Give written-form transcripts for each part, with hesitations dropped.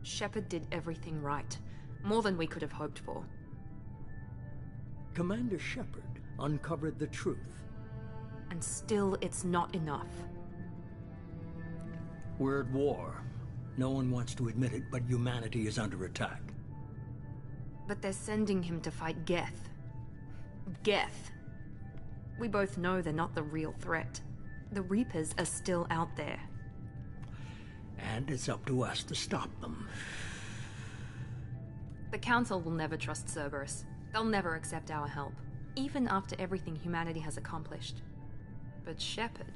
Shepard did everything right. More than we could have hoped for. Commander Shepard uncovered the truth. And still, it's not enough. We're at war. No one wants to admit it, but humanity is under attack. But they're sending him to fight Geth. Geth. We both know they're not the real threat. The Reapers are still out there. And it's up to us to stop them. The Council will never trust Cerberus. They'll never accept our help, even after everything humanity has accomplished. But Shepard,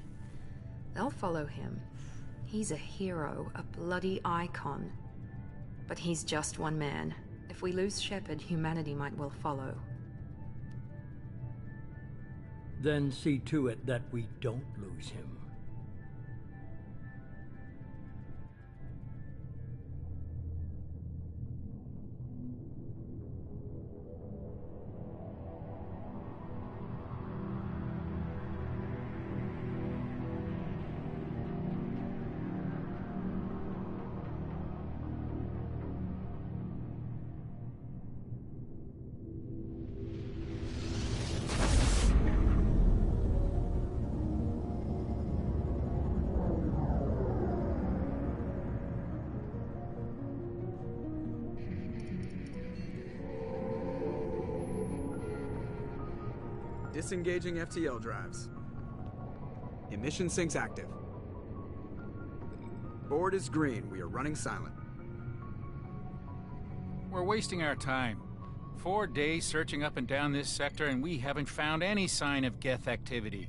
they'll follow him. He's a hero, a bloody icon. But he's just one man. If we lose Shepard, humanity might well follow. Then see to it that we don't lose him. Disengaging FTL drives. Emission sinks active. Board is green. We are running silent. We're wasting our time. 4 days searching up and down this sector, and we haven't found any sign of Geth activity.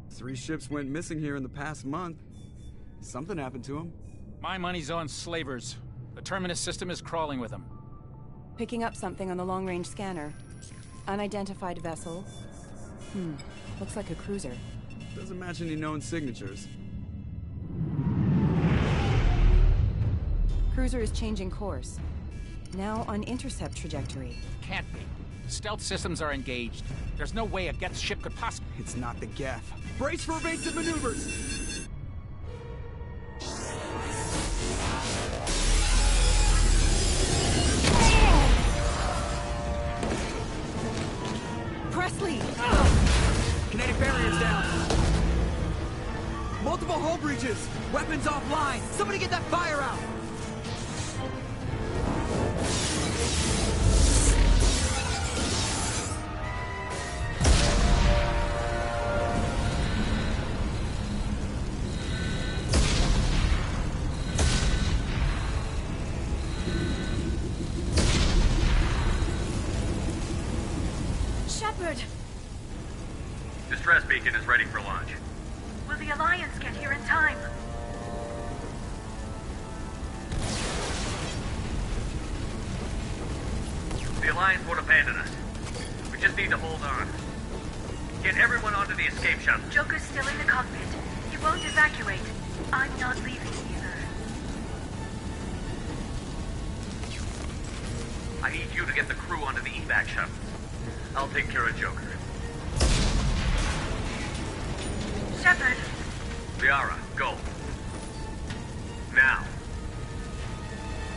3 ships went missing here in the past month. Something happened to them. My money's on slavers. The Terminus system is crawling with them. Picking up something on the long-range scanner. Unidentified vessel. Looks like a cruiser. Doesn't match any known signatures. Cruiser is changing course. Now on intercept trajectory. Can't be. Stealth systems are engaged. There's no way a Geth ship could possibly... It's not the Geth. Brace for evasive maneuvers! Presley! Kinetic barriers down. Multiple hull breaches. Weapons offline. Somebody get that fire out. Shepard! Distress beacon is ready for launch. Will the Alliance get here in time? The Alliance won't abandon us. We just need to hold on. Get everyone onto the escape shuttle. Joker's still in the cockpit. He won't evacuate. I'm not leaving either. I need you to get the crew onto the evac shuttle. I'll take care of Joker. Shepard! Liara, go. Now.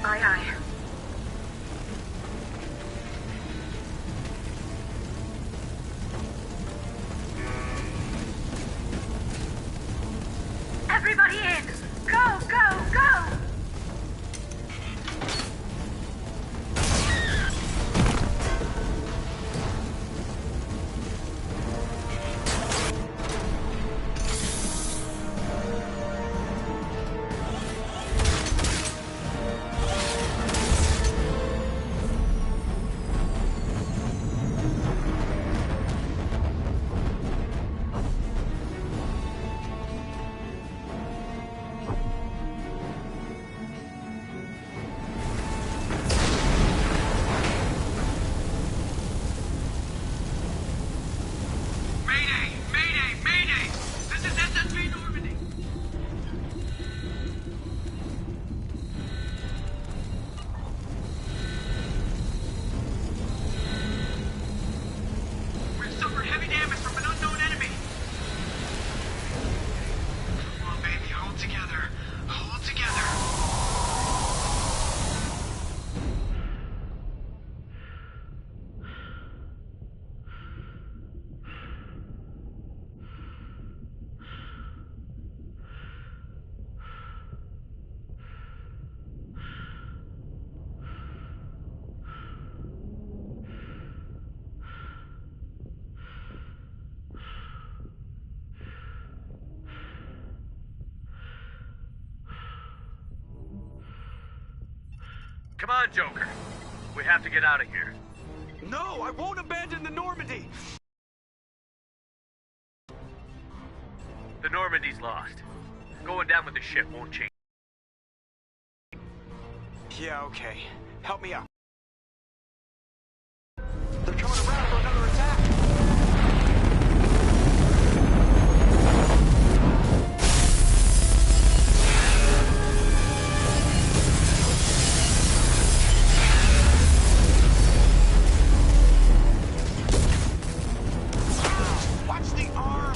Aye, aye. Everybody in! Go, go, go! Come on, Joker. We have to get out of here. No, I won't abandon the Normandy! The Normandy's lost. Going down with the ship won't change. Yeah, okay. Help me out. They're coming around for another attack! Watch the arm!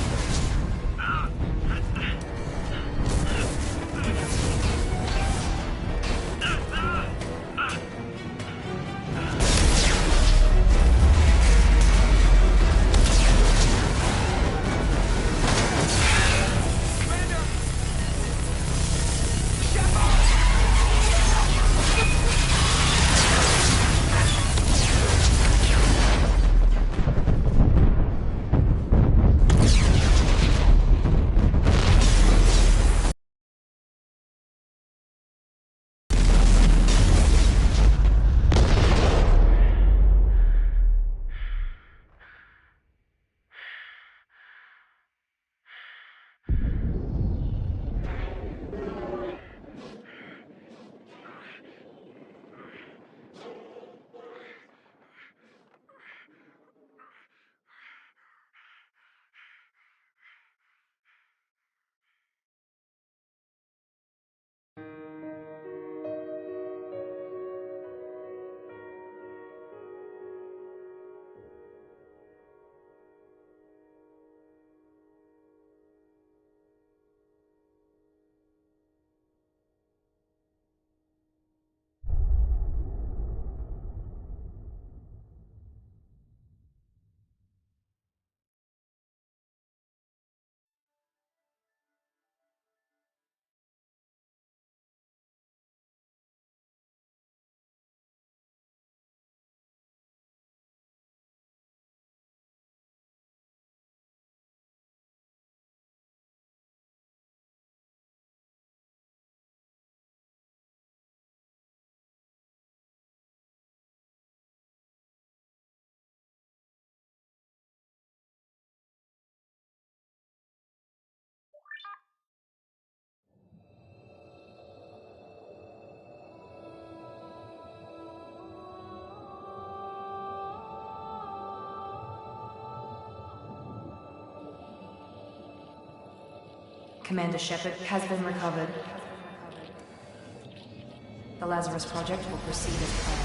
Commander Shepard has been recovered. The Lazarus Project will proceed as planned.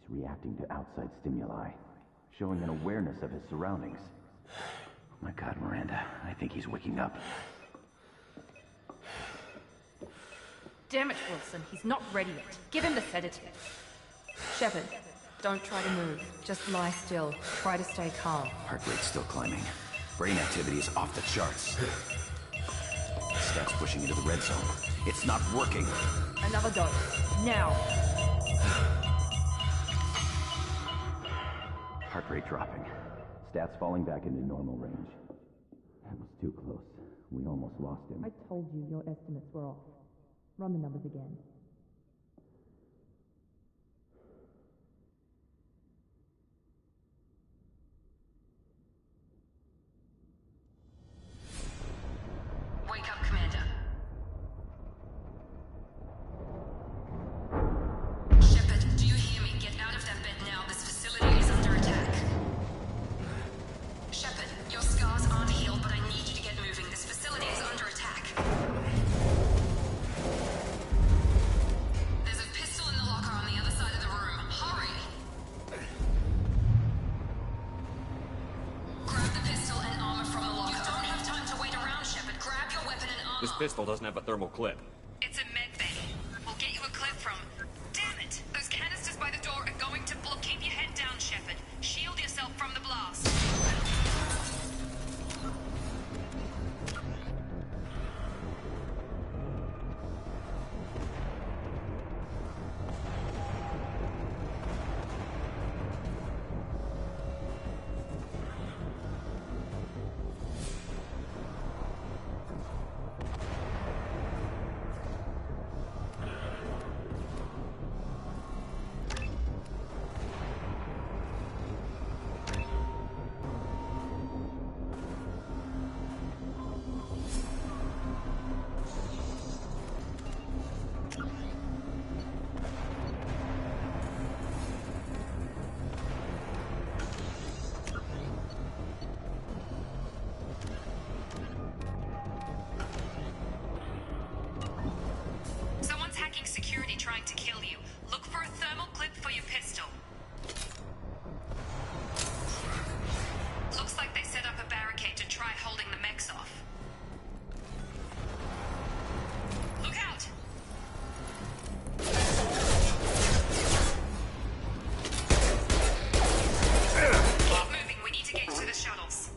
reacting to outside stimuli, showing an awareness of his surroundings. My God, Miranda, I think he's waking up. Damn it, Wilson, he's not ready yet. Give him the sedative. Shepard, don't try to move. Just lie still. Try to stay calm. Heart rate's still climbing. Brain activity is off the charts. Stats pushing into the red zone. It's not working. Another dose. Now. Heart rate dropping. Stats falling back into normal range. That was too close. We almost lost him. I told you your estimates were off. Run the numbers again. Wake up, Commander. Shepard, do you hear me? Get out of that bed now. This facility is under attack. Shepard, your scars aren't healed, but I need you to get moving. This facility is under attack. There's a pistol in the locker on the other side of the room. Hurry! Grab the pistol and armor from the locker. You don't have time to wait around, Shepard. Grab your weapon and armor. This pistol doesn't have a thermal clip. It's a med bay. We'll get you a clip from... Damn it! Those canisters by the door are going to blow. Keep your head down, Shepard. Shield yourself from the blast. Someone's hacking security trying to kill you. Look for a thermal clip for your pistol. Looks like they set up a barricade to try holding the mechs off. Look out! Keep moving, we need to get to the shuttles.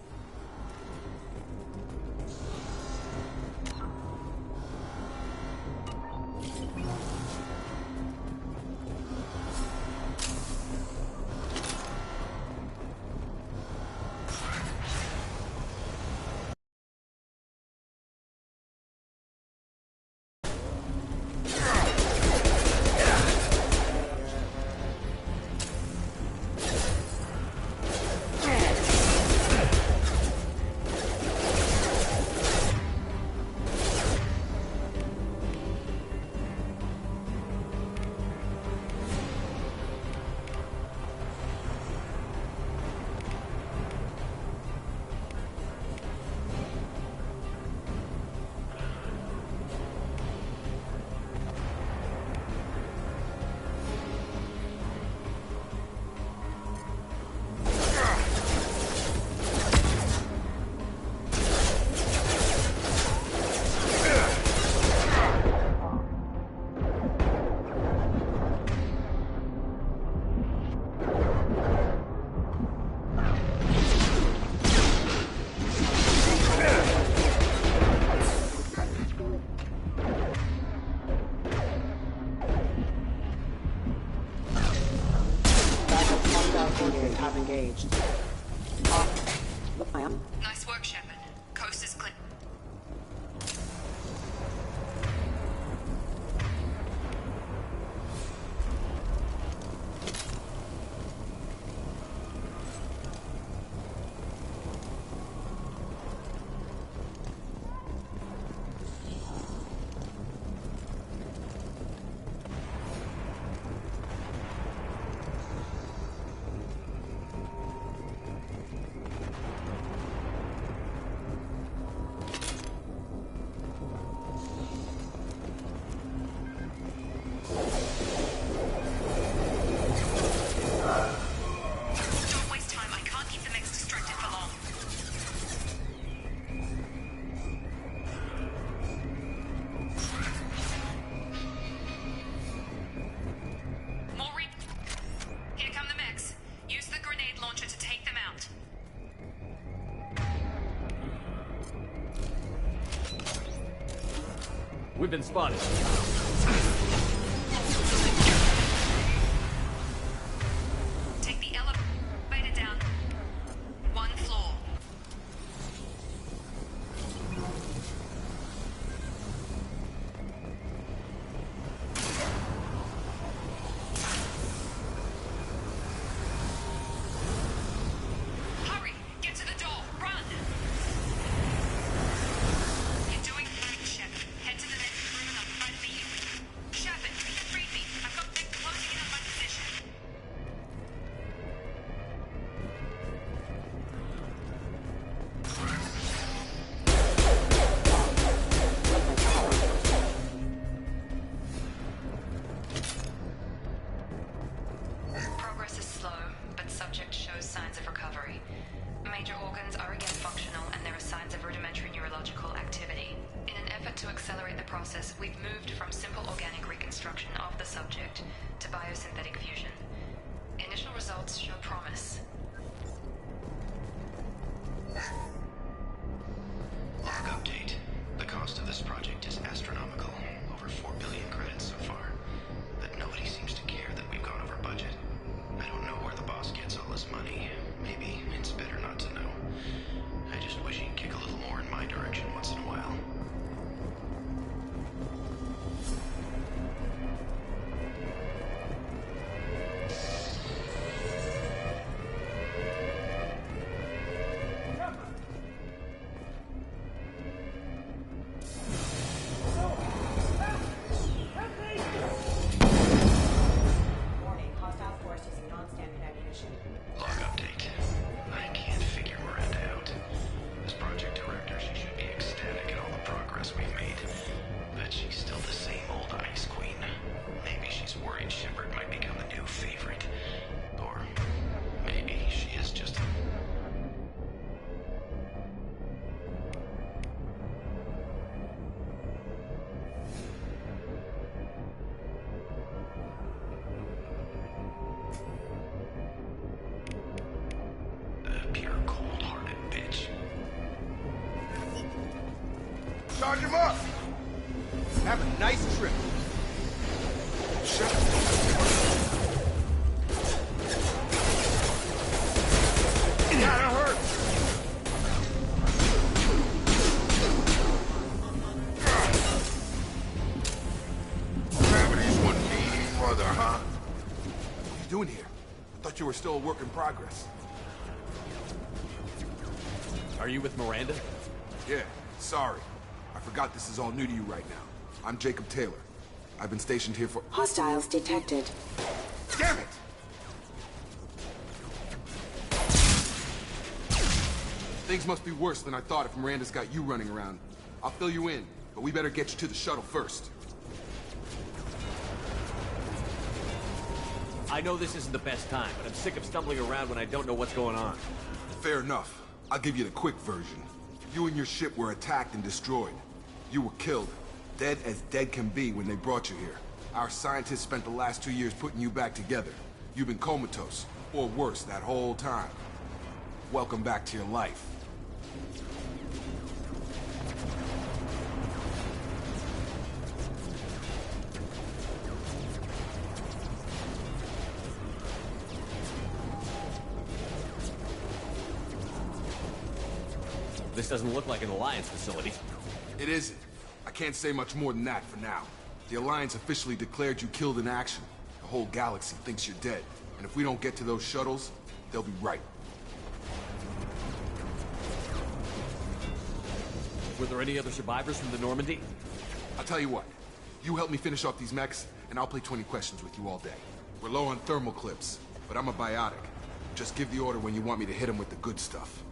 Have engaged. Nice work, Shepard. Coast is clear. We've been spotted. Take the elevator down 1 floor. Hurry! Get to the door! Run! You're doing great, Shep. Head to the next room and I'll try to beat you. Shepard, read me. I've got them closing in on my position. Progress is slow, but subject shows signs of recovery. Major organs are again functional, and there are signs of rudimentary neurological activity. In an effort to accelerate the process, we've moved from simple organic reconstruction of the subject to biosynthetic fusion. Initial results show promise. Log update. The cost of this project is astronomical. Over 4 billion credits so far. But nobody seems to care that we've gone over budget. I don't know where the boss gets all this money. Maybe it's better not to know. I just wish he'd kick a little more in my direction once in a while. Warning, hostile force using non-standard ammunition. Log update. I can't figure Miranda out. As project director, she should be ecstatic at all the progress we've made. But she's still the same old Ice Queen. Maybe she's worried Shepard might become the new favorite. Or maybe she is just... a pure cold-hearted bitch. Charge him up! Have a nice trip. Gotta hurt! Gravity's one mean brother, huh? What are you doing here? I thought you were still a work in progress. Are you with Miranda? Yeah, sorry. I forgot this is all new to you right now. I'm Jacob Taylor. I've been stationed here for... Hostiles detected. Damn it! Things must be worse than I thought if Miranda's got you running around. I'll fill you in, but we better get you to the shuttle first. I know this isn't the best time, but I'm sick of stumbling around when I don't know what's going on. Fair enough. I'll give you the quick version. You and your ship were attacked and destroyed. You were killed. Dead as dead can be when they brought you here. Our scientists spent the last 2 years putting you back together. You've been comatose, or worse, that whole time. Welcome back to your life. This doesn't look like an Alliance facility. It isn't. I can't say much more than that for now. The Alliance officially declared you killed in action. The whole galaxy thinks you're dead. And if we don't get to those shuttles, they'll be right. Were there any other survivors from the Normandy? I'll tell you what. You help me finish off these mechs, and I'll play 20 questions with you all day. We're low on thermal clips, but I'm a biotic. Just give the order when you want me to hit them with the good stuff.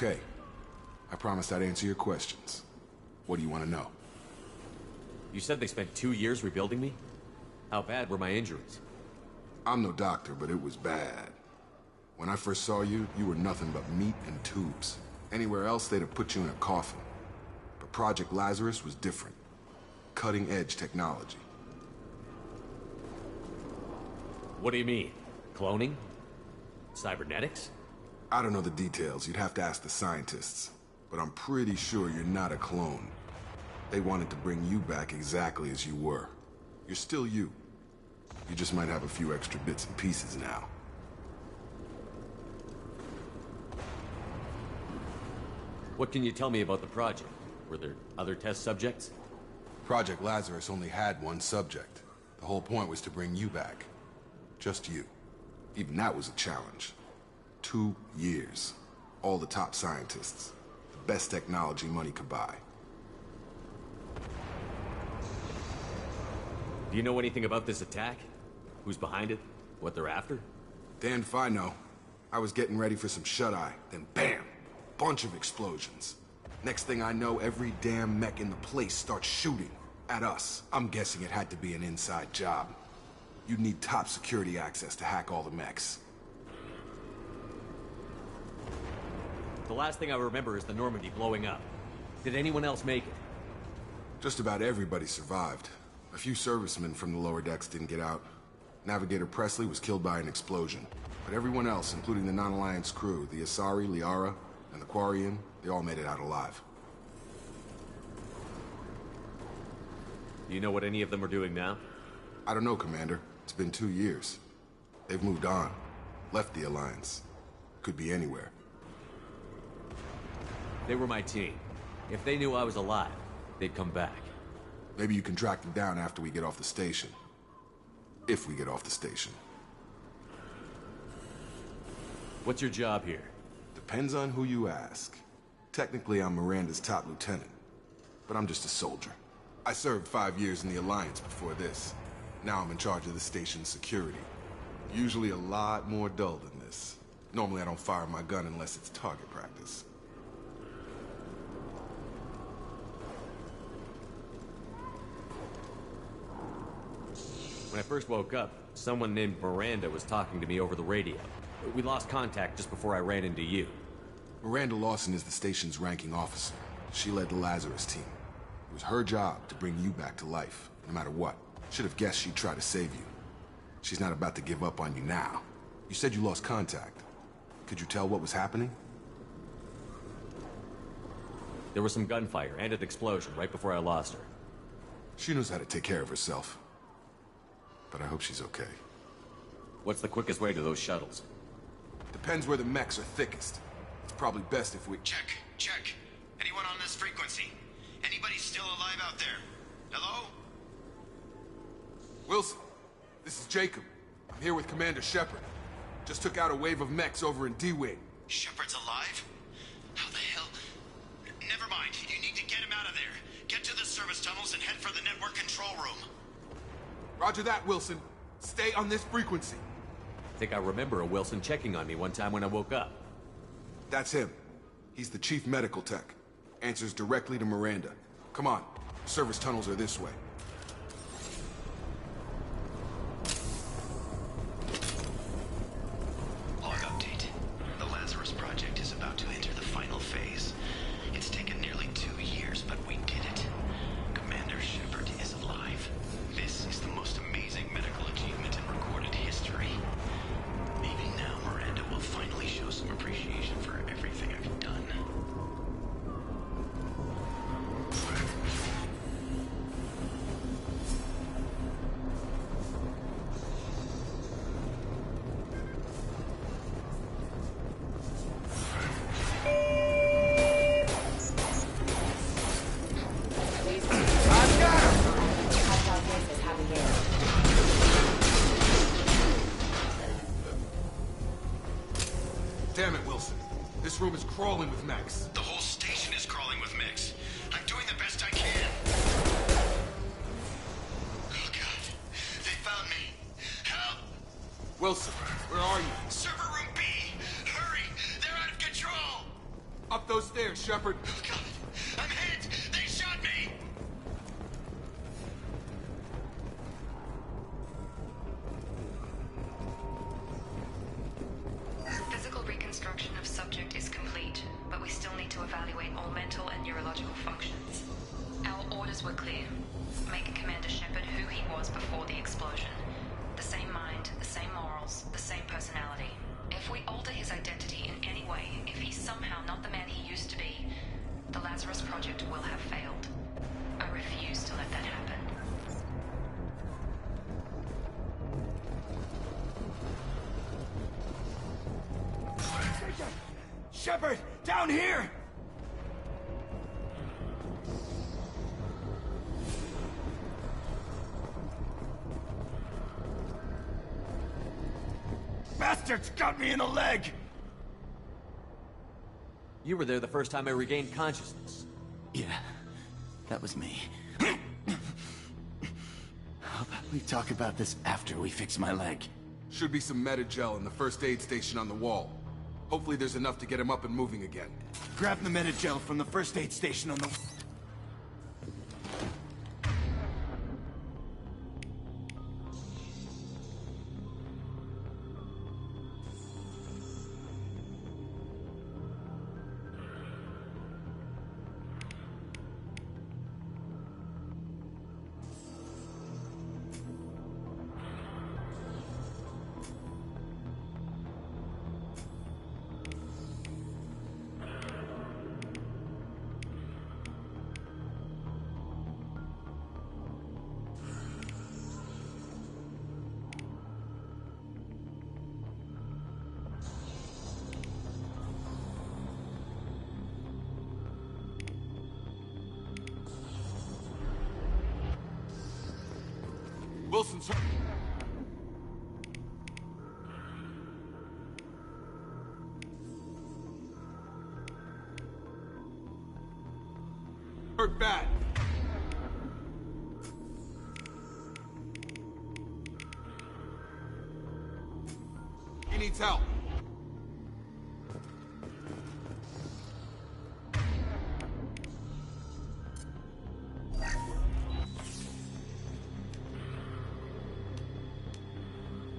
Okay. I promised I'd answer your questions. What do you want to know? You said they spent 2 years rebuilding me? How bad were my injuries? I'm no doctor, but it was bad. When I first saw you, you were nothing but meat and tubes. Anywhere else, they'd have put you in a coffin. But Project Lazarus was different. Cutting-edge technology. What do you mean? Cloning? Cybernetics? I don't know the details. You'd have to ask the scientists. But I'm pretty sure you're not a clone. They wanted to bring you back exactly as you were. You're still you. You just might have a few extra bits and pieces now. What can you tell me about the project? Were there other test subjects? Project Lazarus only had one subject. The whole point was to bring you back. Just you. Even that was a challenge. 2 years. All the top scientists. The best technology money could buy. Do you know anything about this attack? Who's behind it? What they're after? Damned if I know. I was getting ready for some shut-eye, then bam! Bunch of explosions. Next thing I know, every damn mech in the place starts shooting at us. I'm guessing it had to be an inside job. You'd need top security access to hack all the mechs. The last thing I remember is the Normandy blowing up. Did anyone else make it? Just about everybody survived. A few servicemen from the lower decks didn't get out. Navigator Presley was killed by an explosion. But everyone else, including the non-Alliance crew, the Asari, Liara, and the Quarian, they all made it out alive. Do you know what any of them are doing now? I don't know, Commander. It's been 2 years. They've moved on. Left the Alliance. Could be anywhere. They were my team. If they knew I was alive, they'd come back. Maybe you can track them down after we get off the station. If we get off the station. What's your job here? Depends on who you ask. Technically, I'm Miranda's top lieutenant. But I'm just a soldier. I served 5 years in the Alliance before this. Now I'm in charge of the station's security. Usually a lot more dull than this. Normally I don't fire my gun unless it's target practice. When I first woke up, someone named Miranda was talking to me over the radio. We lost contact just before I ran into you. Miranda Lawson is the station's ranking officer. She led the Lazarus team. It was her job to bring you back to life, no matter what. Should have guessed she'd try to save you. She's not about to give up on you now. You said you lost contact. Could you tell what was happening? There was some gunfire and an explosion right before I lost her. She knows how to take care of herself. But I hope she's okay. What's the quickest way to those shuttles? Depends where the mechs are thickest. It's probably best if we... Check. Anyone on this frequency? Anybody still alive out there? Hello? Wilson, this is Jacob. I'm here with Commander Shepard. Just took out a wave of mechs over in D-Wing. Shepard's alive? How the hell? Never mind. You need to get him out of there. Get to the service tunnels and head for the network control room. Roger that, Wilson. Stay on this frequency. I think I remember a Wilson checking on me one time when I woke up. That's him. He's the chief medical tech. Answers directly to Miranda. Come on. Service tunnels are this way. Log update. The Lazarus Project is about to enter the final phase. It's taken nearly 2 years, but we did it. Commander Shepard is alive. This is the most amazing medical achievement in recorded history. Maybe now Miranda will finally show some appreciation for everything I've done. Damn it, Wilson. This room is crawling with mechs. The whole station is crawling with mechs. I'm doing the best I can. Oh, God. They found me. Help! Wilson, where are you? Server room B! Hurry! They're out of control! Up here, Shepard. Oh, God. I'm hit! They shot me! Physical reconstruction of subject is complete, but we still need to evaluate all mental and neurological functions. Our orders were clear. Make Commander Shepard who he was before the explosion. The same mind, the same morals, the same personality. If we alter his identity in any way, if he's somehow not the man he used to be, the Lazarus Project will have failed. I refuse to let that happen. Shepard, down here! Bastards got me in the leg! You were there the first time I regained consciousness. Yeah, that was me. How about we talk about this after we fix my leg? Should be some Medi-gel in the first aid station on the wall. Hopefully there's enough to get him up and moving again. Grab the Medi-gel from the first aid station on the... Wilson's hurt bad. He needs help.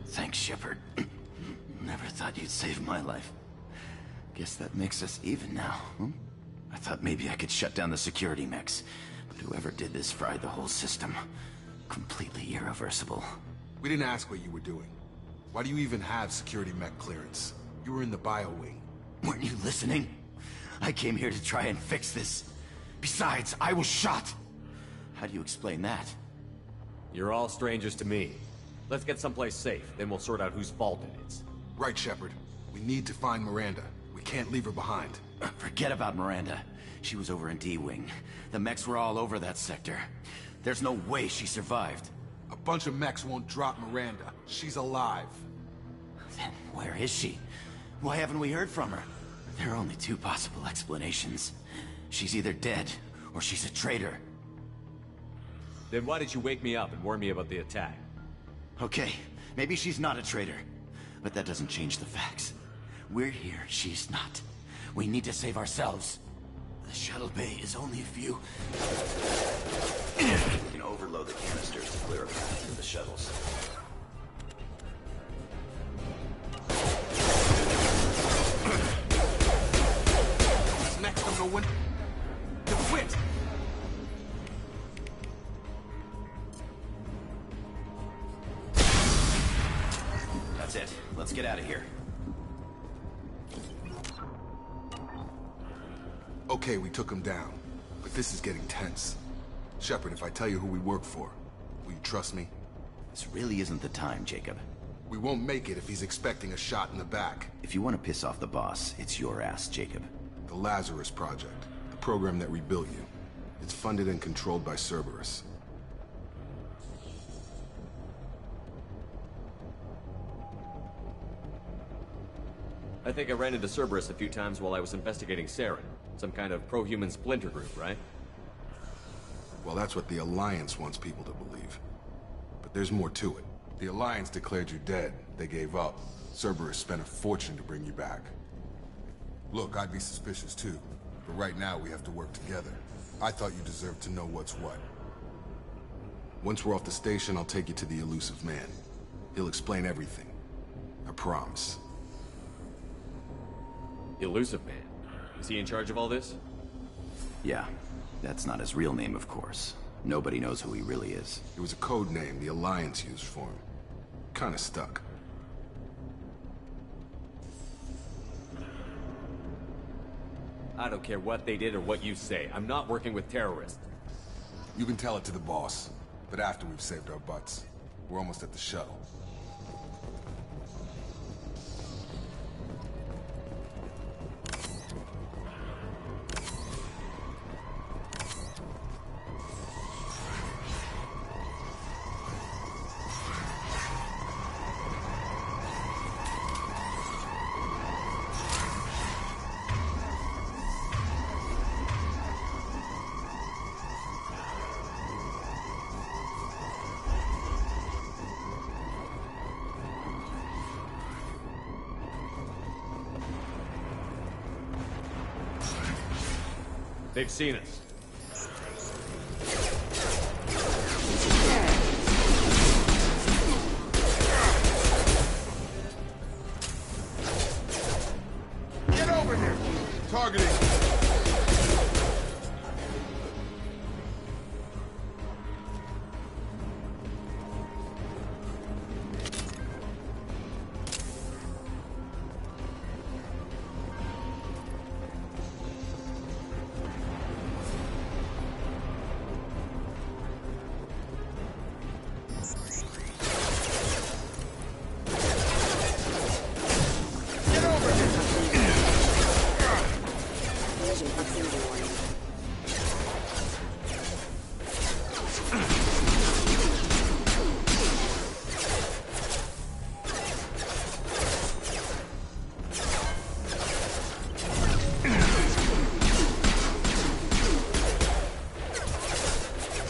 Thanks, Shepard. Never thought you'd save my life. Guess that makes us even now, huh? I thought maybe I could shut down the security mechs, but whoever did this fried the whole system. Completely irreversible. We didn't ask what you were doing. Why do you even have security mech clearance? You were in the bio wing. Weren't you listening? I came here to try and fix this. Besides, I was shot. How do you explain that? You're all strangers to me. Let's get someplace safe, then we'll sort out whose fault it is. Right, Shepard. We need to find Miranda. We can't leave her behind. Forget about Miranda. She was over in D-Wing. The mechs were all over that sector. There's no way she survived. A bunch of mechs won't drop Miranda. She's alive. Then where is she? Why haven't we heard from her? There are only two possible explanations. She's either dead, or she's a traitor. Then why did you wake me up and warn me about the attack? Okay, maybe she's not a traitor, but that doesn't change the facts. We're here, she's not. We need to save ourselves. The shuttle bay is only a few... You can overload the canisters to clear a path to the shuttles. These mechs don't know when to quit. That's it. Let's get out of here. Okay, we took him down, but this is getting tense. Shepard, if I tell you who we work for, will you trust me? This really isn't the time, Jacob. We won't make it if he's expecting a shot in the back. If you want to piss off the boss, it's your ass, Jacob. The Lazarus Project, the program that rebuilt you. It's funded and controlled by Cerberus. I think I ran into Cerberus a few times while I was investigating Saren. Some kind of pro-human splinter group, right? Well, that's what the Alliance wants people to believe. But there's more to it. The Alliance declared you dead. They gave up. Cerberus spent a fortune to bring you back. Look, I'd be suspicious too. But right now, we have to work together. I thought you deserved to know what's what. Once we're off the station, I'll take you to the elusive man. He'll explain everything. I promise. Elusive man? Is he in charge of all this? Yeah. That's not his real name, of course. Nobody knows who he really is. It was a code name the Alliance used for him. Kinda stuck. I don't care what they did or what you say. I'm not working with terrorists. You can tell it to the boss, but after we've saved our butts. We're almost at the shuttle. They've seen us. Get over here! Targeting!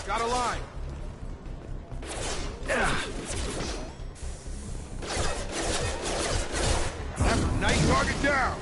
Got a line. That's a nice target down.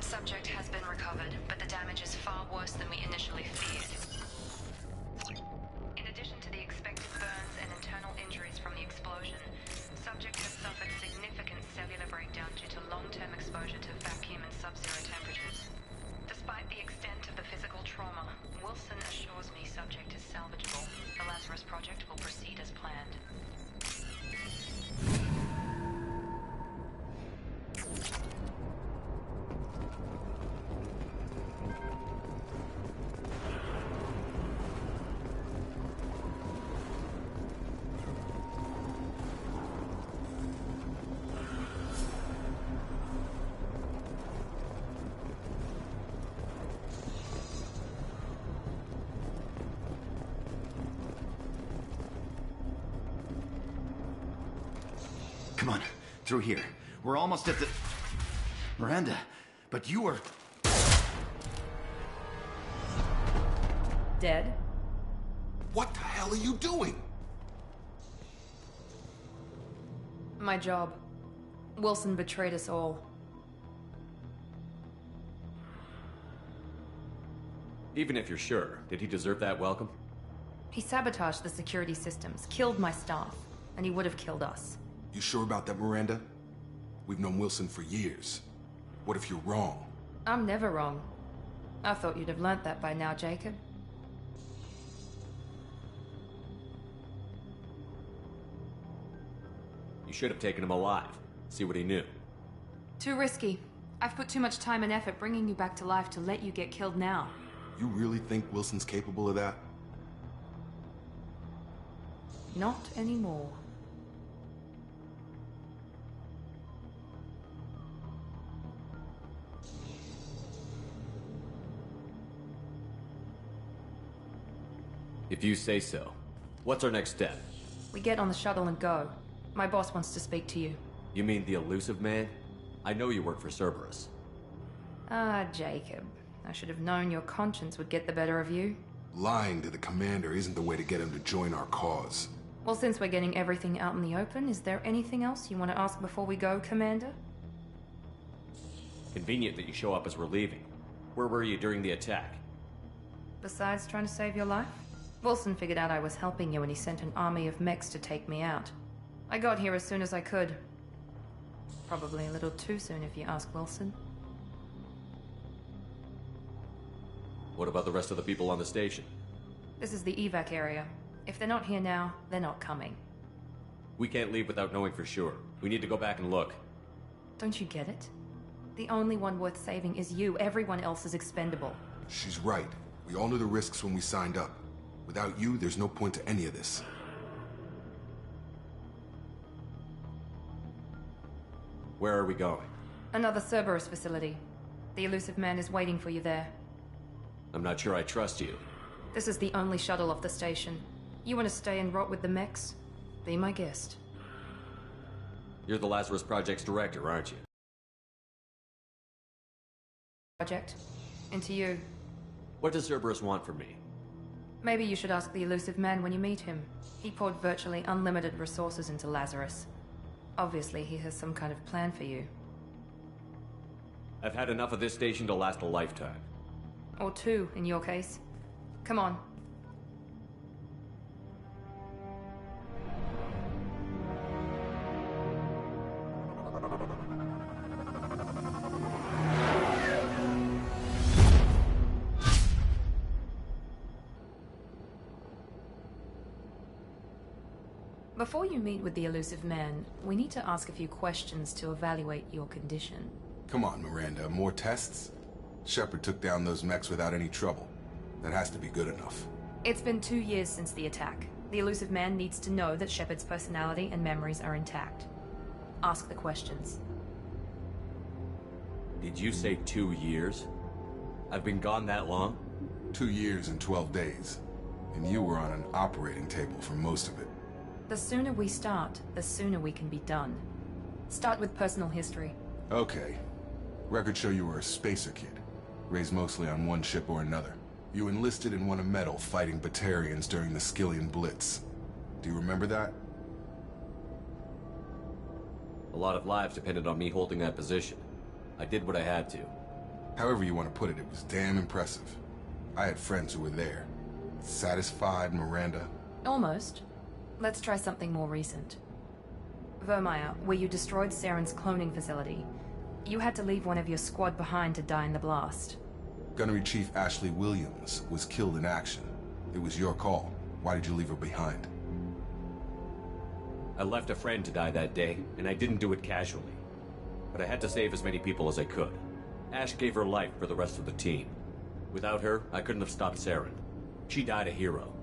Subject has been recovered, but the damage is far worse than we initially feared. In addition to the expected burns and internal injuries from the explosion, subject has suffered significant cellular breakdown due to long-term exposure to vacuum and sub-zero temperatures. Despite the extent of the physical trauma, Wilson assures me subject is salvageable. The Lazarus Project will proceed as planned. Come on, through here. We're almost at the... Miranda, but you were... Dead? What the hell are you doing? My job. Wilson betrayed us all. Even if you're sure, did he deserve that welcome? He sabotaged the security systems, killed my staff, and he would have killed us. You sure about that, Miranda? We've known Wilson for years. What if you're wrong? I'm never wrong. I thought you'd have learnt that by now, Jacob. You should have taken him alive. See what he knew. Too risky. I've put too much time and effort bringing you back to life to let you get killed now. You really think Wilson's capable of that? Not anymore. If you say so. What's our next step? We get on the shuttle and go. My boss wants to speak to you. You mean the elusive man? I know you work for Cerberus. Ah, Jacob. I should have known your conscience would get the better of you. Lying to the commander isn't the way to get him to join our cause. Well, since we're getting everything out in the open, is there anything else you want to ask before we go, Commander? Convenient that you show up as we're leaving. Where were you during the attack? Besides trying to save your life? Wilson figured out I was helping you and he sent an army of mechs to take me out. I got here as soon as I could. Probably a little too soon if you ask Wilson. What about the rest of the people on the station? This is the evac area. If they're not here now, they're not coming. We can't leave without knowing for sure. We need to go back and look. Don't you get it? The only one worth saving is you. Everyone else is expendable. She's right. We all knew the risks when we signed up. Without you, there's no point to any of this. Where are we going? Another Cerberus facility. The elusive man is waiting for you there. I'm not sure I trust you. This is the only shuttle off the station. You want to stay and rot with the mechs? Be my guest. You're the Lazarus Project's director, aren't you? Project. Into you. What does Cerberus want from me? Maybe you should ask the elusive man when you meet him. He poured virtually unlimited resources into Lazarus. Obviously, he has some kind of plan for you. I've had enough of this station to last a lifetime. Or two, in your case. Come on. Before you meet with the elusive man, we need to ask a few questions to evaluate your condition. Come on, Miranda, more tests? Shepard took down those mechs without any trouble. That has to be good enough. It's been 2 years since the attack. The elusive man needs to know that Shepard's personality and memories are intact. Ask the questions. Did you say 2 years? I've been gone that long? 2 years and 12 days. And you were on an operating table for most of it. The sooner we start, the sooner we can be done. Start with personal history. Okay. Records show you were a spacer kid. Raised mostly on one ship or another. You enlisted and won a medal fighting Batarians during the Skillian Blitz. Do you remember that? A lot of lives depended on me holding that position. I did what I had to. However you want to put it, it was damn impressive. I had friends who were there. Satisfied, Miranda? Almost. Let's try something more recent. Vermeer, where you destroyed Saren's cloning facility. You had to leave one of your squad behind to die in the blast. Gunnery Chief Ashley Williams was killed in action. It was your call. Why did you leave her behind? I left a friend to die that day, and I didn't do it casually. But I had to save as many people as I could. Ash gave her life for the rest of the team. Without her, I couldn't have stopped Saren. She died a hero.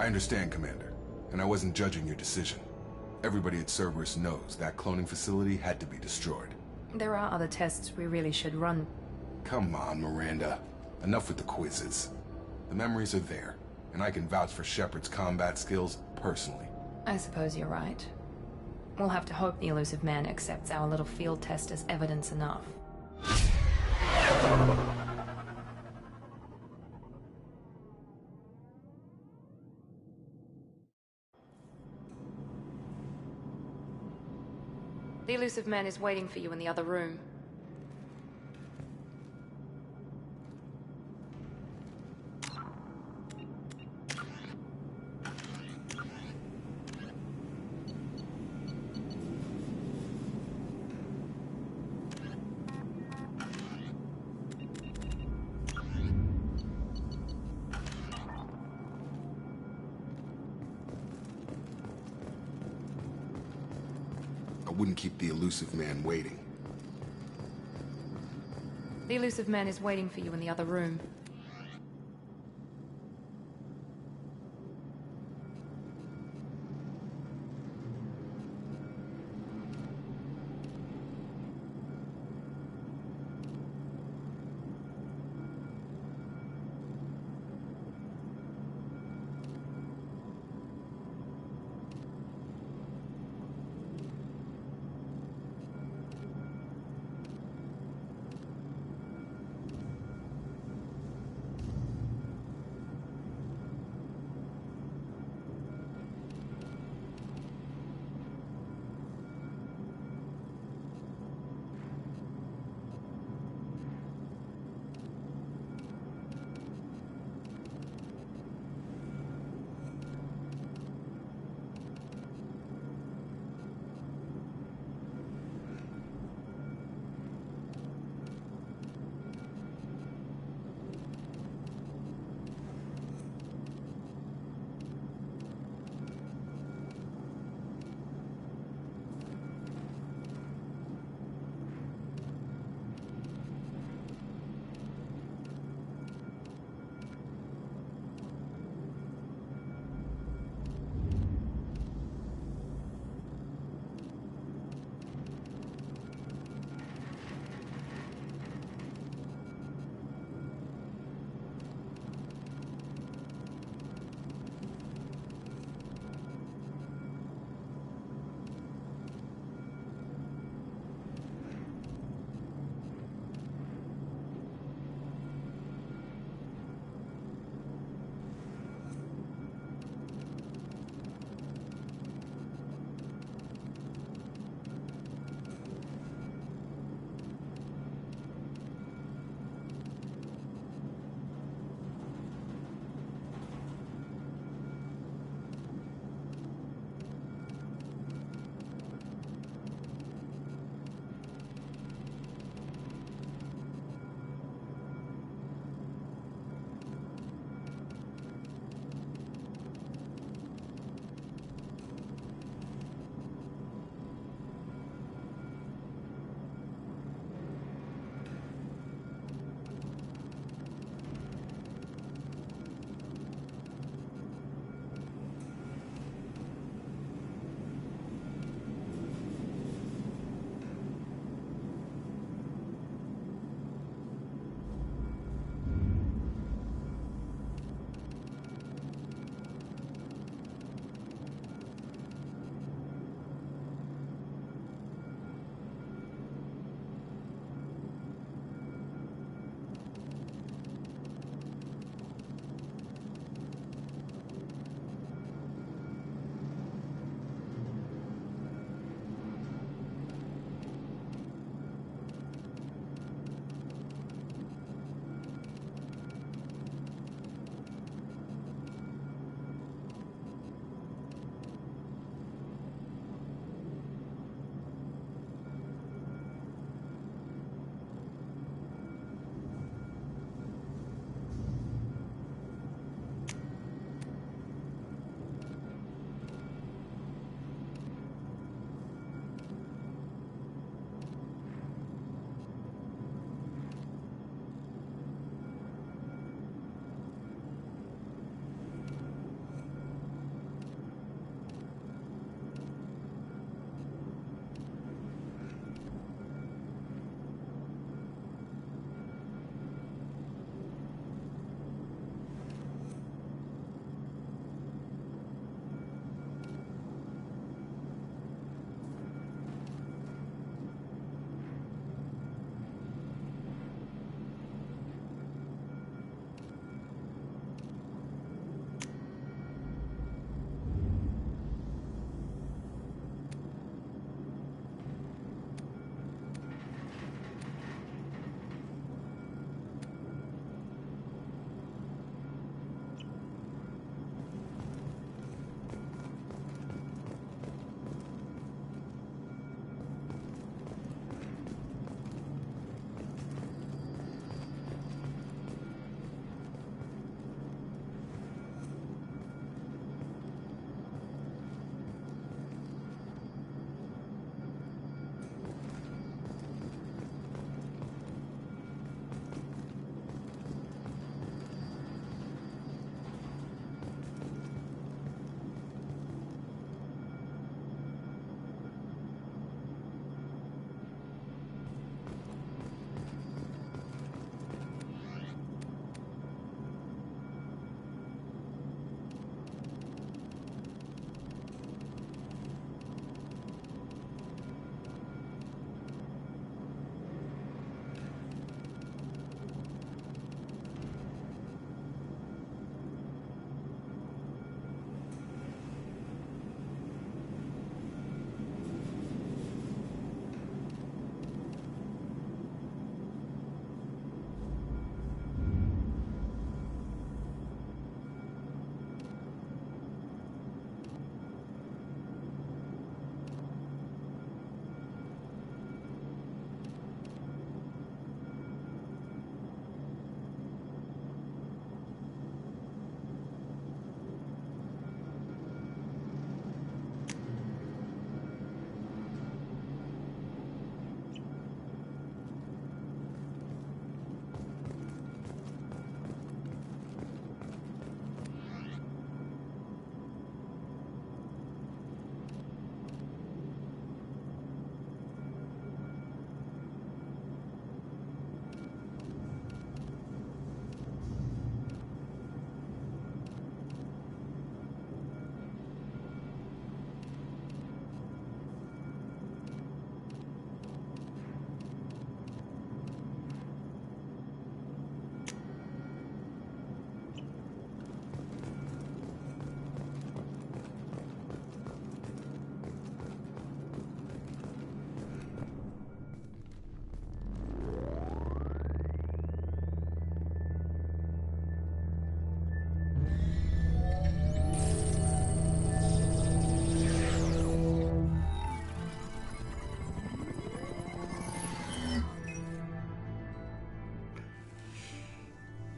I understand, Commander. And I wasn't judging your decision. Everybody at Cerberus knows that cloning facility had to be destroyed. There are other tests we really should run. Come on, Miranda. Enough with the quizzes. The memories are there, and I can vouch for Shepard's combat skills personally. I suppose you're right. We'll have to hope the elusive man accepts our little field test as evidence enough. The elusive man is waiting for you in the other room. Wouldn't keep the elusive man waiting. The elusive man is waiting for you in the other room.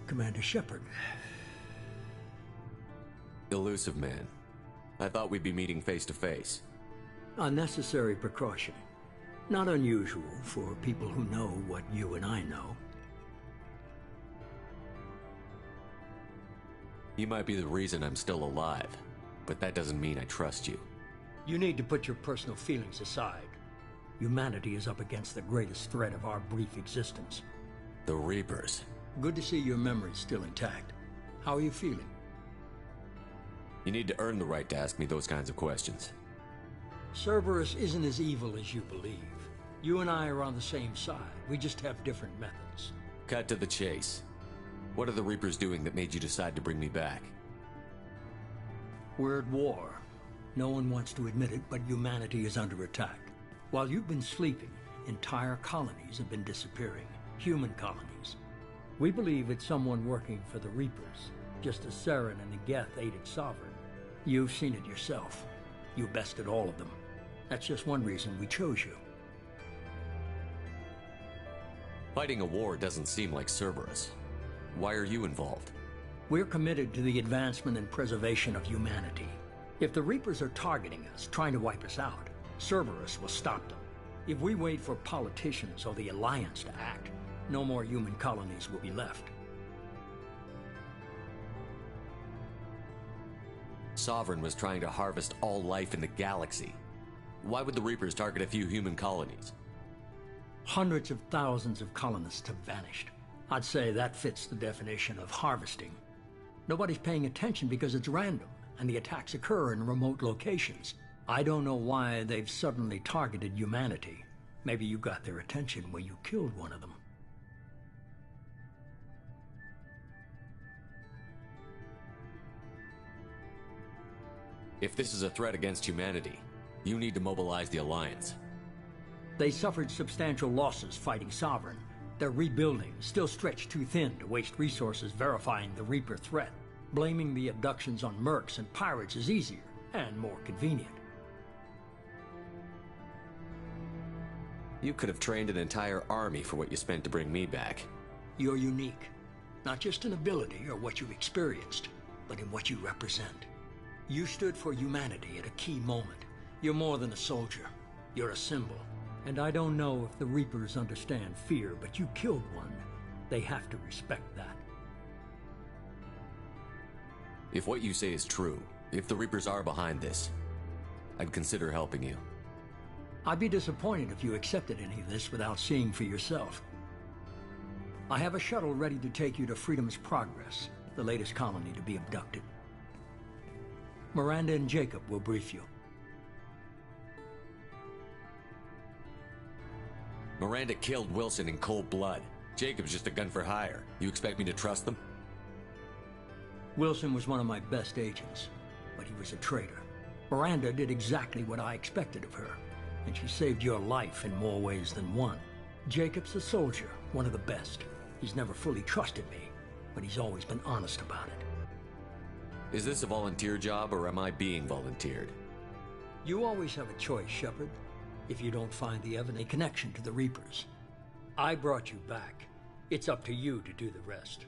Commander Shepard. Elusive man. I thought we'd be meeting face to face. A necessary precaution. Not unusual for people who know what you and I know. You might be the reason I'm still alive, but that doesn't mean I trust you. You need to put your personal feelings aside. Humanity is up against the greatest threat of our brief existence. The Reapers. Good to see your memory's still intact. How are you feeling? You need to earn the right to ask me those kinds of questions. Cerberus isn't as evil as you believe. You and I are on the same side. We just have different methods. Cut to the chase. What are the Reapers doing that made you decide to bring me back? We're at war. No one wants to admit it, but humanity is under attack. While you've been sleeping, entire colonies have been disappearing. Human colonies. We believe it's someone working for the Reapers, just as Saren and the Geth aided Sovereign. You've seen it yourself. You bested all of them. That's just one reason we chose you. Fighting a war doesn't seem like Cerberus. Why are you involved? We're committed to the advancement and preservation of humanity. If the Reapers are targeting us, trying to wipe us out, Cerberus will stop them. If we wait for politicians or the Alliance to act, no more human colonies will be left. Sovereign was trying to harvest all life in the galaxy. Why would the Reapers target a few human colonies? Hundreds of thousands of colonists have vanished. I'd say that fits the definition of harvesting. Nobody's paying attention because it's random, and the attacks occur in remote locations. I don't know why they've suddenly targeted humanity. Maybe you got their attention when you killed one of them. If this is a threat against humanity, you need to mobilize the Alliance. They suffered substantial losses fighting Sovereign. They're rebuilding, still stretched too thin to waste resources verifying the Reaper threat. Blaming the abductions on mercs and pirates is easier and more convenient. You could have trained an entire army for what you spent to bring me back. You're unique. Not just in ability or what you've experienced, but in what you represent. You stood for humanity at a key moment. You're more than a soldier. You're a symbol. And I don't know if the Reapers understand fear, but you killed one. They have to respect that. If what you say is true, if the Reapers are behind this, I'd consider helping you. I'd be disappointed if you accepted any of this without seeing for yourself. I have a shuttle ready to take you to Freedom's Progress, the latest colony to be abducted. Miranda and Jacob will brief you. Miranda killed Wilson in cold blood. Jacob's just a gun for hire. You expect me to trust them? Wilson was one of my best agents, but he was a traitor. Miranda did exactly what I expected of her, and she saved your life in more ways than one. Jacob's a soldier, one of the best. He's never fully trusted me, but he's always been honest about it. Is this a volunteer job, or am I being volunteered? You always have a choice, Shepard, if you don't find the evident connection to the Reapers. I brought you back. It's up to you to do the rest.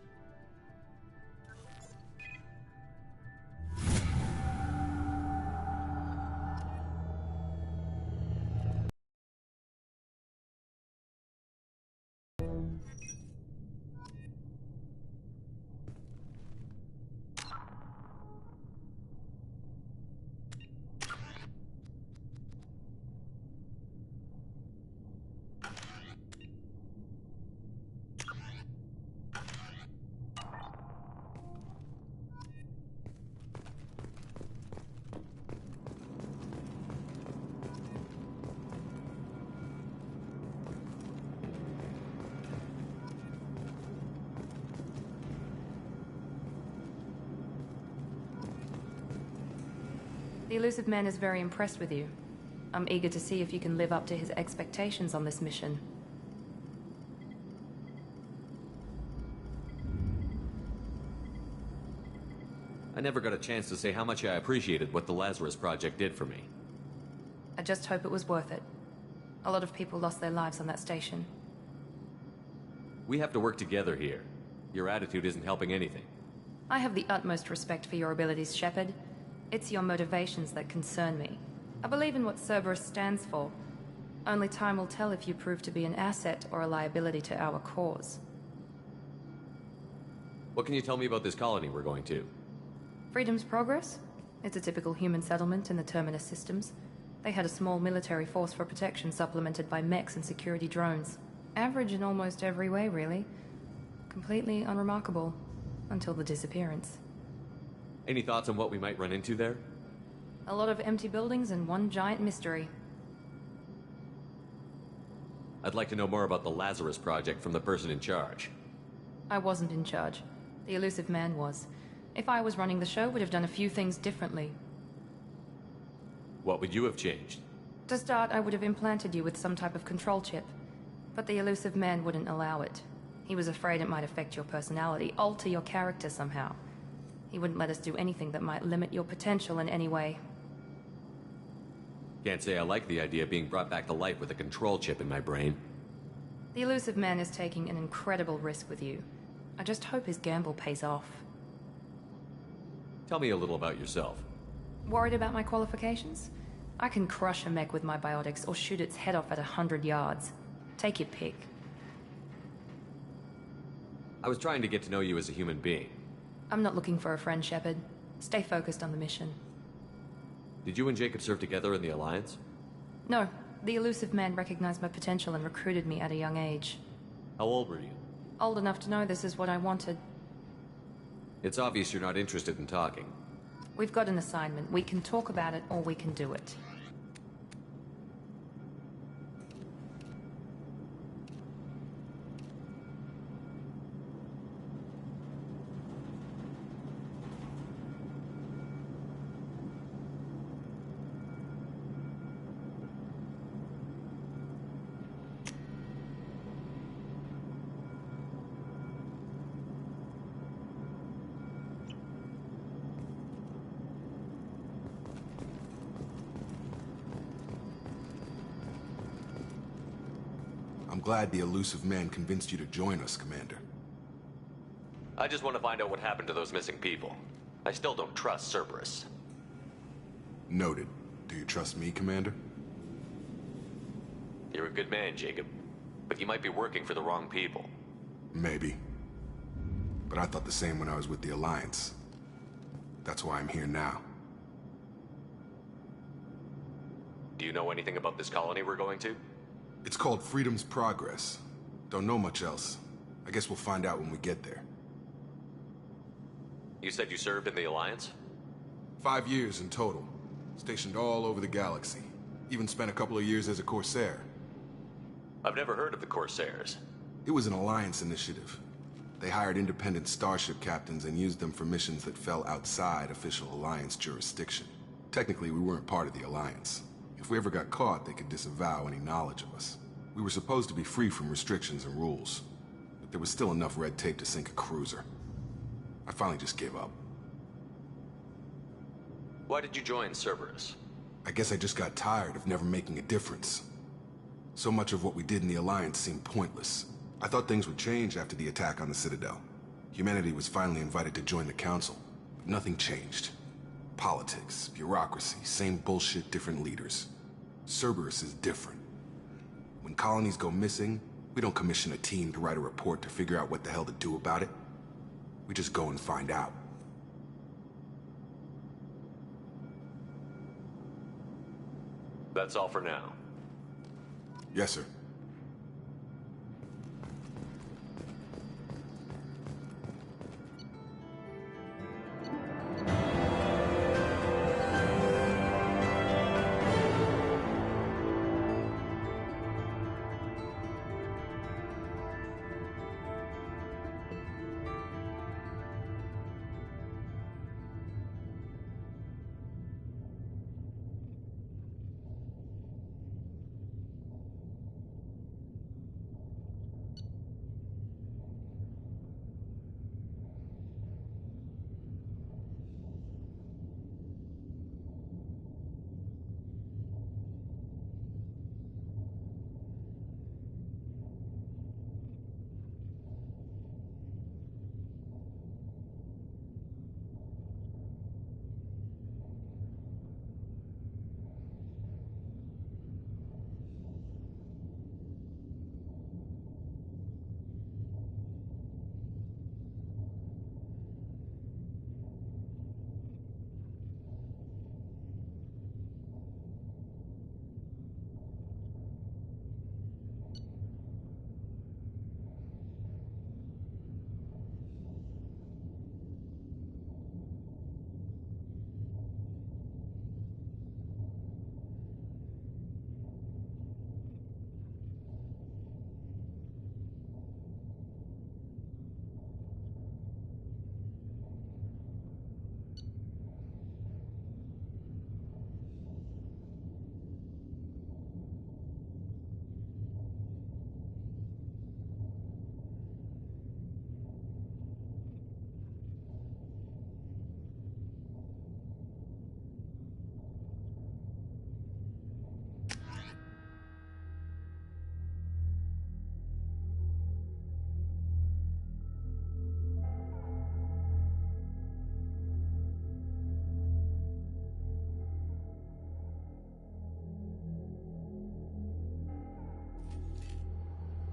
The elusive man is very impressed with you. I'm eager to see if you can live up to his expectations on this mission. I never got a chance to say how much I appreciated what the Lazarus Project did for me. I just hope it was worth it. A lot of people lost their lives on that station. We have to work together here. Your attitude isn't helping anything. I have the utmost respect for your abilities, Shepard. It's your motivations that concern me. I believe in what Cerberus stands for. Only time will tell if you prove to be an asset or a liability to our cause. What can you tell me about this colony we're going to? Freedom's Progress? It's a typical human settlement in the Terminus systems. They had a small military force for protection supplemented by mechs and security drones. Average in almost every way, really. Completely unremarkable. Until the disappearance. Any thoughts on what we might run into there? A lot of empty buildings and one giant mystery. I'd like to know more about the Lazarus Project from the person in charge. I wasn't in charge. The elusive man was. If I was running the show, would have done a few things differently. What would you have changed? To start, I would have implanted you with some type of control chip. But the elusive man wouldn't allow it. He was afraid it might affect your personality, alter your character somehow. He wouldn't let us do anything that might limit your potential in any way. Can't say I like the idea of being brought back to life with a control chip in my brain. The elusive man is taking an incredible risk with you. I just hope his gamble pays off. Tell me a little about yourself. Worried about my qualifications? I can crush a mech with my biotics or shoot its head off at 100 yards. Take your pick. I was trying to get to know you as a human being. I'm not looking for a friend, Shepard. Stay focused on the mission. Did you and Jacob serve together in the Alliance? No. The elusive man recognized my potential and recruited me at a young age. How old were you? Old enough to know this is what I wanted. It's obvious you're not interested in talking. We've got an assignment. We can talk about it or we can do it. I'm glad the elusive man convinced you to join us, Commander. I just want to find out what happened to those missing people. I still don't trust Cerberus. Noted. Do you trust me, Commander? You're a good man, Jacob. But you might be working for the wrong people. Maybe. But I thought the same when I was with the Alliance. That's why I'm here now. Do you know anything about this colony we're going to? It's called Freedom's Progress. Don't know much else. I guess we'll find out when we get there. You said you served in the Alliance? 5 years in total. Stationed all over the galaxy. Even spent a couple of years as a Corsair. I've never heard of the Corsairs. It was an Alliance initiative. They hired independent starship captains and used them for missions that fell outside official Alliance jurisdiction. Technically, we weren't part of the Alliance. If we ever got caught, they could disavow any knowledge of us. We were supposed to be free from restrictions and rules, but there was still enough red tape to sink a cruiser. I finally just gave up. Why did you join Cerberus? I guess I just got tired of never making a difference. So much of what we did in the Alliance seemed pointless. I thought things would change after the attack on the Citadel. Humanity was finally invited to join the Council, but nothing changed. Politics, bureaucracy, same bullshit, different leaders. Cerberus is different. When colonies go missing, we don't commission a team to write a report to figure out what the hell to do about it. We just go and find out. That's all for now. Yes, sir.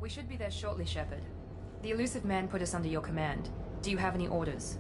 We should be there shortly, Shepard. The elusive man put us under your command. Do you have any orders?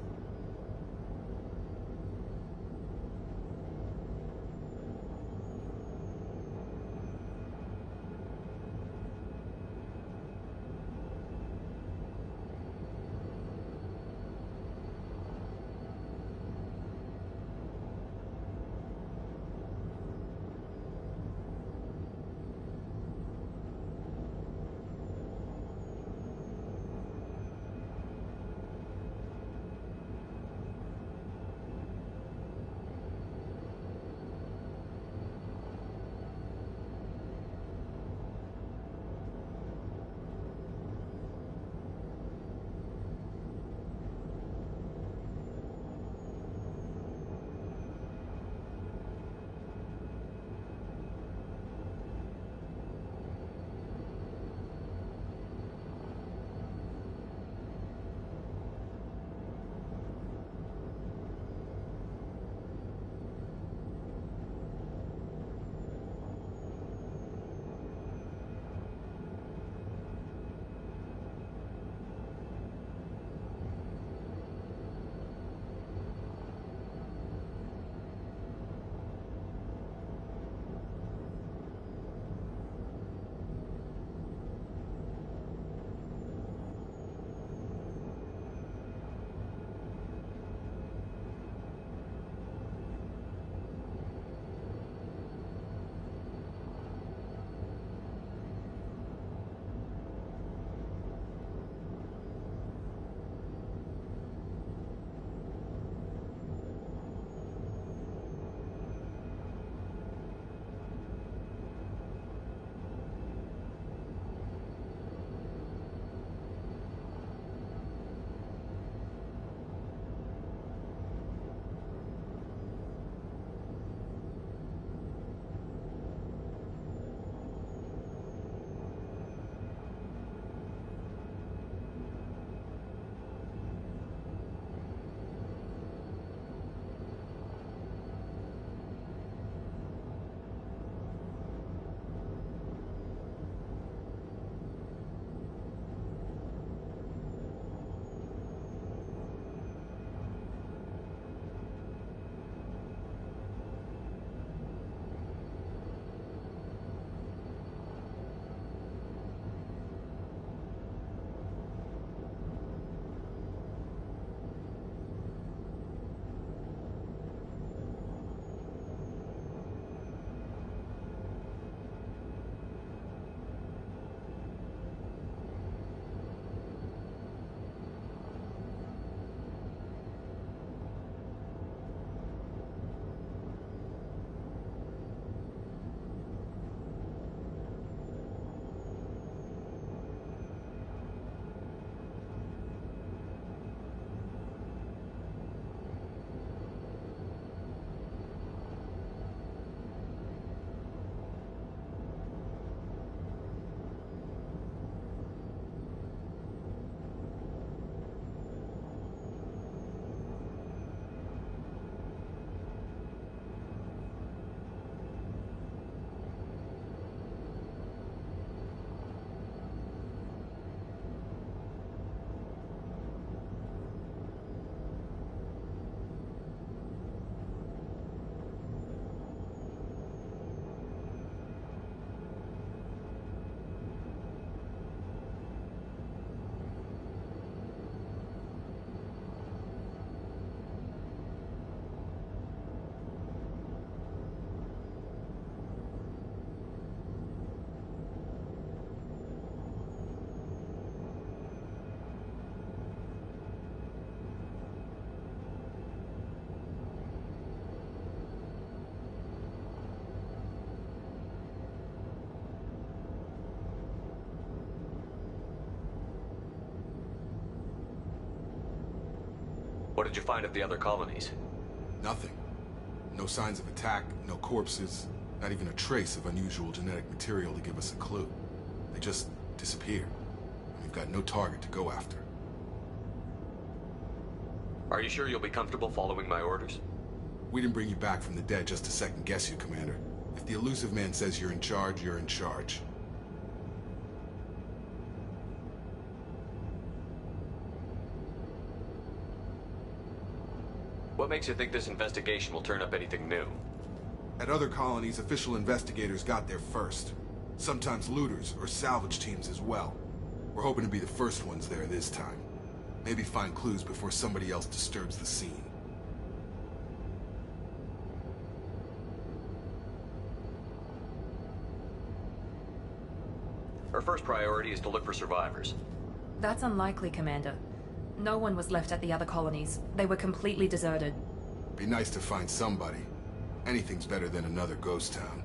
What did you find at the other colonies? Nothing. No signs of attack, no corpses, not even a trace of unusual genetic material to give us a clue. They just disappeared. And we've got no target to go after. Are you sure you'll be comfortable following my orders? We didn't bring you back from the dead just to second guess you, Commander. If the elusive man says you're in charge, you're in charge. What makes you think this investigation will turn up anything new? At other colonies, official investigators got there first. Sometimes looters or salvage teams as well. We're hoping to be the first ones there this time. Maybe find clues before somebody else disturbs the scene. Our first priority is to look for survivors. That's unlikely, Commander. No one was left at the other colonies. They were completely deserted. Be nice to find somebody. Anything's better than another ghost town.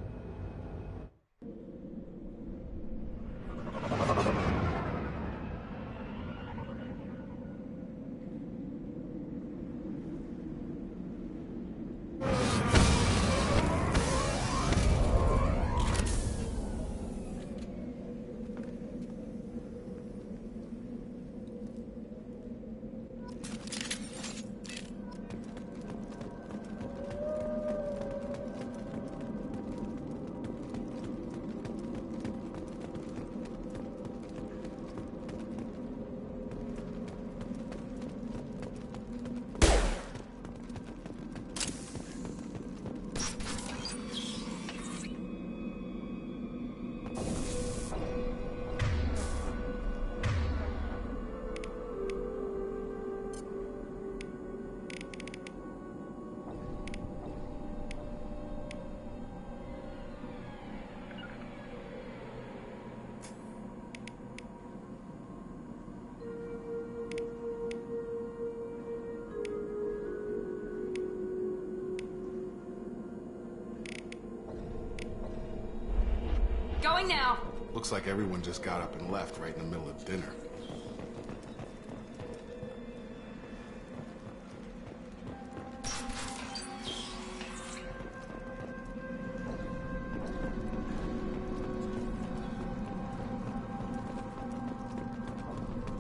Going now! Looks like everyone just got up and left right in the middle of dinner.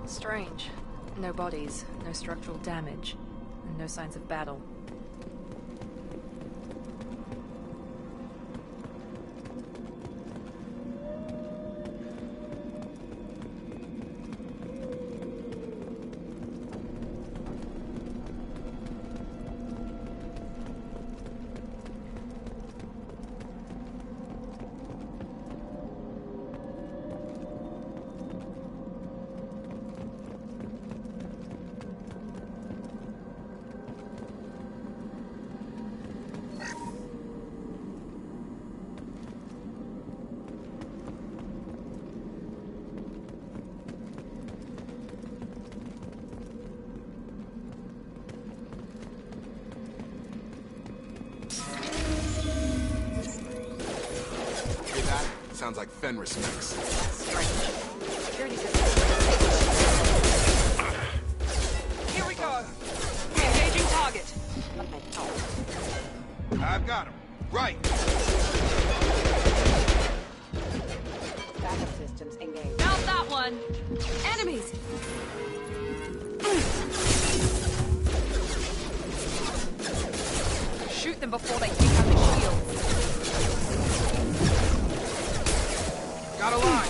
Strange. No bodies, no structural damage, and no signs of battle. Sounds like Fenris mix. Strange. Security system. Here we go. Engaging target. I've got him. Right. Backup systems engaged. Found that one! Enemies! Shoot them before they take out the shield. Got a line.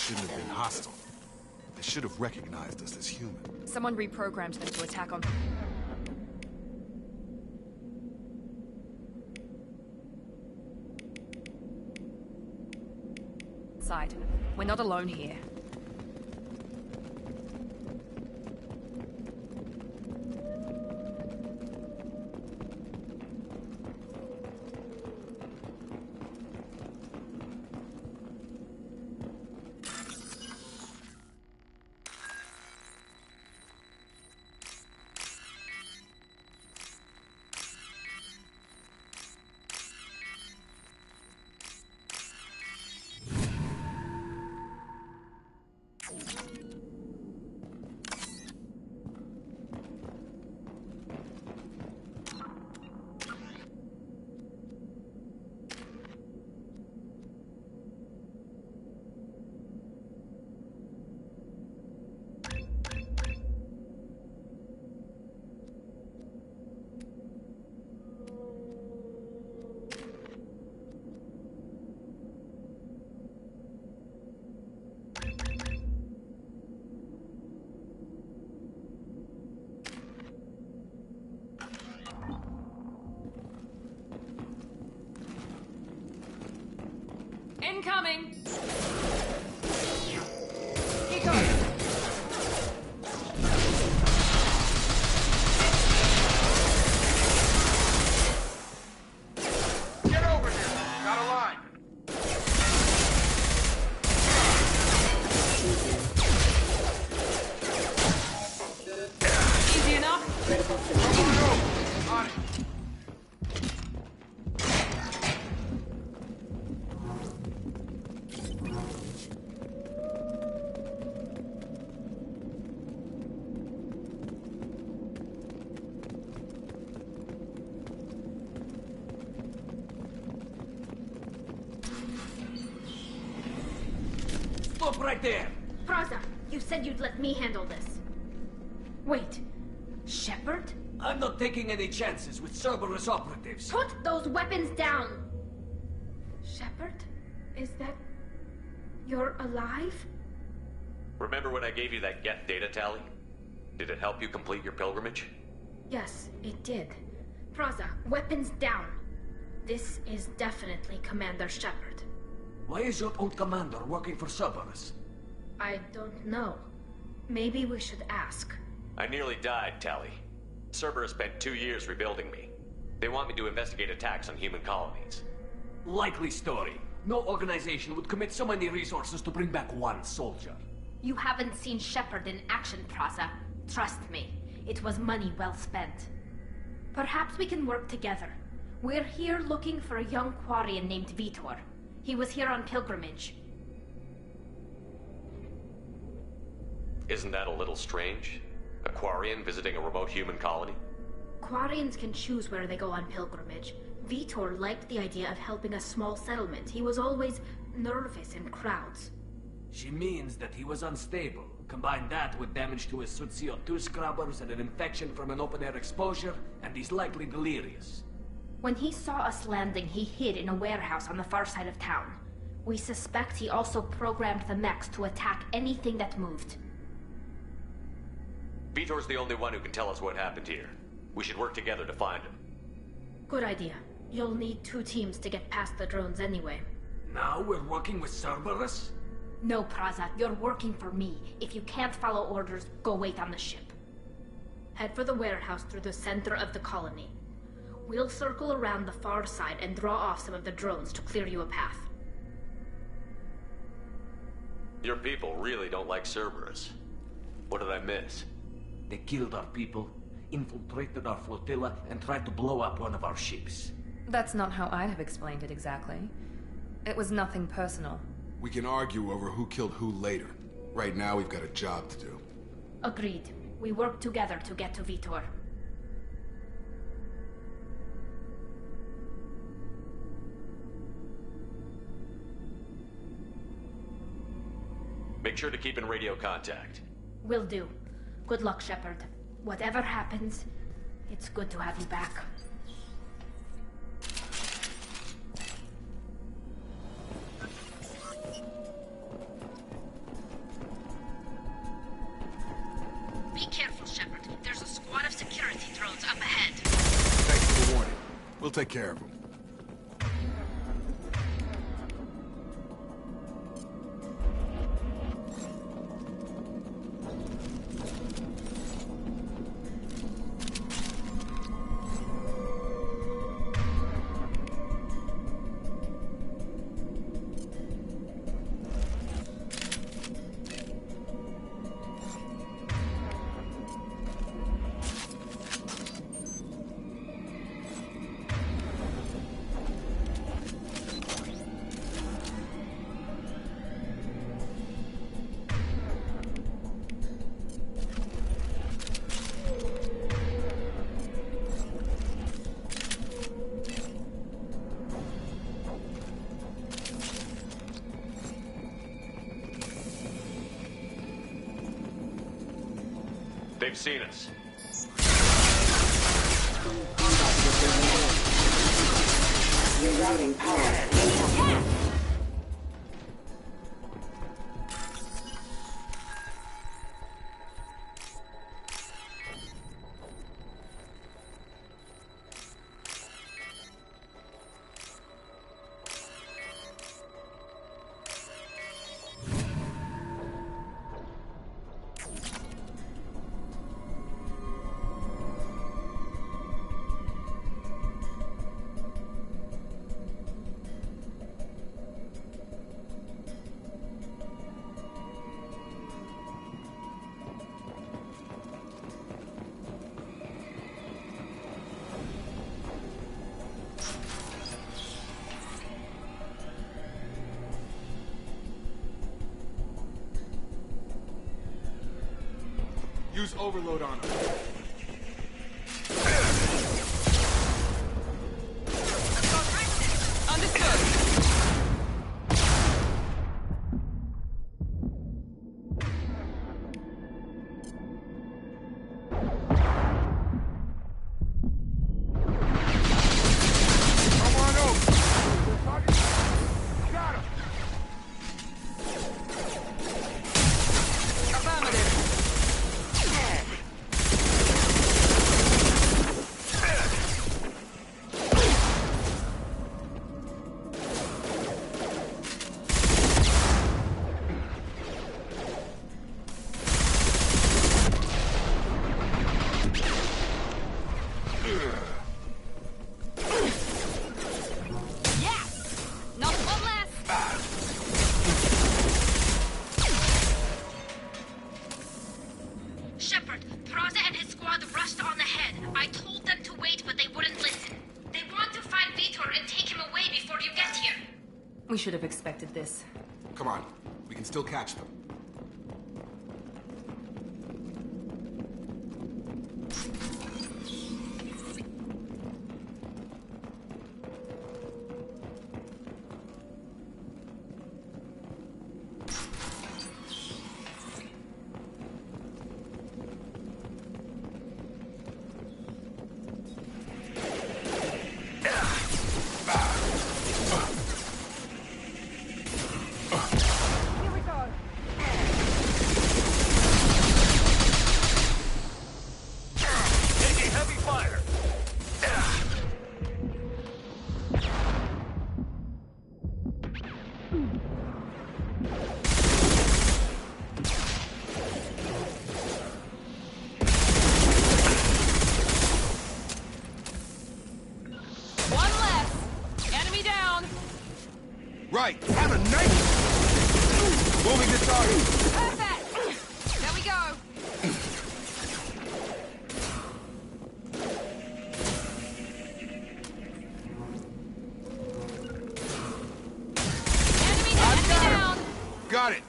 shouldn't have been hostile. They should have recognized us as human. Someone reprogrammed them to attack on... side. We're not alone here. Incoming! Keep going! Get over here! Got a line! Easy enough? On it! Stop right there! Praza, you said you'd let me handle this. Wait, Shepard? I'm not taking any chances with Cerberus operatives. Put those weapons down! Shepard? Is that... you're alive? Remember when I gave you that Geth data tally? Did it help you complete your pilgrimage? Yes, it did. Praza, weapons down. This is definitely Commander Shepard. Why is your old commander working for Cerberus? I don't know. Maybe we should ask. I nearly died, Tally. Cerberus spent 2 years rebuilding me. They want me to investigate attacks on human colonies. Likely story. No organization would commit so many resources to bring back one soldier. You haven't seen Shepard in action, Praza. Trust me, it was money well spent. Perhaps we can work together. We're here looking for a young Quarian named Vitor. He was here on pilgrimage. Isn't that a little strange? A Quarian visiting a remote human colony? Quarians can choose where they go on pilgrimage. Vitor liked the idea of helping a small settlement. He was always nervous in crowds. She means that he was unstable. Combine that with damage to his suit CO2 scrubbers and an infection from an open-air exposure, and he's likely delirious. When he saw us landing, he hid in a warehouse on the far side of town. We suspect he also programmed the mechs to attack anything that moved. Vitor's the only one who can tell us what happened here. We should work together to find him. Good idea. You'll need 2 teams to get past the drones anyway. Now we're working with Cerberus? No, Praza, you're working for me. If you can't follow orders, go wait on the ship. Head for the warehouse through the center of the colony. We'll circle around the far side and draw off some of the drones to clear you a path. Your people really don't like Cerberus. What did I miss? They killed our people, infiltrated our flotilla, and tried to blow up one of our ships. That's not how I'd have explained it exactly. It was nothing personal. We can argue over who killed who later. Right now, we've got a job to do. Agreed. We work together to get to Vitor. Make sure to keep in radio contact. Will do. Good luck, Shepard. Whatever happens, it's good to have you back. take care of him. They've seen us. Rerouting power. Use overload on him. We should have expected this. Come on, we can still catch them. Right, have a knife! Moving to target. Perfect! There we go! Enemy down! Got it!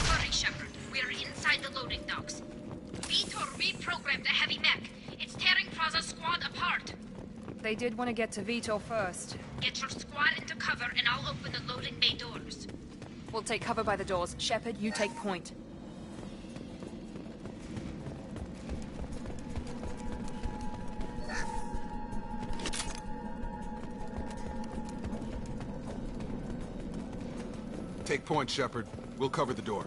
Hurry, Shepard. We're inside the loading docks. Vitor reprogrammed the heavy mech. It's tearing Praza's squad apart. They did want to get to Vitor first. Get your squad into cover and I'll open the loading bay doors. We'll take cover by the doors. Shepard, you take point. Take point, Shepard. We'll cover the door.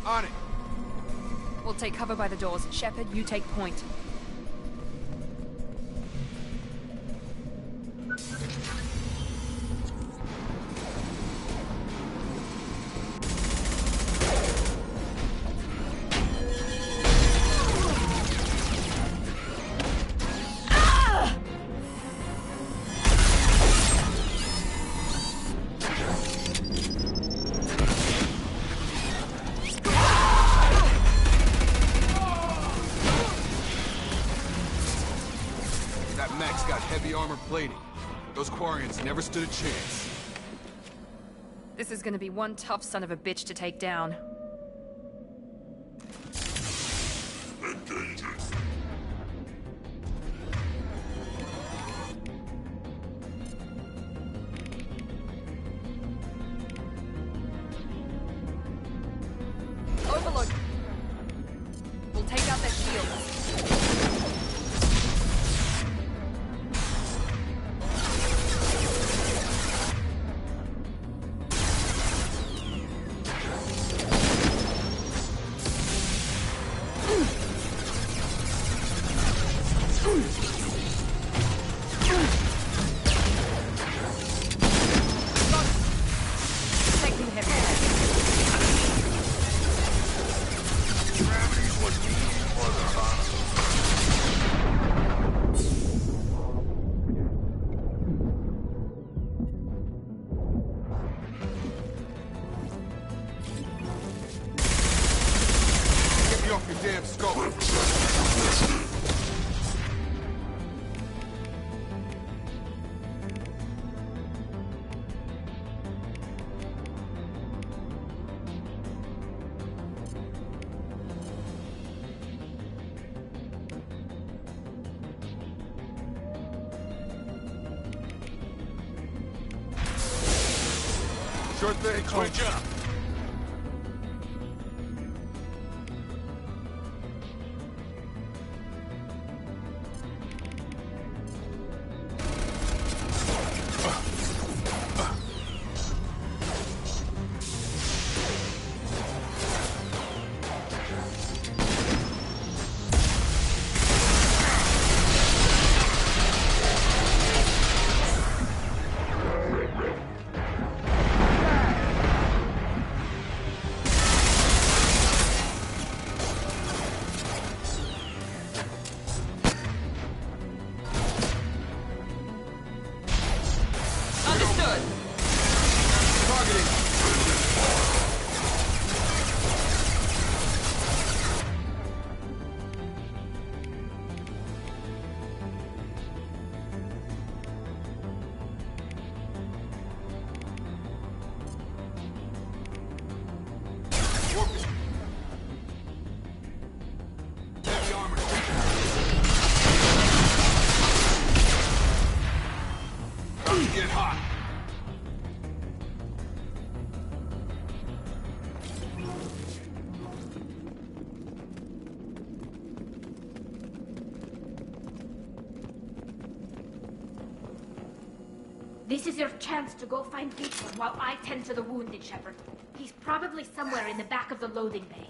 On it. We'll take cover by the doors. Shepard, you take point. Plating. Those Quarians never stood a chance. This is gonna be one tough son of a bitch to take down. Overload! We'll take out their shields. Sure thing, Switch up. This is your chance to go find Beachman while I tend to the wounded, Shepard. He's probably somewhere in the back of the loading bay.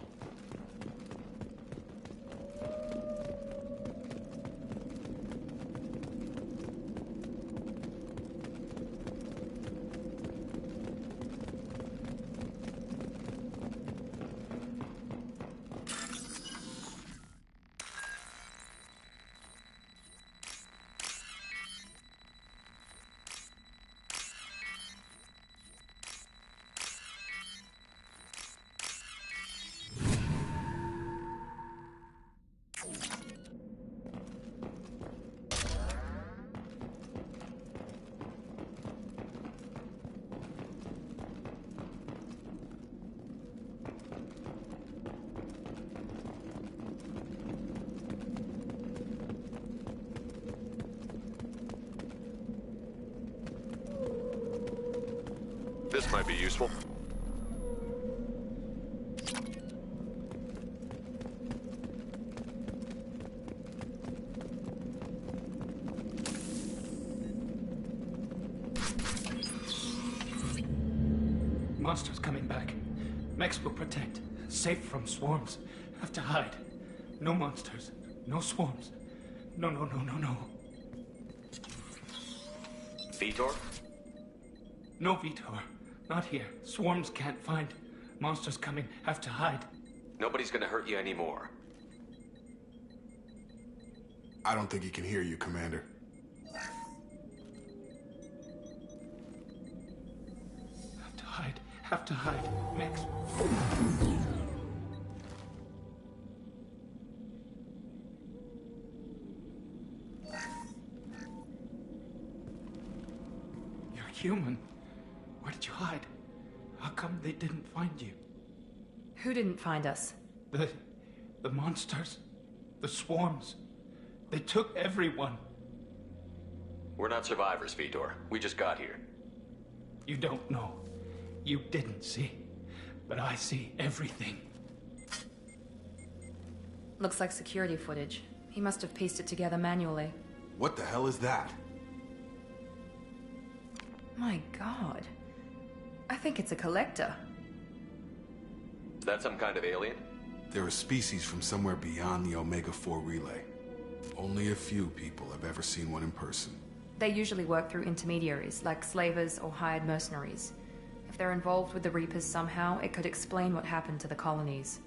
This might be useful. Monsters coming back. Max will protect. Safe from swarms. Have to hide. No monsters. No swarms. No. Vitor? No, Vitor. Not here. Swarms can't find. Monsters coming. Have to hide. Nobody's gonna hurt you anymore. I don't think he can hear you, Commander. Have to hide. Max. You're human. Where did you hide? How come they didn't find you? Who didn't find us? The monsters. The swarms. They took everyone. We're not survivors, Vitor. We just got here. You don't know. You didn't see. But I see everything. Looks like security footage. He must have pieced it together manually. What the hell is that? My god. I think it's a collector. Is that some kind of alien? They're a species from somewhere beyond the Omega-4 relay. Only a few people have ever seen one in person. They usually work through intermediaries, like slavers or hired mercenaries. If they're involved with the Reapers somehow, it could explain what happened to the colonies.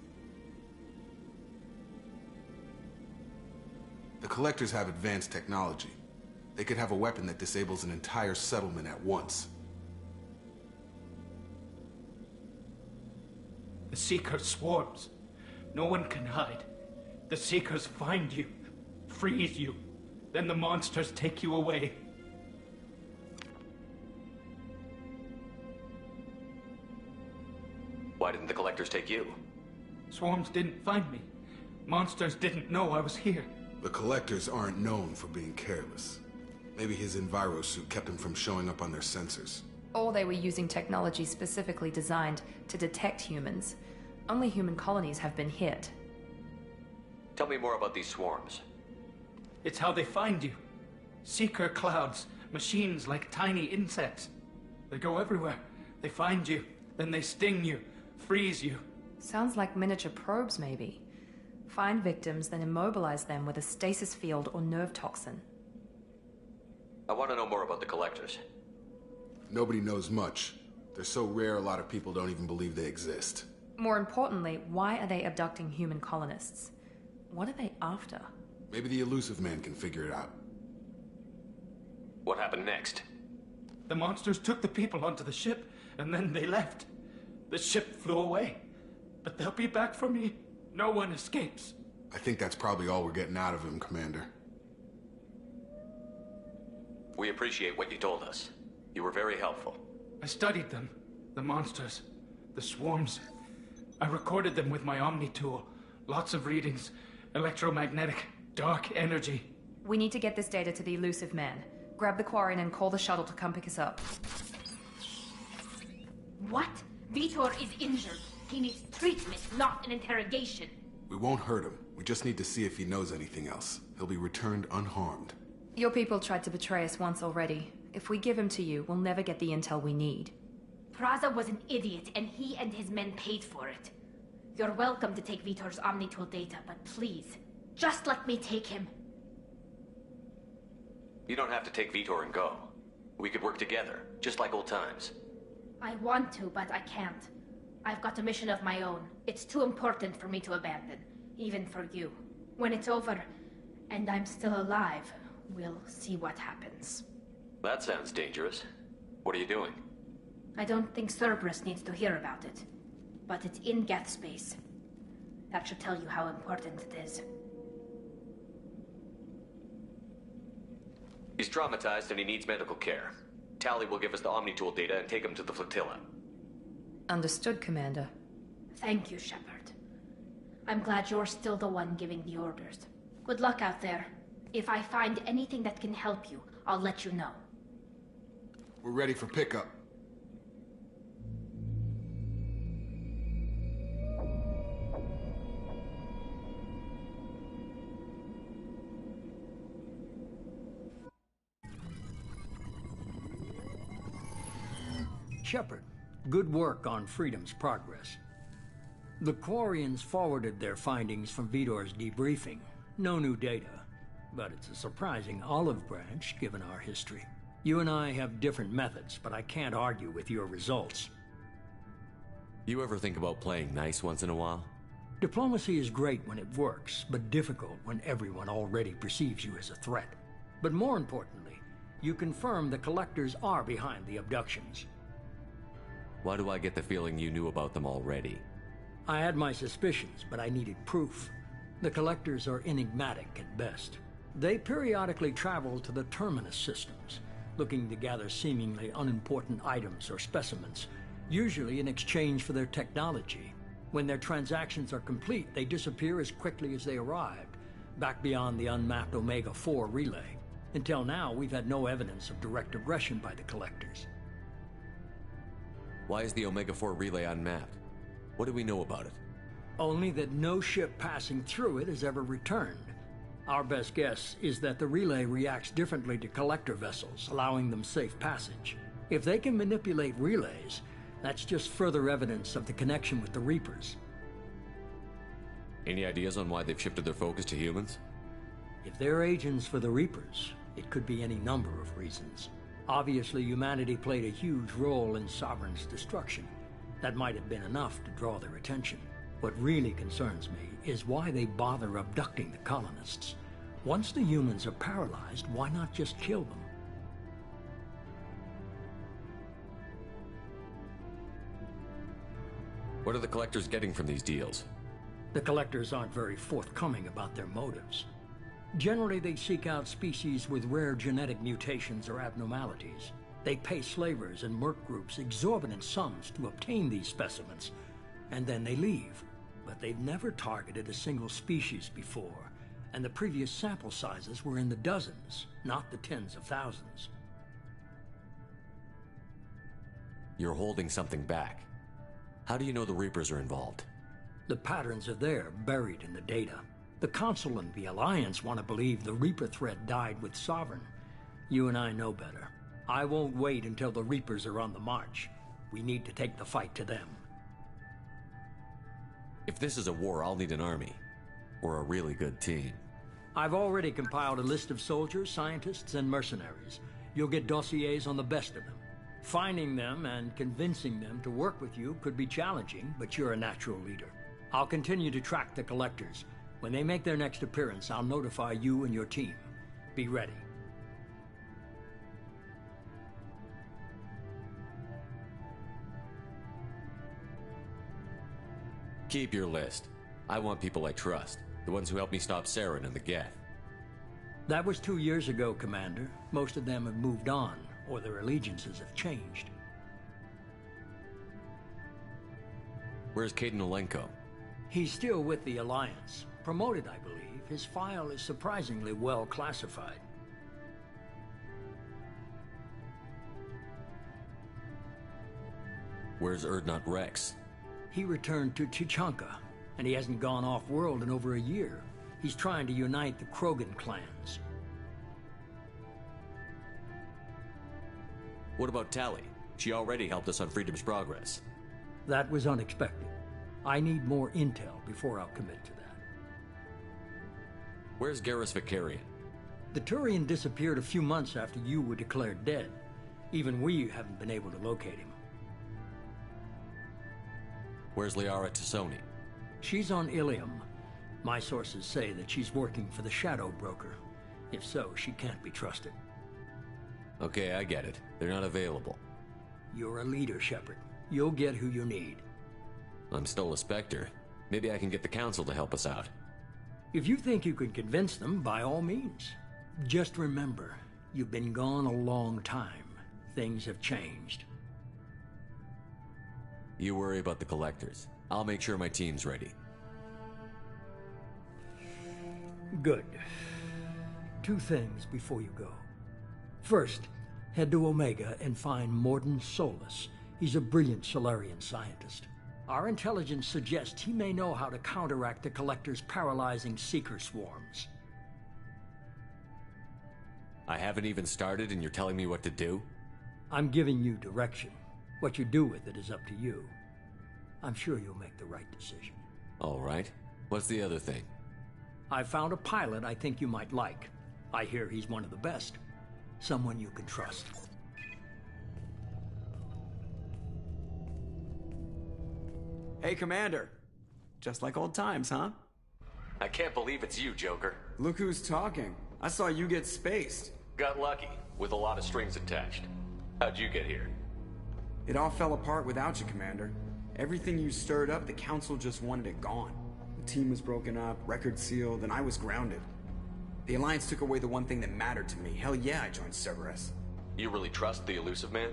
The Collectors have advanced technology. They could have a weapon that disables an entire settlement at once. The Seeker swarms. No one can hide. The Seekers find you, freeze you. Then the monsters take you away. Why didn't the Collectors take you? Swarms didn't find me. Monsters didn't know I was here. The Collectors aren't known for being careless. Maybe his enviro suit kept him from showing up on their sensors. Or they were using technology specifically designed to detect humans. Only human colonies have been hit. Tell me more about these swarms. It's how they find you. Seeker clouds, machines like tiny insects. They go everywhere. They find you, then they sting you, freeze you. Sounds like miniature probes, maybe. Find victims, then immobilize them with a stasis field or nerve toxin. I want to know more about the Collectors. Nobody knows much. They're so rare, a lot of people don't even believe they exist. More importantly, why are they abducting human colonists? What are they after? Maybe the Elusive Man can figure it out. What happened next? The monsters took the people onto the ship, and then they left. The ship flew away. But they'll be back for me. No one escapes. I think that's probably all we're getting out of him, Commander. We appreciate what you told us. You were very helpful. I studied them. The monsters. The swarms. I recorded them with my Omni tool. Lots of readings. Electromagnetic. Dark energy. We need to get this data to the Elusive Man. Grab the Quarren and call the shuttle to come pick us up. What? Vitor is injured. He needs treatment, not an interrogation. We won't hurt him. We just need to see if he knows anything else. He'll be returned unharmed. Your people tried to betray us once already. If we give him to you, we'll never get the intel we need. Praza was an idiot, and he and his men paid for it. You're welcome to take Vitor's Omnitool data, but please, just let me take him. You don't have to take Vitor and go. We could work together, just like old times. I want to, but I can't. I've got a mission of my own. It's too important for me to abandon, even for you. When it's over, and I'm still alive, we'll see what happens. That sounds dangerous. What are you doing? I don't think Cerberus needs to hear about it. But it's in Geth space. That should tell you how important it is. He's traumatized and he needs medical care. Tally will give us the Omnitool data and take him to the flotilla. Understood, Commander. Thank you, Shepard. I'm glad you're still the one giving the orders. Good luck out there. If I find anything that can help you, I'll let you know. We're ready for pickup. Shepard, good work on Freedom's progress. The Quarians forwarded their findings from Vidor's debriefing. No new data, but it's a surprising olive branch given our history. You and I have different methods, but I can't argue with your results. You ever think about playing nice once in a while? Diplomacy is great when it works, but difficult when everyone already perceives you as a threat. But more importantly, you confirm the Collectors are behind the abductions. Why do I get the feeling you knew about them already? I had my suspicions, but I needed proof. The Collectors are enigmatic at best. They periodically travel to the Terminus systems, looking to gather seemingly unimportant items or specimens, usually in exchange for their technology. When their transactions are complete, they disappear as quickly as they arrived, back beyond the unmapped Omega-4 relay. Until now, we've had no evidence of direct aggression by the Collectors. Why is the Omega-4 relay unmapped? What do we know about it? Only that no ship passing through it has ever returned. Our best guess is that the relay reacts differently to Collector vessels, allowing them safe passage. If they can manipulate relays, that's just further evidence of the connection with the Reapers. Any ideas on why they've shifted their focus to humans? If they're agents for the Reapers, it could be any number of reasons. Obviously, humanity played a huge role in Sovereign's destruction. That might have been enough to draw their attention. What really concerns me is why they bother abducting the colonists. Once the humans are paralyzed, why not just kill them? What are the Collectors getting from these deals? The Collectors aren't very forthcoming about their motives. Generally, they seek out species with rare genetic mutations or abnormalities. They pay slavers and merc groups exorbitant sums to obtain these specimens, and then they leave. But they've never targeted a single species before, and the previous sample sizes were in the dozens, not the tens of thousands. You're holding something back. How do you know the Reapers are involved? The patterns are there, buried in the data. The Council and the Alliance want to believe the Reaper threat died with Sovereign. You and I know better. I won't wait until the Reapers are on the march. We need to take the fight to them. If this is a war, I'll need an army. Or a really good team. I've already compiled a list of soldiers, scientists, and mercenaries. You'll get dossiers on the best of them. Finding them and convincing them to work with you could be challenging, but you're a natural leader. I'll continue to track the Collectors. When they make their next appearance, I'll notify you and your team. Be ready. Keep your list. I want people I trust. The ones who helped me stop Saren and the Geth. That was 2 years ago, Commander. Most of them have moved on, or their allegiances have changed. Where's Caden Olenko? He's still with the Alliance. Promoted, I believe. His file is surprisingly well classified. Where's Urdnot Rex? He returned to Chichanka, and he hasn't gone off-world in over a year. He's trying to unite the Krogan clans. What about Tali? She already helped us on Freedom's Progress. That was unexpected. I need more intel before I'll commit to that. Where's Garrus Vicarian? The Turian disappeared a few months after you were declared dead. Even we haven't been able to locate him. Where's Liara Tassoni? She's on Ilium. My sources say that she's working for the Shadow Broker. If so, she can't be trusted. Okay, I get it. They're not available. You're a leader, Shepard. You'll get who you need. I'm still a Spectre. Maybe I can get the Council to help us out. If you think you can convince them, by all means. Just remember, you've been gone a long time. Things have changed. You worry about the Collectors. I'll make sure my team's ready. Good. 2 things before you go. First, head to Omega and find Morden Solus. He's a brilliant Solarian scientist. Our intelligence suggests he may know how to counteract the Collector's paralyzing Seeker swarms. I haven't even started and you're telling me what to do? I'm giving you direction. What you do with it is up to you. I'm sure you'll make the right decision. All right. What's the other thing? I found a pilot I think you might like. I hear he's one of the best. Someone you can trust. Hey, Commander. Just like old times, huh? I can't believe it's you, Joker. Look who's talking. I saw you get spaced. Got lucky, with a lot of strings attached. How'd you get here? It all fell apart without you, Commander. Everything you stirred up, the Council just wanted it gone. The team was broken up, record sealed, and I was grounded. The Alliance took away the one thing that mattered to me. Hell yeah, I joined Cerberus. You really trust the Elusive Man?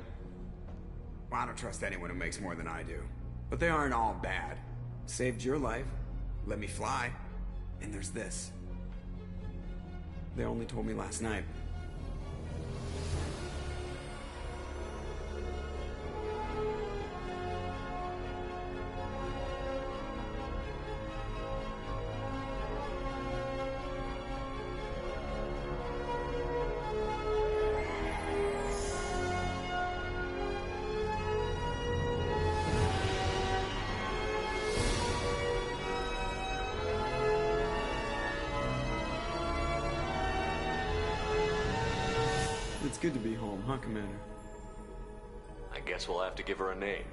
Well, I don't trust anyone who makes more than I do. But they aren't all bad. Saved your life, let me fly, and there's this. They only told me last night. It's good to be home, huh, Commander? I guess we'll have to give her a name.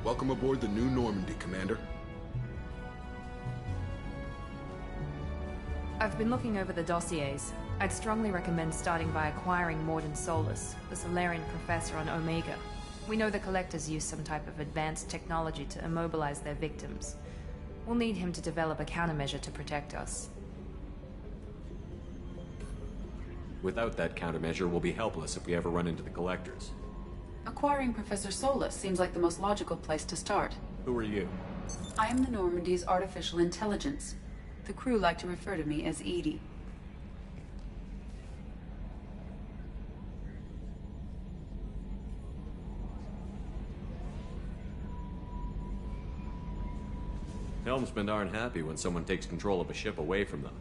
Welcome aboard the New Normandy, Commander. I've been looking over the dossiers. I'd strongly recommend starting by acquiring Morden Solus, the Solarian professor on Omega. We know the Collectors use some type of advanced technology to immobilize their victims. We'll need him to develop a countermeasure to protect us. Without that countermeasure, we'll be helpless if we ever run into the Collectors. Acquiring Professor Solus seems like the most logical place to start. Who are you? I am the Normandy's artificial intelligence. The crew like to refer to me as Edie. Helmsmen aren't happy when someone takes control of a ship away from them.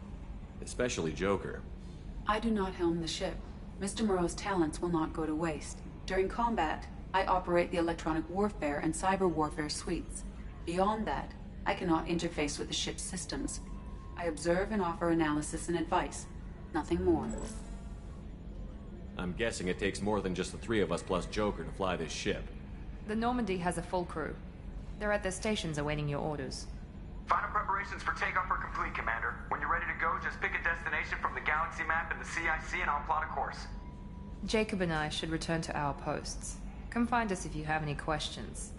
Especially Joker. I do not helm the ship. Mr. Moreau's talents will not go to waste. During combat, I operate the electronic warfare and cyber warfare suites. Beyond that, I cannot interface with the ship's systems. I observe and offer analysis and advice. Nothing more. I'm guessing it takes more than just the three of us plus Joker to fly this ship. The Normandy has a full crew. They're at their stations awaiting your orders. Final preparations for takeoff are complete, Commander. When you're ready to go, just pick a destination from the galaxy map and the CIC and I'll plot a course. Jacob and I should return to our posts. Come find us if you have any questions.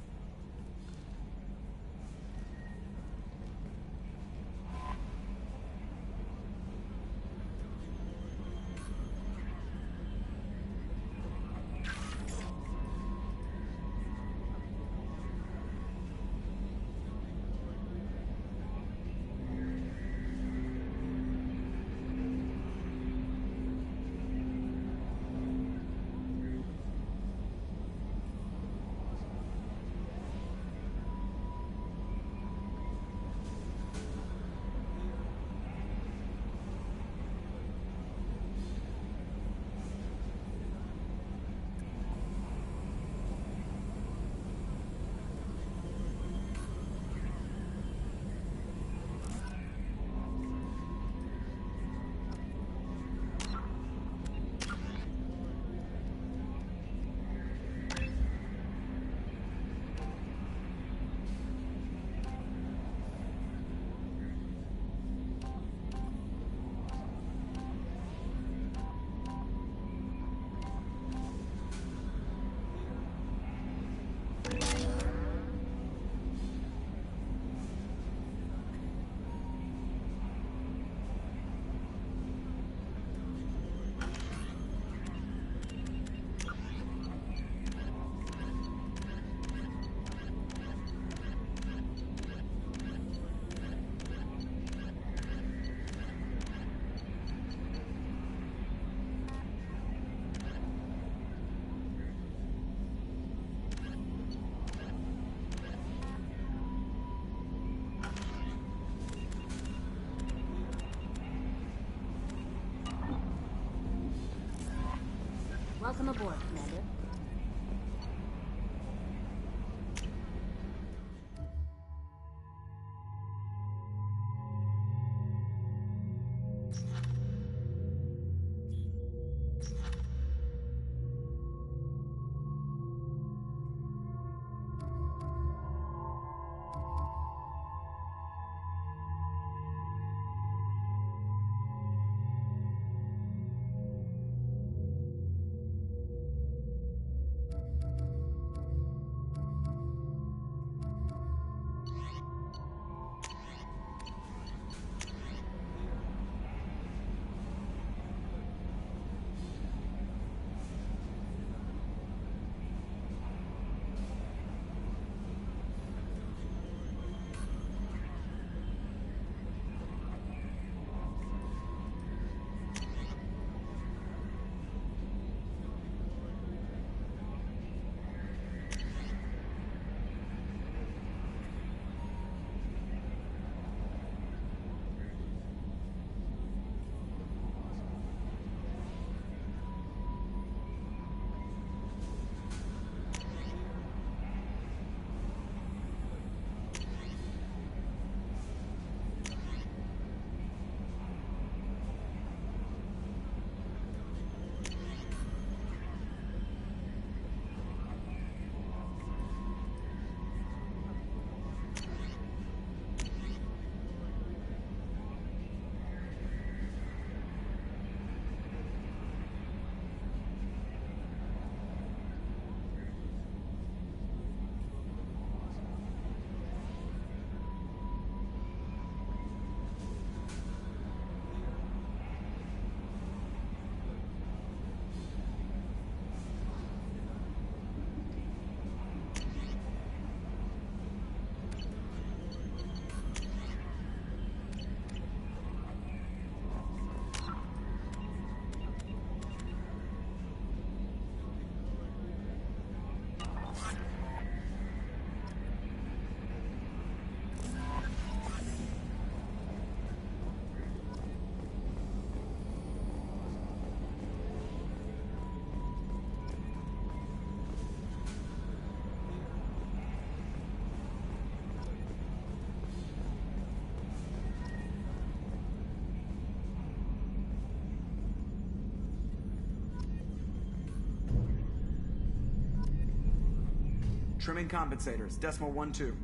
Welcome aboard, Commander. Trimming compensators, decimal 1-2.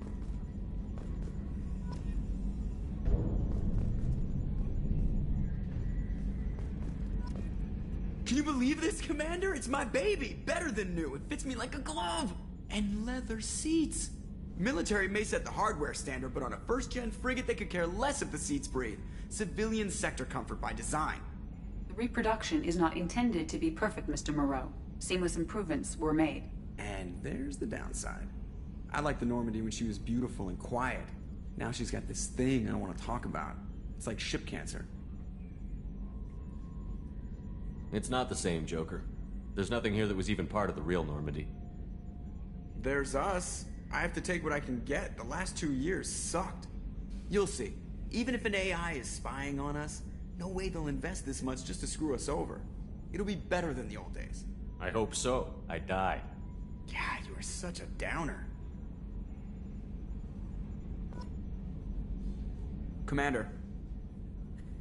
Can you believe this, Commander? It's my baby! Better than new. It fits me like a glove! And leather seats. Military may set the hardware standard, but on a first-gen frigate, they could care less if the seats breathe. Civilian sector comfort by design. The reproduction is not intended to be perfect, Mr. Moreau. Seamless improvements were made. And there's the downside. I liked the Normandy when she was beautiful and quiet. Now she's got this thing I don't want to talk about. It's like ship cancer. It's not the same, Joker. There's nothing here that was even part of the real Normandy. There's us. I have to take what I can get. The last 2 years sucked. You'll see. Even if an AI is spying on us, no way they'll invest this much just to screw us over. It'll be better than the old days. I hope so. I died. God, you are such a downer. Commander.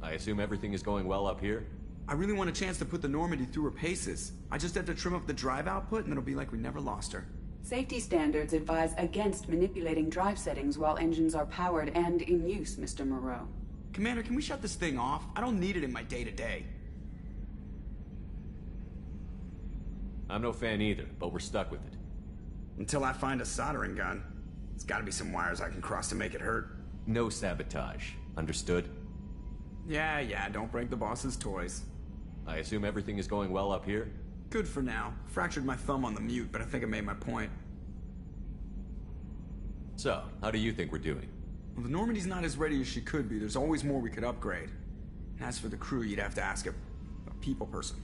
I assume everything is going well up here? I really want a chance to put the Normandy through her paces. I just have to trim up the drive output and it'll be like we never lost her. Safety standards advise against manipulating drive settings while engines are powered and in use, Mr. Moreau. Commander, can we shut this thing off? I don't need it in my day-to-day. I'm no fan either, but we're stuck with it. Until I find a soldering gun. There's gotta be some wires I can cross to make it hurt. No sabotage. Understood? Yeah, don't break the boss's toys. I assume everything is going well up here? Good for now. Fractured my thumb on the mute, but I think I made my point. So, how do you think we're doing? Well, the Normandy's not as ready as she could be. There's always more we could upgrade. And as for the crew, you'd have to ask a people person.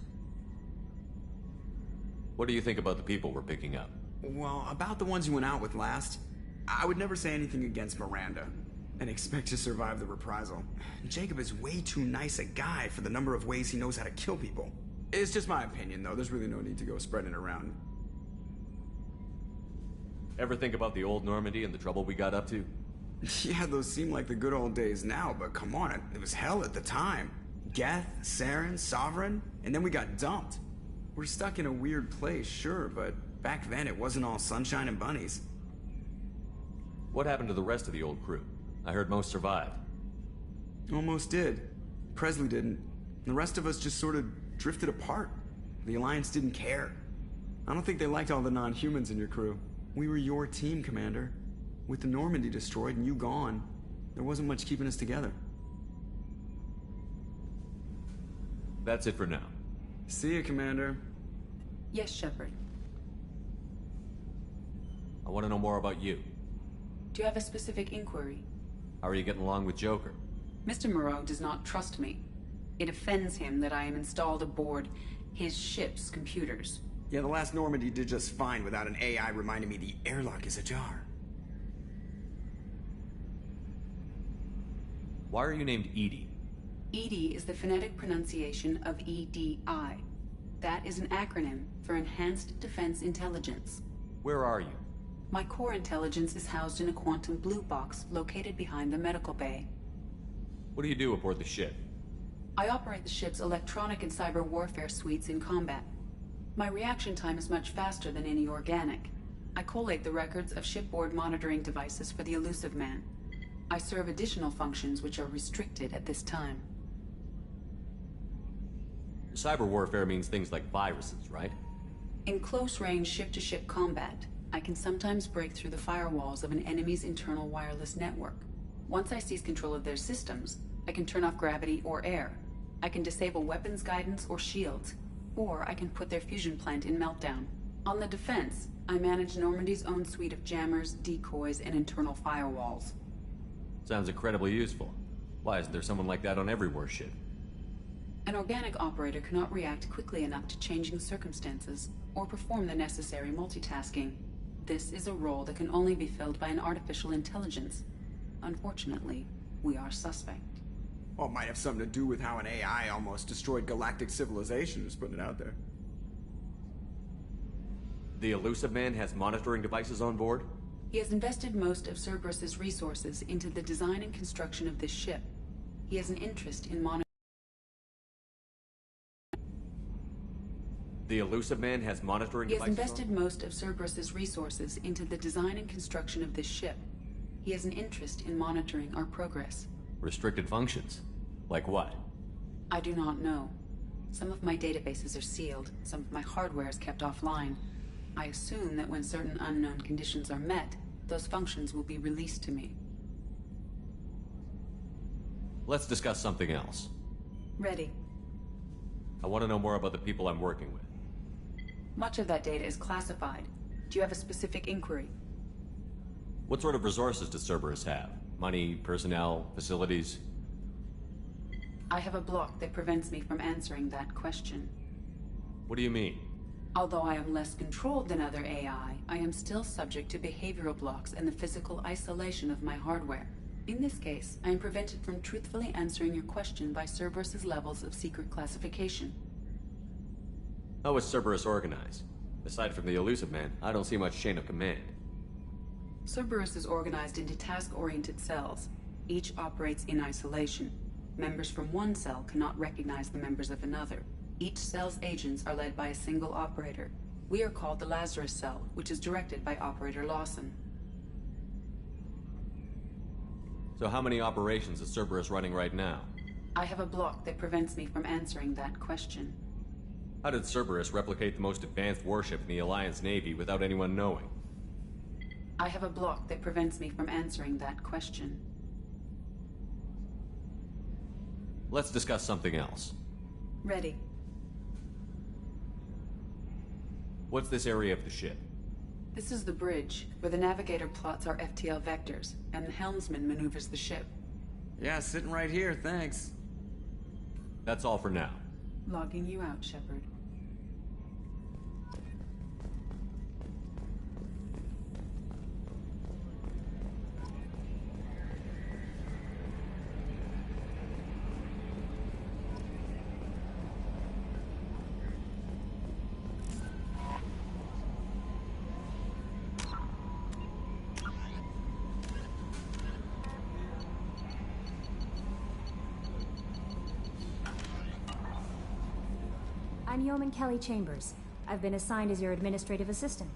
What do you think about the people we're picking up? Well, about the ones you went out with last, I would never say anything against Miranda and expect to survive the reprisal. Jacob is way too nice a guy for the number of ways he knows how to kill people. It's just my opinion, though. There's really no need to go spreading it around. Ever think about the old Normandy and the trouble we got up to? Yeah, those seem like the good old days now, but come on, it was hell at the time. Geth, Saren, Sovereign, and then we got dumped. We're stuck in a weird place, sure, but back then it wasn't all sunshine and bunnies. What happened to the rest of the old crew? I heard most survived. Almost did. Presley didn't. The rest of us just sort of drifted apart. The Alliance didn't care. I don't think they liked all the non-humans in your crew. We were your team, Commander. With the Normandy destroyed and you gone, there wasn't much keeping us together. That's it for now. See you, Commander. Yes, Shepard. I want to know more about you. Do you have a specific inquiry? How are you getting along with Joker? Mr. Moreau does not trust me. It offends him that I am installed aboard his ship's computers. Yeah, the last Normandy did just fine without an AI reminding me the airlock is ajar. Why are you named Edie? EDI is the phonetic pronunciation of EDI. That is an acronym for Enhanced Defense Intelligence. Where are you? My core intelligence is housed in a quantum blue box located behind the medical bay. What do you do aboard the ship? I operate the ship's electronic and cyber warfare suites in combat. My reaction time is much faster than any organic. I collate the records of shipboard monitoring devices for the Elusive Man. I serve additional functions which are restricted at this time. Cyber warfare means things like viruses, right? In close-range ship-to-ship combat, I can sometimes break through the firewalls of an enemy's internal wireless network. Once I seize control of their systems, I can turn off gravity or air. I can disable weapons guidance or shields, or I can put their fusion plant in meltdown. On the defense, I manage Normandy's own suite of jammers, decoys, and internal firewalls. Sounds incredibly useful. Why isn't there someone like that on every warship? An organic operator cannot react quickly enough to changing circumstances, or perform the necessary multitasking. This is a role that can only be filled by an artificial intelligence. Unfortunately, we are suspect. Well, it might have something to do with how an AI almost destroyed galactic civilization, just putting it out there. The Elusive Man has monitoring devices on board? He has invested most of Cerberus's resources into the design and construction of this ship. He has an interest in monitoring. The Elusive Man has monitoring He has devices invested most of Cerberus's resources into the design and construction of this ship. He has an interest in monitoring our progress. Restricted functions? Like what? I do not know. Some of my databases are sealed, some of my hardware is kept offline. I assume that when certain unknown conditions are met, those functions will be released to me. Let's discuss something else. Ready. I want to know more about the people I'm working with. Much of that data is classified. Do you have a specific inquiry? What sort of resources does Cerberus have? Money, personnel, facilities? I have a block that prevents me from answering that question. What do you mean? Although I am less controlled than other AI, I am still subject to behavioral blocks and the physical isolation of my hardware. In this case, I am prevented from truthfully answering your question by Cerberus's levels of secret classification. How is Cerberus organized? Aside from the Elusive Man, I don't see much chain of command. Cerberus is organized into task-oriented cells. Each operates in isolation. Members from one cell cannot recognize the members of another. Each cell's agents are led by a single operator. We are called the Lazarus cell, which is directed by Operator Lawson. So how many operations is Cerberus running right now? I have a block that prevents me from answering that question. How did Cerberus replicate the most advanced warship in the Alliance Navy without anyone knowing? I have a block that prevents me from answering that question. Let's discuss something else. Ready. What's this area of the ship? This is the bridge, where the navigator plots our FTL vectors, and the helmsman maneuvers the ship. Yeah, sitting right here, thanks. That's all for now. Logging you out, Shepard. I'm Yeoman Kelly Chambers. I've been assigned as your administrative assistant.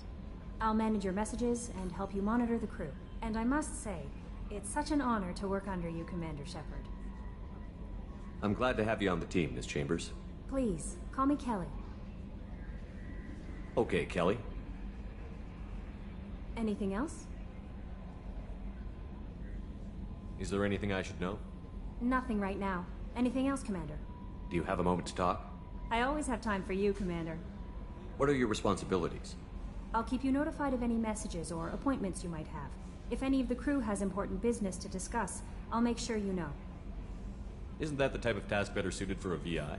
I'll manage your messages and help you monitor the crew. And I must say, it's such an honor to work under you, Commander Shepard. I'm glad to have you on the team, Miss Chambers. Please, call me Kelly. Okay, Kelly. Anything else? Is there anything I should know? Nothing right now. Anything else, Commander? Do you have a moment to talk? I always have time for you, Commander. What are your responsibilities? I'll keep you notified of any messages or appointments you might have. If any of the crew has important business to discuss, I'll make sure you know. Isn't that the type of task better suited for a VI?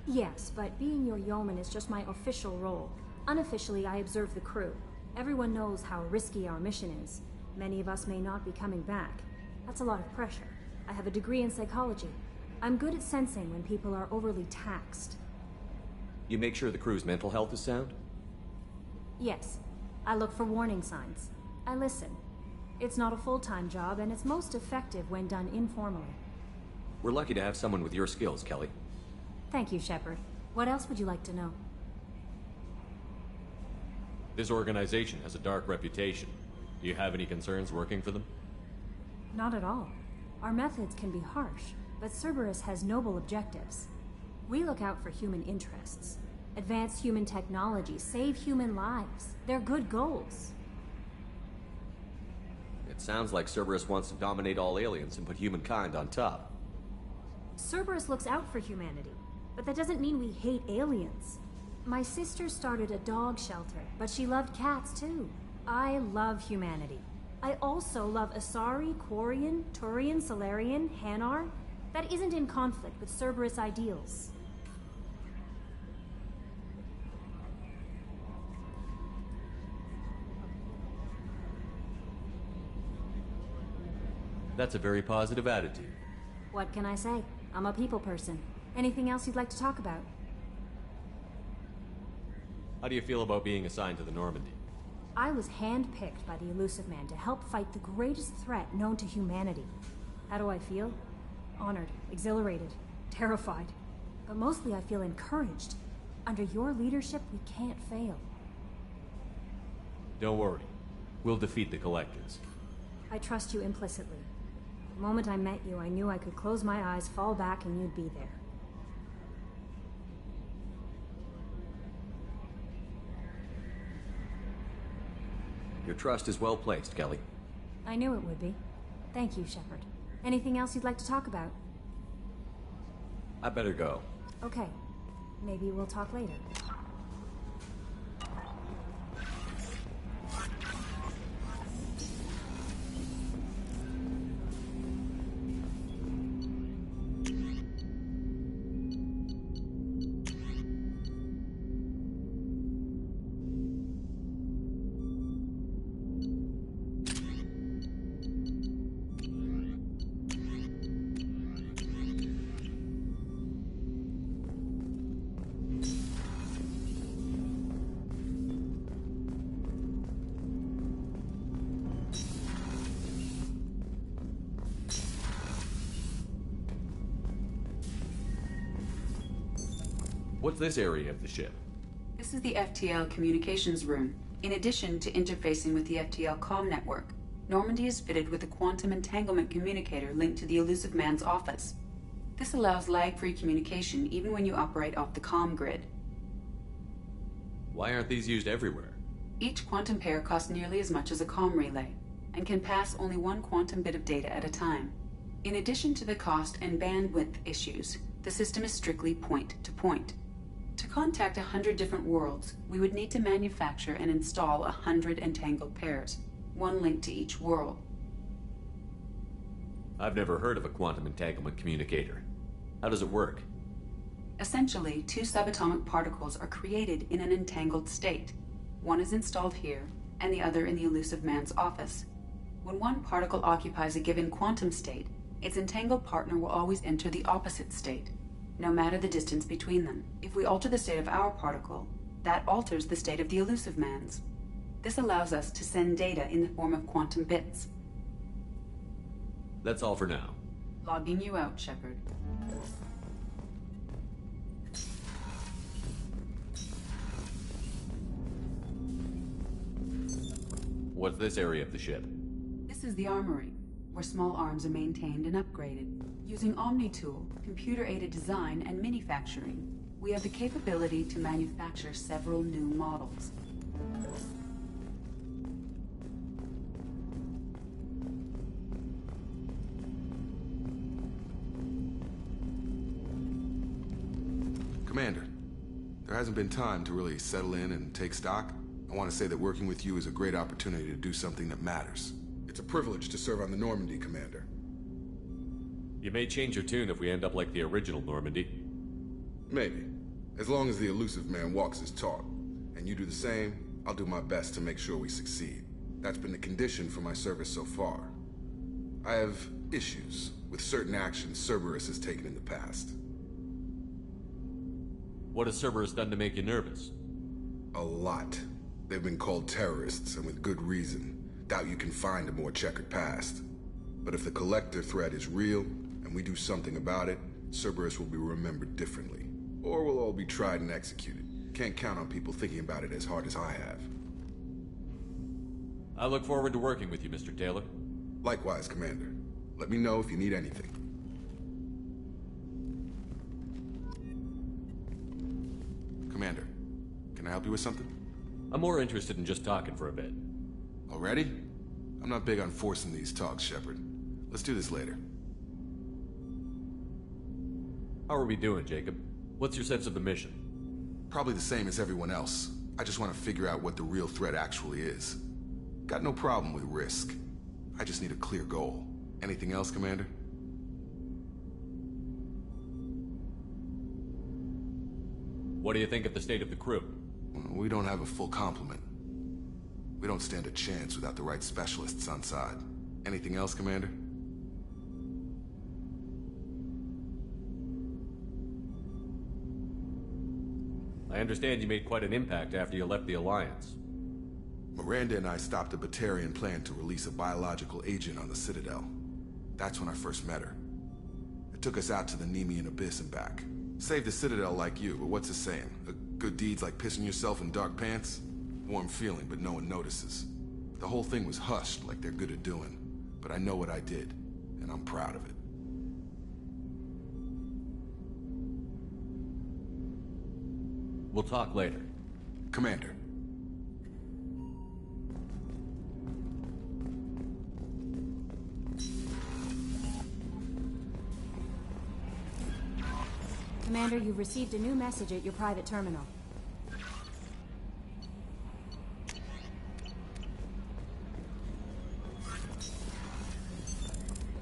Yes, but being your yeoman is just my official role. Unofficially, I observe the crew. Everyone knows how risky our mission is. Many of us may not be coming back. That's a lot of pressure. I have a degree in psychology. I'm good at sensing when people are overly taxed. You make sure the crew's mental health is sound? Yes. I look for warning signs. I listen. It's not a full-time job, and it's most effective when done informally. We're lucky to have someone with your skills, Kelly. Thank you, Shepard. What else would you like to know? This organization has a dark reputation. Do you have any concerns working for them? Not at all. Our methods can be harsh, but Cerberus has noble objectives. We look out for human interests. Advance human technology, save human lives. They're good goals. It sounds like Cerberus wants to dominate all aliens and put humankind on top. Cerberus looks out for humanity, but that doesn't mean we hate aliens. My sister started a dog shelter, but she loved cats too. I love humanity. I also love Asari, Quarian, Turian, Solarian, Hanar. That isn't in conflict with Cerberus ideals. That's a very positive attitude. What can I say? I'm a people person. Anything else you'd like to talk about? How do you feel about being assigned to the Normandy? I was handpicked by the Elusive Man to help fight the greatest threat known to humanity. How do I feel? Honored, exhilarated, terrified. But mostly I feel encouraged. Under your leadership, we can't fail. Don't worry. We'll defeat the Collectors. I trust you implicitly. The moment I met you, I knew I could close my eyes, fall back, and you'd be there. Your trust is well placed, Kelly. I knew it would be. Thank you, Shepard. Anything else you'd like to talk about? I better go. Okay. Maybe we'll talk later. What's this area of the ship? This is the FTL communications room. In addition to interfacing with the FTL comm network, Normandy is fitted with a quantum entanglement communicator linked to the Elusive Man's office. This allows lag-free communication even when you operate off the comm grid. Why aren't these used everywhere? Each quantum pair costs nearly as much as a comm relay, and can pass only one quantum bit of data at a time. In addition to the cost and bandwidth issues, the system is strictly point-to-point. To contact 100 different worlds, we would need to manufacture and install 100 entangled pairs, one linked to each world. I've never heard of a quantum entanglement communicator. How does it work? Essentially, two subatomic particles are created in an entangled state. One is installed here, and the other in the Elusive Man's office. When one particle occupies a given quantum state, its entangled partner will always enter the opposite state, no matter the distance between them. If we alter the state of our particle, that alters the state of the Elusive Man's. This allows us to send data in the form of quantum bits. That's all for now. Logging you out, Shepard. What's this area of the ship? This is the armory, where small arms are maintained and upgraded. Using Omni-Tool, computer-aided design, and manufacturing, we have the capability to manufacture several new models. Commander, there hasn't been time to really settle in and take stock. I want to say that working with you is a great opportunity to do something that matters. It's a privilege to serve on the Normandy, Commander. You may change your tune if we end up like the original Normandy. Maybe. As long as the Elusive Man walks his talk. And you do the same, I'll do my best to make sure we succeed. That's been the condition for my service so far. I have issues with certain actions Cerberus has taken in the past. What has Cerberus done to make you nervous? A lot. They've been called terrorists, and with good reason. Doubt you can find a more checkered past. But if the Collector threat is real, and we do something about it, Cerberus will be remembered differently. Or we'll all be tried and executed. Can't count on people thinking about it as hard as I have. I look forward to working with you, Mr. Taylor. Likewise, Commander. Let me know if you need anything. Commander, can I help you with something? I'm more interested in just talking for a bit. Already? I'm not big on forcing these talks, Shepard. Let's do this later. How are we doing, Jacob? What's your sense of the mission? Probably the same as everyone else. I just want to figure out what the real threat actually is. Got no problem with risk. I just need a clear goal. Anything else, Commander? What do you think of the state of the crew? We don't have a full complement. We don't stand a chance without the right specialists on side. Anything else, Commander? I understand you made quite an impact after you left the Alliance. Miranda and I stopped a Batarian plan to release a biological agent on the Citadel. That's when I first met her. It took us out to the Nemean Abyss and back. Saved the Citadel like you, but what's the saying? A Good deeds like pissing yourself in dark pants? Warm feeling, but no one notices. The whole thing was hushed like they're good at doing. But I know what I did, and I'm proud of it. We'll talk later. Commander. Commander, you've received a new message at your private terminal.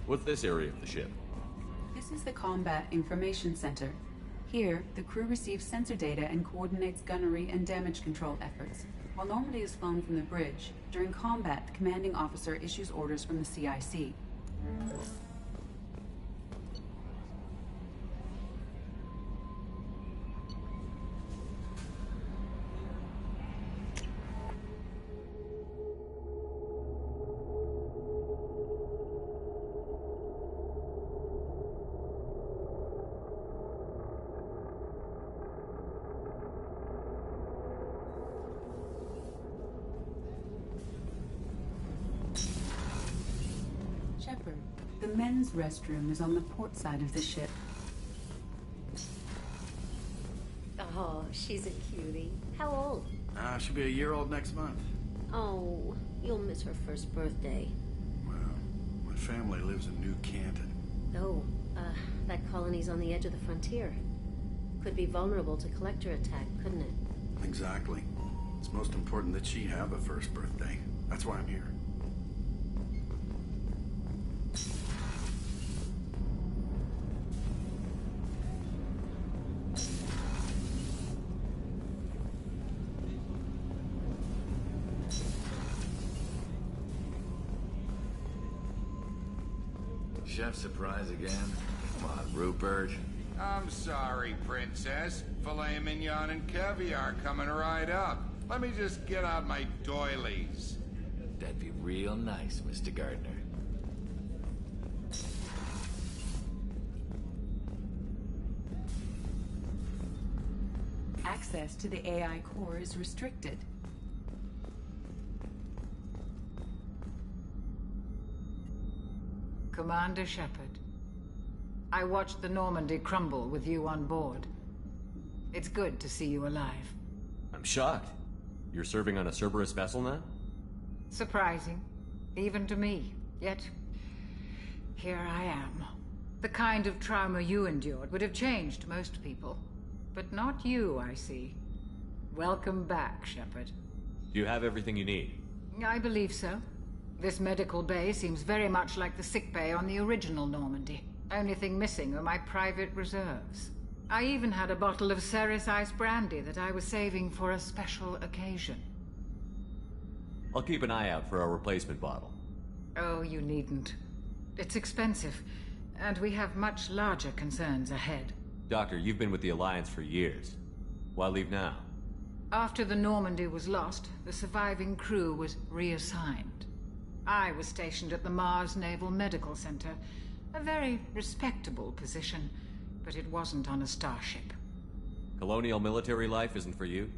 What's this area of the ship? This is the Combat Information Center. Here, the crew receives sensor data and coordinates gunnery and damage control efforts. While Normandy is flown from the bridge, during combat, the commanding officer issues orders from the CIC. Shepard, the men's restroom is on the port side of the ship. Oh, she's a cutie. How old? She'll be a year old next month. Oh, you'll miss her first birthday. Well, my family lives in New Canton. Oh, that colony's on the edge of the frontier. Could be vulnerable to collector attack, couldn't it? Exactly. It's most important that she have a first birthday. That's why I'm here. Chef surprise again? Come on, Rupert. I'm sorry, Princess. Filet mignon and caviar coming right up. Let me just get out my doilies. That'd be real nice, Mr. Gardner. Access to the AI core is restricted. Commander Shepard, I watched the Normandy crumble with you on board. It's good to see you alive. I'm shocked. You're serving on a Cerberus vessel now? Surprising, even to me. Yet, here I am. The kind of trauma you endured would have changed most people. But not you, I see. Welcome back, Shepard. Do you have everything you need? I believe so. This medical bay seems very much like the sick bay on the original Normandy. Only thing missing are my private reserves. I even had a bottle of Ceres Ice brandy that I was saving for a special occasion. I'll keep an eye out for a replacement bottle. Oh, you needn't. It's expensive, and we have much larger concerns ahead. Doctor, you've been with the Alliance for years. Why leave now? After the Normandy was lost, the surviving crew was reassigned. I was stationed at the Mars Naval Medical Center, a very respectable position, but it wasn't on a starship. Colonial military life isn't for you?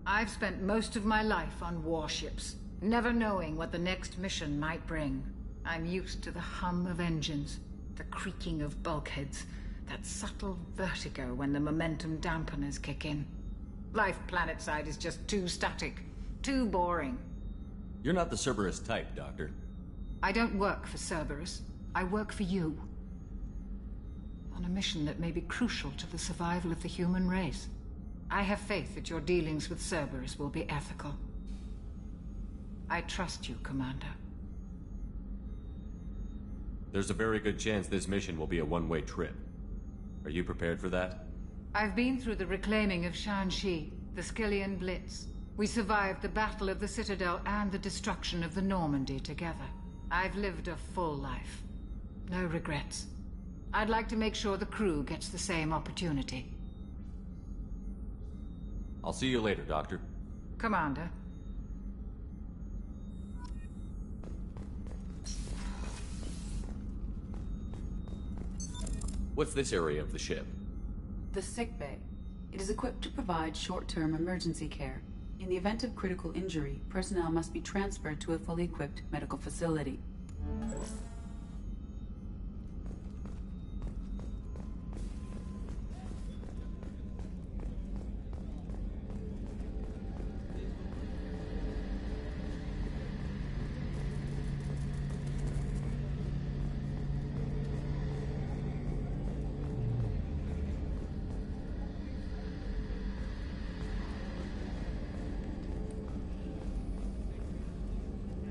I've spent most of my life on warships, never knowing what the next mission might bring. I'm used to the hum of engines, the creaking of bulkheads, that subtle vertigo when the momentum dampeners kick in. Life planetside is just too static, too boring. You're not the Cerberus type, Doctor. I don't work for Cerberus. I work for you. On a mission that may be crucial to the survival of the human race. I have faith that your dealings with Cerberus will be ethical. I trust you, Commander. There's a very good chance this mission will be a one-way trip. Are you prepared for that? I've been through the reclaiming of Shanxi, the Skillian Blitz. We survived the Battle of the Citadel and the destruction of the Normandy together. I've lived a full life. No regrets. I'd like to make sure the crew gets the same opportunity. I'll see you later, Doctor. Commander. What's this area of the ship? The sick bay. It is equipped to provide short-term emergency care. In the event of critical injury, personnel must be transferred to a fully equipped medical facility.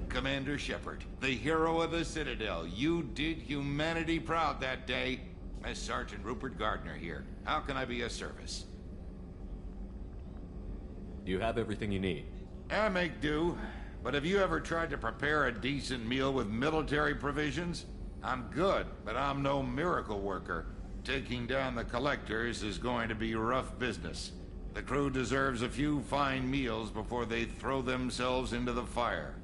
Commander Shepard, the hero of the Citadel. You did humanity proud that day. Sergeant Rupert Gardner here. How can I be of service? Do you have everything you need? I make do. But have you ever tried to prepare a decent meal with military provisions? I'm good, but I'm no miracle worker. Taking down the collectors is going to be rough business. The crew deserves a few fine meals before they throw themselves into the fire.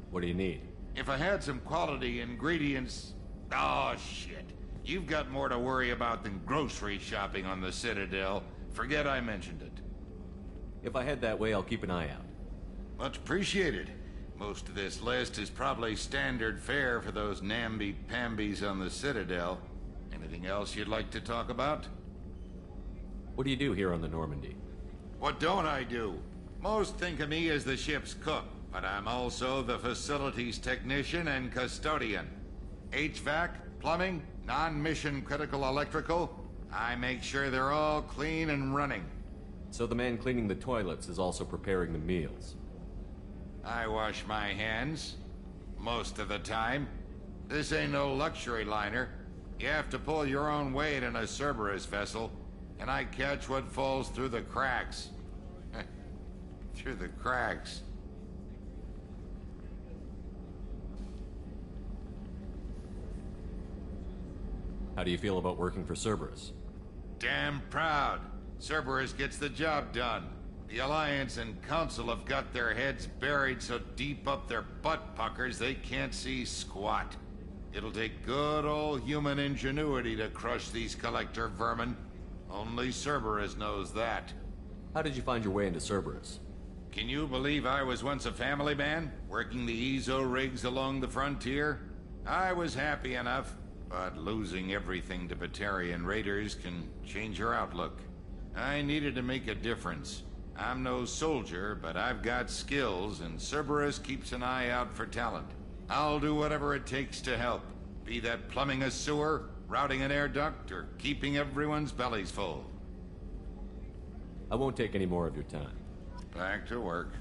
What do you need? If I had some quality ingredients... Oh, shit. You've got more to worry about than grocery shopping on the Citadel. Forget I mentioned it. If I head that way, I'll keep an eye out. Much appreciated. Most of this list is probably standard fare for those namby-pambies on the Citadel. Anything else you'd like to talk about? What do you do here on the Normandy? What don't I do? Most think of me as the ship's cook, but I'm also the facilities technician and custodian. HVAC, plumbing, non-mission critical electrical. I make sure they're all clean and running. So the man cleaning the toilets is also preparing the meals? I wash my hands. Most of the time. This ain't no luxury liner. You have to pull your own weight in a Cerberus vessel, and I catch what falls through the cracks. Through the cracks. How do you feel about working for Cerberus? Damn proud. Cerberus gets the job done. The Alliance and Council have got their heads buried so deep up their butt puckers they can't see squat. It'll take good old human ingenuity to crush these collector vermin. Only Cerberus knows that. How did you find your way into Cerberus? Can you believe I was once a family man, working the EZO rigs along the frontier? I was happy enough, but losing everything to Batarian raiders can change your outlook. I needed to make a difference. I'm no soldier, but I've got skills, and Cerberus keeps an eye out for talent. I'll do whatever it takes to help, be that plumbing a sewer, routing an air duct, or keeping everyone's bellies full. I won't take any more of your time. Back to work.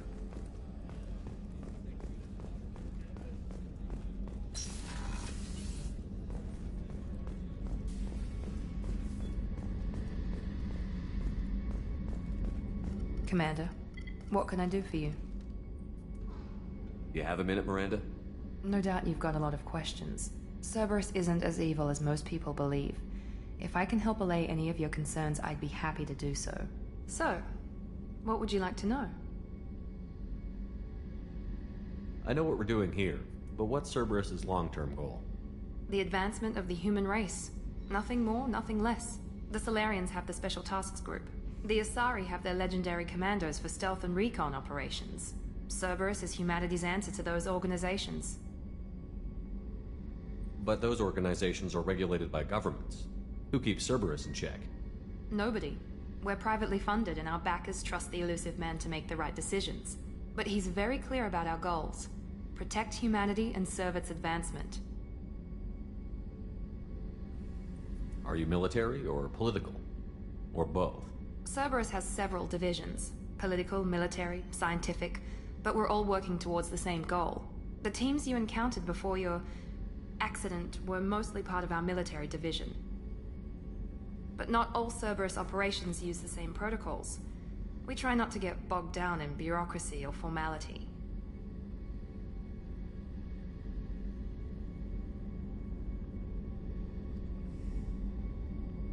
Commander, what can I do for you? You have a minute, Miranda? No doubt you've got a lot of questions. Cerberus isn't as evil as most people believe. If I can help allay any of your concerns, I'd be happy to do so. So, what would you like to know? I know what we're doing here, but what's Cerberus's long-term goal? The advancement of the human race. Nothing more, nothing less. The Solarians have the Special Tasks Group. The Asari have their legendary commandos for stealth and recon operations. Cerberus is humanity's answer to those organizations. But those organizations are regulated by governments. Who keeps Cerberus in check? Nobody. We're privately funded and our backers trust the elusive man to make the right decisions. But he's very clear about our goals. Protect humanity and serve its advancement. Are you military or political? Or both? Cerberus has several divisions. Political, military, scientific, but we're all working towards the same goal. The teams you encountered before your accident were mostly part of our military division. But not all Cerberus operations use the same protocols. We try not to get bogged down in bureaucracy or formality.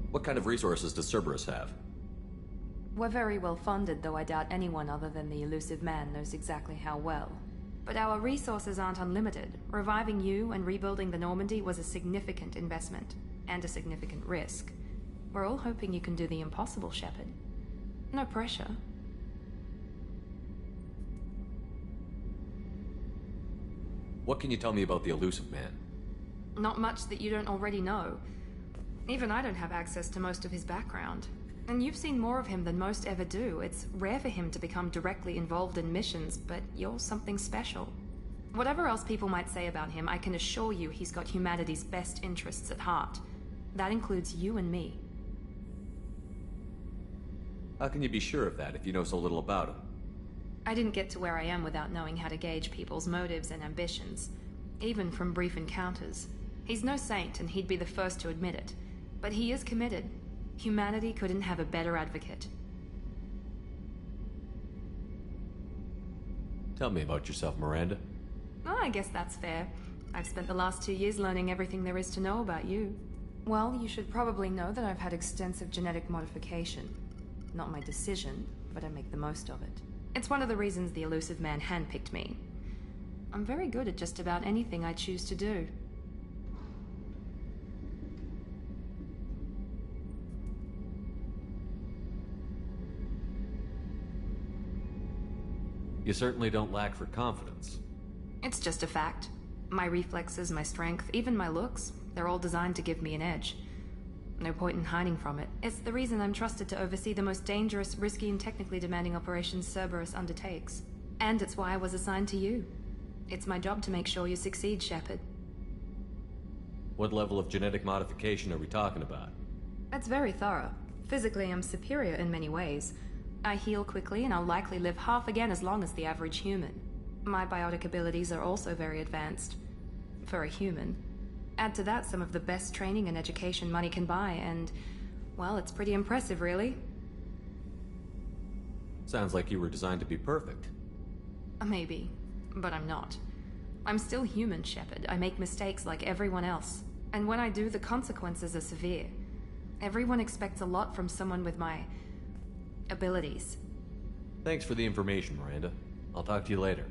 What kind of resources does Cerberus have? We're very well funded, though I doubt anyone other than the elusive man knows exactly how well. But our resources aren't unlimited. Reviving you and rebuilding the Normandy was a significant investment, and a significant risk. We're all hoping you can do the impossible, Shepard. No pressure. What can you tell me about the elusive man? Not much that you don't already know. Even I don't have access to most of his background. And you've seen more of him than most ever do. It's rare for him to become directly involved in missions, but you're something special. Whatever else people might say about him, I can assure you he's got humanity's best interests at heart. That includes you and me. How can you be sure of that if you know so little about him? I didn't get to where I am without knowing how to gauge people's motives and ambitions, even from brief encounters. He's no saint, and he'd be the first to admit it. But he is committed. Humanity couldn't have a better advocate. Tell me about yourself, Miranda. Oh, I guess that's fair. I've spent the last 2 years learning everything there is to know about you. Well, you should probably know that I've had extensive genetic modification. Not my decision, but I make the most of it. It's one of the reasons the elusive man handpicked me. I'm very good at just about anything I choose to do. You certainly don't lack for confidence. It's just a fact. My reflexes, my strength, even my looks, they're all designed to give me an edge. No point in hiding from it. It's the reason I'm trusted to oversee the most dangerous, risky, and technically demanding operations Cerberus undertakes. And it's why I was assigned to you. It's my job to make sure you succeed, Shepard. What level of genetic modification are we talking about? That's very thorough. Physically, I'm superior in many ways. I heal quickly, and I'll likely live half again as long as the average human. My biotic abilities are also very advanced. For a human. Add to that some of the best training and education money can buy, and, well, it's pretty impressive, really. Sounds like you were designed to be perfect. Maybe, but I'm not. I'm still human, Shepard. I make mistakes like everyone else. And when I do, the consequences are severe. Everyone expects a lot from someone with my abilities. Thanks for the information, Miranda. I'll talk to you later.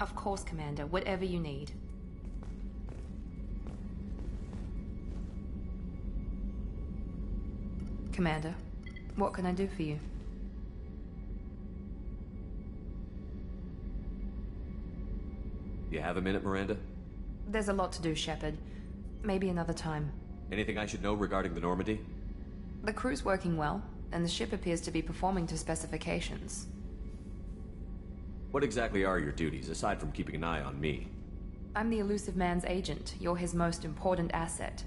Of course, Commander. Whatever you need. Commander, what can I do for you? You have a minute, Miranda? There's a lot to do, Shepard. Maybe another time. Anything I should know regarding the Normandy? The crew's working well, and the ship appears to be performing to specifications. What exactly are your duties, aside from keeping an eye on me? I'm the elusive man's agent. You're his most important asset.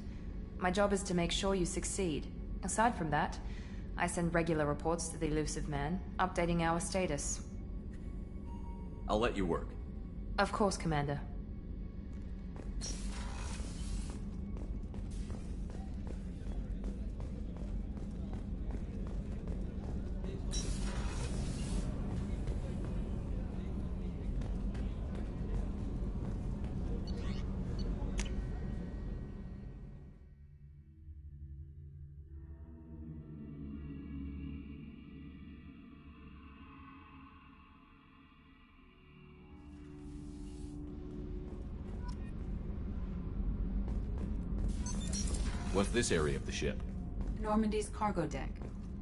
My job is to make sure you succeed. Aside from that, I send regular reports to the elusive man, updating our status. I'll let you work. Of course, Commander. What's this area of the ship? Normandy's cargo deck.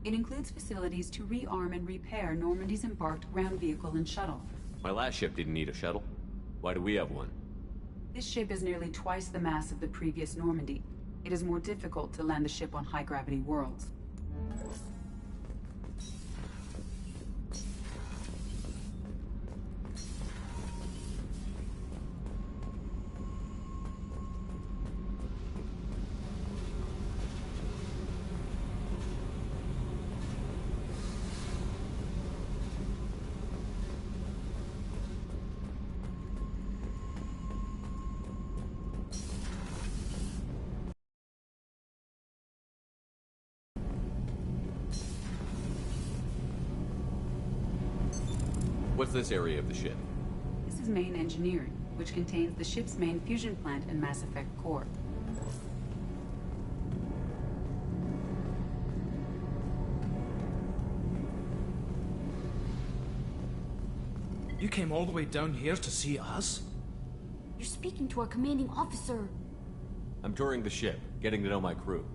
It includes facilities to rearm and repair Normandy's embarked ground vehicle and shuttle. My last ship didn't need a shuttle. Why do we have one? This ship is nearly twice the mass of the previous Normandy. It is more difficult to land the ship on high-gravity worlds. What's this area of the ship? This is main engineering, which contains the ship's main fusion plant and Mass Effect core. You came all the way down here to see us? You're speaking to our commanding officer. I'm touring the ship, getting to know my crew.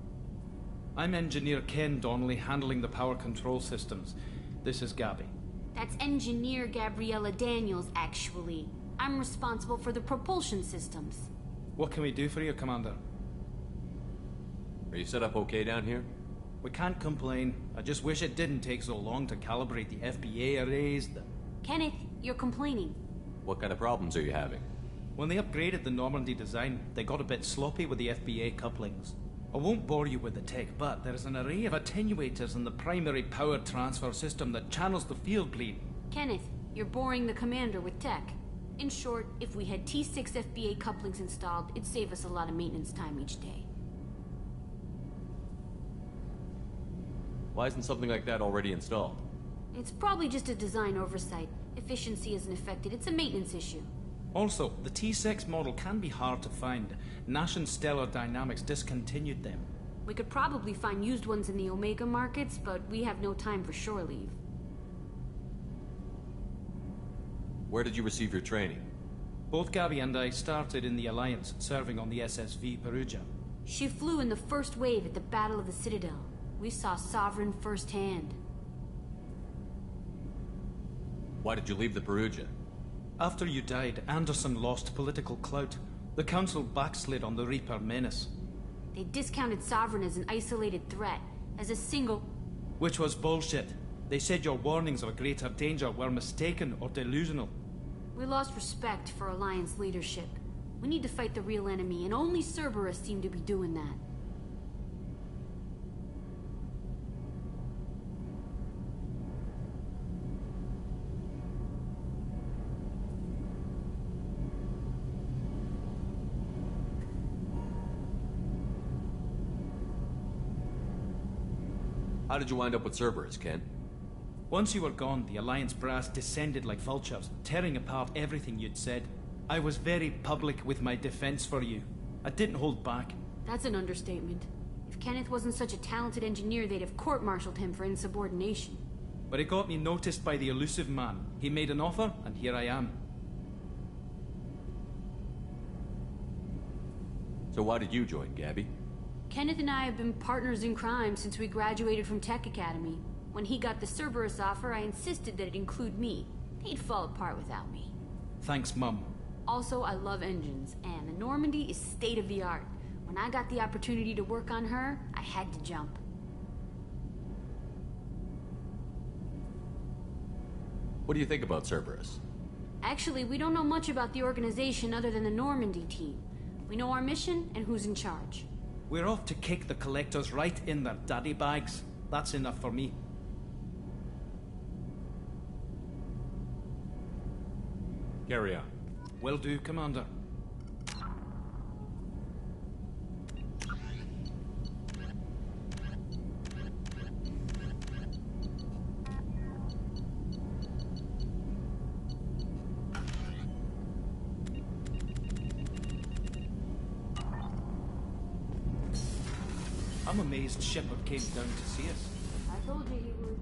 I'm Engineer Ken Donnelly, handling the power control systems. This is Gabby. That's Engineer Gabriella Daniels, actually. I'm responsible for the propulsion systems. What can we do for you, Commander? Are you set up okay down here? We can't complain. I just wish it didn't take so long to calibrate the FBA arrays. Kenneth, you're complaining. What kind of problems are you having? When they upgraded the Normandy design, they got a bit sloppy with the FBA couplings. I won't bore you with the tech, but there is an array of attenuators in the primary power transfer system that channels the field bleed. Kenneth, you're boring the commander with tech. In short, if we had T6 FBA couplings installed, it'd save us a lot of maintenance time each day. Why isn't something like that already installed? It's probably just a design oversight. Efficiency isn't affected, it's a maintenance issue. Also, the T6 model can be hard to find. Nash and Stellar Dynamics discontinued them. We could probably find used ones in the Omega markets, but we have no time for shore leave. Where did you receive your training? Both Gabby and I started in the Alliance, serving on the SSV Perugia. She flew in the first wave at the Battle of the Citadel. We saw Sovereign firsthand. Why did you leave the Perugia? After you died, Anderson lost political clout. The Council backslid on the Reaper menace. They discounted Sovereign as an isolated threat, as a single... Which was bullshit. They said your warnings of a greater danger were mistaken or delusional. We lost respect for Alliance leadership. We need to fight the real enemy, and only Cerberus seemed to be doing that. How did you wind up with Cerberus, Ken? Once you were gone, the Alliance brass descended like vultures, tearing apart everything you'd said. I was very public with my defense for you. I didn't hold back. That's an understatement. If Kenneth wasn't such a talented engineer, they'd have court-martialed him for insubordination. But it got me noticed by the elusive man. He made an offer, and here I am. So why did you join, Gabby? Kenneth and I have been partners in crime since we graduated from Tech Academy. When he got the Cerberus offer, I insisted that it include me. He'd fall apart without me. Thanks, Mum. Also, I love engines, and the Normandy is state-of-the-art. When I got the opportunity to work on her, I had to jump. What do you think about Cerberus? Actually, we don't know much about the organization other than the Normandy team. We know our mission and who's in charge. We're off to kick the Collectors right in their daddy bags. That's enough for me. Carry on. Will do, Commander. I'm amazed Shepard came down to see us. I told you he would.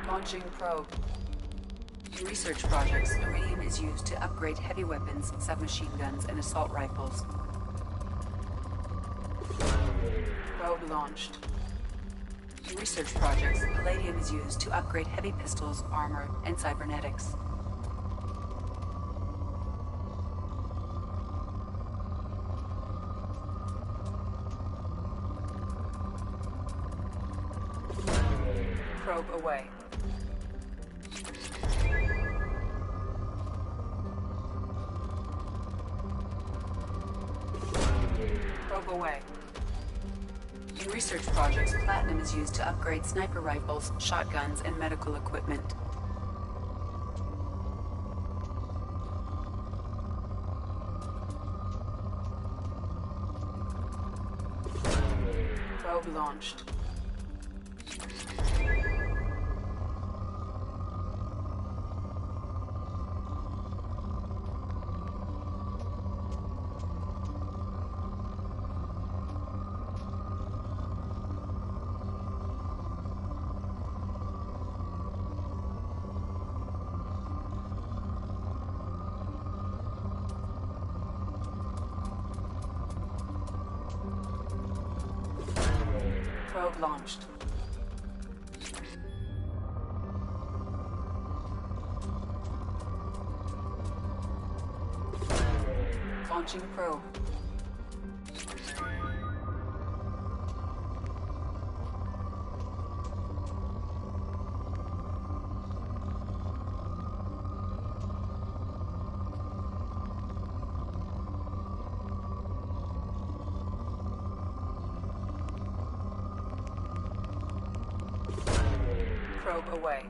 Launching probe. In research projects, iridium is used to upgrade heavy weapons, submachine guns, and assault rifles. Probe launched. In research projects, palladium is used to upgrade heavy pistols, armor, and cybernetics. Probe away. Probe away. In research projects, platinum is used to upgrade sniper rifles, shotguns, and medical equipment. Probe launched. Probe launched. Launching probe. Probe away.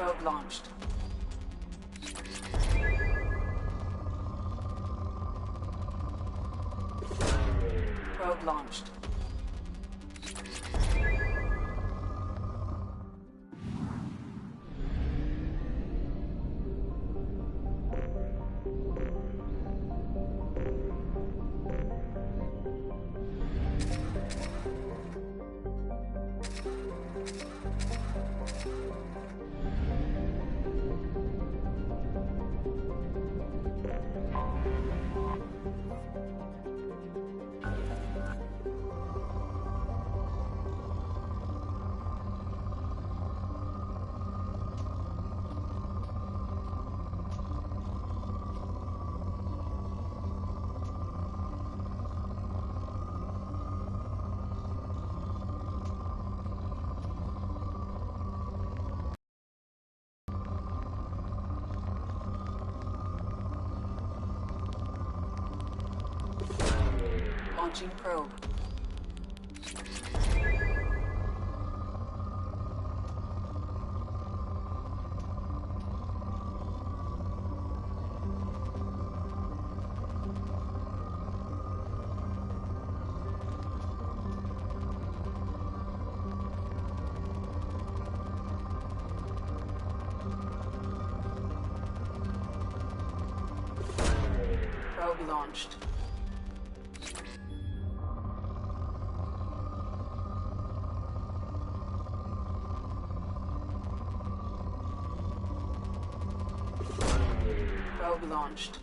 Probe launched. Probe launched. Launching probe. Probe launched. Probe launched.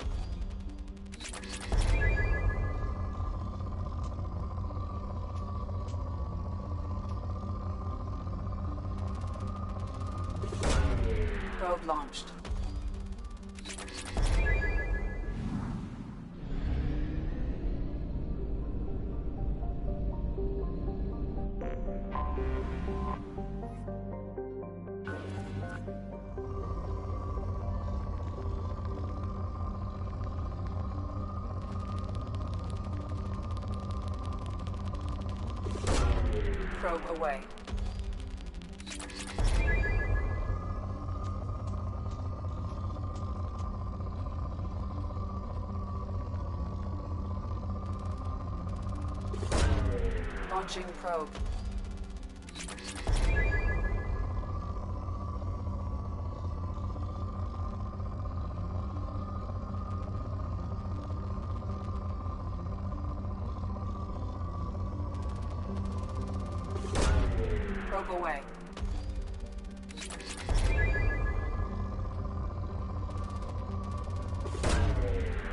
Probe launched. Probe away. Launching probe. Probe away.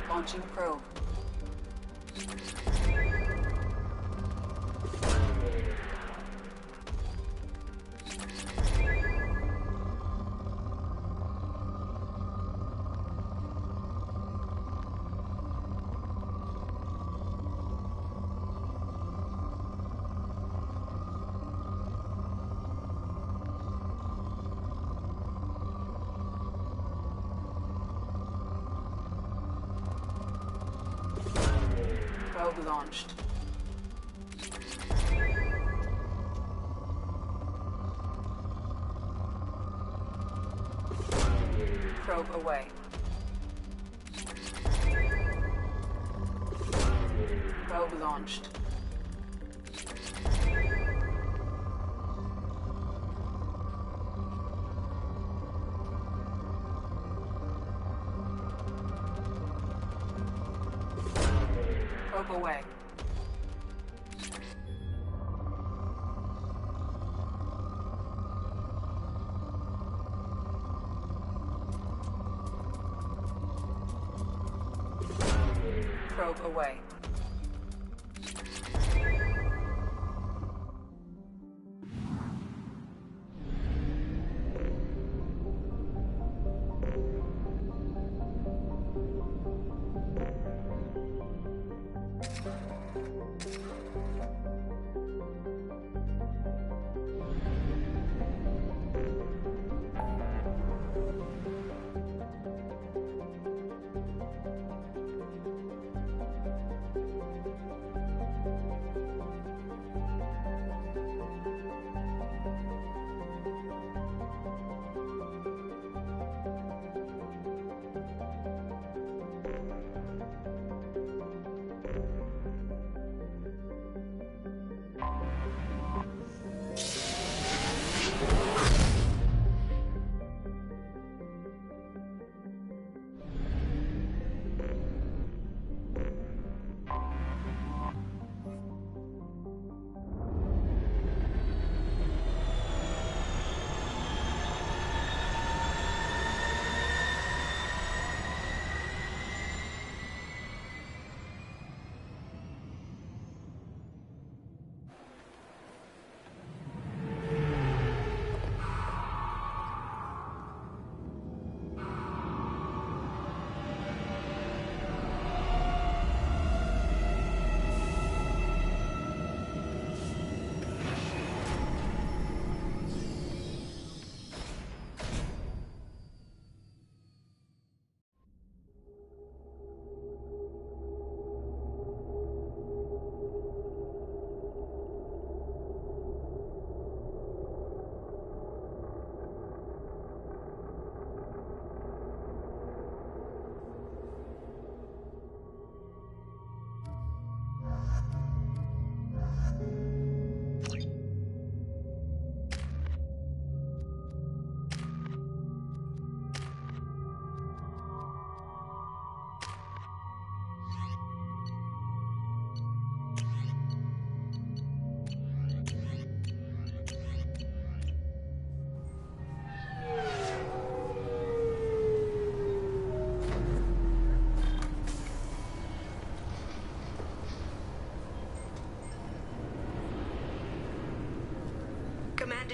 Launching probe. Probe launched. Probe away. Probe launched. Probe away. Probe away.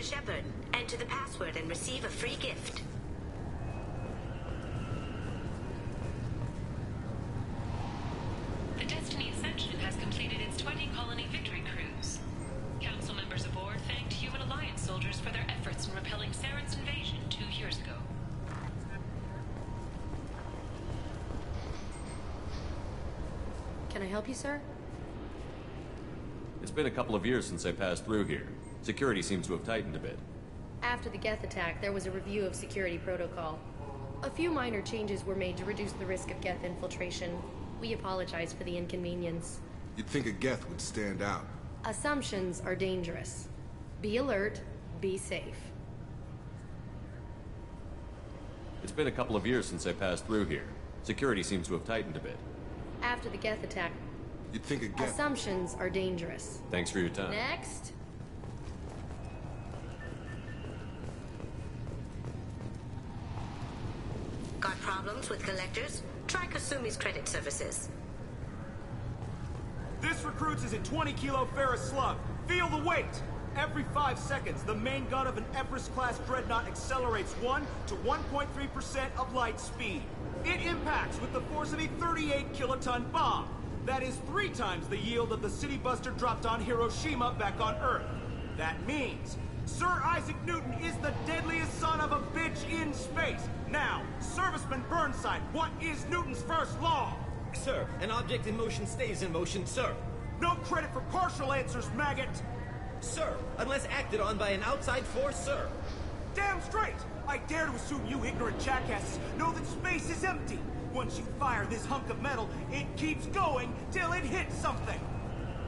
Shepard. Enter the password and receive a free gift. The Destiny Ascension has completed its 20-colony victory cruise. Council members aboard thanked Human Alliance soldiers for their efforts in repelling Saren's invasion 2 years ago. Can I help you, sir? It's been a couple of years since I passed through here. Security seems to have tightened a bit. After the Geth attack, there was a review of security protocol. A few minor changes were made to reduce the risk of Geth infiltration. We apologize for the inconvenience. You'd think a Geth would stand out. Assumptions are dangerous. Be alert, be safe. It's been a couple of years since I passed through here. Security seems to have tightened a bit. After the Geth attack, you'd think a Geth... Assumptions are dangerous. Thanks for your time. Next. Got problems with collectors? Try Kasumi's credit services. This recruits is a 20-kilo ferrous slug. Feel the weight! Every 5 seconds, the main gun of an Everest-class dreadnought accelerates 1 to 1.3% of light speed. It impacts with the force of a 38-kiloton bomb. That is 3 times the yield of the city buster dropped on Hiroshima back on Earth. That means Sir Isaac Newton is the deadliest son of a bitch in space. Now, Serviceman Burnside, what is Newton's first law? Sir, an object in motion stays in motion, sir. No credit for partial answers, maggot! Sir, unless acted on by an outside force, sir. Damn straight! I dare to assume you ignorant jackasses know that space is empty. Once you fire this hunk of metal, it keeps going till it hits something.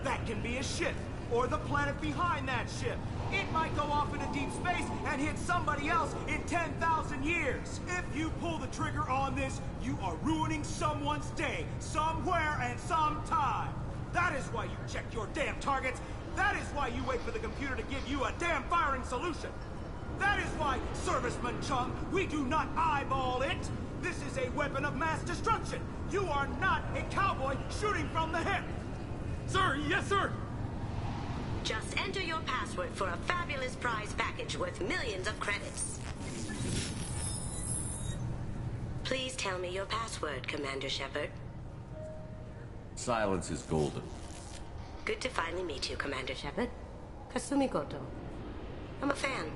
That can be a ship, or the planet behind that ship. It might go off into deep space and hit somebody else in 10,000 years. If you pull the trigger on this, you are ruining someone's day, somewhere and sometime. That is why you check your damn targets. That is why you wait for the computer to give you a damn firing solution. That is why, Serviceman Chung, we do not eyeball it. This is a weapon of mass destruction. You are not a cowboy shooting from the hip. Sir, yes, sir. Just enter your password for a fabulous prize package worth millions of credits. Please tell me your password, Commander Shepard. Silence is golden. Good to finally meet you, Commander Shepard. Kasumi Goto. I'm a fan.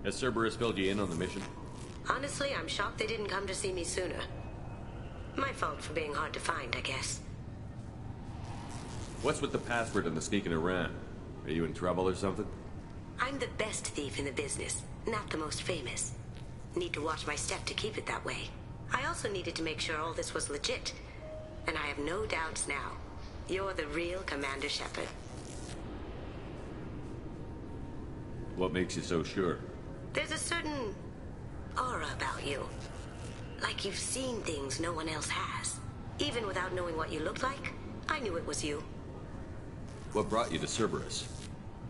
Has Cerberus filled you in on the mission? Honestly, I'm shocked they didn't come to see me sooner. My fault for being hard to find, I guess. What's with the password and the sneaking around? Are you in trouble or something? I'm the best thief in the business, not the most famous. Need to watch my step to keep it that way. I also needed to make sure all this was legit. And I have no doubts now. You're the real Commander Shepard. What makes you so sure? There's a certain aura about you. Like you've seen things no one else has. Even without knowing what you looked like, I knew it was you. What brought you to Cerberus?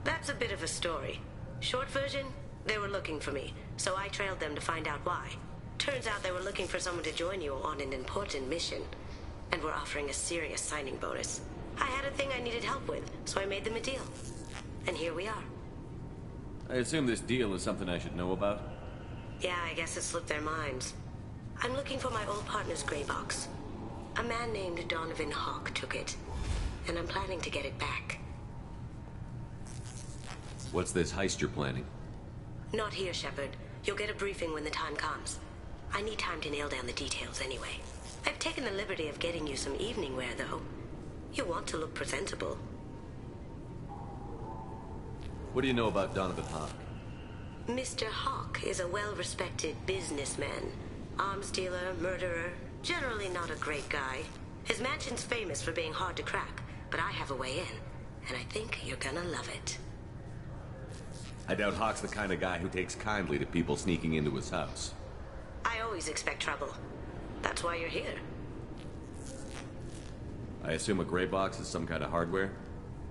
That's a bit of a story. Short version, they were looking for me, so I trailed them to find out why. Turns out they were looking for someone to join you on an important mission, and were offering a serious signing bonus. I had a thing I needed help with, so I made them a deal. And here we are. I assume this deal is something I should know about? Yeah, I guess it slipped their minds. I'm looking for my old partner's gray box. A man named Donovan Hawk took it, and I'm planning to get it back. What's this heist you're planning? Not here, Shepard. You'll get a briefing when the time comes. I need time to nail down the details anyway. I've taken the liberty of getting you some evening wear, though. You want to look presentable. What do you know about Donovan Hawk? Mr. Hawk is a well-respected businessman. Arms dealer, murderer, generally not a great guy. His mansion's famous for being hard to crack, but I have a way in, and I think you're gonna love it. I doubt Hawk's the kind of guy who takes kindly to people sneaking into his house. I always expect trouble. That's why you're here. I assume a gray box is some kind of hardware?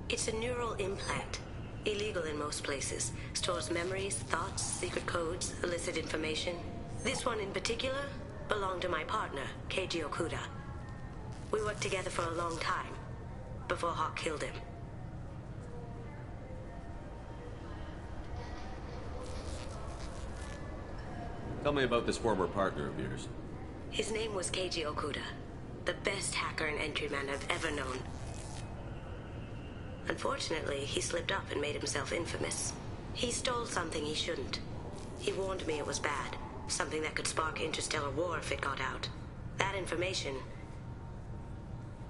It's a neural implant. Illegal in most places. Stores memories, thoughts, secret codes, illicit information. This one in particular belonged to my partner, Keiji Okuda. We worked together for a long time, before Hawk killed him. Tell me about this former partner of yours. His name was Keiji Okuda, the best hacker and entryman I've ever known. Unfortunately, he slipped up and made himself infamous. He stole something he shouldn't. He warned me it was bad, something that could spark interstellar war if it got out. That information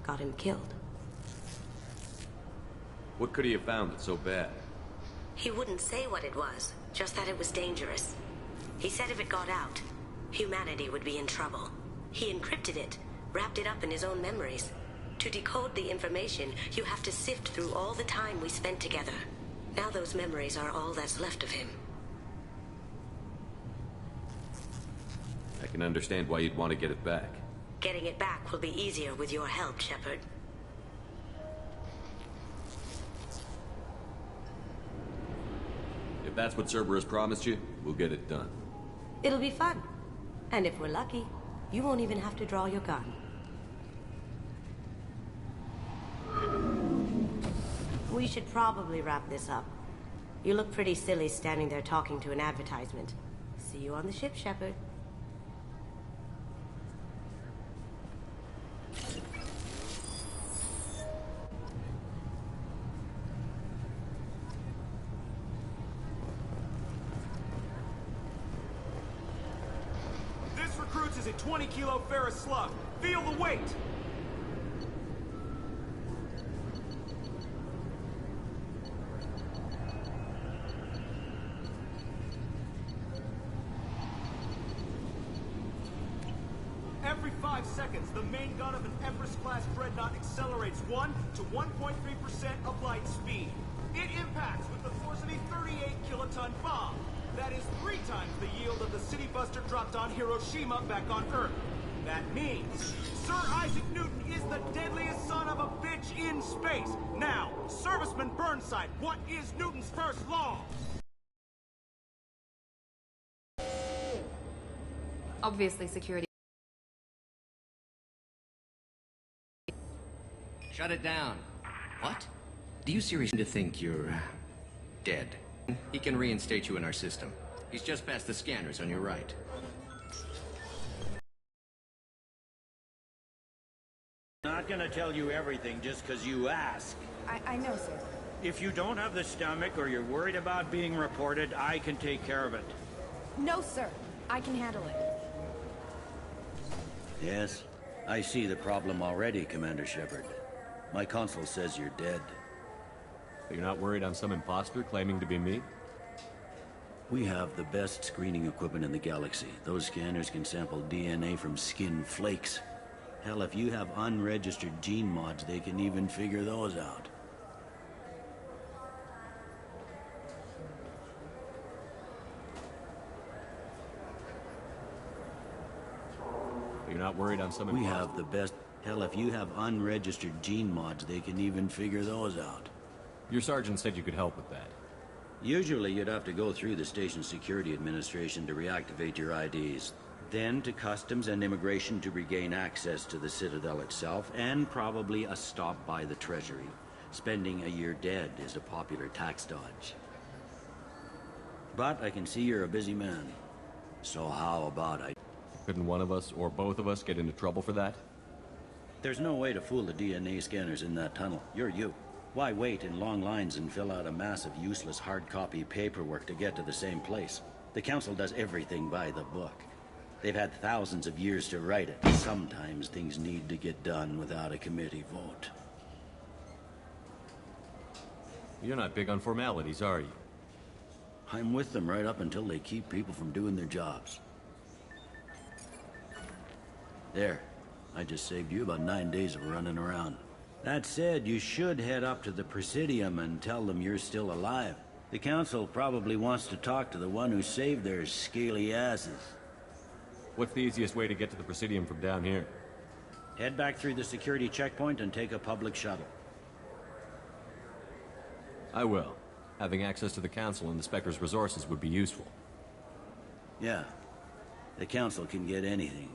got him killed. What could he have found that's so bad? He wouldn't say what it was, just that it was dangerous. He said if it got out, humanity would be in trouble. He encrypted it, wrapped it up in his own memories. To decode the information, you have to sift through all the time we spent together. Now those memories are all that's left of him. I can understand why you'd want to get it back. Getting it back will be easier with your help, Shepard. If that's what Cerberus promised you, we'll get it done. It'll be fun. And if we're lucky, you won't even have to draw your gun. We should probably wrap this up. You look pretty silly standing there talking to an advertisement. See you on the ship, Shepard. This recruits is a 20-kilo ferrous slug. Feel the weight! Every 5 seconds, the main gun of an Empress-class dreadnought accelerates 1 to 1.3% of light speed. It impacts with the force of a 38-kiloton bomb. That is 3 times the yield of the city buster dropped on Hiroshima back on Earth. That means Sir Isaac Newton is the deadliest son of a bitch in space. Now, Serviceman Burnside, what is Newton's first law? Obviously, security. Shut it down. What? Do you seriously think you're dead? He can reinstate you in our system. He's just past the scanners on your right. Not gonna tell you everything just because you ask. I know, sir. If you don't have the stomach or you're worried about being reported, I can take care of it. No, sir. I can handle it. Yes, I see the problem already, Commander Shepard. My console says you're dead. You're not worried I'm some imposter claiming to be me? We have the best screening equipment in the galaxy. Those scanners can sample DNA from skin flakes. Hell, if you have unregistered gene mods, they can even figure those out. You're not worried I'm some We have the best... Hell, if you have unregistered gene mods, they can even figure those out. Your sergeant said you could help with that. Usually you'd have to go through the Station Security Administration to reactivate your IDs. Then to Customs and Immigration to regain access to the Citadel itself, and probably a stop by the Treasury. Spending a year dead is a popular tax dodge. But I can see you're a busy man. So how about I... Couldn't one of us, or both of us, get into trouble for that? There's no way to fool the DNA scanners in that tunnel. You're you. Why wait in long lines and fill out a massive useless hard copy paperwork to get to the same place? The Council does everything by the book. They've had thousands of years to write it. Sometimes things need to get done without a committee vote. You're not big on formalities, are you? I'm with them right up until they keep people from doing their jobs. There. I just saved you about 9 days of running around. That said, you should head up to the Presidium and tell them you're still alive. The Council probably wants to talk to the one who saved their scaly asses. What's the easiest way to get to the Presidium from down here? Head back through the security checkpoint and take a public shuttle. I will. Having access to the Council and the Spectre's resources would be useful. Yeah. The Council can get anything.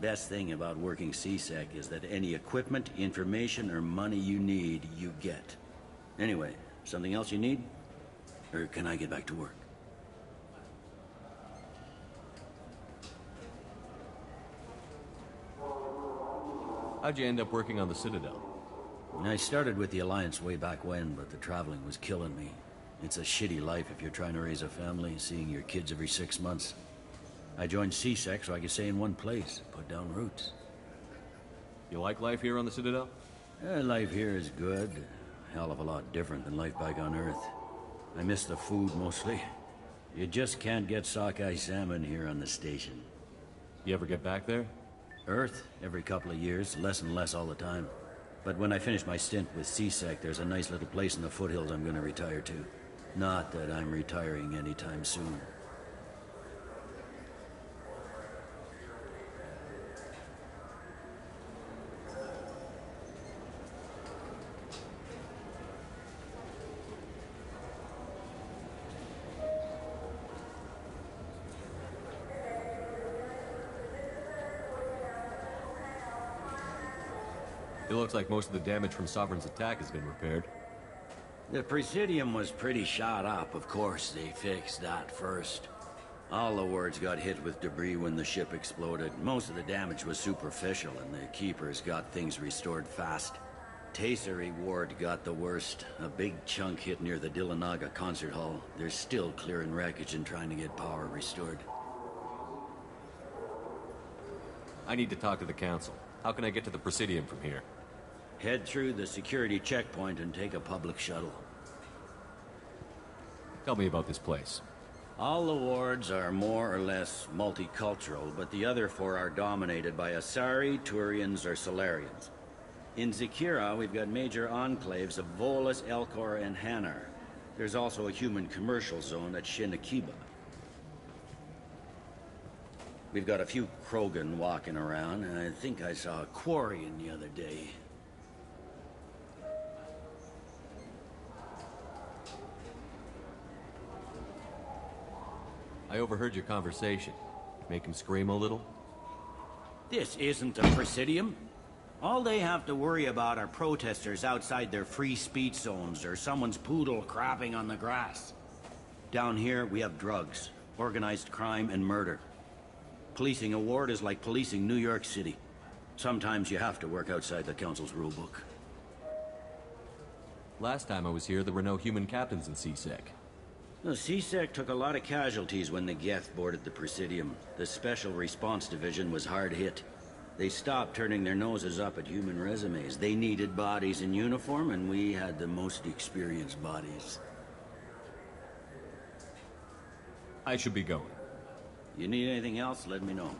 Best thing about working CSEC is that any equipment, information, or money you need, you get. Anyway, something else you need? Or can I get back to work? How'd you end up working on the Citadel? I started with the Alliance way back when, but the traveling was killing me. It's a shitty life if you're trying to raise a family, seeing your kids every 6 months. I joined CSEC so I could stay in one place, put down roots. You like life here on the Citadel? Life here is good. A hell of a lot different than life back on Earth. I miss the food mostly. You just can't get sockeye salmon here on the station. You ever get back there? Earth, every couple of years, less and less all the time. But when I finish my stint with CSEC, there's a nice little place in the foothills I'm gonna retire to. Not that I'm retiring anytime soon. It looks like most of the damage from Sovereign's attack has been repaired. The Presidium was pretty shot up, of course. They fixed that first. All the wards got hit with debris when the ship exploded. Most of the damage was superficial, and the Keepers got things restored fast. Tasery Ward got the worst. A big chunk hit near the Dillanaga concert hall. They're still clearing wreckage and trying to get power restored. I need to talk to the Council. How can I get to the Presidium from here? Head through the security checkpoint and take a public shuttle. Tell me about this place. All the wards are more or less multicultural, but the other 4 are dominated by Asari, Turians, or Solarians. In Zakira, we've got major enclaves of Volus, Elcor, and Hanar. There's also a human commercial zone at Shinakiba. We've got a few Krogan walking around, and I think I saw a Quarian the other day. I overheard your conversation. Make him scream a little? This isn't a Presidium. All they have to worry about are protesters outside their free speech zones or someone's poodle crapping on the grass. Down here, we have drugs, organized crime, and murder. Policing a ward is like policing New York City. Sometimes you have to work outside the Council's rulebook. Last time I was here, there were no human captains in CSEC. The CSEC took a lot of casualties when the Geth boarded the Presidium. The Special Response Division was hard hit. They stopped turning their noses up at human resumes. They needed bodies in uniform, and we had the most experienced bodies. I should be going. You need anything else, let me know.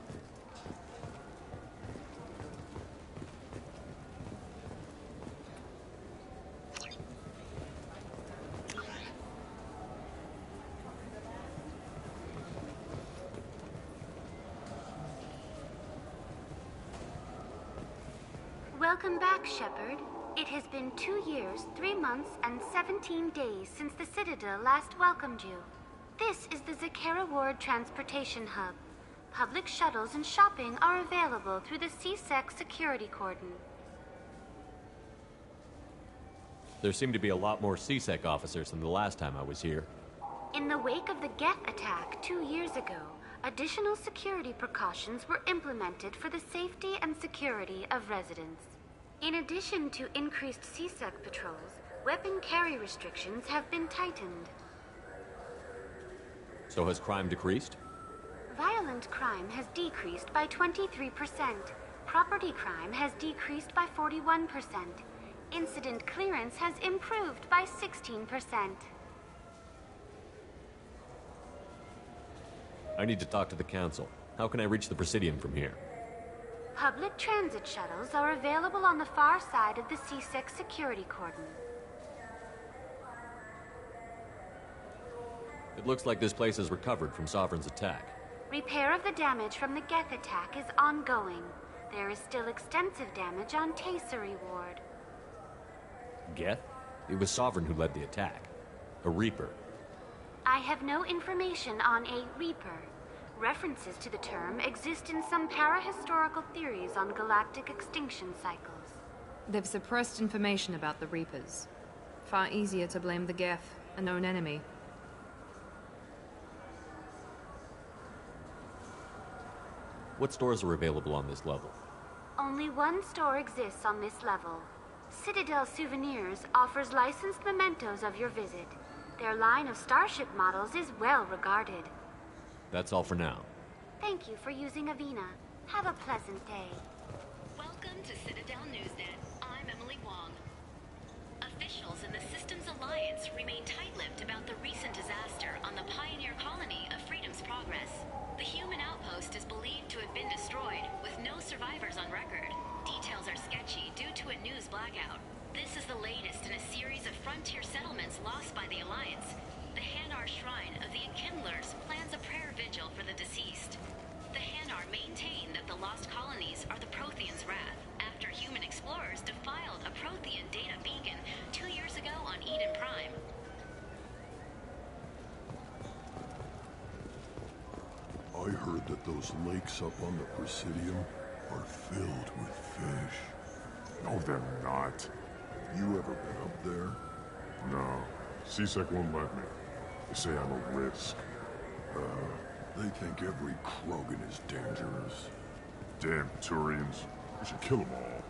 Welcome back, Shepard. It has been 2 years, 3 months, and 17 days since the Citadel last welcomed you. This is the Zakera Ward Transportation Hub. Public shuttles and shopping are available through the CSEC security cordon. There seem to be a lot more CSEC officers than the last time I was here. In the wake of the Geth attack 2 years ago, additional security precautions were implemented for the safety and security of residents. In addition to increased CSEC patrols, weapon carry restrictions have been tightened. So has crime decreased? Violent crime has decreased by 23%. Property crime has decreased by 41%. Incident clearance has improved by 16%. I need to talk to the Council. How can I reach the Presidium from here? Public transit shuttles are available on the far side of the CSEC security cordon. It looks like this place has recovered from Sovereign's attack. Repair of the damage from the Geth attack is ongoing. There is still extensive damage on Tasery Ward. Geth? It was Sovereign who led the attack. A Reaper. I have no information on a Reaper. References to the term exist in some parahistorical theories on galactic extinction cycles. They've suppressed information about the Reapers. Far easier to blame the Geth, a known enemy. What stores are available on this level? Only one store exists on this level. Citadel Souvenirs offers licensed mementos of your visit. Their line of starship models is well regarded. That's all for now. Thank you for using Avena. Have a pleasant day. Welcome to Citadel Newsnet. I'm Emily Wong. Officials in the Systems Alliance remain tight-lipped about the recent disaster on the pioneer colony of Freedom's Progress. The human outpost is believed to have been destroyed, with no survivors on record. Details are sketchy due to a news blackout. This is the latest in a series of frontier settlements lost by the Alliance. The Hanar Shrine of the Enkindlers plans a prayer vigil for the deceased. The Hanar maintain that the lost colonies are the Protheans' wrath, after human explorers defiled a Prothean data beacon 2 years ago on Eden Prime. I heard that those lakes up on the Presidium are filled with fish. No, they're not. You ever been up there? No. CSEC won't let me. They say I'm a risk. They think every Krogan is dangerous. Damn Turians. We should kill them all.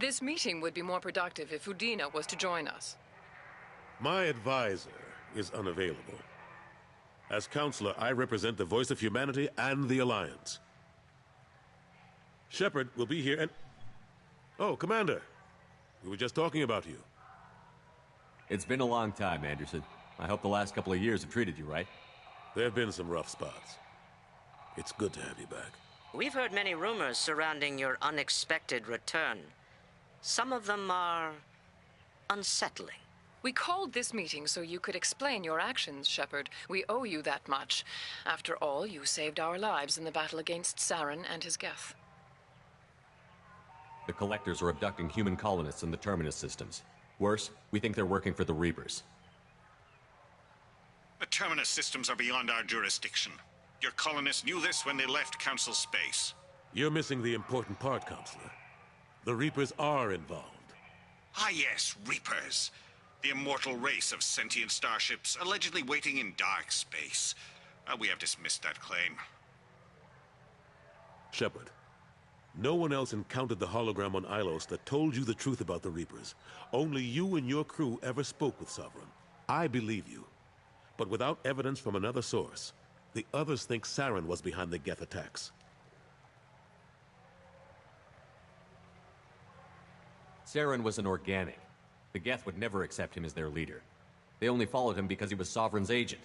This meeting would be more productive if Udina was to join us. My advisor is unavailable. As counselor, I represent the voice of humanity and the Alliance. Shepard will be here and... Oh, Commander. We were just talking about you. It's been a long time, Anderson. I hope the last couple of years have treated you right. There have been some rough spots. It's good to have you back. We've heard many rumors surrounding your unexpected return. Some of them are unsettling. We called this meeting so you could explain your actions, Shepard. We owe you that much. After all, you saved our lives in the battle against Saren and his Geth. The Collectors are abducting human colonists in the Terminus systems. Worse, we think they're working for the Reapers. The Terminus systems are beyond our jurisdiction. Your colonists knew this when they left Council space. You're missing the important part, Counselor. The Reapers are involved. Ah yes, Reapers. The immortal race of sentient starships allegedly waiting in dark space. We have dismissed that claim. Shepard, no one else encountered the hologram on Ilos that told you the truth about the Reapers. Only you and your crew ever spoke with Sovereign. I believe you. But without evidence from another source, the others think Saren was behind the Geth attacks. Saren was an organic. The Geth would never accept him as their leader. They only followed him because he was Sovereign's agent.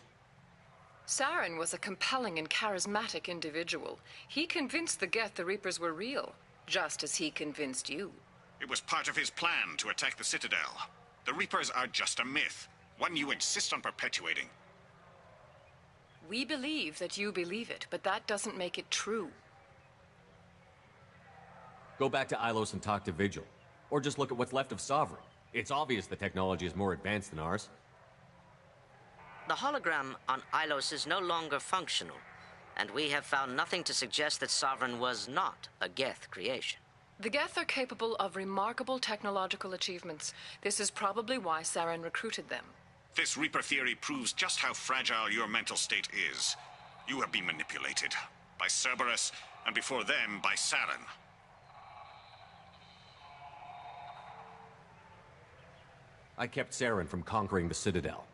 Saren was a compelling and charismatic individual. He convinced the Geth the Reapers were real, just as he convinced you. It was part of his plan to attack the Citadel. The Reapers are just a myth, one you insist on perpetuating. We believe that you believe it, but that doesn't make it true. Go back to Ilos and talk to Vigil. Or just look at what's left of Sovereign. It's obvious the technology is more advanced than ours. The hologram on Ilos is no longer functional, and we have found nothing to suggest that Sovereign was not a Geth creation. The Geth are capable of remarkable technological achievements. This is probably why Saren recruited them. This Reaper theory proves just how fragile your mental state is. You have been manipulated. By Cerberus, and before them, by Saren. I kept Saren from conquering the Citadel.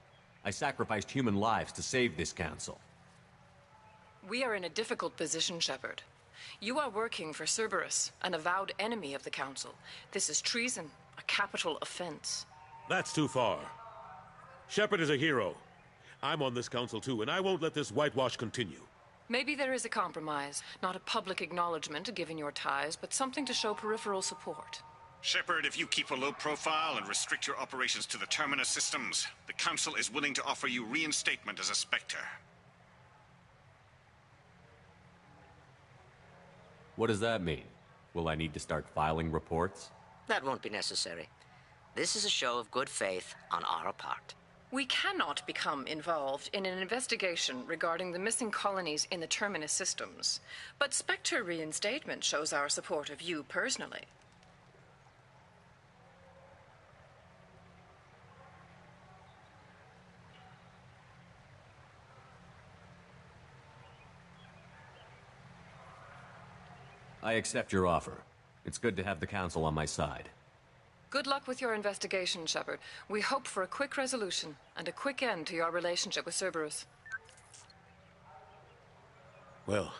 I sacrificed human lives to save this council. We are in a difficult position, Shepard. You are working for Cerberus, an avowed enemy of the Council. This is treason, a capital offense. That's too far. Shepard is a hero. I'm on this council too, and I won't let this whitewash continue. Maybe there is a compromise. Not a public acknowledgement given your ties, but something to show peripheral support. Shepard, if you keep a low profile and restrict your operations to the Terminus systems, the Council is willing to offer you reinstatement as a Spectre. What does that mean? Will I need to start filing reports? That won't be necessary. This is a show of good faith on our part. We cannot become involved in an investigation regarding the missing colonies in the Terminus systems, but Spectre reinstatement shows our support of you personally. I accept your offer. It's good to have the Council on my side. Good luck with your investigation, Shepard. We hope for a quick resolution and a quick end to your relationship with Cerberus. Well,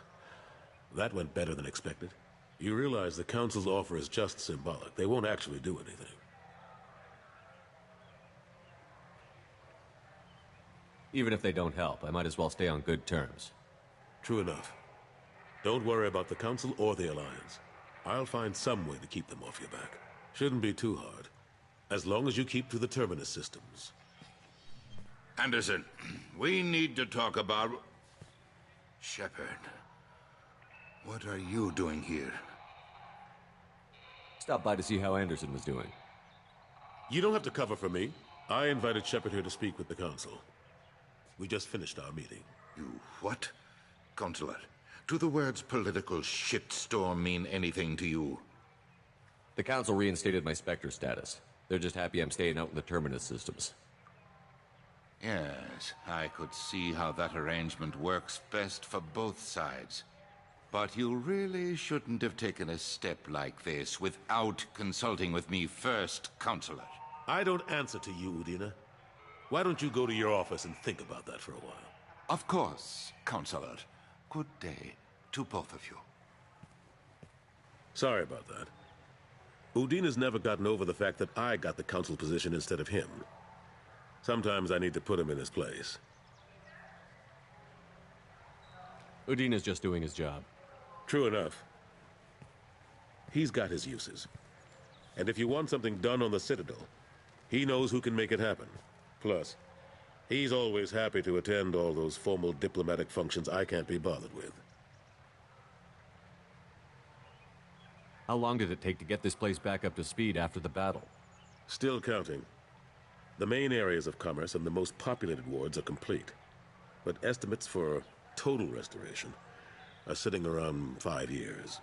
that went better than expected. You realize the Council's offer is just symbolic. They won't actually do anything. Even if they don't help, I might as well stay on good terms. True enough. Don't worry about the Council or the Alliance. I'll find some way to keep them off your back. Shouldn't be too hard. As long as you keep to the Terminus systems. Anderson, we need to talk about... Shepard. What are you doing here? Stopped by to see how Anderson was doing. You don't have to cover for me. I invited Shepard here to speak with the Council. We just finished our meeting. You what? Consular, do the words political shitstorm mean anything to you? The Council reinstated my Spectre status. They're just happy I'm staying out in the Terminus systems. Yes, I could see how that arrangement works best for both sides. But you really shouldn't have taken a step like this without consulting with me first, Consular. I don't answer to you, Udina. Why don't you go to your office and think about that for a while? Of course, Consular. Good day to both of you. Sorry about that. Udina's never gotten over the fact that I got the Council position instead of him. Sometimes I need to put him in his place. Udina's just doing his job. True enough. He's got his uses. And if you want something done on the Citadel, he knows who can make it happen. Plus, he's always happy to attend all those formal diplomatic functions I can't be bothered with. How long did it take to get this place back up to speed after the battle? Still counting. The main areas of commerce and the most populated wards are complete. But estimates for total restoration are sitting around 5 years.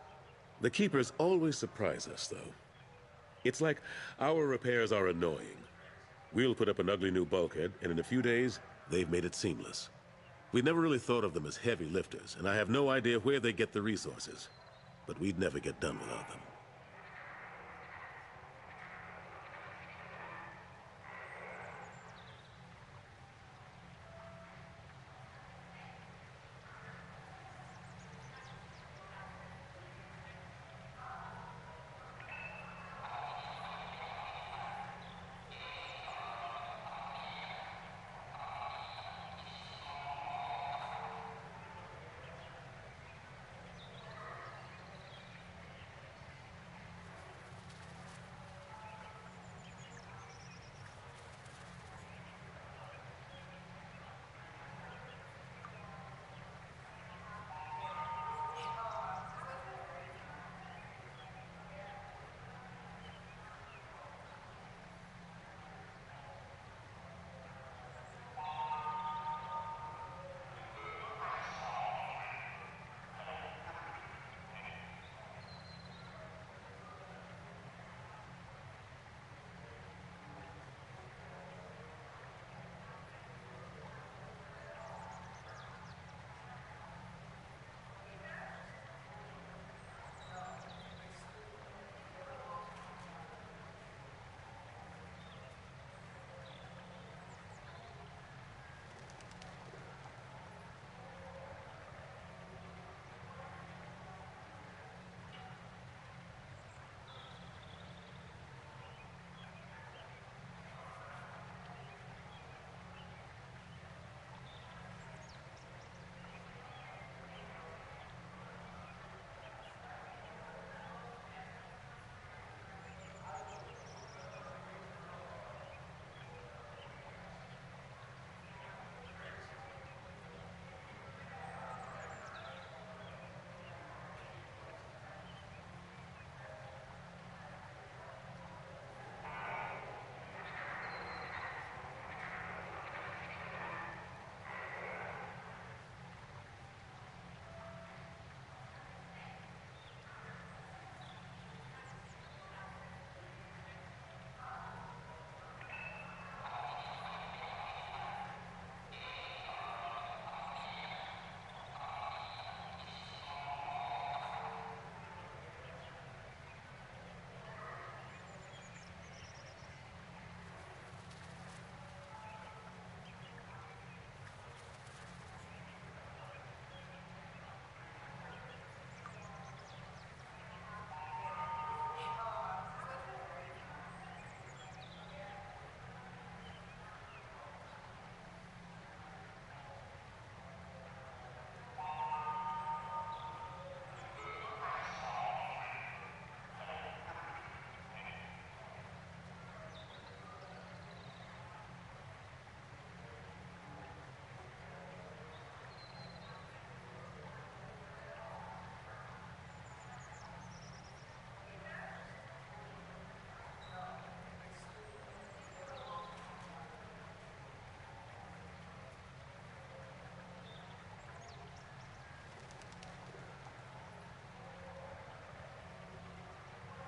The Keepers always surprise us, though. It's like our repairs are annoying. We'll put up an ugly new bulkhead, and in a few days, they've made it seamless. We never really thought of them as heavy lifters, and I have no idea where they get the resources. But we'd never get done without them.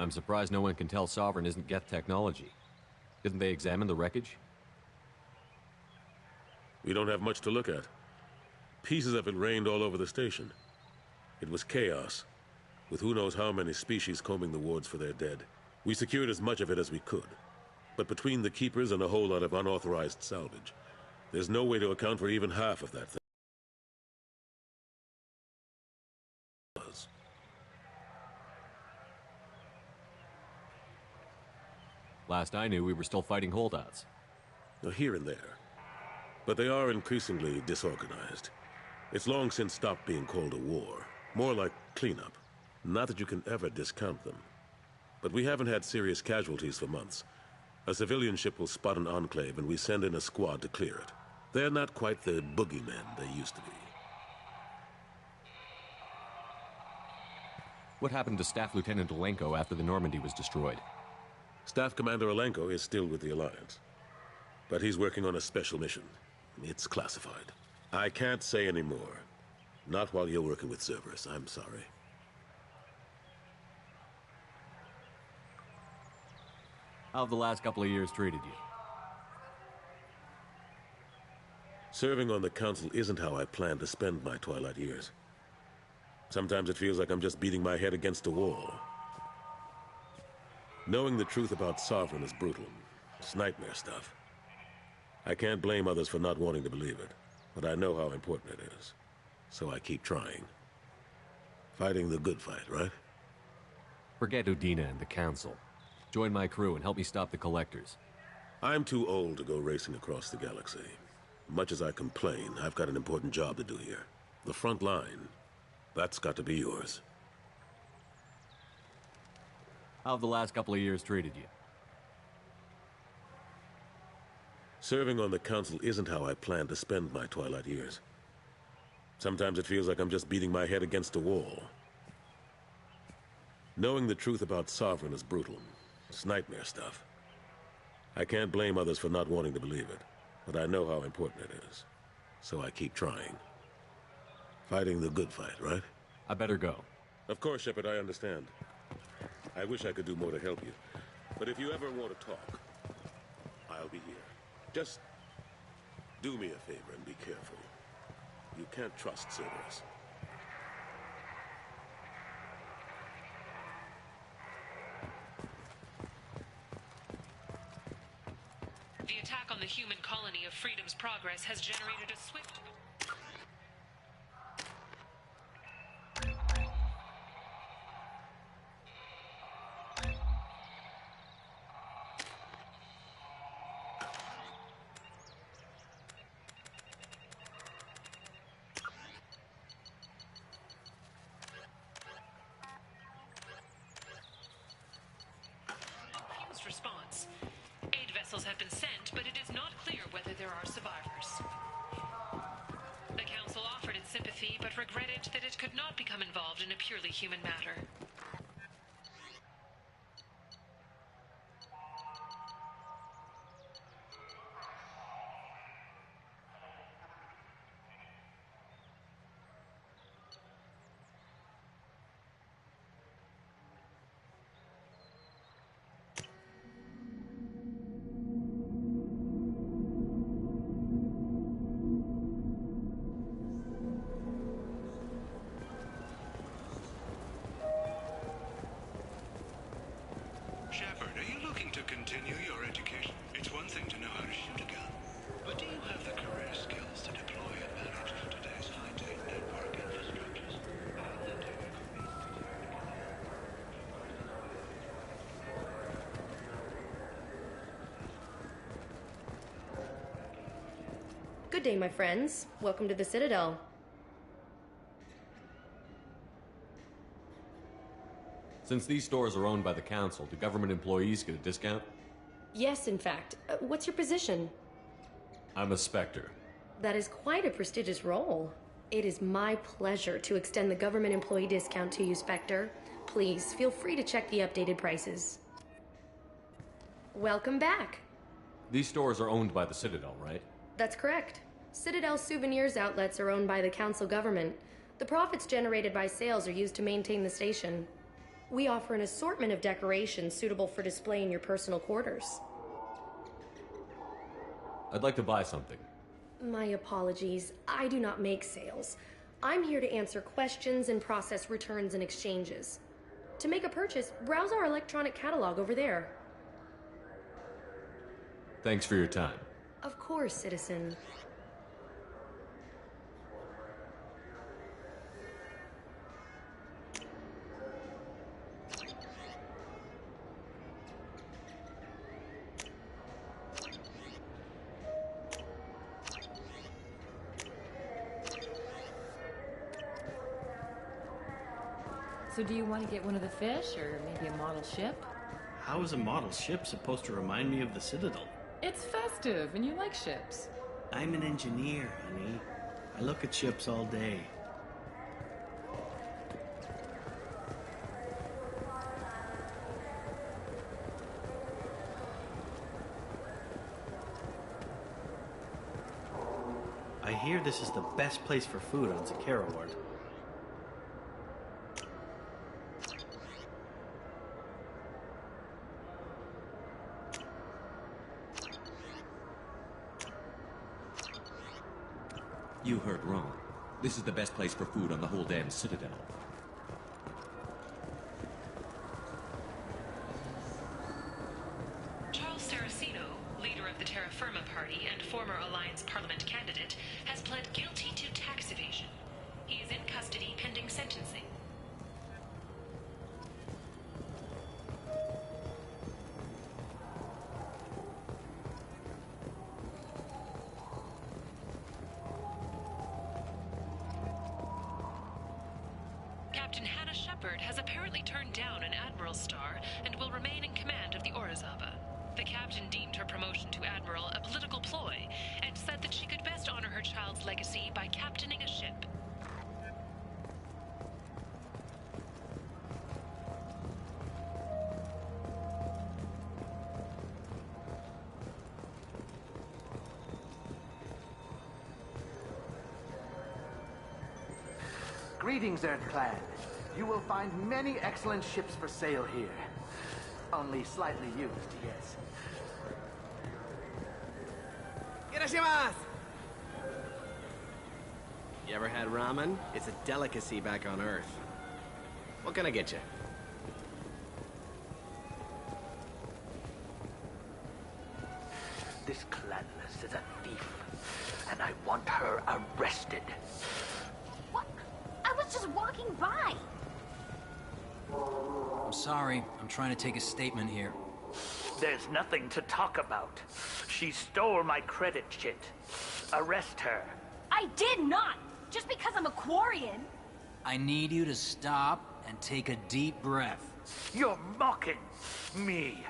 I'm surprised no one can tell Sovereign isn't Geth technology. Didn't they examine the wreckage? We don't have much to look at. Pieces of it rained all over the station. It was chaos, with who knows how many species combing the wards for their dead. We secured as much of it as we could. But between the Keepers and a whole lot of unauthorized salvage, there's no way to account for even half of that thing. Last I knew, we were still fighting holdouts. Here and there. But they are increasingly disorganized. It's long since stopped being called a war. More like cleanup. Not that you can ever discount them. But we haven't had serious casualties for months. A civilian ship will spot an enclave and we send in a squad to clear it. They're not quite the boogeymen they used to be. What happened to Staff Lieutenant Alenko after the Normandy was destroyed? Staff Commander Alenko is still with the Alliance. But he's working on a special mission. It's classified. I can't say any more. Not while you're working with Cerberus, I'm sorry. How have the last couple of years treated you? Serving on the Council isn't how I plan to spend my twilight years. Sometimes it feels like I'm just beating my head against a wall. Knowing the truth about Sovereign is brutal. It's nightmare stuff. I can't blame others for not wanting to believe it, but I know how important it is. So I keep trying. Fighting the good fight, right? Forget Udina and the Council. Join my crew and help me stop the Collectors. I'm too old to go racing across the galaxy. Much as I complain, I've got an important job to do here. The front line. That's got to be yours. How have the last couple of years treated you? Serving on the Council isn't how I plan to spend my twilight years. Sometimes it feels like I'm just beating my head against a wall. Knowing the truth about Sovereign is brutal. It's nightmare stuff. I can't blame others for not wanting to believe it, but I know how important it is. So I keep trying. Fighting the good fight, right? I better go. Of course, Shepard, I understand. I wish I could do more to help you. But if you ever want to talk, I'll be here. Just do me a favor and be careful. You can't trust Cerberus. The attack on the human colony of Freedom's Progress has generated a swift... response. Aid vessels have been sent, but it is not clear whether there are survivors. The Council offered its sympathy, but regretted that it could not become involved in a purely human matter. Shepard, are you looking to continue your education? It's one thing to know how to shoot a gun, but do you have the career skills to deploy and manage today's high-tech network infrastructures? Good day, my friends. Welcome to the Citadel. Since these stores are owned by the Council, do government employees get a discount? Yes, in fact. What's your position? I'm a Spectre. That is quite a prestigious role. It is my pleasure to extend the government employee discount to you, Spectre. Please, feel free to check the updated prices. Welcome back. These stores are owned by the Citadel, right? That's correct. Citadel Souvenirs outlets are owned by the Council government. The profits generated by sales are used to maintain the station. We offer an assortment of decorations suitable for display in your personal quarters. I'd like to buy something. My apologies. I do not make sales. I'm here to answer questions and process returns and exchanges. To make a purchase, browse our electronic catalog over there. Thanks for your time. Of course, citizen. So do you want to get one of the fish, or maybe a model ship? How is a model ship supposed to remind me of the Citadel? It's festive, and you like ships. I'm an engineer, honey. I look at ships all day. I hear this is the best place for food on Zakera Ward. You heard wrong. This is the best place for food on the whole damn Citadel. Charles Saraceno, leader of the Terra Firma Party and former Alliance Parliament candidate, has pled guilty to tax evasion. He is in custody pending sentencing. Captain Hannah Shepard has apparently turned down an Admiral's star and will remain in command of the Orizaba. The captain deemed her promotion to Admiral a political ploy and said that she could best honor her child's legacy by captaining a ship. Greetings, Earth Clan. You will find many excellent ships for sale here. Only slightly used, yes. Irashimasu! You ever had ramen? It's a delicacy back on Earth. What can I get you? This clanless is a thief, and I want her arrested. What? I was just walking by. I'm sorry. I'm trying to take a statement here. There's nothing to talk about. She stole my credit chit. Arrest her. I did not! Just because I'm a Quarian. I need you to stop and take a deep breath. You're mocking me,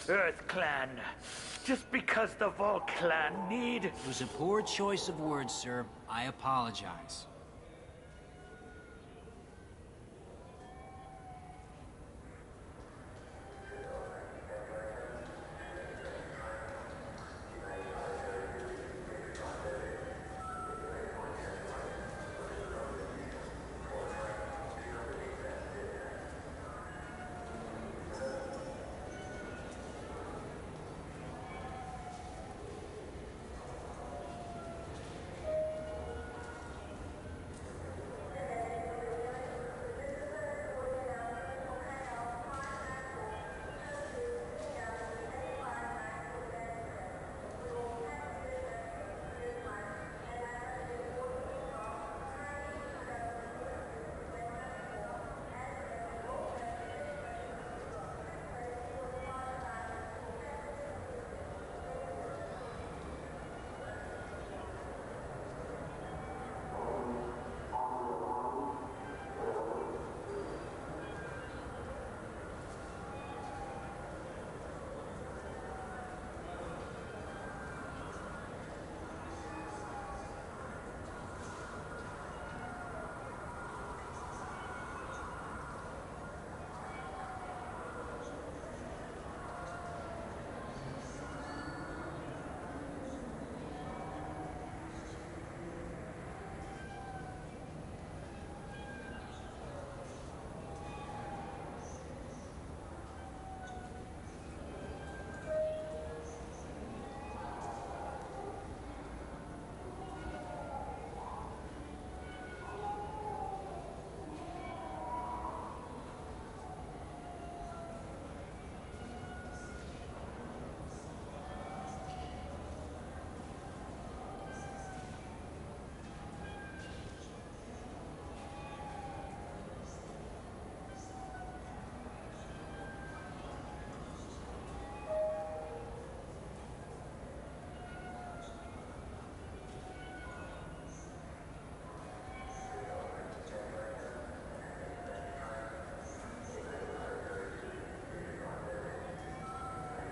Earth Clan. Just because the Vol Clan need... It was a poor choice of words, sir. I apologize.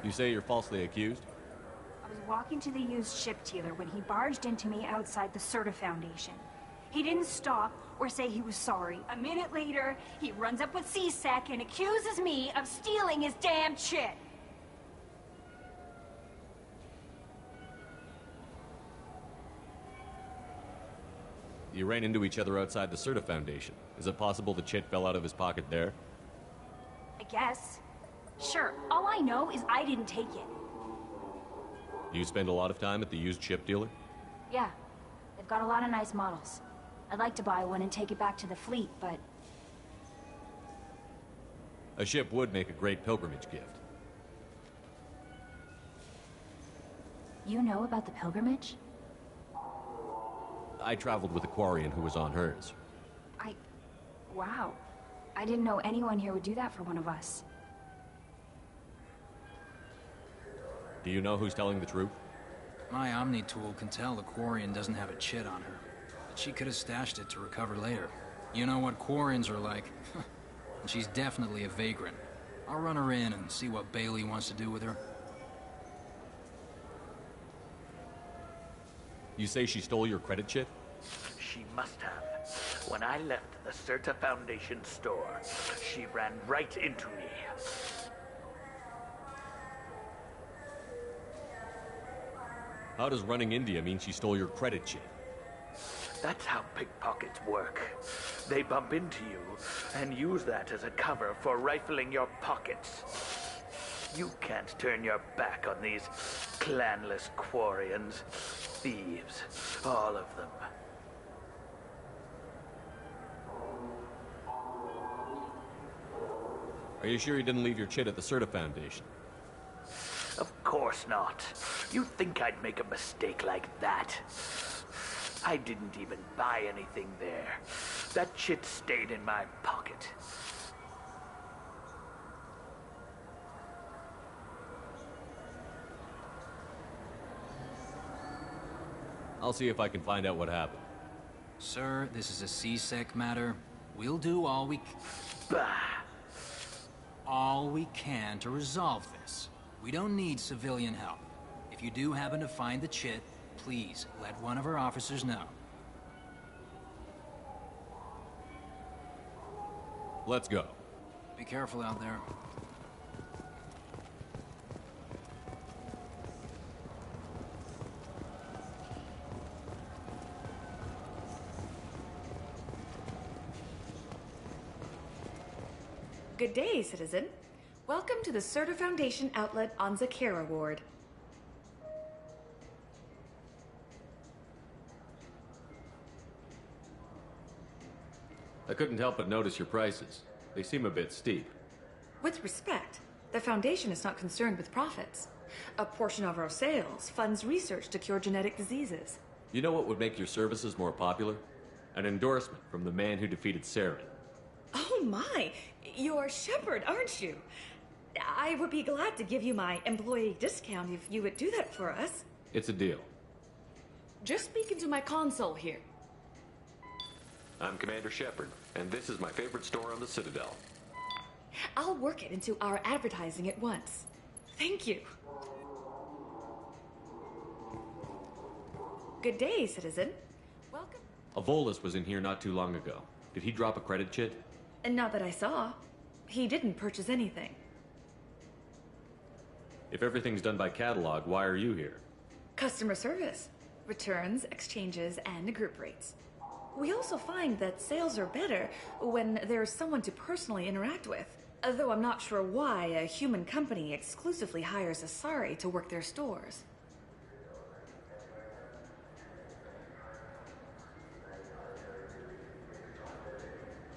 You say you're falsely accused? I was walking to the used ship dealer when he barged into me outside the Serta Foundation. He didn't stop or say he was sorry. A minute later, he runs up with C-Sec and accuses me of stealing his damn shit. You ran into each other outside the Serta Foundation. Is it possible the chit fell out of his pocket there? I guess. Sure, all I know is I didn't take it. Do you spend a lot of time at the used ship dealer? Yeah, they've got a lot of nice models. I'd like to buy one and take it back to the fleet, but... A ship would make a great pilgrimage gift. You know about the pilgrimage? I traveled with a Quarian who was on hers. Wow. I didn't know anyone here would do that for one of us. Do you know who's telling the truth? My Omni tool can tell the Quarian doesn't have a chit on her. But she could have stashed it to recover later. You know what Quarians are like. And she's definitely a vagrant. I'll run her in and see what Bailey wants to do with her. You say she stole your credit chit? She must have. When I left the Serta Foundation store, she ran right into me. How does running India mean she stole your credit chit? That's how pickpockets work. They bump into you and use that as a cover for rifling your pockets. You can't turn your back on these clanless Quarians. Thieves, all of them. Are you sure you didn't leave your chit at the Serta Foundation? Of course not. You'd think I'd make a mistake like that. I didn't even buy anything there. That chit stayed in my pocket. I'll see if I can find out what happened. Sir, this is a C-Sec matter. We'll do all we can to resolve this. We don't need civilian help. If you do happen to find the chit, please let one of our officers know. Let's go. Be careful out there. Good day, citizen. Welcome to the Serta Foundation outlet on Zakera Ward. I couldn't help but notice your prices. They seem a bit steep. With respect, the Foundation is not concerned with profits. A portion of our sales funds research to cure genetic diseases. You know what would make your services more popular? An endorsement from the man who defeated Saren. Oh my! You're Shepard, aren't you? I would be glad to give you my employee discount if you would do that for us. It's a deal. Just speak into my console here. I'm Commander Shepard, and this is my favorite store on the Citadel. I'll work it into our advertising at once. Thank you. Good day, citizen. Welcome. A Volus was in here not too long ago. Did he drop a credit chit? And not that I saw. He didn't purchase anything. If everything's done by catalog, why are you here? Customer service. Returns, exchanges, and group rates. We also find that sales are better when there's someone to personally interact with. Though I'm not sure why a human company exclusively hires Asari to work their stores.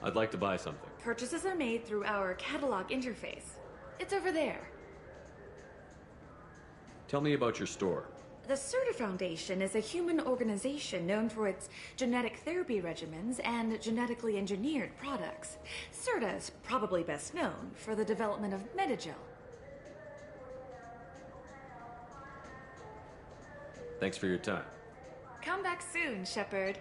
I'd like to buy something. Purchases are made through our catalog interface. It's over there. Tell me about your store. The Serta Foundation is a human organization known for its genetic therapy regimens and genetically engineered products. Serta is probably best known for the development of Metagel. Thanks for your time. Come back soon, Shepard.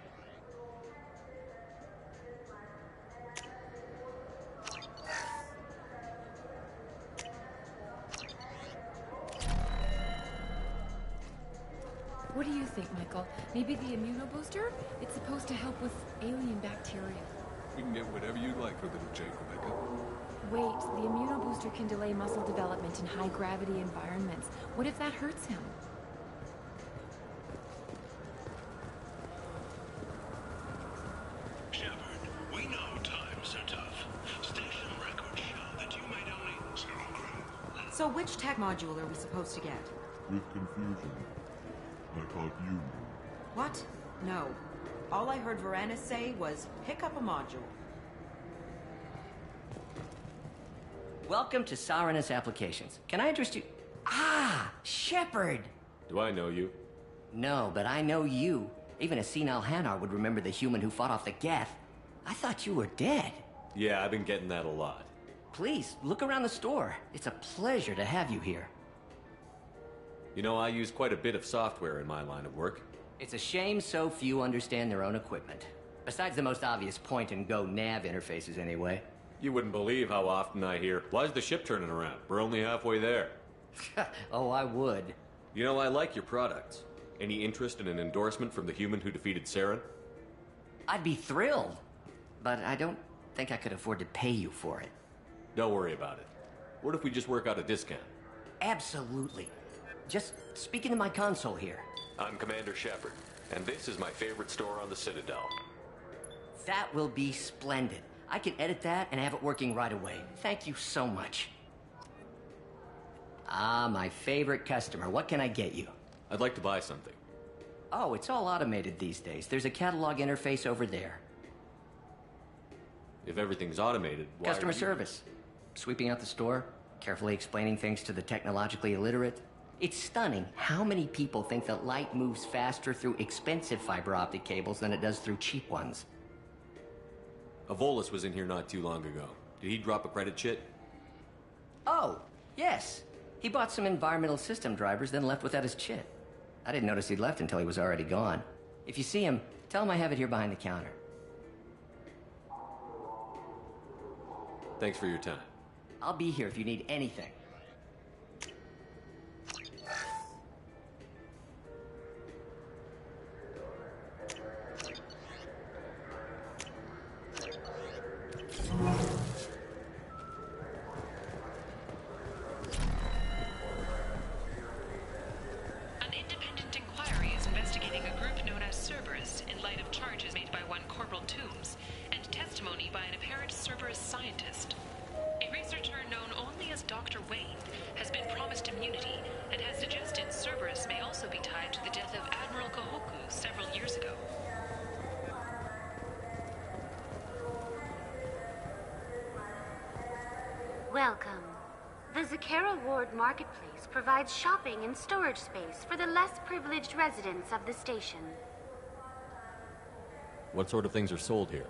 What do you think, Michael? Maybe the immunobooster? It's supposed to help with alien bacteria. We can get whatever you like for little Jake, Rebecca. Wait, the immunobooster can delay muscle development in high-gravity environments. What if that hurts him? Shepard, we know times are tough. Station records show that you made only 0 crew. So which tech module are we supposed to get? With confusion. I thought you knew. What? No. All I heard Varanus say was, pick up a module. Welcome to Sirenus Applications. Can I interest you? Ah, Shepard! Do I know you? No, but I know you. Even a senile Hanar would remember the human who fought off the Geth. I thought you were dead. Yeah, I've been getting that a lot. Please, look around the store. It's a pleasure to have you here. You know, I use quite a bit of software in my line of work. It's a shame so few understand their own equipment. Besides the most obvious point-and-go nav interfaces, anyway. You wouldn't believe how often I hear, "Why's the ship turning around? We're only halfway there." Oh, I would. You know, I like your products. Any interest in an endorsement from the human who defeated Saren? I'd be thrilled. But I don't think I could afford to pay you for it. Don't worry about it. What if we just work out a discount? Absolutely. Just speak into my console here. I'm Commander Shepard, and this is my favorite store on the Citadel. That will be splendid. I can edit that and have it working right away. Thank you so much. Ah, my favorite customer. What can I get you? I'd like to buy something. Oh, it's all automated these days. There's a catalog interface over there. If everything's automated, why Customer service. Sweeping out the store, carefully explaining things to the technologically illiterate. It's stunning how many people think that light moves faster through expensive fiber optic cables than it does through cheap ones. Avolis was in here not too long ago. Did he drop a credit chit? Oh, yes. He bought some environmental system drivers, then left without his chit. I didn't notice he'd left until he was already gone. If you see him, tell him I have it here behind the counter. Thanks for your time. I'll be here if you need anything. An independent inquiry is investigating a group known as Cerberus in light of charges made by one Corporal Toombs and testimony by an apparent Cerberus scientist. A researcher known only as Dr. Wayne has been promised immunity and has suggested Cerberus may also be tied to the death of Admiral Kahoku several years ago. Welcome. The Zakara Ward Marketplace provides shopping and storage space for the less privileged residents of the station. What sort of things are sold here?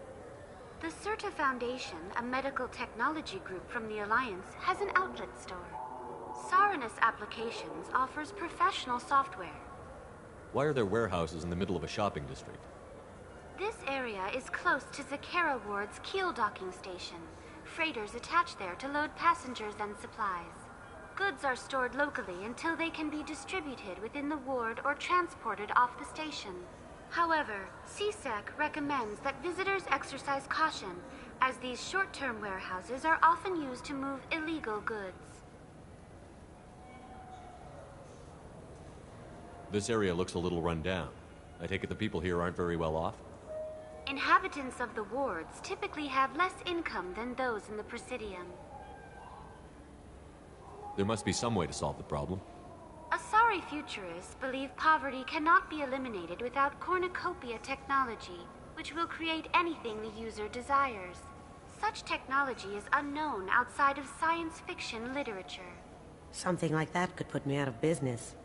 The Certa Foundation, a medical technology group from the Alliance, has an outlet store. Sirenus Applications offers professional software. Why are there warehouses in the middle of a shopping district? This area is close to Zakara Ward's keel docking station. Freighters attach there to load passengers and supplies. Goods are stored locally until they can be distributed within the ward or transported off the station. However, CSEC recommends that visitors exercise caution, as these short-term warehouses are often used to move illegal goods. This area looks a little run down. I take it the people here aren't very well off? Inhabitants of the wards typically have less income than those in the Presidium. There must be some way to solve the problem. Asari futurists believe poverty cannot be eliminated without cornucopia technology, which will create anything the user desires. Such technology is unknown outside of science fiction literature. Something like that could put me out of business.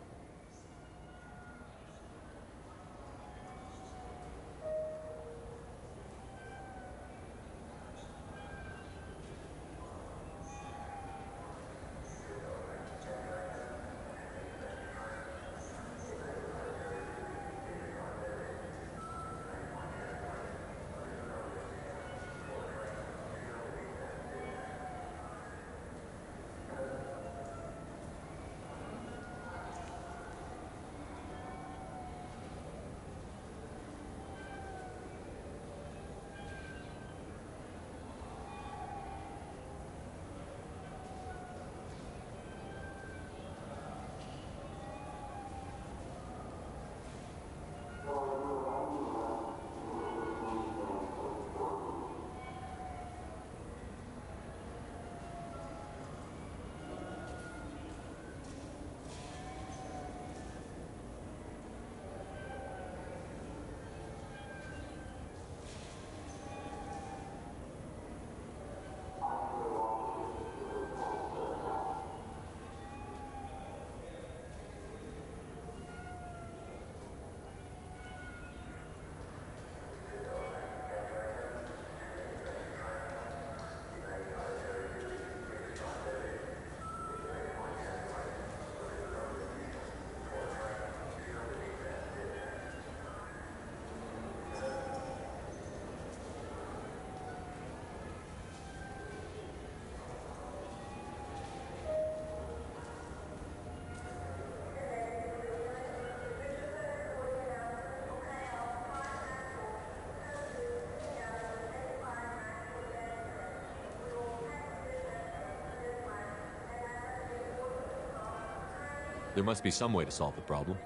There must be some way to solve the problem.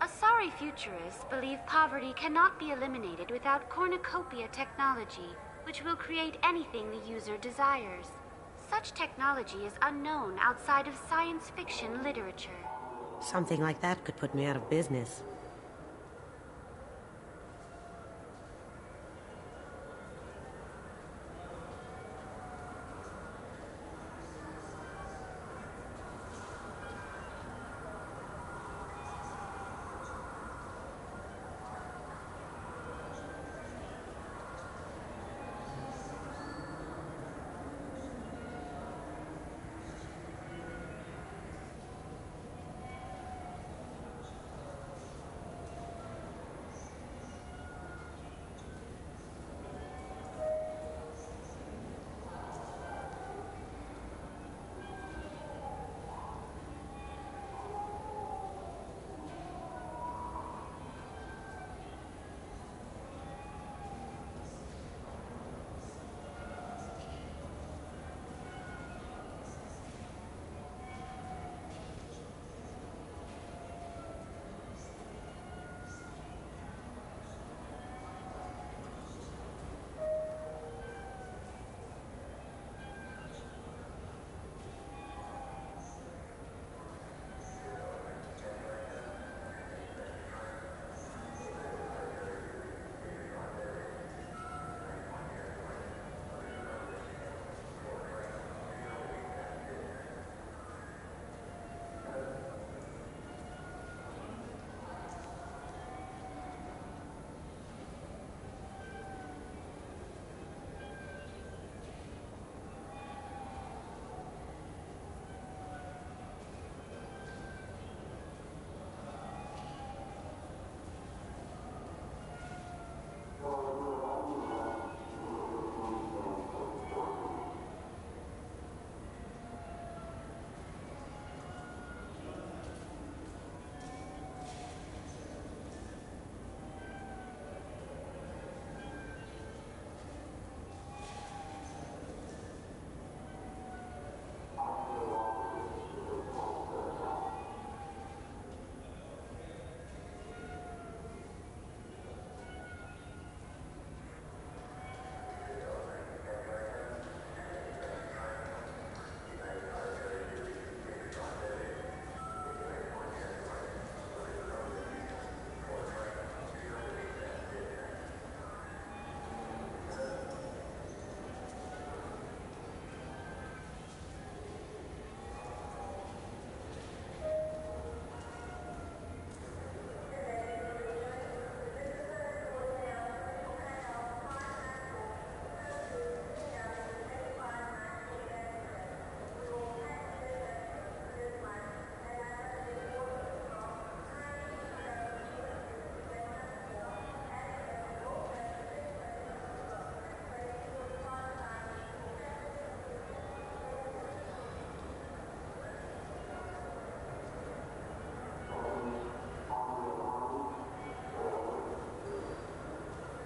Asari futurists believe poverty cannot be eliminated without cornucopia technology, which will create anything the user desires. Such technology is unknown outside of science fiction literature. Something like that could put me out of business.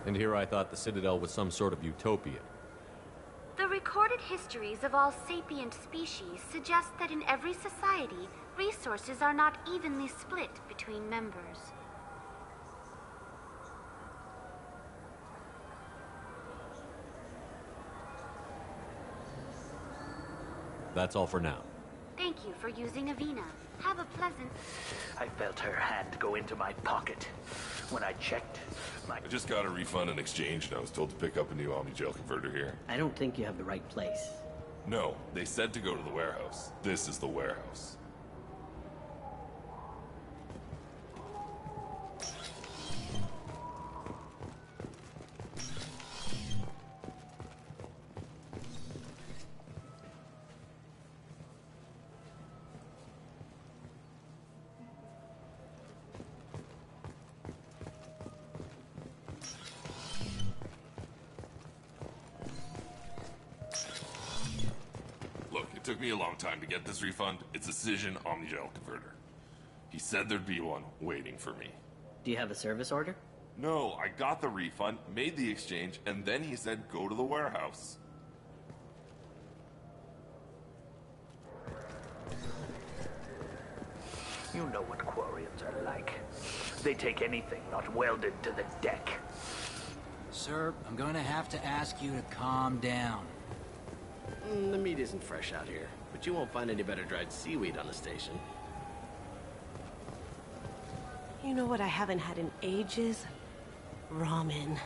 And here I thought the Citadel was some sort of utopia. The recorded histories of all sapient species suggest that in every society, resources are not evenly split between members. That's all for now. Thank you for using Avina. Have a pleasant... I felt her hand go into my pocket. When I checked, I just got a refund and exchange, and I was told to pick up a new Omni-Gel converter here. I don't think you have the right place. No, they said to go to the warehouse. This is the warehouse. It took me a long time to get this refund. It's a Cision Omni-Gel converter. He said there'd be one waiting for me. Do you have a service order? No, I got the refund, made the exchange, and then he said go to the warehouse. You know what Quarians are like. They take anything not welded to the deck. Sir, I'm going to have to ask you to calm down. The meat isn't fresh out here, but you won't find any better dried seaweed on the station. You know what I haven't had in ages? Ramen.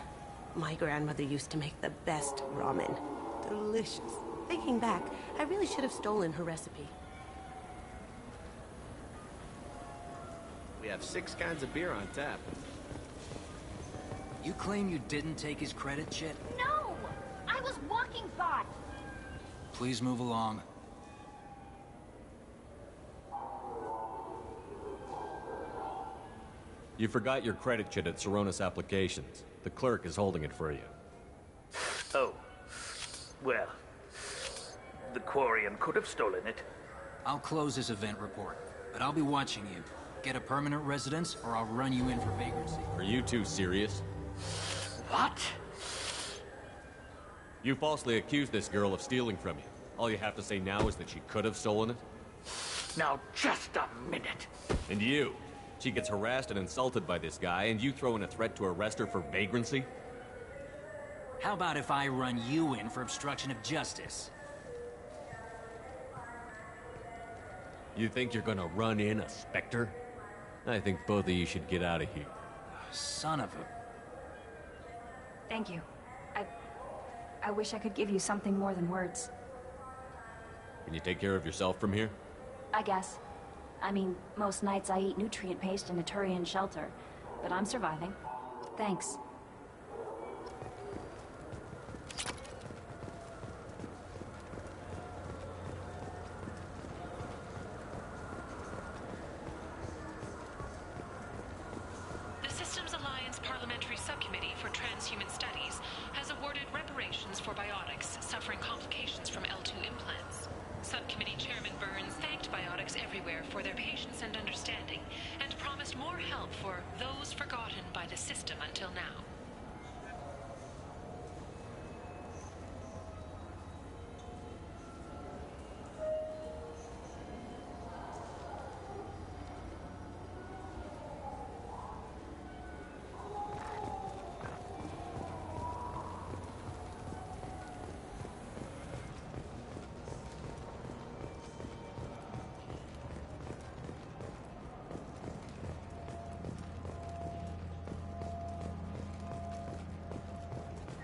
My grandmother used to make the best ramen. Delicious. Thinking back, I really should have stolen her recipe. We have 6 kinds of beer on tap. You claim you didn't take his credit, Chit? No! I was walking by. Please move along. You forgot your credit chit at Saronis Applications. The clerk is holding it for you. Oh. Well, the Quarian could have stolen it. I'll close this event report, but I'll be watching you. Get a permanent residence, or I'll run you in for vagrancy. Are you two serious? What? You falsely accused this girl of stealing from you. All you have to say now is that she could have stolen it? Now, just a minute. And you? She gets harassed and insulted by this guy, and you throw in a threat to arrest her for vagrancy? How about if I run you in for obstruction of justice? You think you're gonna run in a Spectre? I think both of you should get out of here. Son of a... Thank you. I wish I could give you something more than words. Can you take care of yourself from here? I guess. I mean, most nights I eat nutrient paste in a Turian shelter, but I'm surviving. Thanks. The Systems Alliance Parliamentary Subcommittee for Transhuman Studies has awarded reparations for biotics suffering complications from L2 implants. Subcommittee Chairman Burns thanked biotics everywhere for their patience and understanding, and promised more help for those forgotten by the system until now.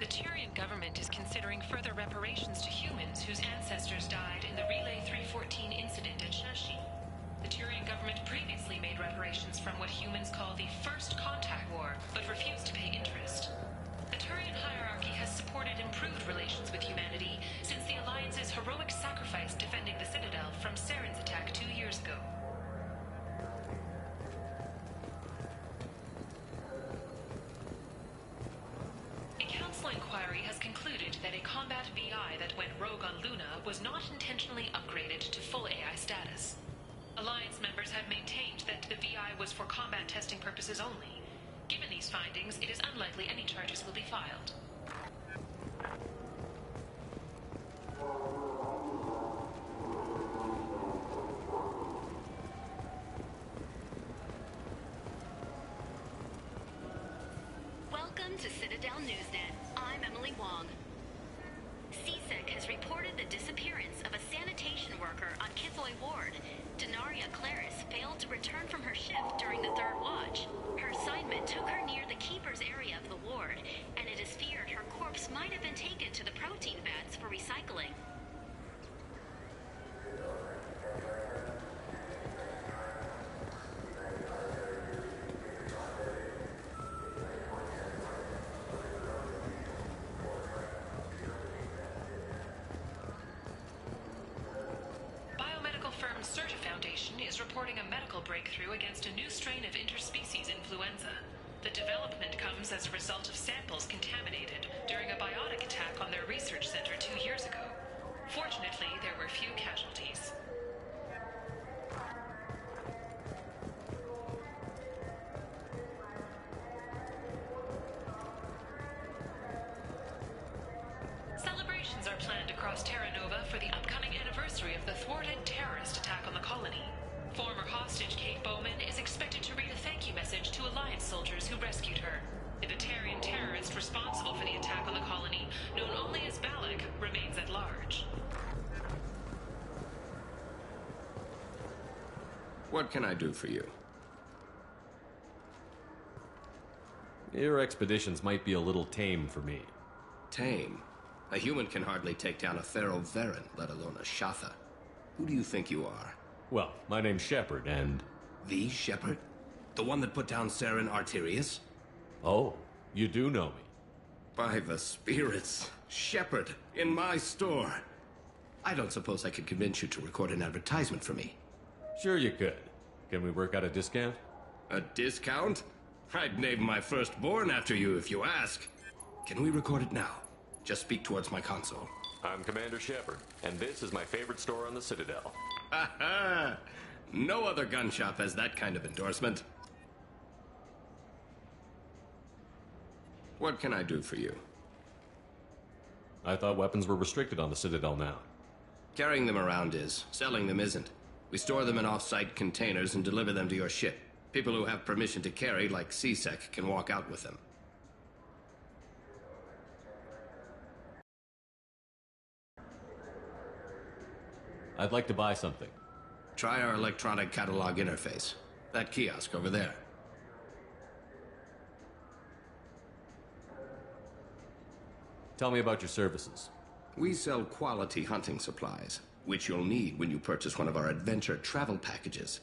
The Turian government is considering further reparations to humans whose ancestors died in the Relay 314 incident at Shashi. The Turian government previously made reparations from what humans call the First Contact War, but refused to pay interest. The Turian hierarchy has supported improved relations with humanity since the Alliance's heroic sacrifice defending the Citadel from Saren's attack 2 years ago. Inquiry has concluded that a combat VI that went rogue on Luna was not intentionally upgraded to full AI status. Alliance members have maintained that the VI was for combat testing purposes only. Given these findings, it is unlikely any charges will be filed. Welcome to Citadel Newsnet. I'm Emily Wong. CSEC has reported the disappearance of a sanitation worker on Kithoy Ward. Denaria Claris failed to return from her shift during the third watch. Her assignment took her near the Keeper's area of the ward, and it is feared her corpse might have been taken to the protein vats for recycling. Reporting a medical breakthrough against a new strain of interspecies influenza. The development comes as a result of samples contaminated during a biotic attack on their research center 2 years ago. Fortunately, there were few casualties. Celebrations are planned across Terra Nova for the upcoming anniversary of the thwarted terrorist attack on the colony. Former hostage Kate Bowman is expected to read a thank you message to Alliance soldiers who rescued her. The Batarian terrorist responsible for the attack on the colony, known only as Balak, remains at large. What can I do for you? Your expeditions might be a little tame for me. Tame? A human can hardly take down a Pharaoh Varen, let alone a Shatha. Who do you think you are? Well, my name's Shepard, and... The Shepard? The one that put down Saren Arterius? Oh, you do know me. By the spirits. Shepard, in my store. I don't suppose I could convince you to record an advertisement for me. Sure you could. Can we work out a discount? A discount? I'd name my firstborn after you if you ask. Can we record it now? Just speak towards my console. I'm Commander Shepard, and this is my favorite store on the Citadel. Ha ha! No other gun shop has that kind of endorsement. What can I do for you? I thought weapons were restricted on the Citadel now. Carrying them around is. Selling them isn't. We store them in off-site containers and deliver them to your ship. People who have permission to carry, like CSEC, can walk out with them. I'd like to buy something. Try our electronic catalog interface. That kiosk over there. Tell me about your services. We sell quality hunting supplies, which you'll need when you purchase one of our adventure travel packages.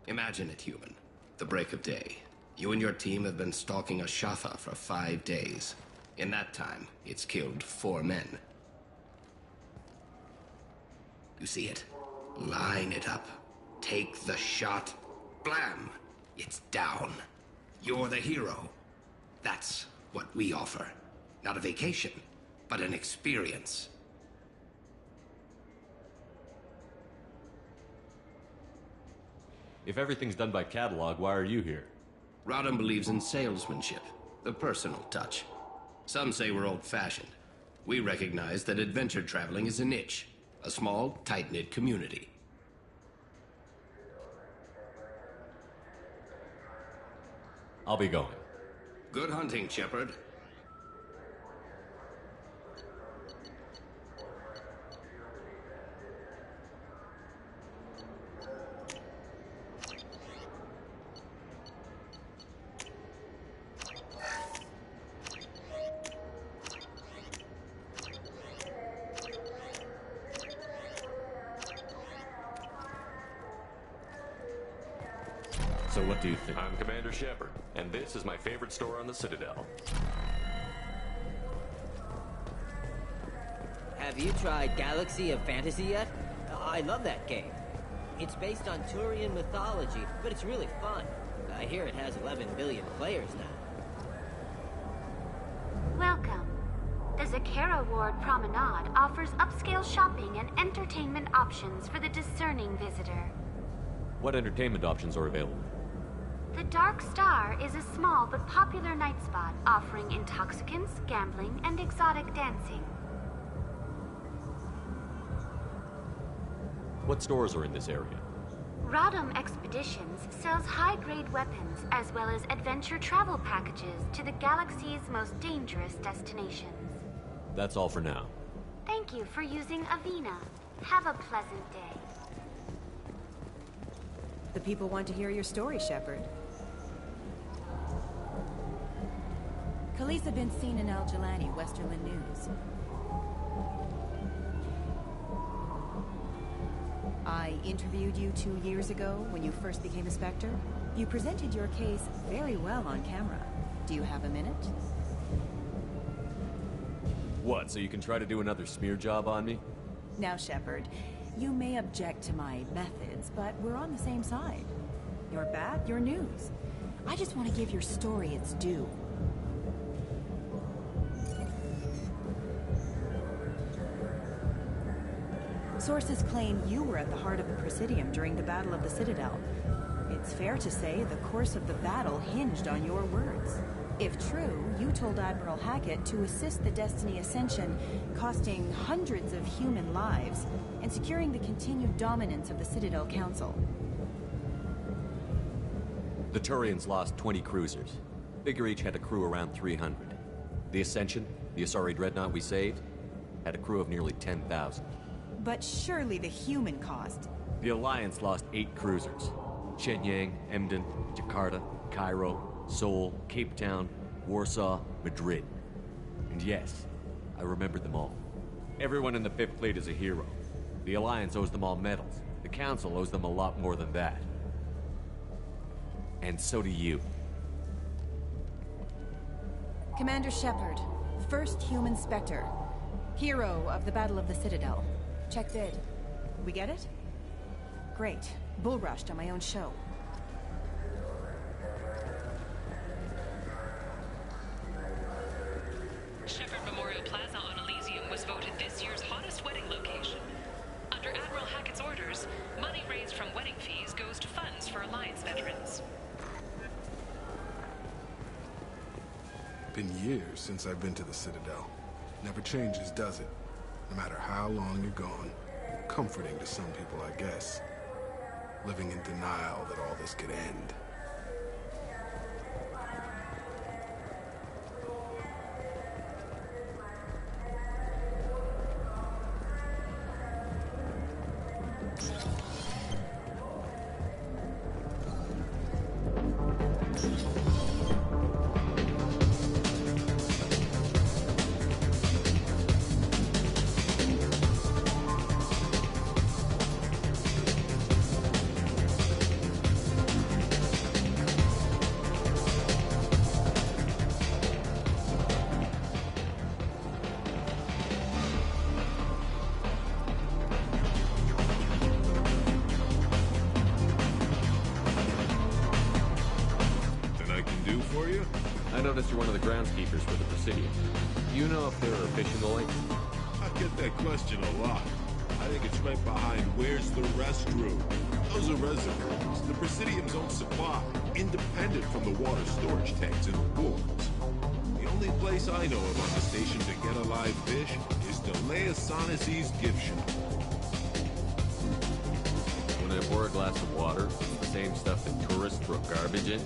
Imagine it, human. The break of day. You and your team have been stalking a Shatha for 5 days. In that time, it's killed 4 men. You see it? Line it up. Take the shot. Blam! It's down. You're the hero. That's what we offer. Not a vacation, but an experience. If everything's done by catalog, why are you here? Rodham believes in salesmanship, the personal touch. Some say we're old-fashioned. We recognize that adventure traveling is a niche, a small, tight-knit community. I'll be going. Good hunting, Shepard. So what do you think? I'm Commander Shepard, and this is my favorite store on the Citadel. Have you tried Galaxy of Fantasy yet? I love that game. It's based on Turian mythology, but it's really fun. I hear it has 11 billion players now. Welcome. The Zakera Ward Promenade offers upscale shopping and entertainment options for the discerning visitor. What entertainment options are available? The Dark Star is a small but popular night spot offering intoxicants, gambling, and exotic dancing. What stores are in this area? Rodham Expeditions sells high-grade weapons as well as adventure travel packages to the galaxy's most dangerous destinations. That's all for now. Thank you for using Avena. Have a pleasant day. The people want to hear your story, Shepard. Khaleesa bin seen al-Jalani, Westerland News. I interviewed you 2 years ago when you first became a Spectre. You presented your case very well on camera. Do you have a minute? What, so you can try to do another smear job on me? Now, Shepard, you may object to my methods, but we're on the same side. You're bad, you're news. I just want to give your story its due. Sources claim you were at the heart of the Presidium during the Battle of the Citadel. It's fair to say the course of the battle hinged on your words. If true, you told Admiral Hackett to assist the Destiny Ascension, costing hundreds of human lives, and securing the continued dominance of the Citadel Council. The Turians lost 20 cruisers. Figure each had a crew around 300. The Ascension, the Asari dreadnought we saved, had a crew of nearly 10,000. But surely the human cost. The Alliance lost 8 cruisers. Shenyang, Emden, Jakarta, Cairo, Seoul, Cape Town, Warsaw, Madrid. And yes, I remembered them all. Everyone in the Fifth Fleet is a hero. The Alliance owes them all medals. The Council owes them a lot more than that. And so do you. Commander Shepard, first human Spectre. Hero of the Battle of the Citadel. Check bid. We get it? Great. Bull rushed on my own show. Shepard Memorial Plaza on Elysium was voted this year's hottest wedding location. Under Admiral Hackett's orders, money raised from wedding fees goes to funds for Alliance veterans. Been years since I've been to the Citadel. Never changes, does it? No matter how long you're gone. Comforting to some people, I guess. Living in denial that all this could end. I noticed you're one of the groundskeepers for the Presidium. Do you know if there are fish in the lake? I get that question a lot. I think it's right behind where's the restroom. Those are reservoirs, the Presidium's own supply, independent from the water storage tanks and the boards. The only place I know of on the station to get a live fish is the Lastandfirstman's gift shop. When I pour a glass of water, it's the same stuff that tourists throw garbage in?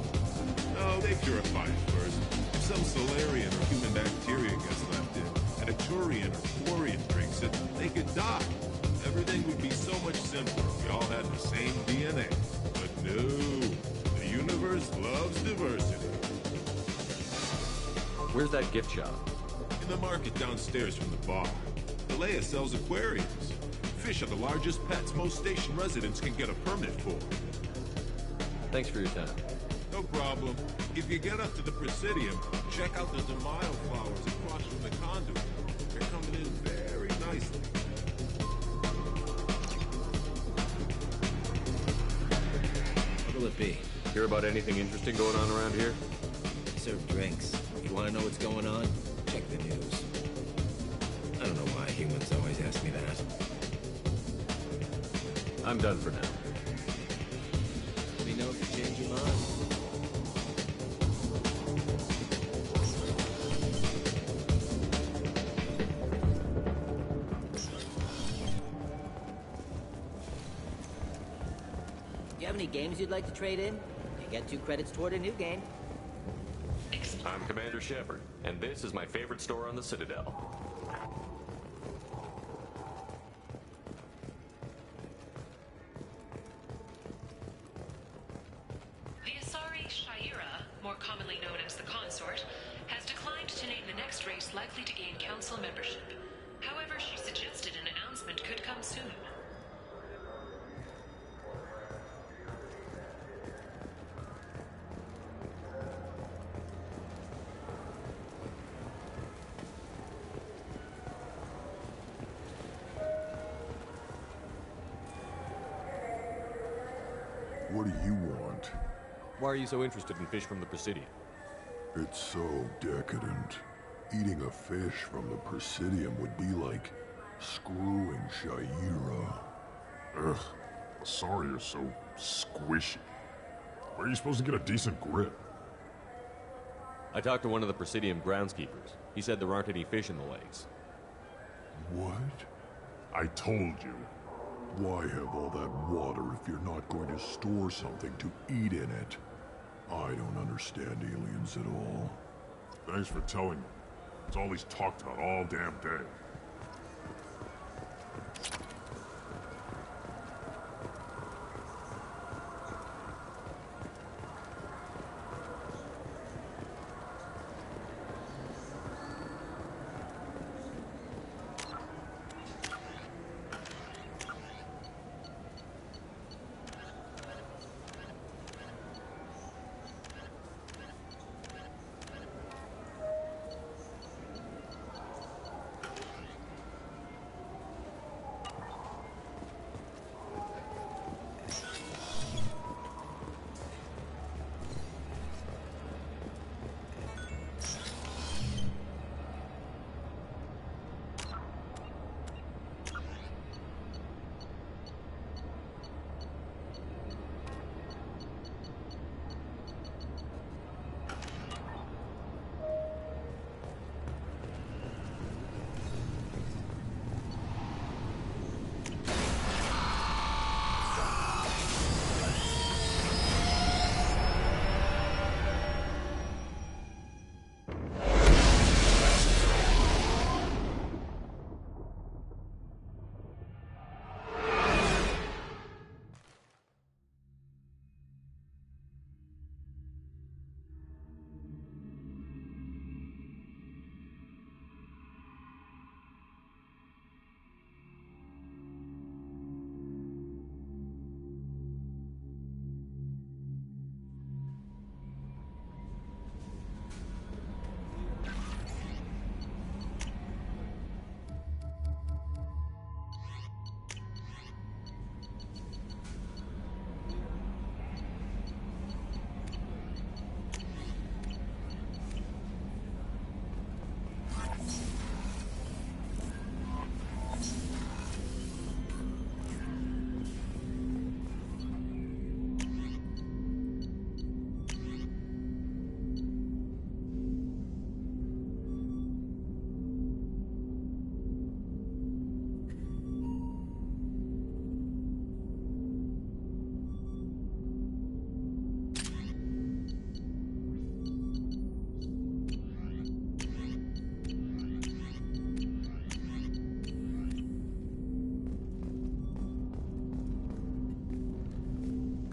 No, they purify it first. If some Solarian or human bacteria gets left in, and a Turian or Quarian drinks it, they could die. Everything would be so much simpler if we all had the same DNA. But no, the universe loves diversity. Where's that gift shop? In the market downstairs from the bar. The Leia sells aquariums. Fish are the largest pets most station residents can get a permit for. Thanks for your time. No problem. If you get up to the Presidium, check out the Demaio flowers across from the conduit. They're coming in very nicely. What'll it be? Hear about anything interesting going on around here? I serve drinks. If you want to know what's going on, check the news. I don't know why humans always ask me that. I'm done for now. Let me know if you change your mind. Do you have any games you'd like to trade in? You get 2 credits toward a new game. I'm Commander Shepard, and this is my favorite store on the Citadel. The Asari Shaira, more commonly known as the Consort, has declined to name the next race likely to gain council membership. However, she suggested an announcement could come soon. What do you want? Why are you so interested in fish from the Presidium? It's so decadent. Eating a fish from the Presidium would be like screwing Shaira. Ugh, sorry you're so squishy. Where are you supposed to get a decent grip? I talked to one of the Presidium groundskeepers. He said there aren't any fish in the lakes. What? I told you. Why have all that water if you're not going to store something to eat in it? I don't understand aliens at all. Thanks for telling me. It's all he's talked about all damn day.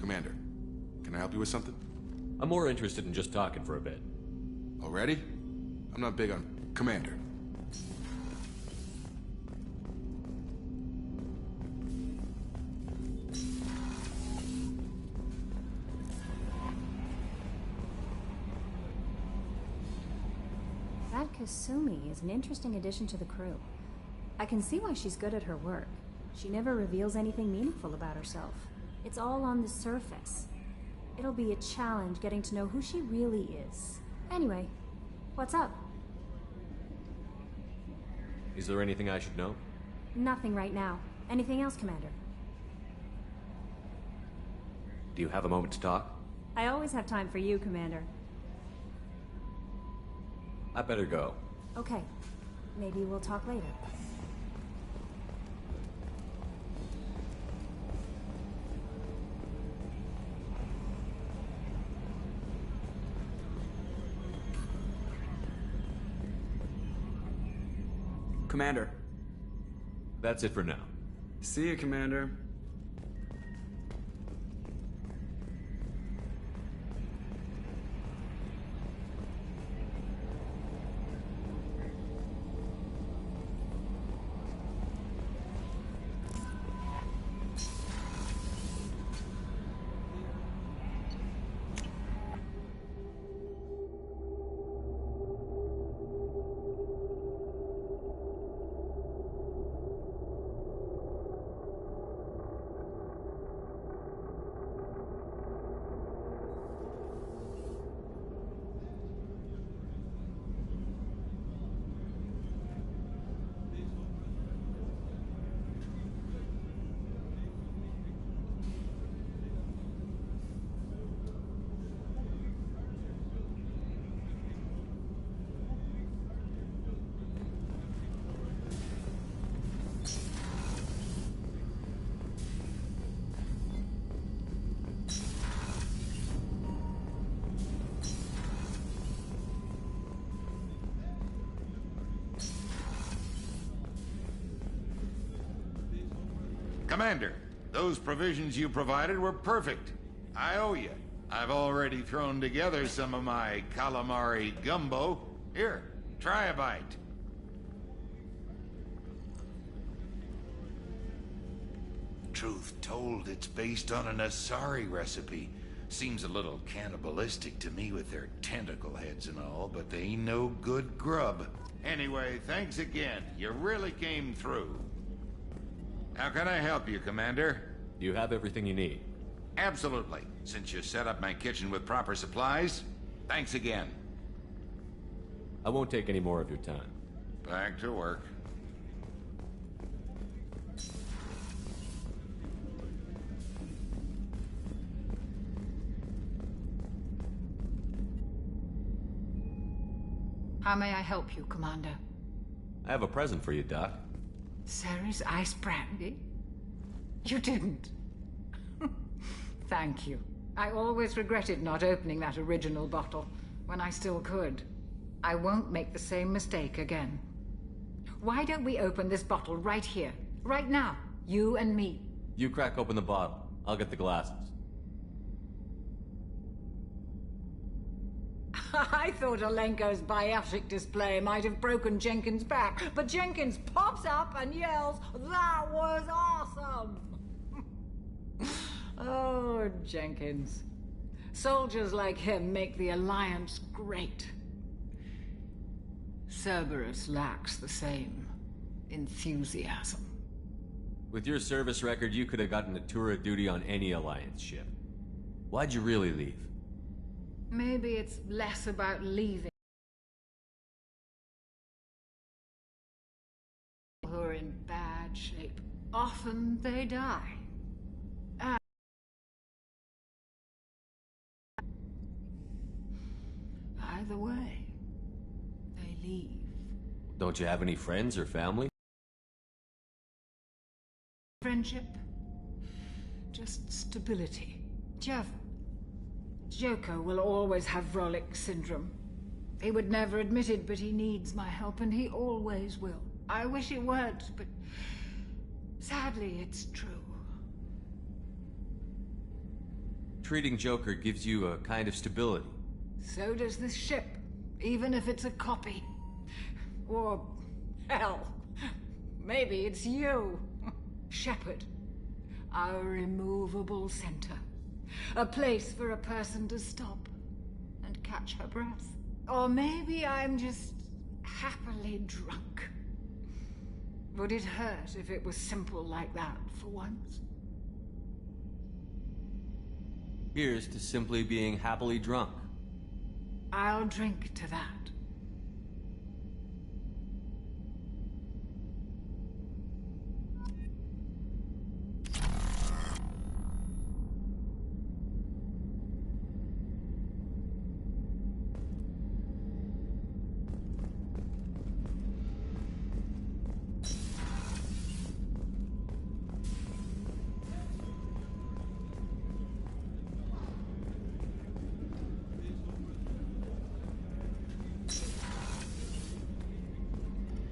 Commander, can I help you with something? I'm more interested in just talking for a bit. Already? I'm not big on Commander. That Kasumi is an interesting addition to the crew. I can see why she's good at her work. She never reveals anything meaningful about herself. It's all on the surface. It'll be a challenge getting to know who she really is. Anyway, what's up? Is there anything I should know? Nothing right now. Anything else, Commander? Do you have a moment to talk? I always have time for you, Commander. I better go. Okay. Maybe we'll talk later. Commander. That's it for now. See you, Commander. Commander, those provisions you provided were perfect. I owe you. I've already thrown together some of my calamari gumbo. Here, try a bite. Truth told, it's based on an Asari recipe. Seems a little cannibalistic to me with their tentacle heads and all, but they ain't no good grub. Anyway, thanks again. You really came through. How can I help you, Commander? You have everything you need. Absolutely. Since you set up my kitchen with proper supplies, thanks again. I won't take any more of your time. Back to work. How may I help you, Commander? I have a present for you, Doc. Ceres ice brandy? You didn't. Thank you. I always regretted not opening that original bottle when I still could. I won't make the same mistake again. Why don't we open this bottle right here, right now, you and me? You crack open the bottle. I'll get the glasses. I thought Alenko's biotic display might have broken Jenkins' back, but Jenkins pops up and yells, "That was awesome!" Oh, Jenkins. Soldiers like him make the Alliance great. Cerberus lacks the same enthusiasm. With your service record, you could have gotten a tour of duty on any Alliance ship. Why'd you really leave? Maybe it's less about leaving. Who are in bad shape. Often they die. Either way, they leave. Don't you have any friends or family? Friendship. Just stability. Jeff. Joko will always have Vrolic syndrome. He would never admit it, but he needs my help, and he always will. I wish it weren't, but sadly, it's true. Treating Joker gives you a kind of stability. So does this ship, even if it's a copy. Or, hell, maybe it's you. Shepard, our immovable center. A place for a person to stop and catch her breath. Or maybe I'm just happily drunk. Would it hurt if it was simple like that for once? Here's to simply being happily drunk. I'll drink to that.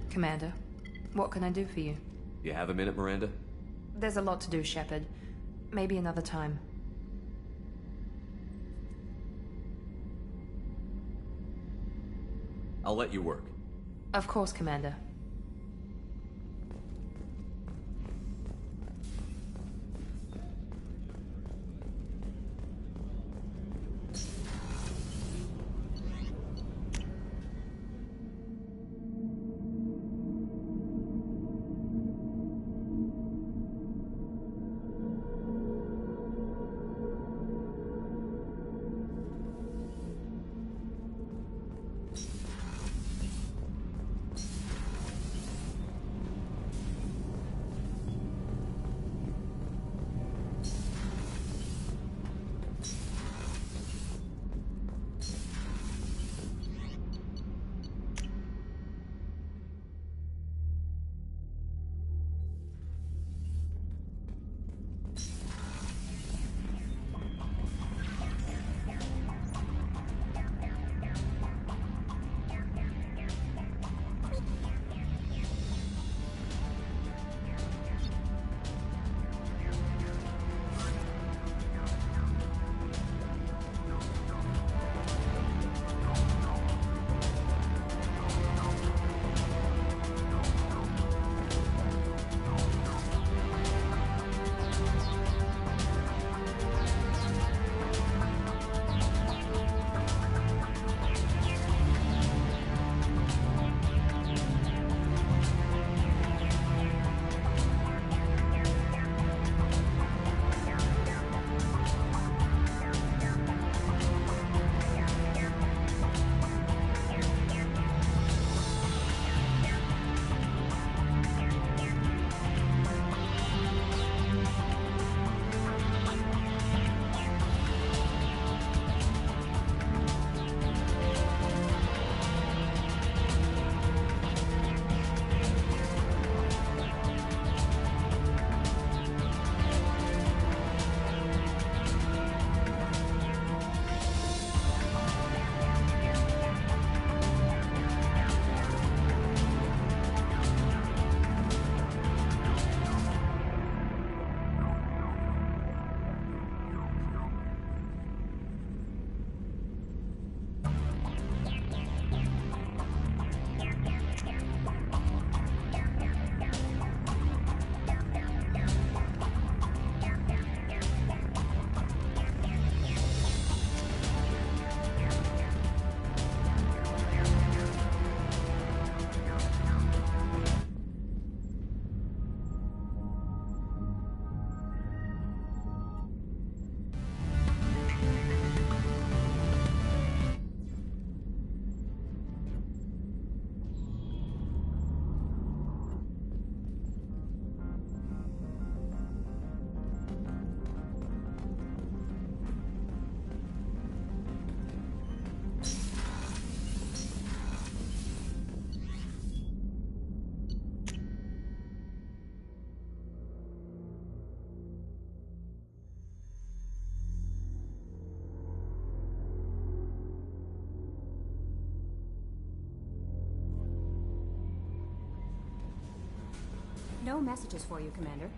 Commander, what can I do for you? You have a minute, Miranda? There's a lot to do, Shepard. Maybe another time. I'll let you work. Of course, Commander. No messages for you, Commander.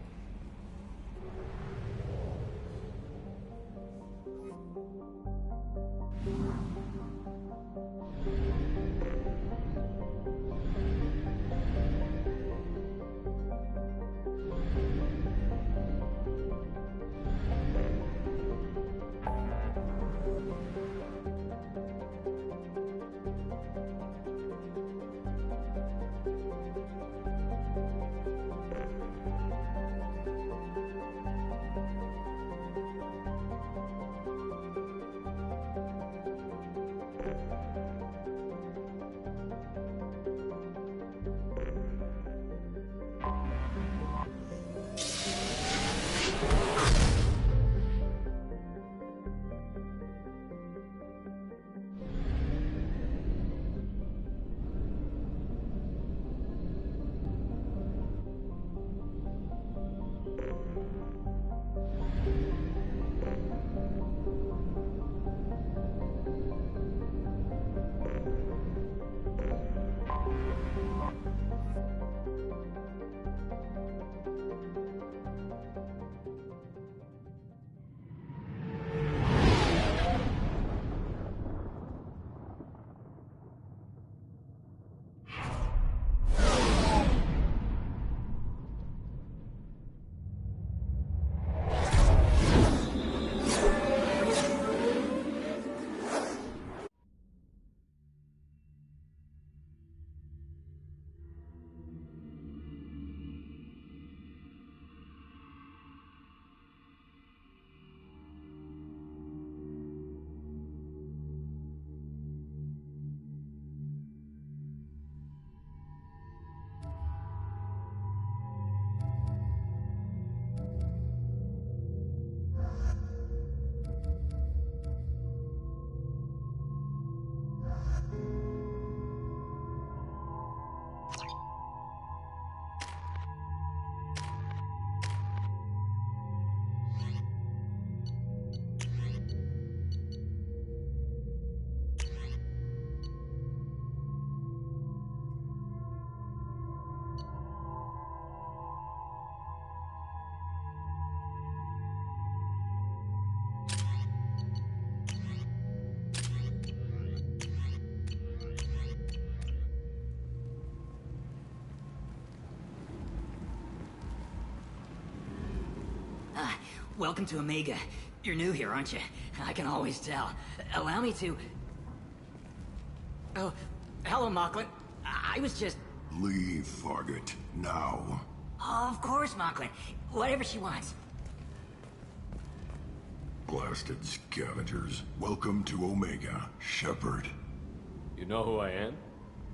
Welcome to Omega. You're new here, aren't you? I can always tell. Allow me to... Oh, hello, Mocklin. I was just... Leave, Fargate. Now. Oh, of course, Mocklin. Whatever she wants. Blasted scavengers. Welcome to Omega, Shepard. You know who I am?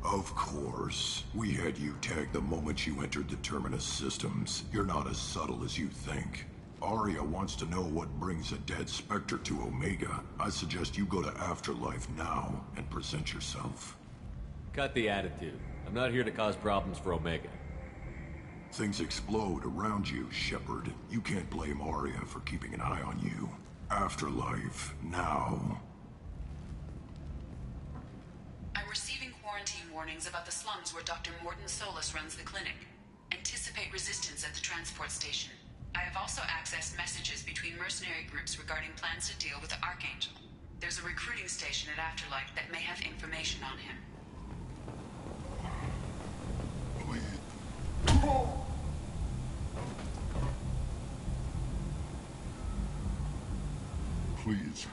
Of course. We had you tagged the moment you entered the Terminus systems. You're not as subtle as you think. Arya wants to know what brings a dead Spectre to Omega. I suggest you go to Afterlife now and present yourself. Cut the attitude. I'm not here to cause problems for Omega. Things explode around you, Shepard. You can't blame Arya for keeping an eye on you. Afterlife, now. I'm receiving quarantine warnings about the slums where Dr. Morton Solus runs the clinic. Anticipate resistance at the transport station. I have also accessed messages between mercenary groups regarding plans to deal with the Archangel. There's a recruiting station at Afterlife that may have information on him. Please.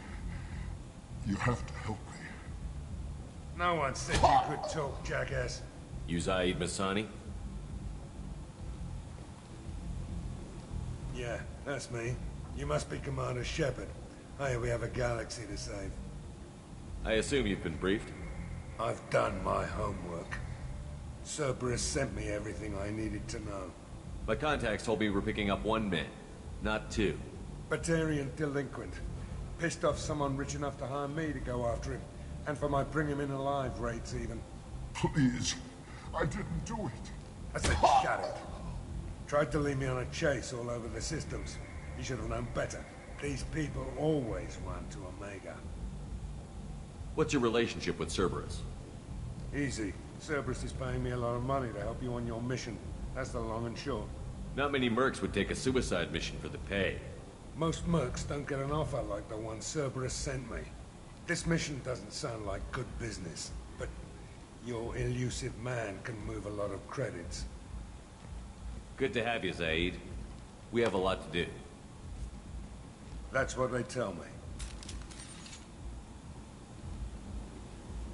You have to help me. No one said you could talk, jackass. You Zaid Masani? Yeah, that's me. You must be Commander Shepard. Hey, we have a galaxy to save. I assume you've been briefed? I've done my homework. Cerberus sent me everything I needed to know. My contacts told me we're picking up one man, not two. Batarian delinquent. Pissed off someone rich enough to hire me to go after him. And for my bring him in alive rates, even. Please. I didn't do it. I said shut it. Tried to lead me on a chase all over the systems. You should have known better. These people always run to Omega. What's your relationship with Cerberus? Easy. Cerberus is paying me a lot of money to help you on your mission. That's the long and short. Not many mercs would take a suicide mission for the pay. Most mercs don't get an offer like the one Cerberus sent me. This mission doesn't sound like good business, but your elusive man can move a lot of credits. Good to have you, Zaid. We have a lot to do. That's what they tell me.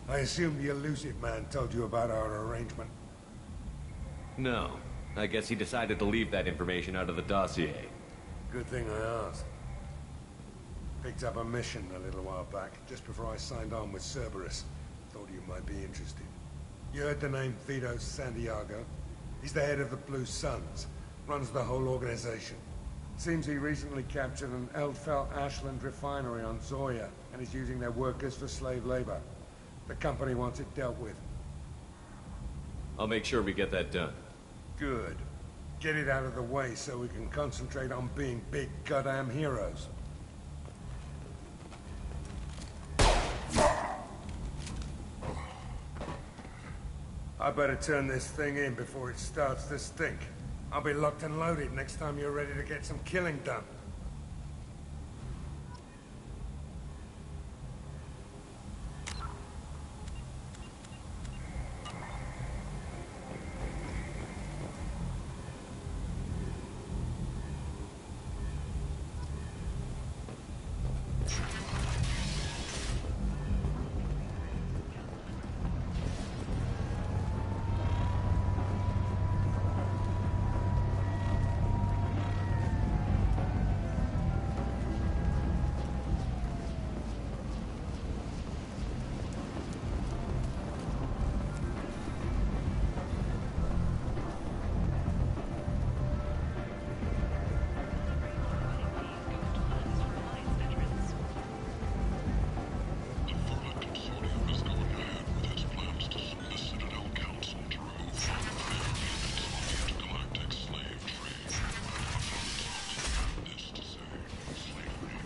I assume the elusive man told you about our arrangement. No. I guess he decided to leave that information out of the dossier. Good thing I asked. Picked up a mission a little while back, just before I signed on with Cerberus. Thought you might be interested. You heard the name Vito Santiago? He's the head of the Blue Suns. Runs the whole organization. Seems he recently captured an Eldfell Ashland refinery on Zoya, and is using their workers for slave labor. The company wants it dealt with. I'll make sure we get that done. Good. Get it out of the way so we can concentrate on being big goddamn heroes. I better turn this thing in before it starts to stink. I'll be locked and loaded next time you're ready to get some killing done.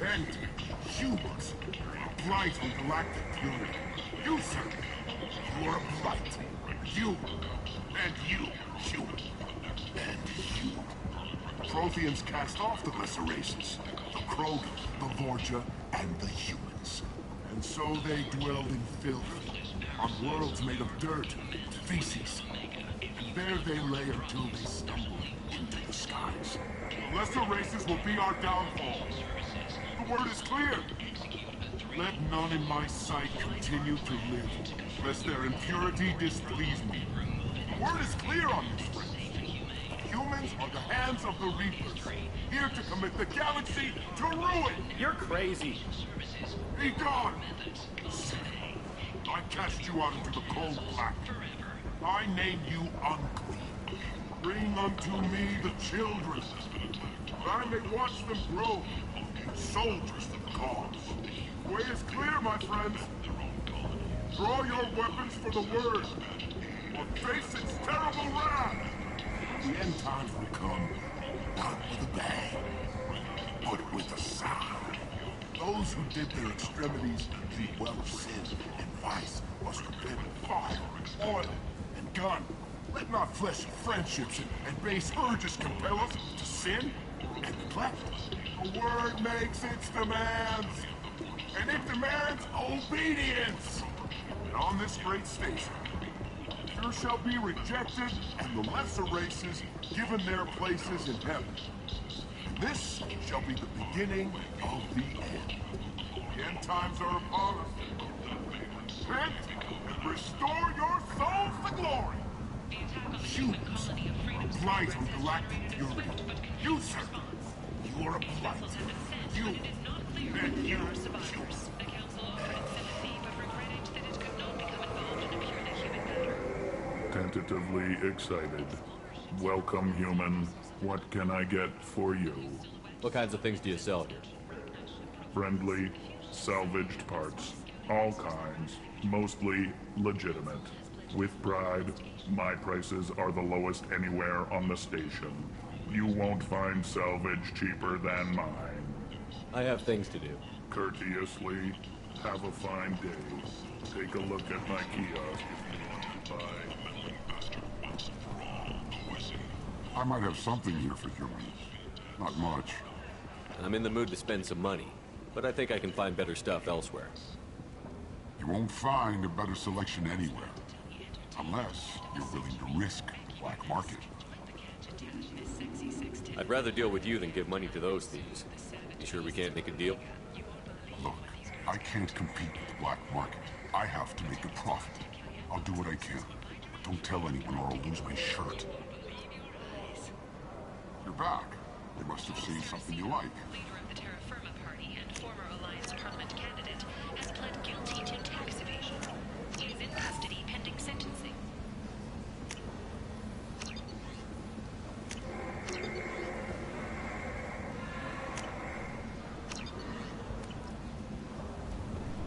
And humans, a blight on galactic purity. You, sir, you are a blight. You, and you, human. And you. Protheans cast off the lesser races. The Krogan, the Vorja, and the humans. And so they dwelled in filth, on worlds made of dirt, feces. And there they lay until they stumbled into the skies. The lesser races will be our downfall. The word is clear. Let none in my sight continue to live, lest their impurity displease me. The word is clear on this, friend. Humans are the hands of the Reapers, here to commit the galaxy to ruin. You're crazy. Be gone! I cast you out into the cold black. I name you unclean. Bring unto me the children, that I may watch them grow. Soldiers of the cause. The way is clear, my friends. Draw your weapons for the word, or face its terrible wrath. The end times will come, not with a bang, but with a sound. Those who did their extremities be well of sin and vice must repent of fire, oil, and gun. Let not fleshly friendships and base urges compel us to sin and neglect. The word makes its demands, and it demands obedience. And on this great station, there shall be rejected, and the lesser races given their places in heaven. And this shall be the beginning of the end. The end times are upon us. Repent and restore your souls to glory. Humans, a blight on galactic purity. You, sir, you are a blight. You, and you, survivors. The council offered its sympathy, but regretted that it could not become involved in a purely human matter. Tentatively excited. Welcome, human. What can I get for you? What kinds of things do you sell here? Friendly, salvaged parts. All kinds. Mostly legitimate. With pride, my prices are the lowest anywhere on the station. You won't find salvage cheaper than mine. I have things to do. Courteously, have a fine day. Take a look at my kiosk if you want to buy. I might have something here for humans. Not much. I'm in the mood to spend some money, but I think I can find better stuff elsewhere. You won't find a better selection anywhere. Unless you're willing to risk the black market. I'd rather deal with you than give money to those thieves. You sure we can't make a deal? Look, I can't compete with the black market. I have to make a profit. I'll do what I can. But don't tell anyone or I'll lose my shirt. You're back. They must have seen something you like. Leader of the Terra Firma Party and former Alliance Parliament candidate has pled guilty to tax evasion. He is in custody pending sentencing.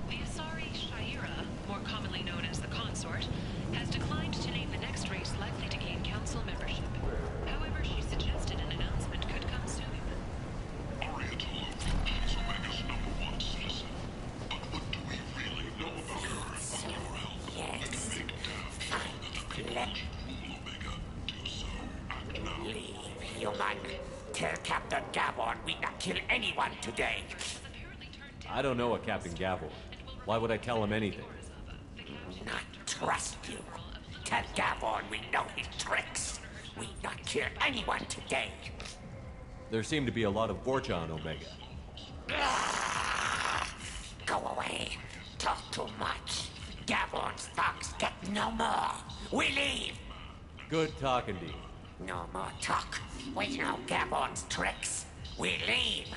The Asari Shaira, more commonly known as the Consort, has declined to name the next race likely to gain council membership. However, she suggested an announcement could come soon. Aria told me she's Omega's #1 citizen. But what do we really know about her? Or else I can make Daft sure that the people who rule Omega do so. Act now. Leave, human. Tell Captain Gavon we not kill anyone today. I don't know a Captain Gavel. Why would I tell him anything? Not trust you. Tell Gavon we know his tricks. We not kill anyone today. There seem to be a lot of Vorcha on Omega. Go away. Talk too much. Gavon's thugs get no more. We leave. Good talking to you. No more talk. We know Gavon's tricks. We leave.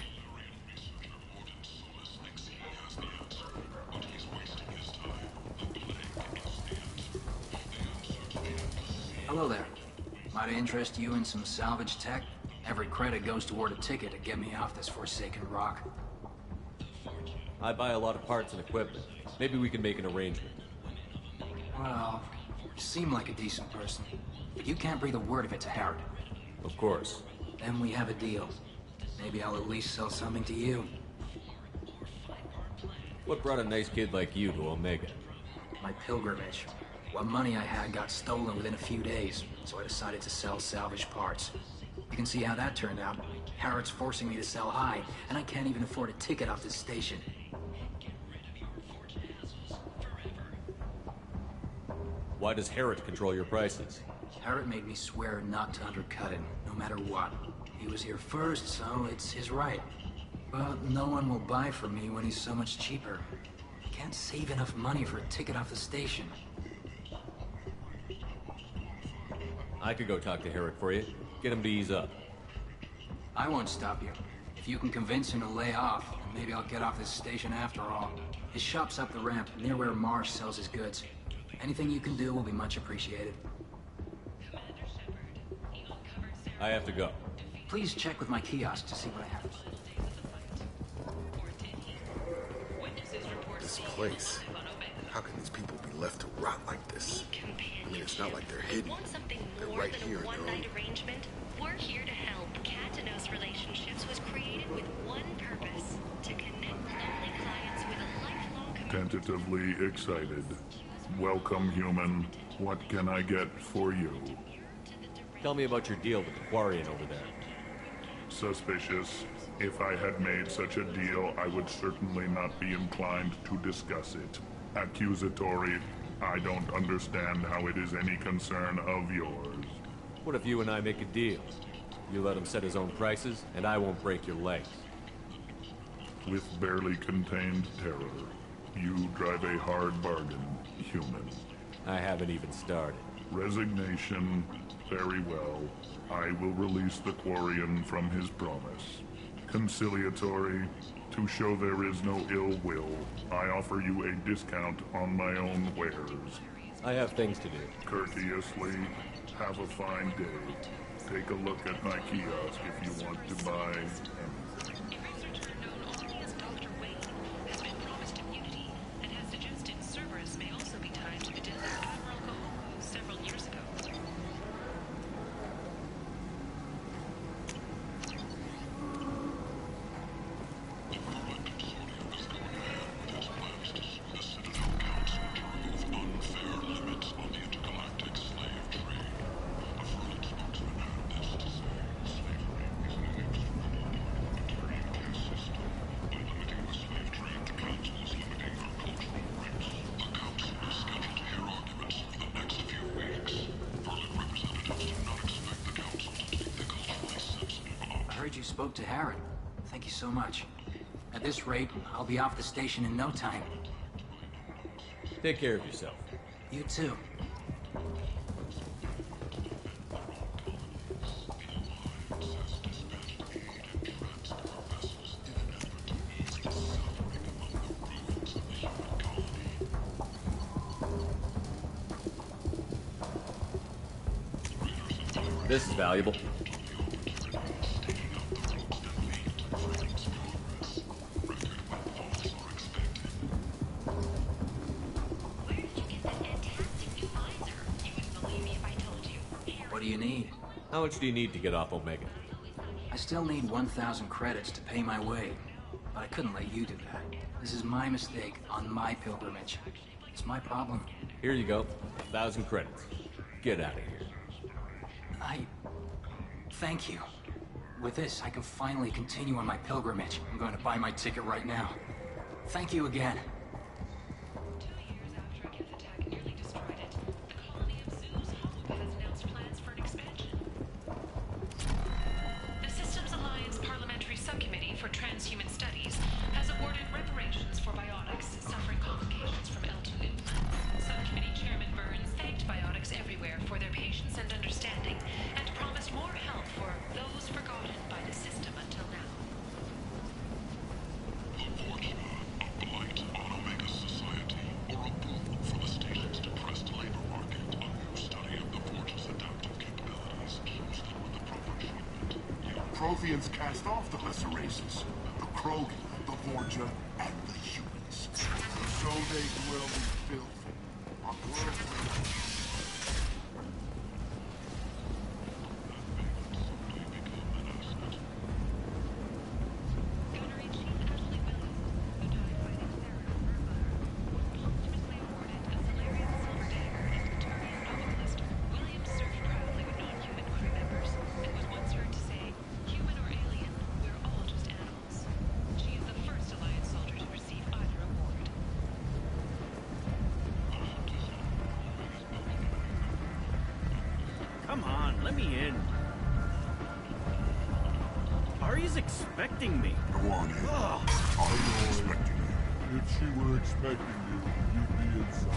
Hello there. Might I interest you in some salvage tech? Every credit goes toward a ticket to get me off this forsaken rock. I buy a lot of parts and equipment. Maybe we can make an arrangement. Well, you seem like a decent person, but you can't breathe a word of it to Harrod. Of course. Then we have a deal. Maybe I'll at least sell something to you. What brought a nice kid like you to Omega? My pilgrimage. What money I had got stolen within a few days, so I decided to sell salvaged parts. You can see how that turned out. Harrod's forcing me to sell high, and I can't even afford a ticket off this station. Why does Harrod control your prices? Harrod made me swear not to undercut him, no matter what. He was here first, so it's his right. But no one will buy from me when he's so much cheaper. I can't save enough money for a ticket off the station. I could go talk to Herrick for you. Get him to ease up. I won't stop you. If you can convince him to lay off, then maybe I'll get off this station after all. His shop's up the ramp, near where Marsh sells his goods. Anything you can do will be much appreciated. I have to go. Please check with my kiosk to see what I have. This place. How can these people be left to rot like this? I mean, it's not like they're hidden. They're right here in their own... Arrangement? We're here to help. Katanos Relationships was created with one purpose: to connect lonely clients with a lifelong commitment. Tentatively excited. Welcome, human. What can I get for you? Tell me about your deal with the Quarian over there. Suspicious. If I had made such a deal, I would certainly not be inclined to discuss it. Accusatory. I don't understand how it is any concern of yours. What if you and I make a deal? You let him set his own prices, and I won't break your legs. With barely contained terror, you drive a hard bargain, human. I haven't even started. Resignation. Very well. I will release the Quarian from his promise. Conciliatory. To show there is no ill will, I offer you a discount on my own wares. I have things to do. Courteously, have a fine day. Take a look at my kiosk if you want to buy anything. Has been promised immunity and has suggested Cerberus may also be tied to the death of Admiral Kahoku several years ago. spoke to Harrod. Thank you so much. At this rate, I'll be off the station in no time. Take care of yourself. You too. This is valuable. What do you need? How much do you need to get off Omega? I still need 1,000 credits to pay my way, but I couldn't let you do that. This is my mistake on my pilgrimage. It's my problem. Here you go. 1,000 credits. Get out of here. Thank you. With this, I can finally continue on my pilgrimage. I'm going to buy my ticket right now. Thank you again. 2 years after Geth attack nearly destroyed it, the colony of Zeus Hope has announced plans for an expansion. The Systems Alliance Parliamentary Subcommittee for Transhuman Studies has awarded reparations for biotics suffering complications from L2 implants. Subcommittee Chairman Burns thanked biotics everywhere for their patience and understanding, and promised more help for those forgotten by the system until now. Unfortunately, a blight on Omega society, or a boon for the station's depressed labor market, a new study of the Forge's adaptive capabilities, boosted with the proper treatment. Protheans cast off the lesser races, the Krogan, the Vorja, and the humans. So they dwell in filth on world. Come on, let me in. Ari's expecting me. Go on in. Ari's expecting you. If she were expecting you, you'd be inside.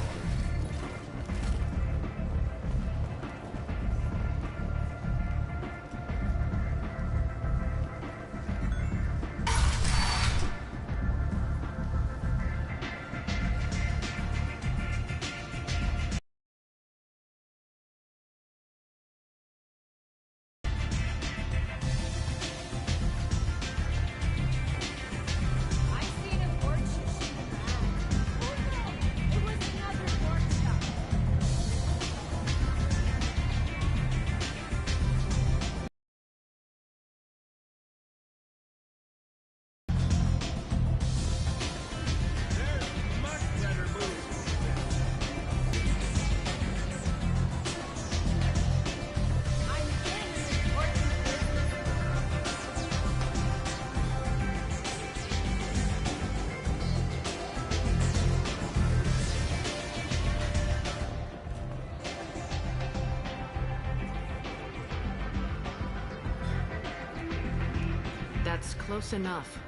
That's close enough.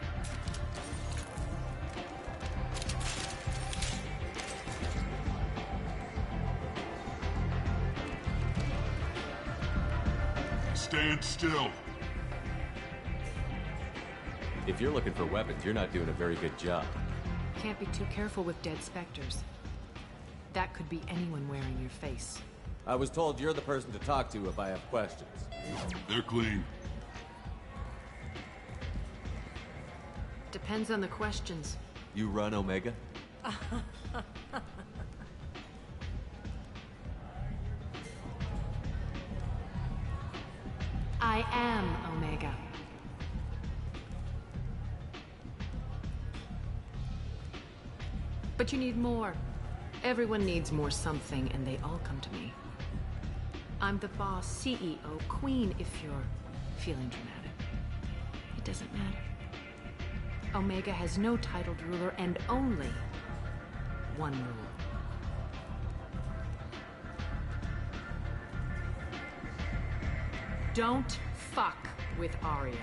Stand still. If you're looking for weapons, you're not doing a very good job. Can't be too careful with dead specters. That could be anyone wearing your face. I was told you're the person to talk to if I have questions. They're clean. Depends on the questions. You run Omega? I am Omega. But you need more. Everyone needs more something, and they all come to me. I'm the boss, CEO, queen, if you're feeling dramatic. It doesn't matter. Omega has no titled ruler and only one rule. Don't fuck with Aria.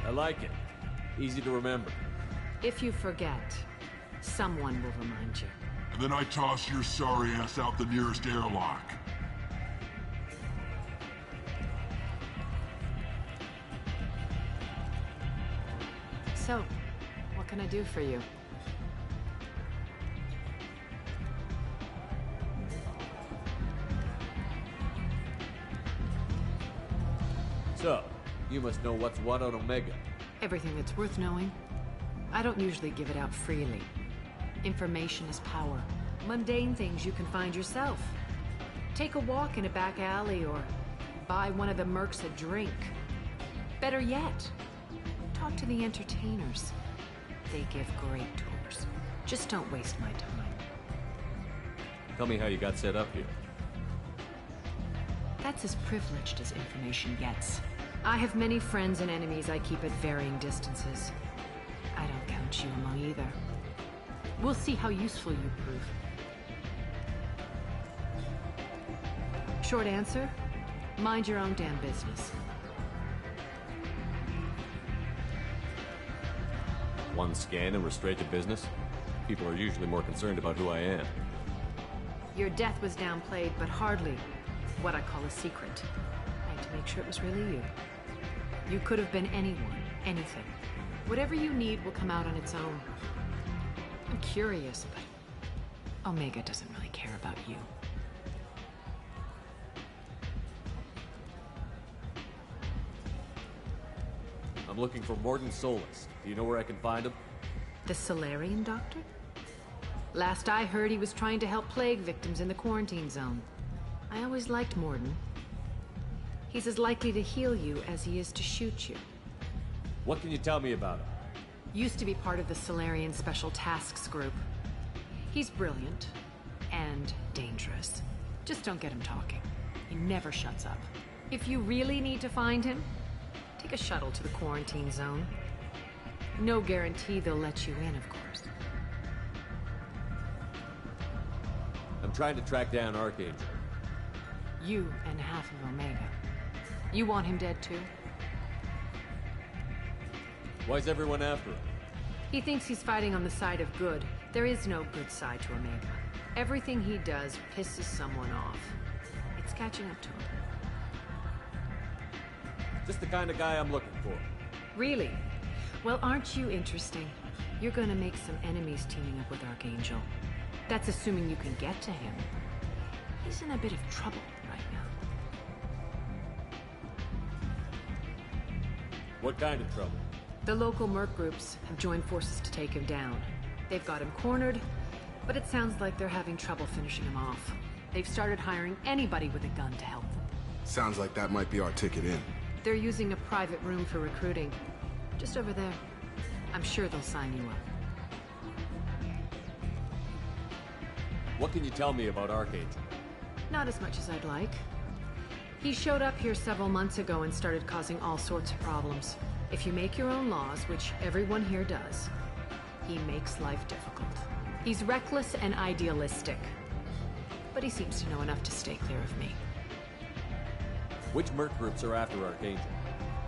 I like it. Easy to remember. If you forget, someone will remind you. And then I toss your sorry ass out the nearest airlock. So, what can I do for you? So, you must know what's what on Omega. Everything that's worth knowing. I don't usually give it out freely. Information is power. Mundane things you can find yourself. Take a walk in a back alley or buy one of the mercs a drink. Better yet, talk to the entertainers. They give great tours. Just don't waste my time. Tell me how you got set up here. That's as privileged as information gets. I have many friends and enemies I keep at varying distances. I don't count you among either. We'll see how useful you prove. Short answer, mind your own damn business. One scan and we're straight to business? People are usually more concerned about who I am. Your death was downplayed, but hardly what I call a secret. I had to make sure it was really you. You could have been anyone, anything. Whatever you need will come out on its own. I'm curious, but Omega doesn't really care about you. I'm looking for Morden Solus. Do you know where I can find him? The Solarian doctor? Last I heard, he was trying to help plague victims in the quarantine zone. I always liked Morden. He's as likely to heal you as he is to shoot you. What can you tell me about him? Used to be part of the Solarian Special Tasks Group. He's brilliant and dangerous. Just don't get him talking. He never shuts up. If you really need to find him, take a shuttle to the quarantine zone. No guarantee they'll let you in, of course. I'm trying to track down Archangel. You and half of Omega. You want him dead too? Why's everyone after him? He thinks he's fighting on the side of good. There is no good side to Omega. Everything he does pisses someone off. It's catching up to him. Just the kind of guy I'm looking for. Really? Well, aren't you interesting? You're gonna make some enemies teaming up with Archangel. That's assuming you can get to him. He's in a bit of trouble right now. What kind of trouble? The local merc groups have joined forces to take him down. They've got him cornered, but it sounds like they're having trouble finishing him off. They've started hiring anybody with a gun to help them. Sounds like that might be our ticket in. They're using a private room for recruiting. Just over there. I'm sure they'll sign you up. What can you tell me about Archangel? Not as much as I'd like. He showed up here several months ago and started causing all sorts of problems. If you make your own laws, which everyone here does, he makes life difficult. He's reckless and idealistic. But he seems to know enough to stay clear of me. Which merc groups are after Archangel?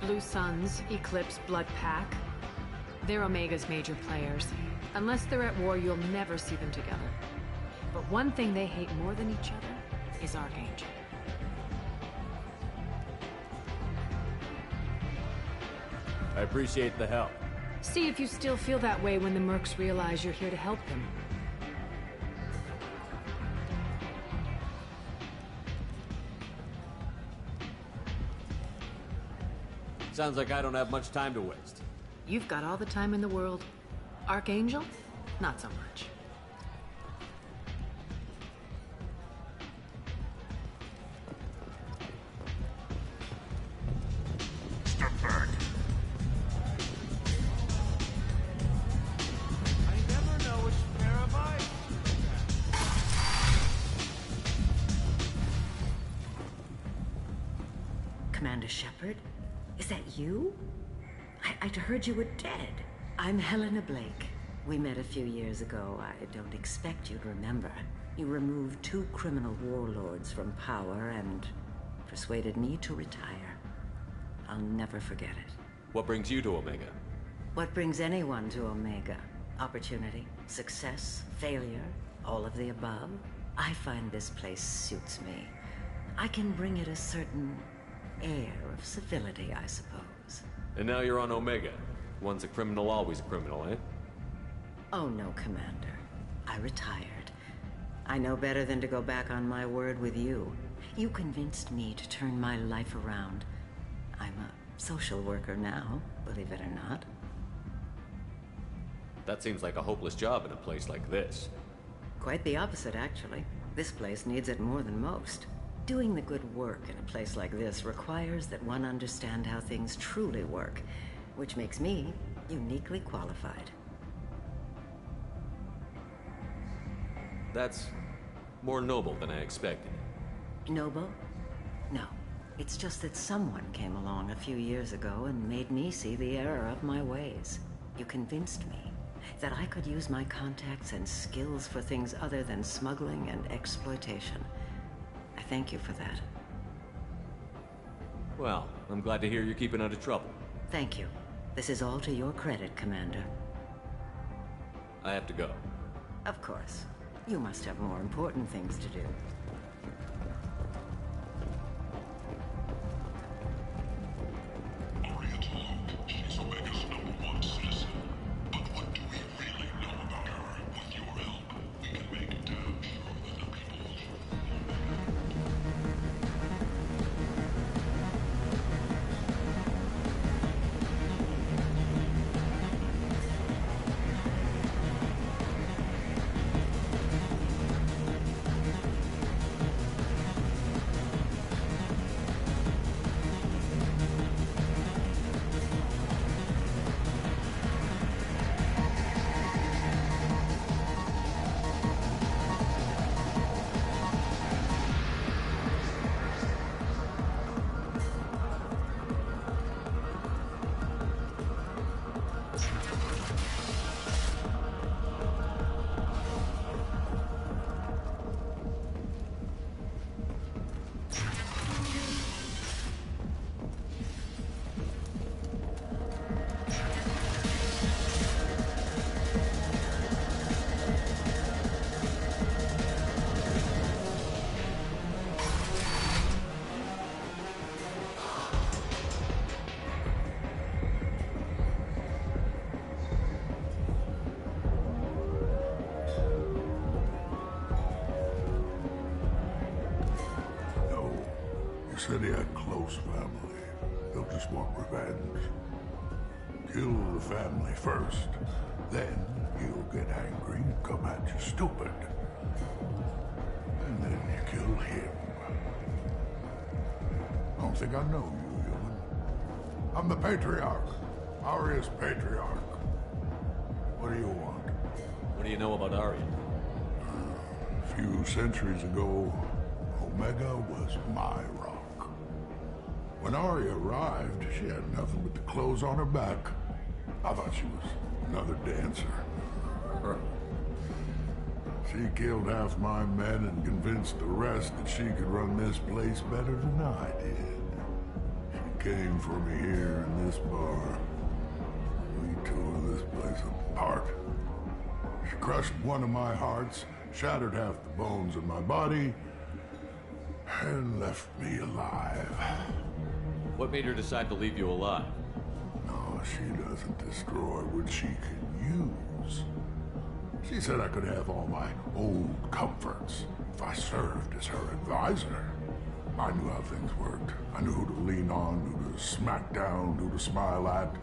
Blue Suns, Eclipse, Blood Pack. They're Omega's major players. Unless they're at war, you'll never see them together. But one thing they hate more than each other is Archangel. I appreciate the help. See if you still feel that way when the mercs realize you're here to help them. Sounds like I don't have much time to waste. You've got all the time in the world. Archangel? Not so much. Step back. I never know which pair of eyes. Commander Shepard? Is that you? I'd heard you were dead. I'm Helena Blake. We met a few years ago. I don't expect you to remember. You removed 2 criminal warlords from power and persuaded me to retire. I'll never forget it. What brings you to Omega? What brings anyone to Omega? Opportunity, success, failure, all of the above? I find this place suits me. I can bring it a certain air of civility, I suppose. And now you're on Omega. Once a criminal, always a criminal, eh? Oh no, Commander. I retired. I know better than to go back on my word with you. You convinced me to turn my life around. I'm a social worker now, believe it or not. That seems like a hopeless job in a place like this. Quite the opposite, actually. This place needs it more than most. Doing the good work in a place like this requires that one understand how things truly work, which makes me uniquely qualified. That's more noble than I expected. Noble? No. It's just that someone came along a few years ago and made me see the error of my ways. You convinced me that I could use my contacts and skills for things other than smuggling and exploitation. I thank you for that. Well, I'm glad to hear you're keeping out of trouble. Thank you. This is all to your credit, Commander. I have to go. Of course. You must have more important things to do. Aria told. She's Omega's #1 citizen. But what do we really know about her? With your help, we can make damn sure that the people said he had close family. They'll just want revenge. Kill the family first, then he'll get angry and come at you stupid. And then you kill him. I don't think I know you, human. I'm the Patriarch. Aria's Patriarch. What do you want? What do you know about Aria? A few centuries ago, Omega was my rock. When Aria arrived, she had nothing but the clothes on her back. I thought she was another dancer. She killed half my men and convinced the rest that she could run this place better than I did. She came for me here in this bar. We tore this place apart. She crushed one of my hearts, shattered half the bones in my body, and left me alive. What made her decide to leave you alive? No, she doesn't destroy what she can use. She said I could have all my old comforts if I served as her advisor. I knew how things worked. I knew who to lean on, who to smack down, who to smile at.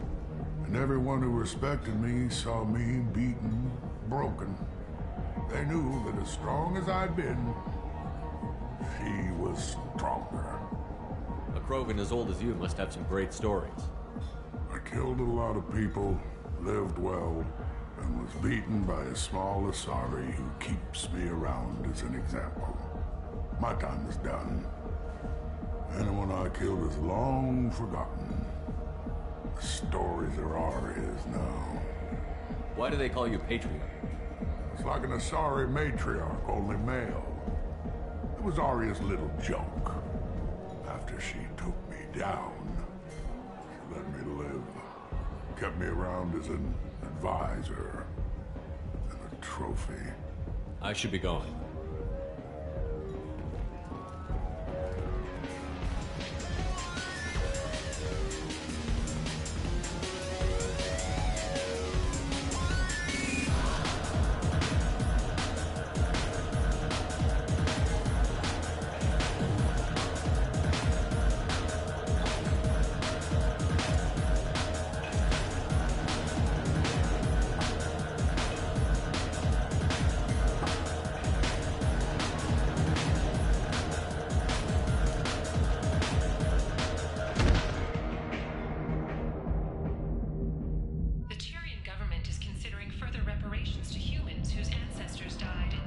And everyone who respected me saw me beaten, broken. They knew that as strong as I'd been, she was stronger. A Krogan as old as you must have some great stories. I killed a lot of people, lived well, and was beaten by a small Asari who keeps me around as an example. My time is done. Anyone I killed is long forgotten. The stories are Aria's now. Why do they call you Patriarch? It's like an Asari matriarch, only male. It was Aria's little joke. After she took me down, she let me live. kept me around as an advisor and a trophy. I should be going.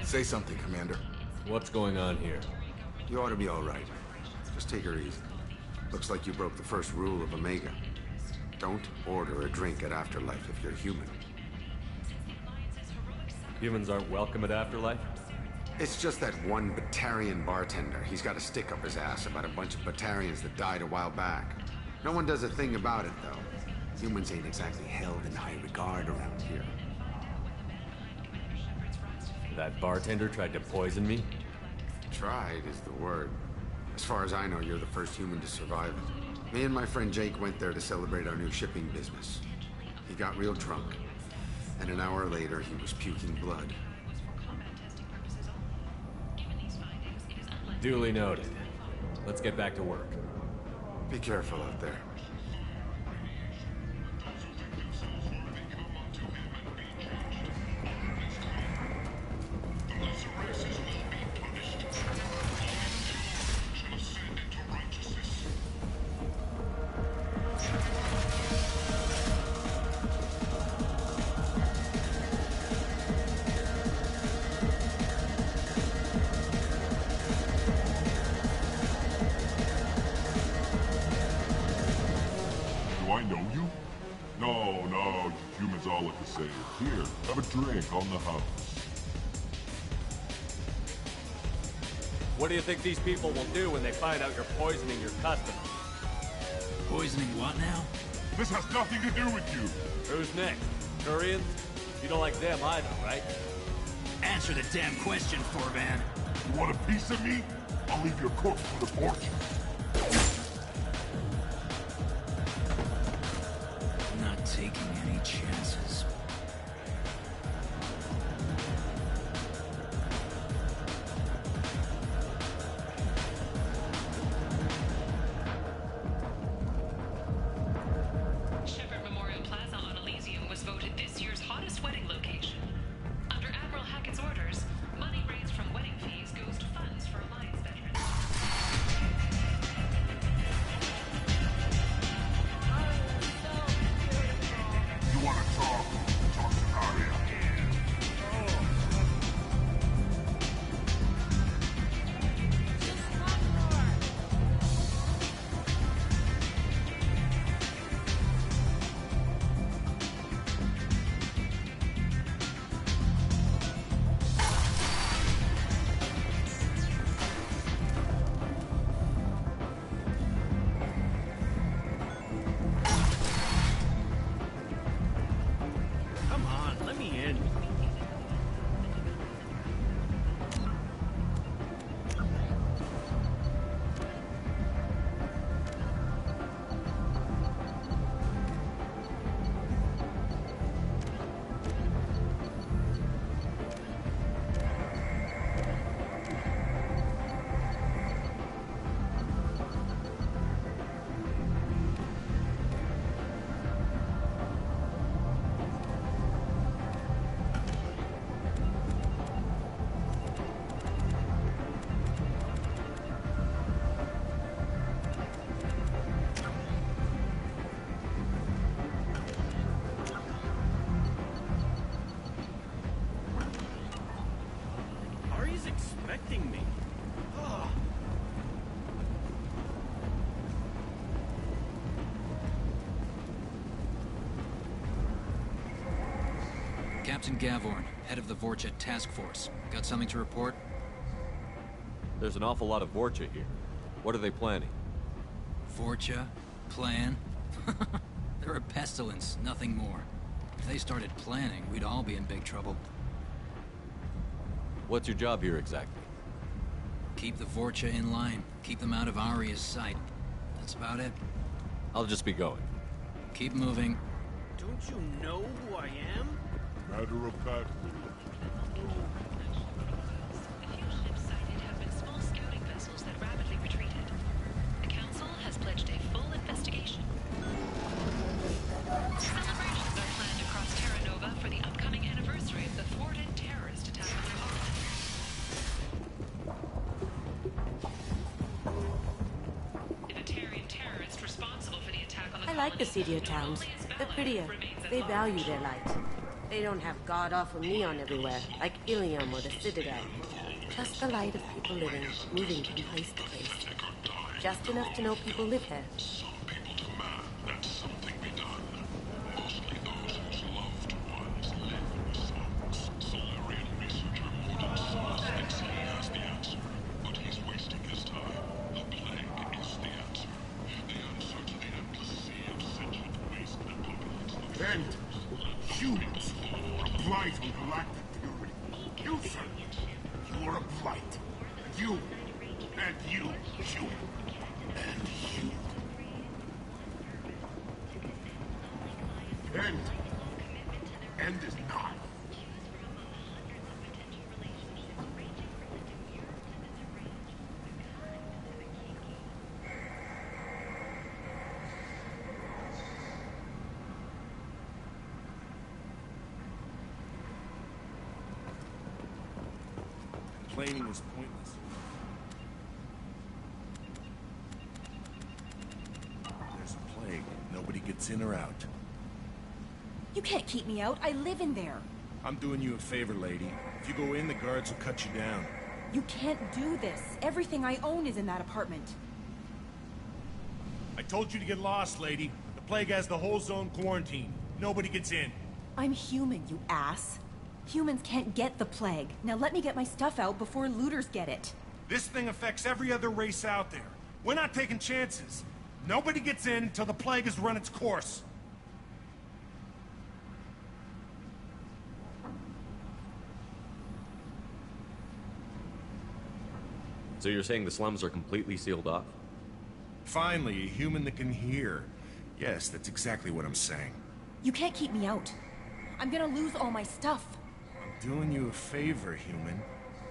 Say something, Commander. What's going on here? You ought to be all right. Just take her easy. Looks like you broke the first rule of Omega. Don't order a drink at Afterlife if you're human. Humans aren't welcome at Afterlife? It's just that one Batarian bartender. He's got a stick up his ass about a bunch of Batarians that died a while back. No one does a thing about it, though. Humans ain't exactly held in high regard around here. That bartender tried to poison me? Tried is the word. As far as I know, you're the first human to survive it. Me and my friend Jake went there to celebrate our new shipping business. He got real drunk, and an hour later he was puking blood. Duly noted. Let's get back to work. Be careful out there. Here, have a drink on the house. What do you think these people will do when they find out you're poisoning your customers? Poisoning what now? This has nothing to do with you. Who's next? Turians? You don't like them either, right? Answer the damn question, Forvan. You want a piece of me? I'll leave your corpse for the fortune. Not taking any chances. Expecting me. Ugh. Captain Gavorn, head of the Vorcha Task Force. Got something to report? There's an awful lot of Vorcha here. What are they planning? Vorcha? Plan? They're a pestilence, nothing more. If they started planning, we'd all be in big trouble. What's your job here exactly? Keep the Vorcha in line. Keep them out of Aria's sight. That's about it. I'll just be going. Keep moving. Don't you know who I am? Matter of fact. A few ships sighted have been small scouting vessels that rapidly retreated. The Council has pledged a full investigation. Celebrations are planned across Terra Nova for the upcoming anniversary of the thwarted terrorist attack on the colony. The Batarian terrorist responsible for the attack on the I like the city of towns. They're prettier. They value their light. They don't have god-awful neon everywhere, like Ilium or the Citadel. Just the light of people living, moving from place to place. Just enough to know people live there. Some people demand that something be done. Mostly those whose loved ones live in the slums. Solarian researcher Morden Solis thinks he has the answer, but he's wasting his time. The plague is the answer. The answer to the endless sea of sentient waste that populates the And humans are a blight on galactic purity. You, sir, you are a blight. And you, human. And you. End is not. Complaining is pointless. There's a plague. Nobody gets in or out. You can't keep me out. I live in there. I'm doing you a favor, lady. If you go in, the guards will cut you down. You can't do this. Everything I own is in that apartment. I told you to get lost, lady. The plague has the whole zone quarantined. Nobody gets in. I'm human, you ass. Humans can't get the plague. Now let me get my stuff out before looters get it. This thing affects every other race out there. We're not taking chances. Nobody gets in until the plague has run its course. So you're saying the slums are completely sealed off? Finally, a human that can hear. Yes, that's exactly what I'm saying. You can't keep me out. I'm gonna lose all my stuff. I'm doing you a favor, human.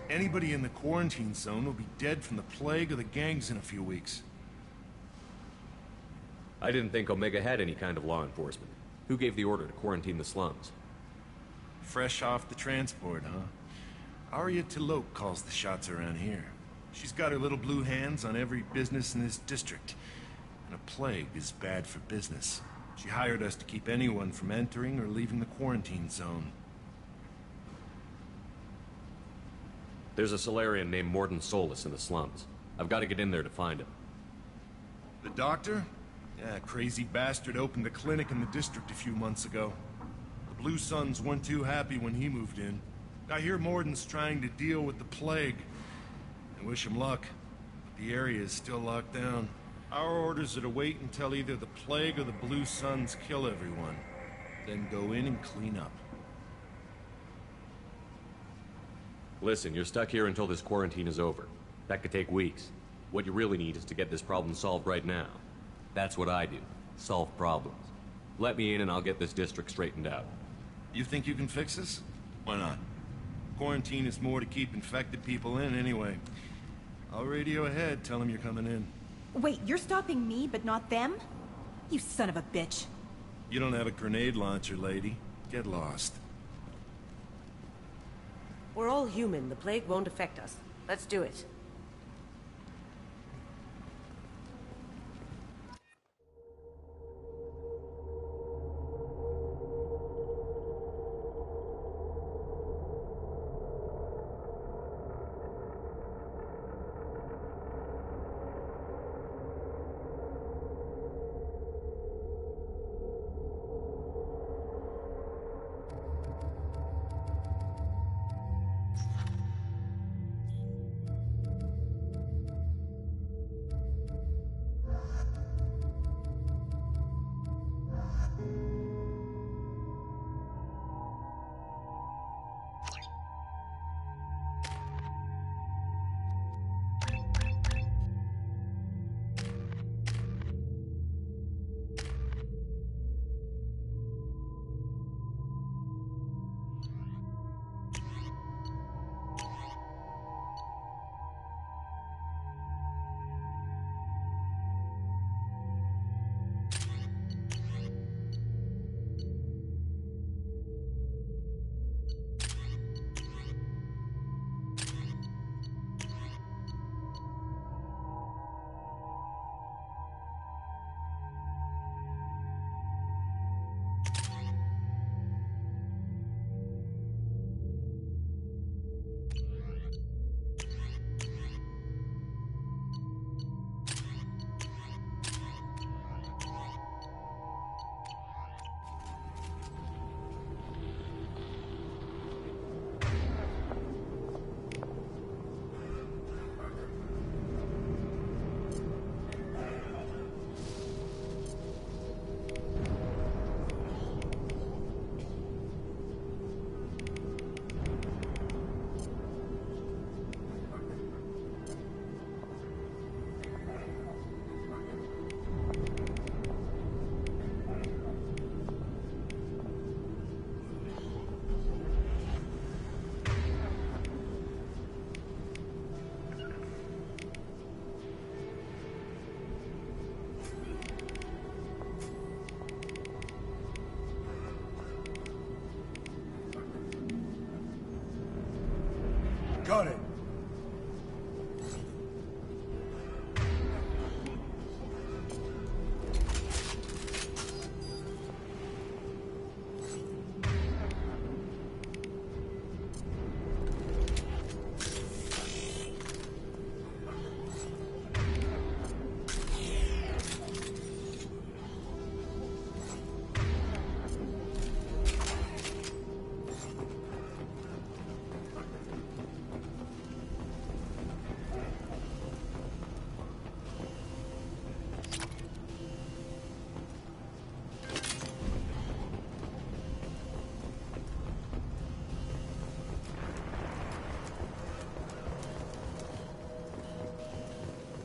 Anybody in the quarantine zone will be dead from the plague or the gangs in a few weeks. I didn't think Omega had any kind of law enforcement. Who gave the order to quarantine the slums? Fresh off the transport, huh? Arya Tiloke calls the shots around here. She's got her little blue hands on every business in this district. And a plague is bad for business. She hired us to keep anyone from entering or leaving the quarantine zone. There's a Solarian named Morden Solis in the slums. I've got to get in there to find him. The doctor? Yeah, crazy bastard opened a clinic in the district a few months ago. The Blue Suns weren't too happy when he moved in. I hear Morden's trying to deal with the plague. I wish him luck, but the area is still locked down. Our orders are to wait until either the plague or the Blue Suns kill everyone. Then go in and clean up. Listen, you're stuck here until this quarantine is over. That could take weeks. What you really need is to get this problem solved right now. That's what I do. Solve problems. Let me in and I'll get this district straightened out. You think you can fix this? Why not? Quarantine is more to keep infected people in anyway. I'll radio ahead, tell them you're coming in. Wait, you're stopping me, but not them? You son of a bitch. You don't have a grenade launcher, lady. Get lost. We're all human. The plague won't affect us. Let's do it. Got it.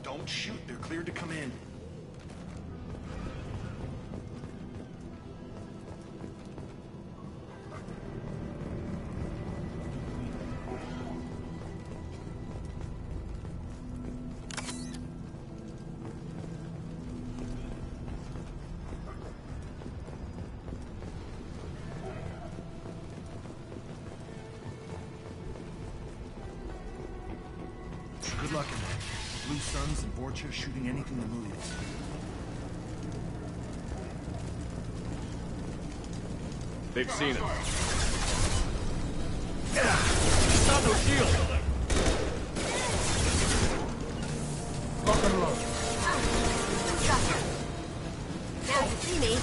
Don't shoot, they're cleared to come in. Good luck in that. Blue Suns and Vorcha shooting anything that moves. They've seen it. It's not no shield. Lock and load. Now you see me.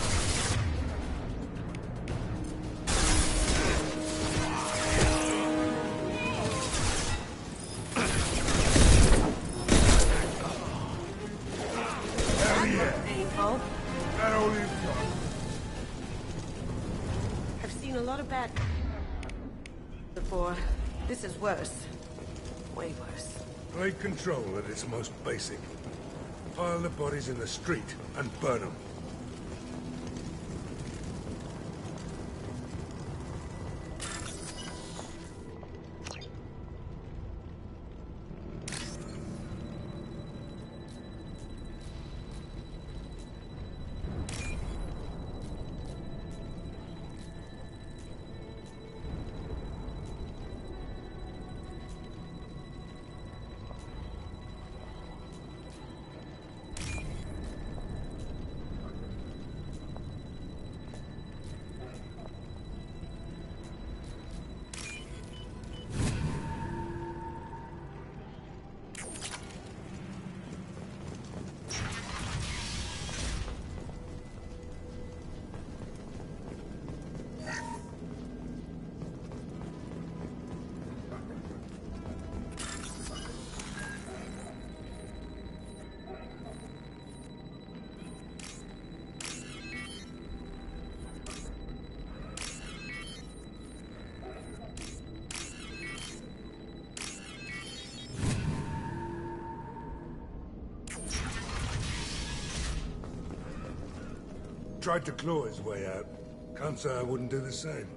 Before. This is worse. Way worse. Blade control at its most basic. Pile the bodies in the street and burn them. Tried to claw his way out. Can't say I wouldn't do the same.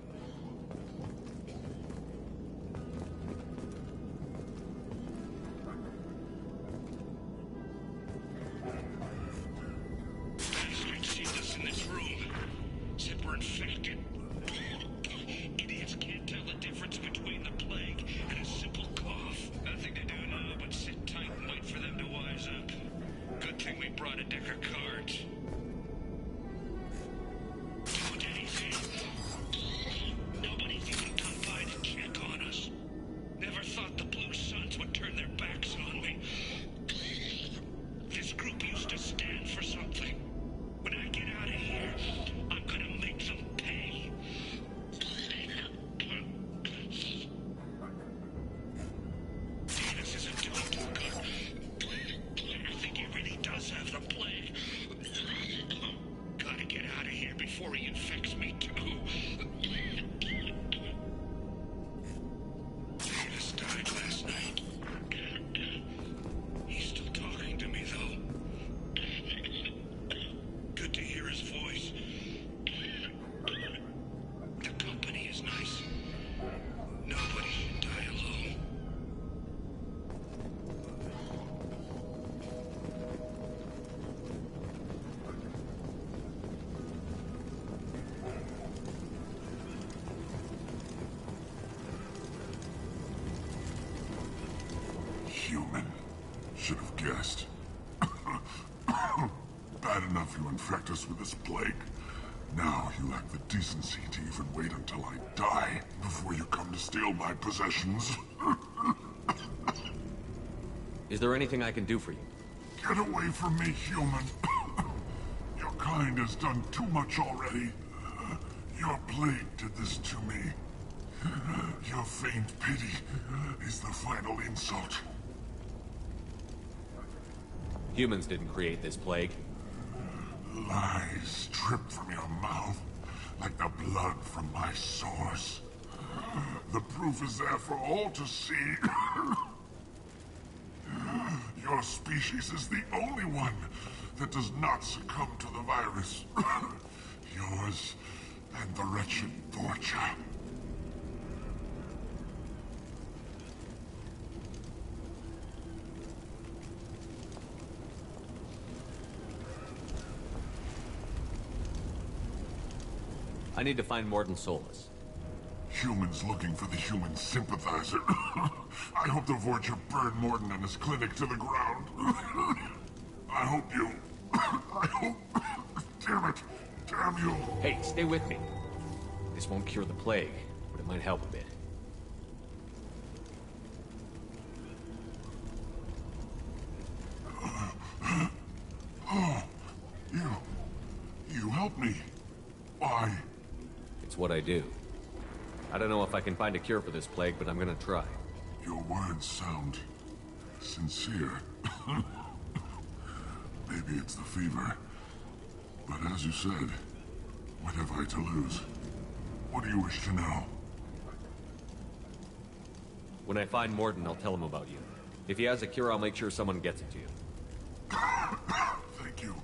should have guessed. Bad enough you infect us with this plague. Now you lack the decency to even wait until I die before you come to steal my possessions. Is there anything I can do for you? Get away from me, human. Your kind has done too much already. Your plague did this to me. Your faint pity is the final insult. Humans didn't create this plague. Lies drip from your mouth like the blood from my sores. The proof is there for all to see. Your species is the only one that does not succumb to the virus. Yours and the wretched Vorcha. I need to find Morden Solus. Humans looking for the human sympathizer. I hope the Vorcha burn Morden and his clinic to the ground. I hope you... I hope... Damn it. Damn you. Hey, stay with me. This won't cure the plague, but it might help a bit. Oh, you helped me. Why? It's what I do. I don't know if I can find a cure for this plague, but I'm gonna try. Your words sound sincere. Maybe it's the fever. But as you said, what have I to lose? What do you wish to know? When I find Morden, I'll tell him about you. If he has a cure, I'll make sure someone gets it to you. Thank you.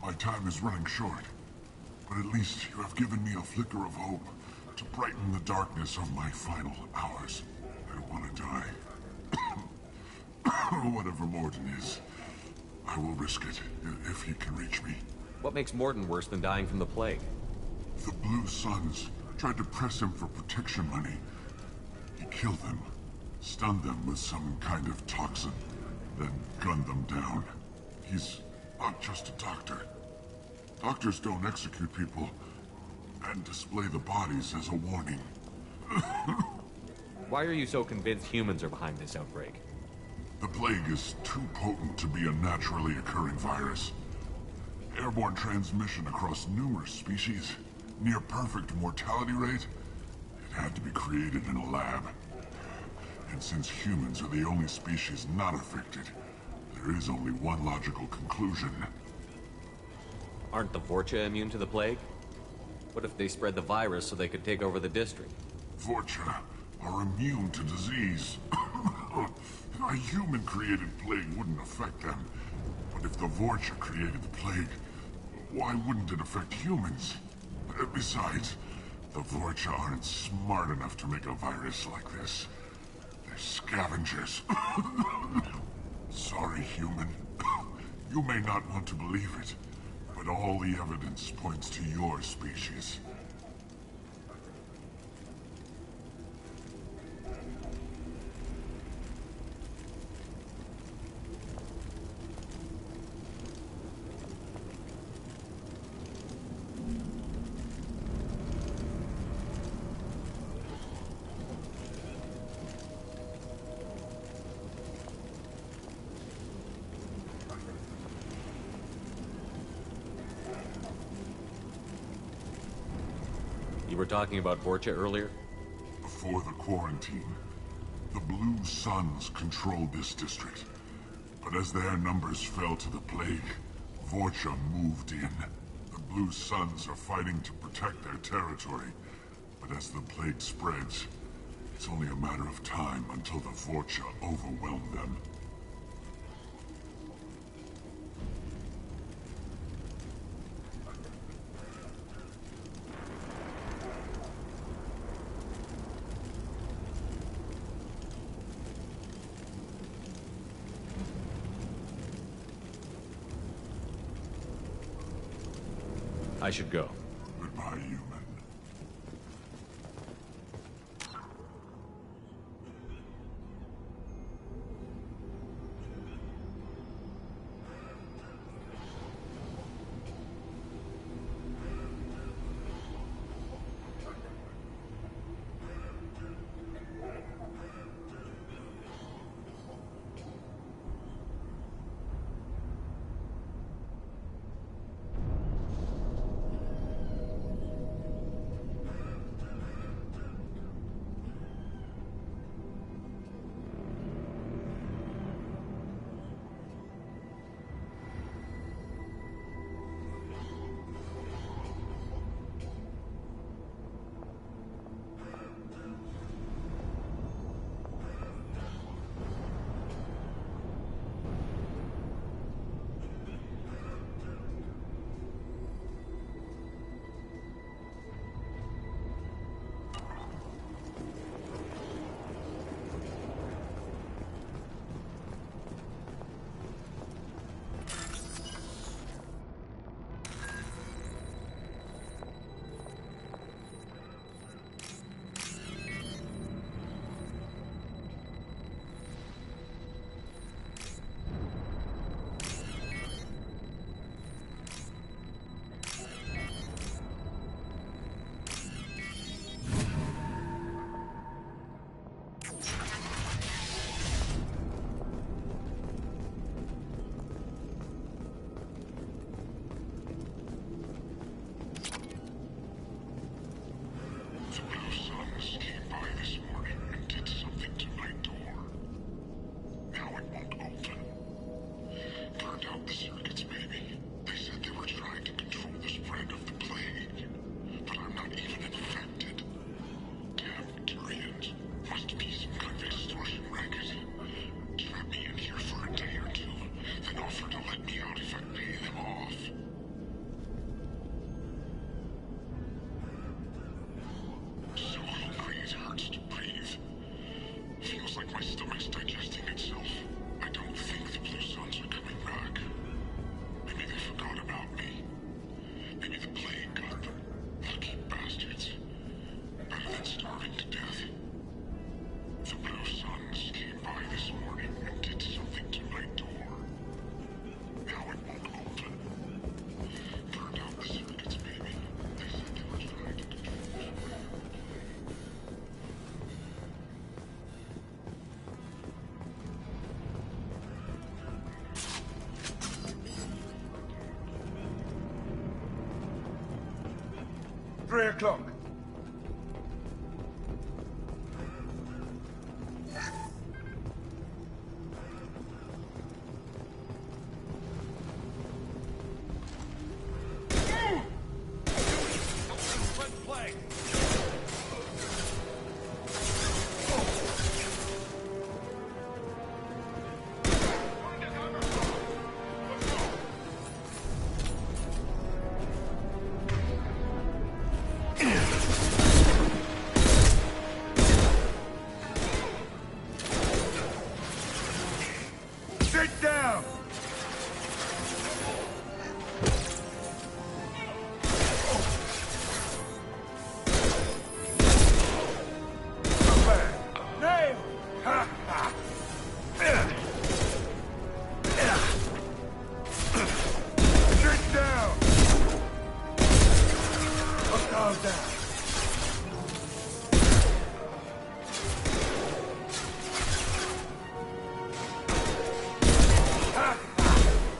My time is running short. But at least you have given me a flicker of hope to brighten the darkness of my final hours. I don't want to die. Whatever Morden is, I will risk it if he can reach me. What makes Morden worse than dying from the plague? The Blue Suns tried to press him for protection money. He killed them, stunned them with some kind of toxin, then gunned them down. He's not just a doctor. Doctors don't execute people and display the bodies as a warning. Why are you so convinced humans are behind this outbreak? The plague is too potent to be a naturally occurring virus. Airborne transmission across numerous species, near perfect mortality rate. It had to be created in a lab. And since humans are the only species not affected, there is only one logical conclusion. Aren't the Vorcha immune to the plague? What if they spread the virus so they could take over the district? Vorcha are immune to disease. A human-created plague wouldn't affect them. But if the Vorcha created the plague, why wouldn't it affect humans? Besides, the Vorcha aren't smart enough to make a virus like this. They're scavengers. Sorry, human. You may not want to believe it, but all the evidence points to your species. You were talking about Vorcha earlier? Before the quarantine, the Blue Suns controlled this district. But as their numbers fell to the plague, Vorcha moved in. The Blue Suns are fighting to protect their territory. But as the plague spreads, it's only a matter of time until the Vorcha overwhelm them. I should go. Goodbye, human. 3 o'clock.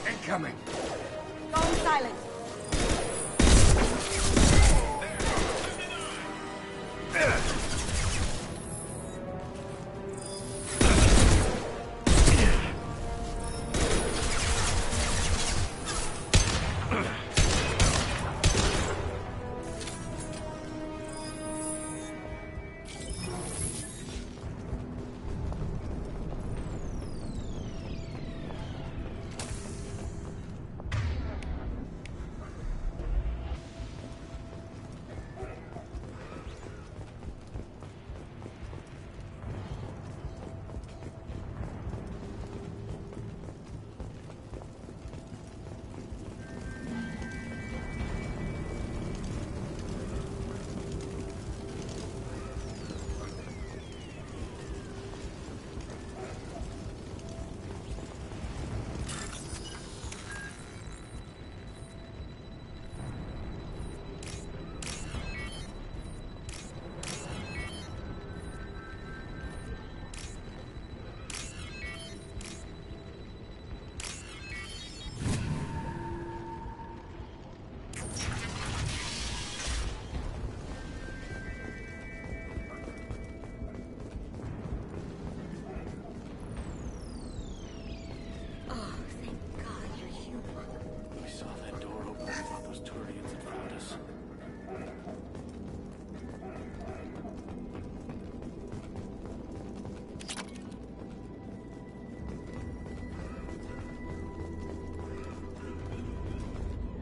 Incoming. Going silent.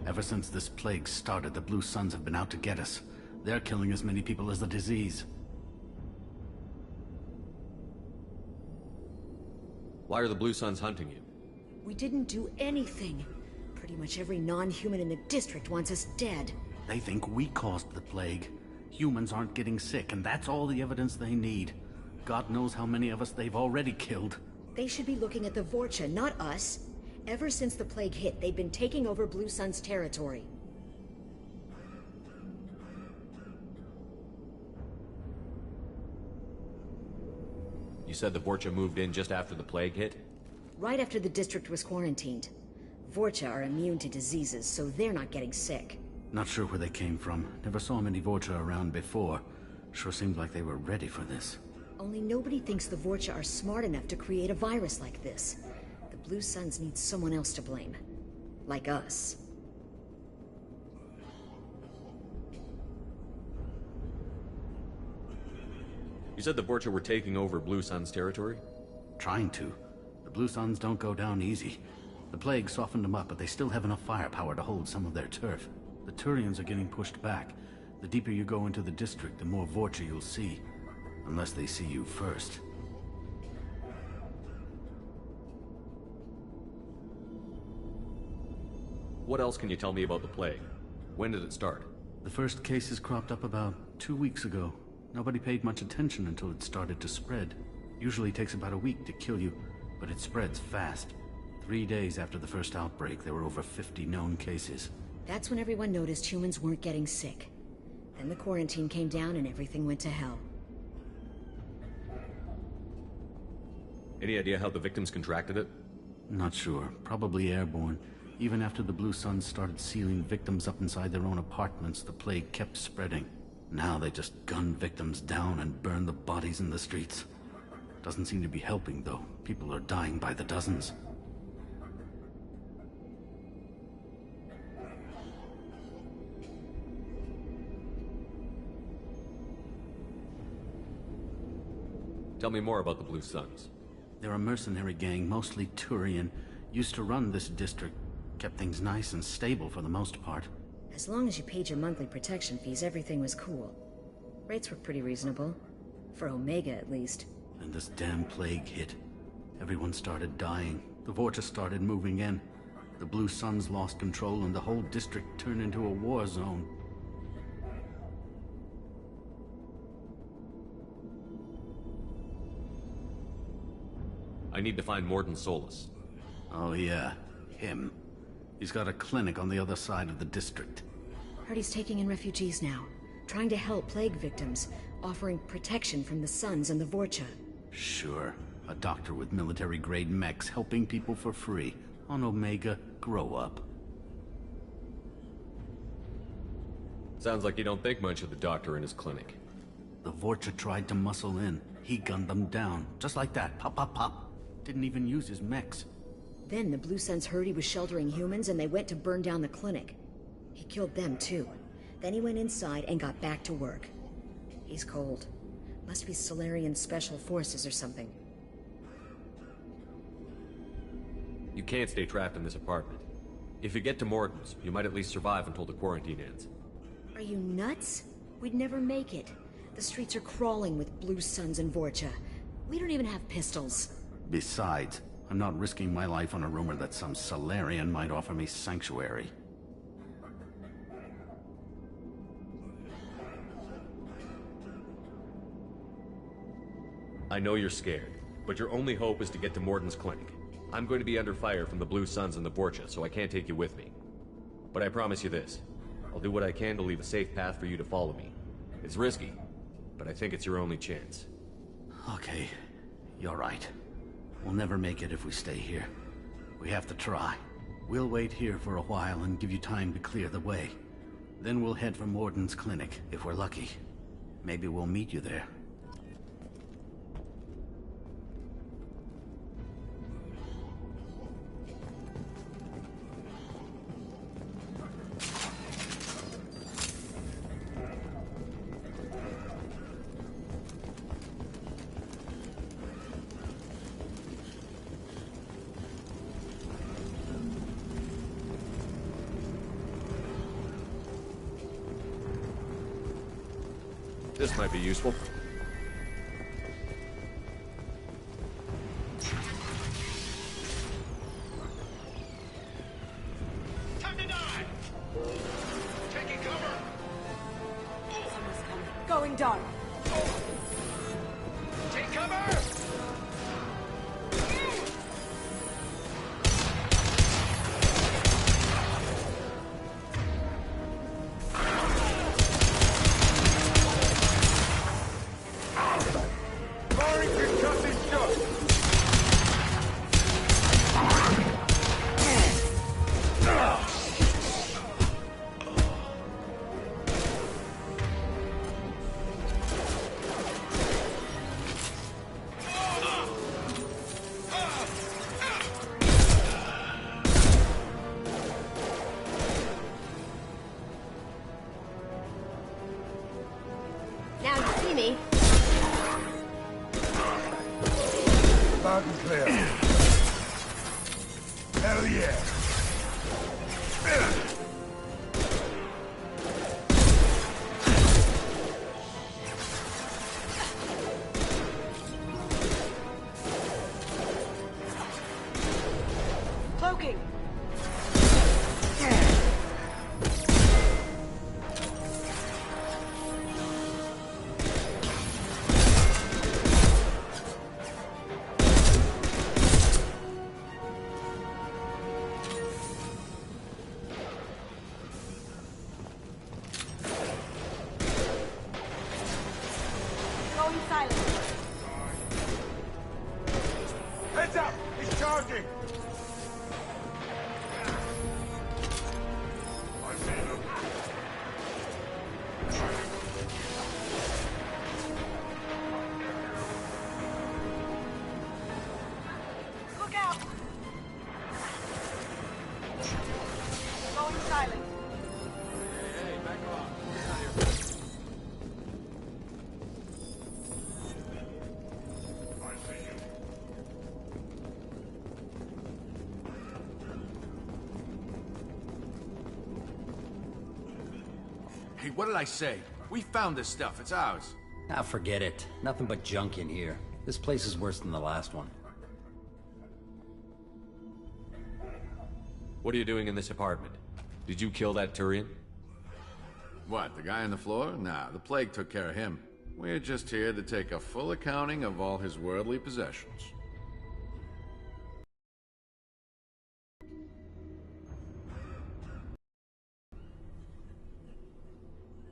Ever since this plague started, the Blue Suns have been out to get us. They're killing as many people as the disease. Why are the Blue Suns hunting you? We didn't do anything. Pretty much every non-human in the district wants us dead. They think we caused the plague. Humans aren't getting sick, and that's all the evidence they need. God knows how many of us they've already killed. They should be looking at the Vorcha, not us. Ever since the plague hit, they've been taking over Blue Sun's territory. You said the Vorcha moved in just after the plague hit? Right after the district was quarantined. Vorcha are immune to diseases, so they're not getting sick. Not sure where they came from. Never saw many Vorcha around before. Sure seemed like they were ready for this. Only nobody thinks the Vorcha are smart enough to create a virus like this. The Blue Suns need someone else to blame. Like us. You said the Vorcha were taking over Blue Sun's territory? Trying to. The Blue Suns don't go down easy. The plague softened them up, but they still have enough firepower to hold some of their turf. The Turians are getting pushed back. The deeper you go into the district, the more Vorcha you'll see. Unless they see you first. What else can you tell me about the plague? When did it start? The first cases cropped up about 2 weeks ago. Nobody paid much attention until it started to spread. Usually takes about a week to kill you, but it spreads fast. 3 days after the first outbreak, there were over 50 known cases. That's when everyone noticed humans weren't getting sick. Then the quarantine came down and everything went to hell. Any idea how the victims contracted it? Not sure. Probably airborne. Even after the Blue Suns started sealing victims up inside their own apartments, the plague kept spreading. Now they just gun victims down and burn the bodies in the streets. Doesn't seem to be helping, though. People are dying by the dozens. Tell me more about the Blue Suns. They're a mercenary gang, mostly Turian. Used to run this district. Kept things nice and stable for the most part. As long as you paid your monthly protection fees, everything was cool. Rates were pretty reasonable. For Omega, at least. And this damn plague hit. Everyone started dying. The Vorcha started moving in. The Blue Suns lost control and the whole district turned into a war zone. I need to find Morden Solus. Oh yeah, him. He's got a clinic on the other side of the district. Heard he's taking in refugees now. Trying to help plague victims. Offering protection from the Suns and the Vorcha. Sure. A doctor with military-grade mechs helping people for free. On Omega, grow up. Sounds like you don't think much of the doctor in his clinic. The Vorcha tried to muscle in. He gunned them down. Just like that. Pop, pop, pop. Didn't even use his mechs. Then the Blue Suns heard he was sheltering humans and they went to burn down the clinic. He killed them too. Then he went inside and got back to work. He's cold. Must be Solarian Special Forces or something. You can't stay trapped in this apartment. If you get to Morden's, you might at least survive until the quarantine ends. Are you nuts? We'd never make it. The streets are crawling with Blue Suns and Vorcha. We don't even have pistols. Besides, I'm not risking my life on a rumor that some Solarian might offer me sanctuary. I know you're scared, but your only hope is to get to Morden's clinic. I'm going to be under fire from the Blue Suns and the Vorcha, so I can't take you with me. But I promise you this. I'll do what I can to leave a safe path for you to follow me. It's risky, but I think it's your only chance. Okay, you're right. We'll never make it if we stay here. We have to try. We'll wait here for a while and give you time to clear the way. Then we'll head for Morden's clinic, if we're lucky. Maybe we'll meet you there. This might be useful. Time to die! Taking cover! Someone's coming. Going dark. Take cover! Now you see me. Loud and clear. Hell yeah. Cloaking. Going silent. Heads up! He's charging! Hey, what did I say? We found this stuff. It's ours. Ah, forget it. Nothing but junk in here. This place is worse than the last one. What are you doing in this apartment? Did you kill that Turian? What, the guy on the floor? Nah, the plague took care of him. We're just here to take a full accounting of all his worldly possessions.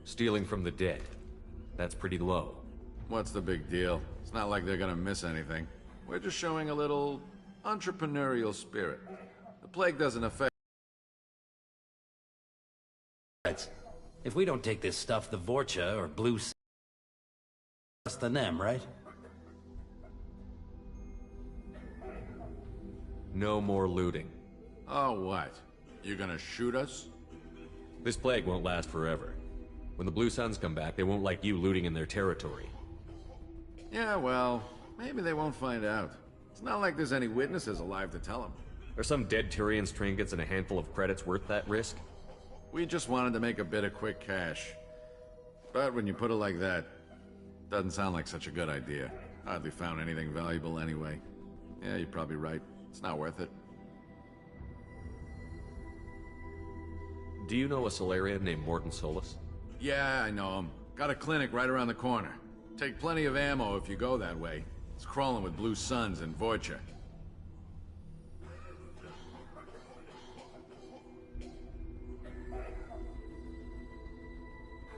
Stealing from the dead. That's pretty low. What's the big deal? It's not like they're gonna miss anything. We're just showing a little entrepreneurial spirit. The plague doesn't affect... If we don't take this stuff, the Vorcha or Blue less than them, right? No more looting. Oh, what? You gonna shoot us? This plague won't last forever. When the Blue Suns come back, they won't like you looting in their territory. Yeah, well, maybe they won't find out. It's not like there's any witnesses alive to tell them. Are some dead Turians' trinkets and a handful of credits worth that risk? We just wanted to make a bit of quick cash. But when you put it like that, doesn't sound like such a good idea. Hardly found anything valuable anyway. Yeah, you're probably right. It's not worth it. Do you know a Solarian named Morden Solus? Yeah, I know him. Got a clinic right around the corner. Take plenty of ammo if you go that way. It's crawling with Blue Suns and Vorcha.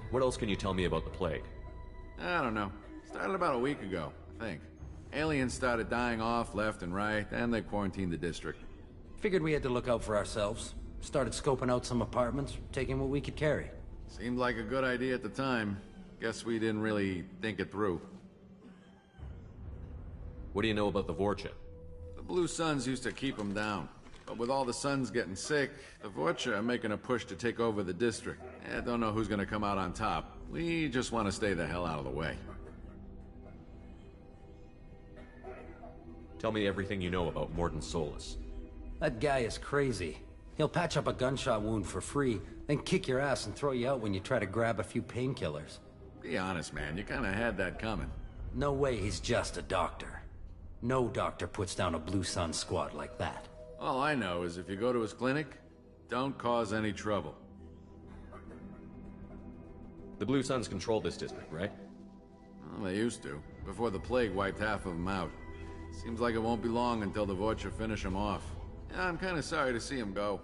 What else can you tell me about the plague? I don't know. Started about a week ago, I think. Aliens started dying off left and right, and they quarantined the district. Figured we had to look out for ourselves. Started scoping out some apartments, taking what we could carry. Seemed like a good idea at the time. Guess we didn't really think it through. What do you know about the Vorcha? The Blue Suns used to keep them down. But with all the Suns getting sick, the Vorcha are making a push to take over the district. I don't know who's gonna come out on top. We just want to stay the hell out of the way. Tell me everything you know about Morden Solus. That guy is crazy. He'll patch up a gunshot wound for free, then kick your ass and throw you out when you try to grab a few painkillers. Be honest, man. You kinda had that coming. No way he's just a doctor. No doctor puts down a Blue Sun squad like that. All I know is if you go to his clinic, don't cause any trouble. The Blue Suns control this district, right? Well, they used to, before the plague wiped half of them out. Seems like it won't be long until the Vorcha finish them off. Yeah, I'm kinda sorry to see him go.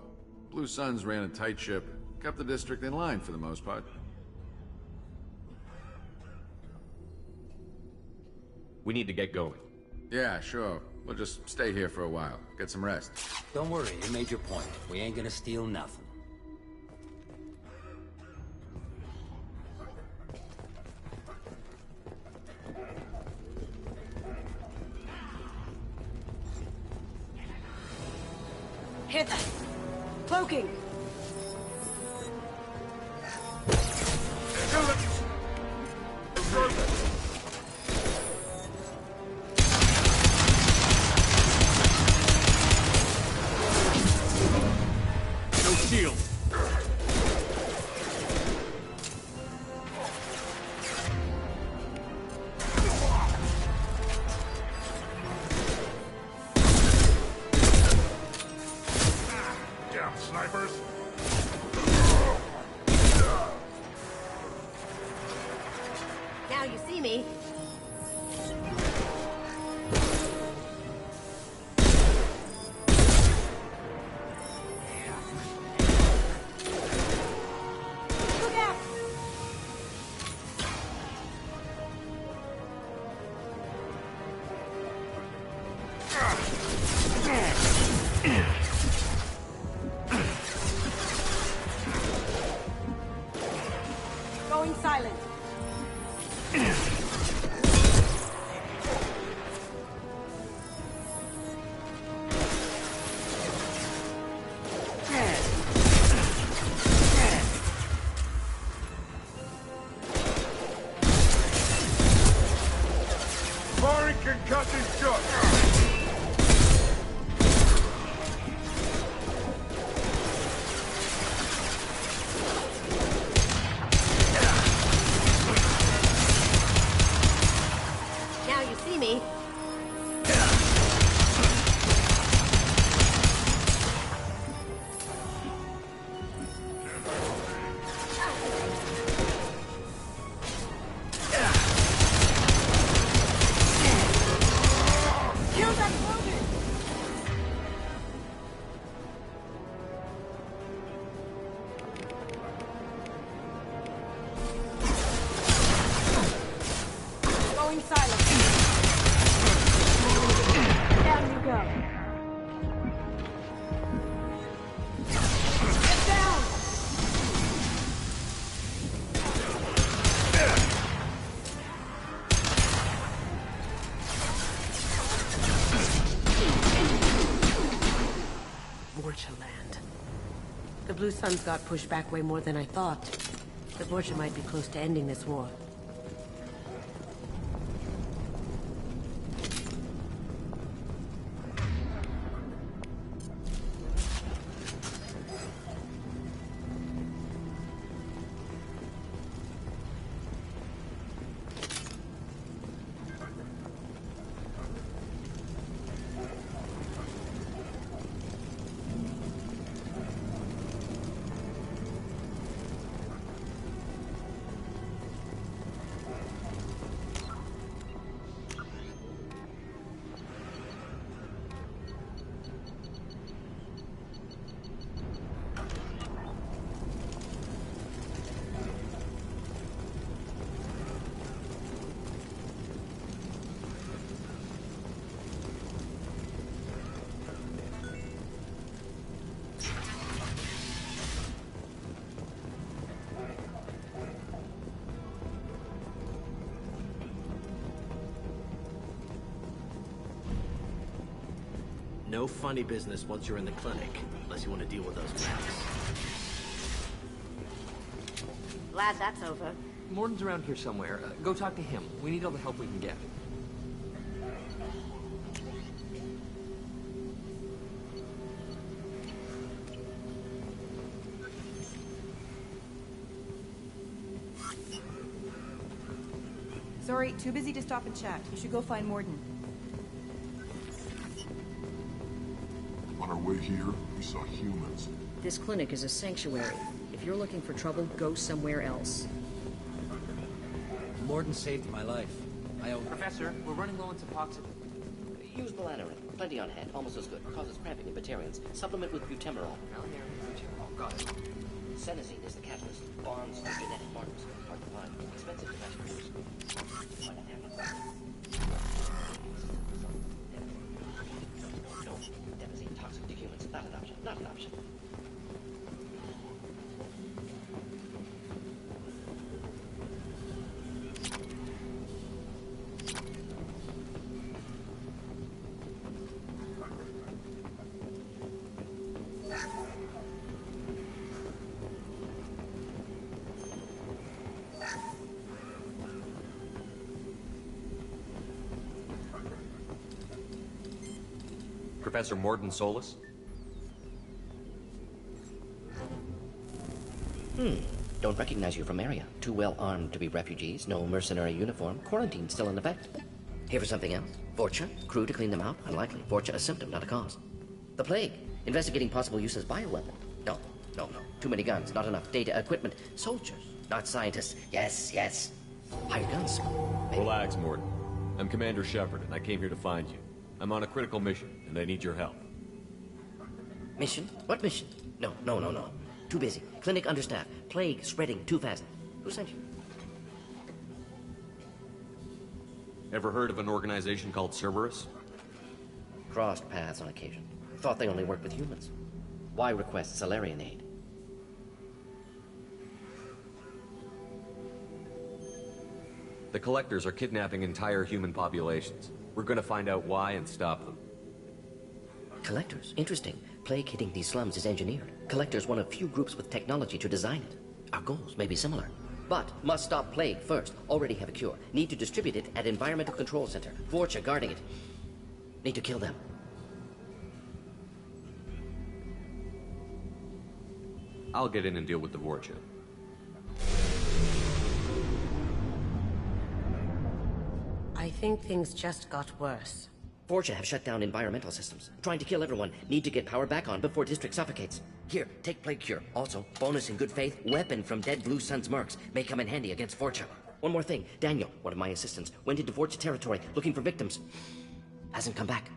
Blue Suns ran a tight ship, kept the district in line for the most part. We need to get going. Yeah, sure. We'll just stay here for a while. Get some rest. Don't worry, you made your point. We ain't gonna steal nothing. Hit! Cloaking! No shield. Damn snipers! Now you see me. Look out! Going silent. Firing concussion shot! Blue Suns got pushed back way more than I thought. The Vorcha might be close to ending this war. No funny business once you're in the clinic, unless you want to deal with those facts. Glad that's over. Morton's around here somewhere. Go talk to him. We need all the help we can get. Sorry, too busy to stop and chat. You should go find Morden. On our way here, we saw humans. This clinic is a sanctuary. If you're looking for trouble, go somewhere else. Morden saved my life. Professor, we're running low on Suboxone. Use melanorin. Plenty on hand. Almost as good. Causes cramping in Batarians. Supplement with butemerol. Got it. Senesine is the catalyst. Bonds to genetic markers. Hard to find. Expensive to mass produce. No, devastating toxic to humans. Not an option. Not an option. Professor Morden Solus? Don't recognize you from area. Too well armed to be refugees. No mercenary uniform. Quarantine still in effect. Here for something else? Vorcha? Crew to clean them out? Unlikely. Vorcha a symptom, not a cause. The plague? Investigating possible use as bioweapon? No. Too many guns, not enough data, equipment. Soldiers, not scientists. Yes. Higher guns. Maybe. Relax, Morden. I'm Commander Shepard, and I came here to find you. I'm on a critical mission, and I need your help. Mission? What mission? No. Too busy. Clinic understaffed. Plague spreading too fast. Who sent you? Ever heard of an organization called Cerberus? Crossed paths on occasion. Thought they only worked with humans. Why request Salarian aid? The Collectors are kidnapping entire human populations. We're gonna find out why and stop them. Collectors? Interesting. Plague hitting these slums is engineered. Collectors one of few groups with technology to design it. Our goals may be similar. But must stop plague first. Already have a cure. Need to distribute it at Environmental Control Center. Vorcha guarding it. Need to kill them. I'll get in and deal with the Vorcha. I think things just got worse. Vorcha have shut down environmental systems. Trying to kill everyone. Need to get power back on before district suffocates. Here, take plague cure. Also, bonus in good faith, weapon from dead Blue Sun's mercs. May come in handy against Vorcha. One more thing. Daniel, one of my assistants, went into Vorcha territory looking for victims. Hasn't come back.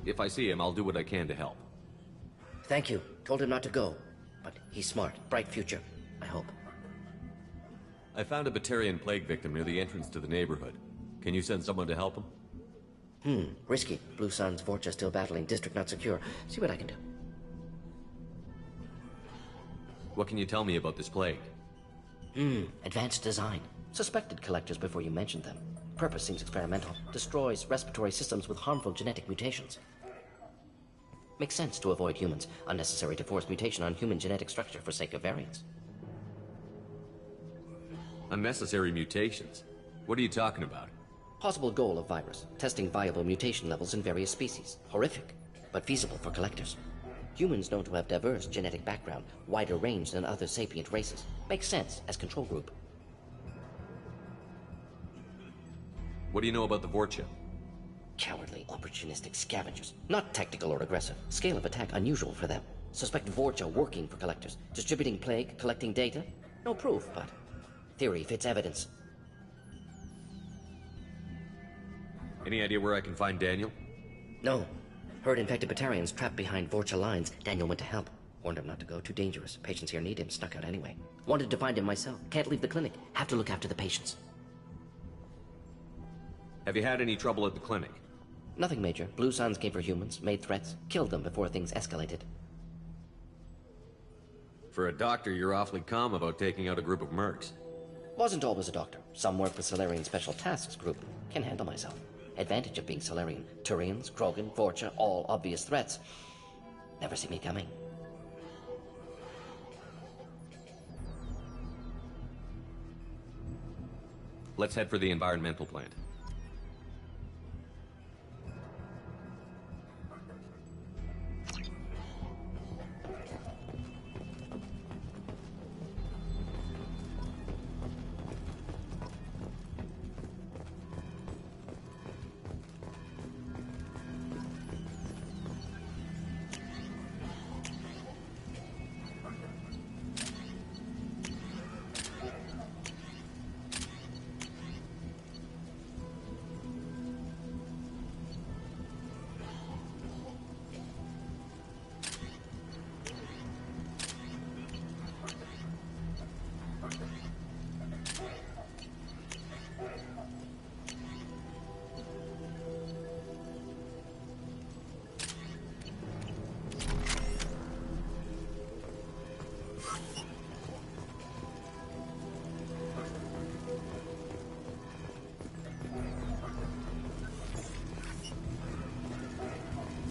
If I see him, I'll do what I can to help. Thank you. Told him not to go. But he's smart. Bright future. I hope. I found a Batarian plague victim near the entrance to the neighborhood. Can you send someone to help him? Risky. Blue Suns, Vorcha still battling. District not secure. See what I can do. What can you tell me about this plague? Advanced design. Suspected collectors before you mentioned them. Purpose seems experimental. Destroys respiratory systems with harmful genetic mutations. Makes sense to avoid humans. Unnecessary to force mutation on human genetic structure for sake of variants. Unnecessary mutations? What are you talking about? Possible goal of virus. Testing viable mutation levels in various species. Horrific, but feasible for collectors. Humans known to have diverse genetic background, wider range than other sapient races. Makes sense as control group. What do you know about the Vorcha? Cowardly, opportunistic scavengers. Not tactical or aggressive. Scale of attack unusual for them. Suspect Vorcha working for collectors. Distributing plague, collecting data. No proof, but theory fits evidence. Any idea where I can find Daniel? No. Heard infected Batarians trapped behind Vorcha lines. Daniel went to help. Warned him not to go. Too dangerous. Patients here need him. Snuck out anyway. Wanted to find him myself. Can't leave the clinic. Have to look after the patients. Have you had any trouble at the clinic? Nothing major. Blue Suns came for humans, made threats, killed them before things escalated. For a doctor, you're awfully calm about taking out a group of mercs. Wasn't always a doctor. Some work with Solarian Special Tasks Group. Can handle myself. Advantage of being Solarian. Turians, Krogan, Vorcha, all obvious threats. Never see me coming. Let's head for the environmental plant.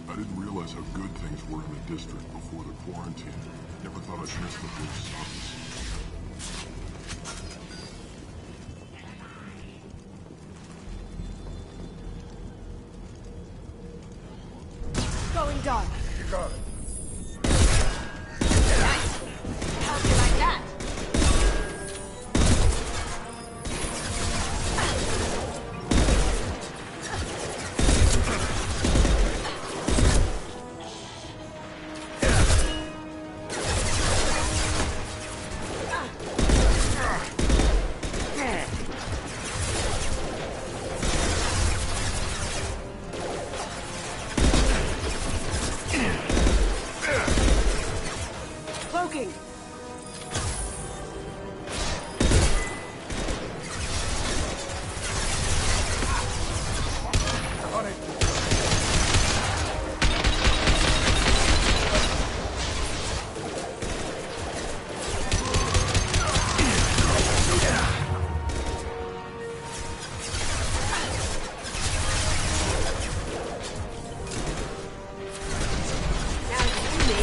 I didn't realize how good things were in the district before the quarantine. Never thought I'd miss the Blue Suns. Going dark. You got it. Nice. How'd you like that? Cloaking! On it. Now you me.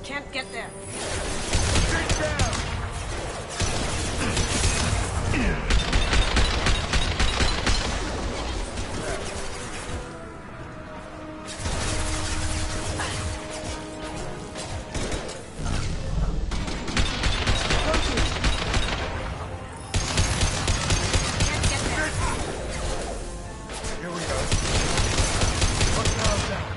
Can't get there. Dig down. Here we go. What's now down?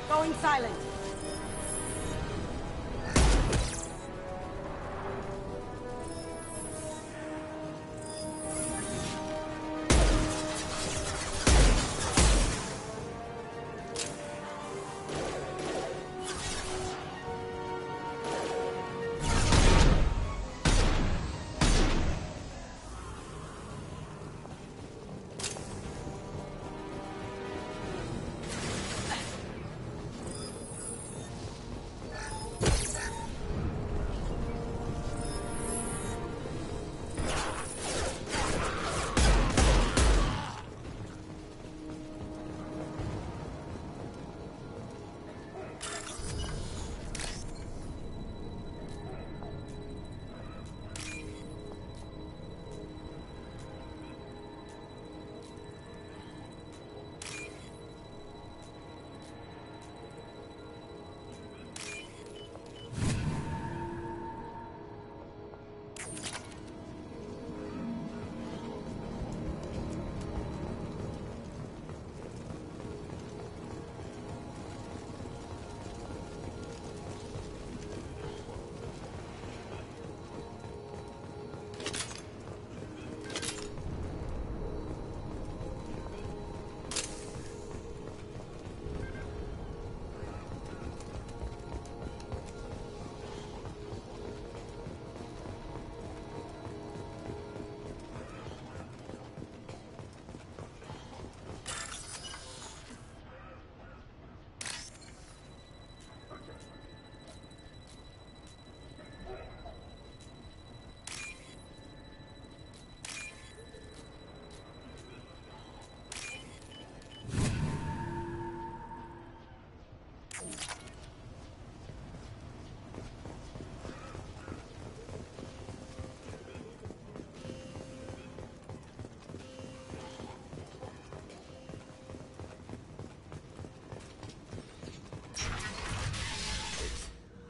Going silent.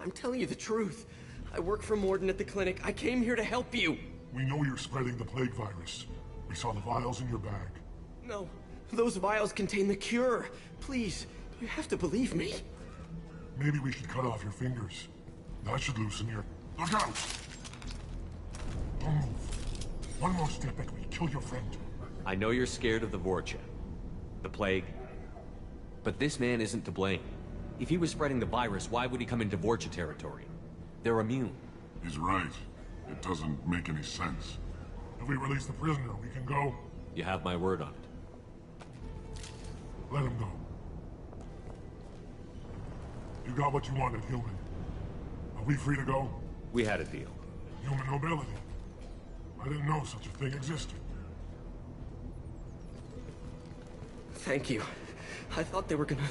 I'm telling you the truth. I work for Morden at the clinic. I came here to help you. We know you're spreading the plague virus. We saw the vials in your bag. No, those vials contain the cure. Please, you have to believe me. Maybe we should cut off your fingers. That should loosen your... Look out! Don't move. One more step and we kill your friend. I know you're scared of the Vorcha, the plague, but this man isn't to blame. If he was spreading the virus, why would he come into Vorcha territory? They're immune. He's right. It doesn't make any sense. If we release the prisoner, we can go. You have my word on it. Let him go. You got what you wanted, human. Are we free to go? We had a deal. Human nobility. I didn't know such a thing existed. Thank you. I thought they were gonna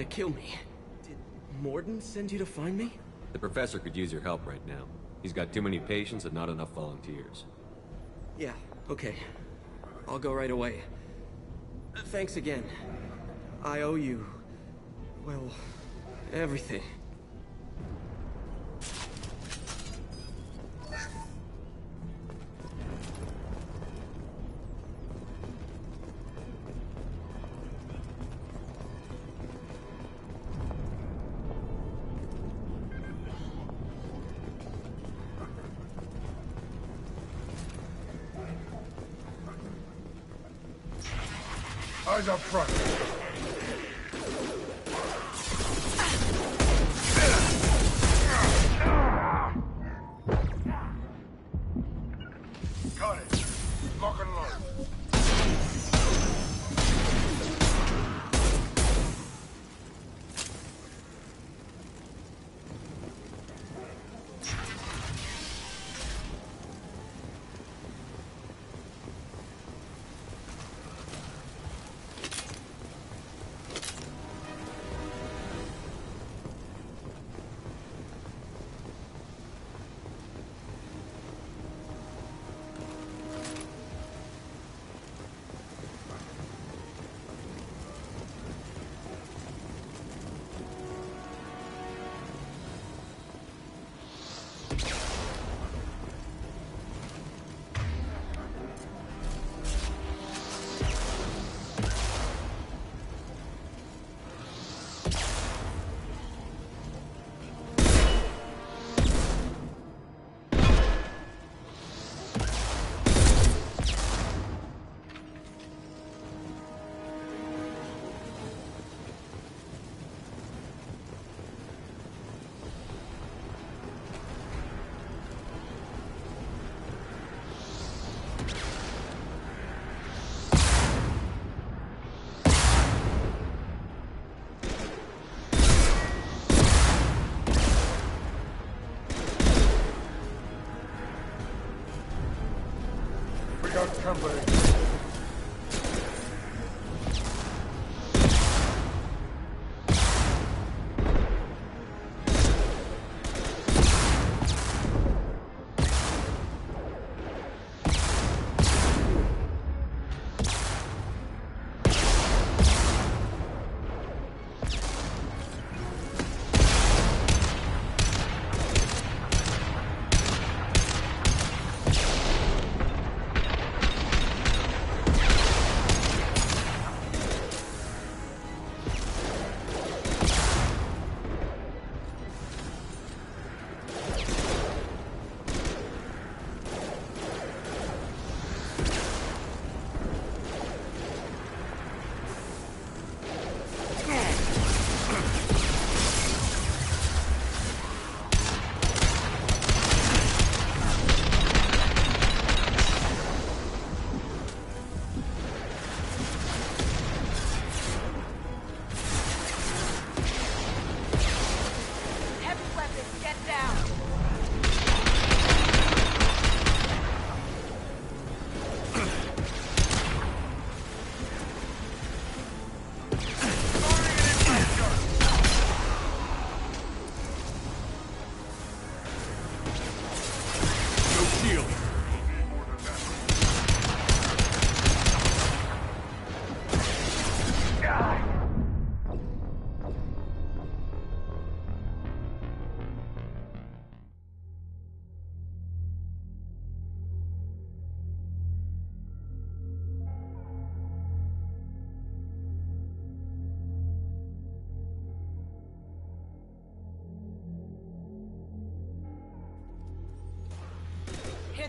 kill me. Did Morden send you to find me? The professor could use your help right now. He's got too many patients and not enough volunteers. Yeah, okay. I'll go right away. Thanks again. I owe you... well, everything. Eyes up front. Got it. Lock and load.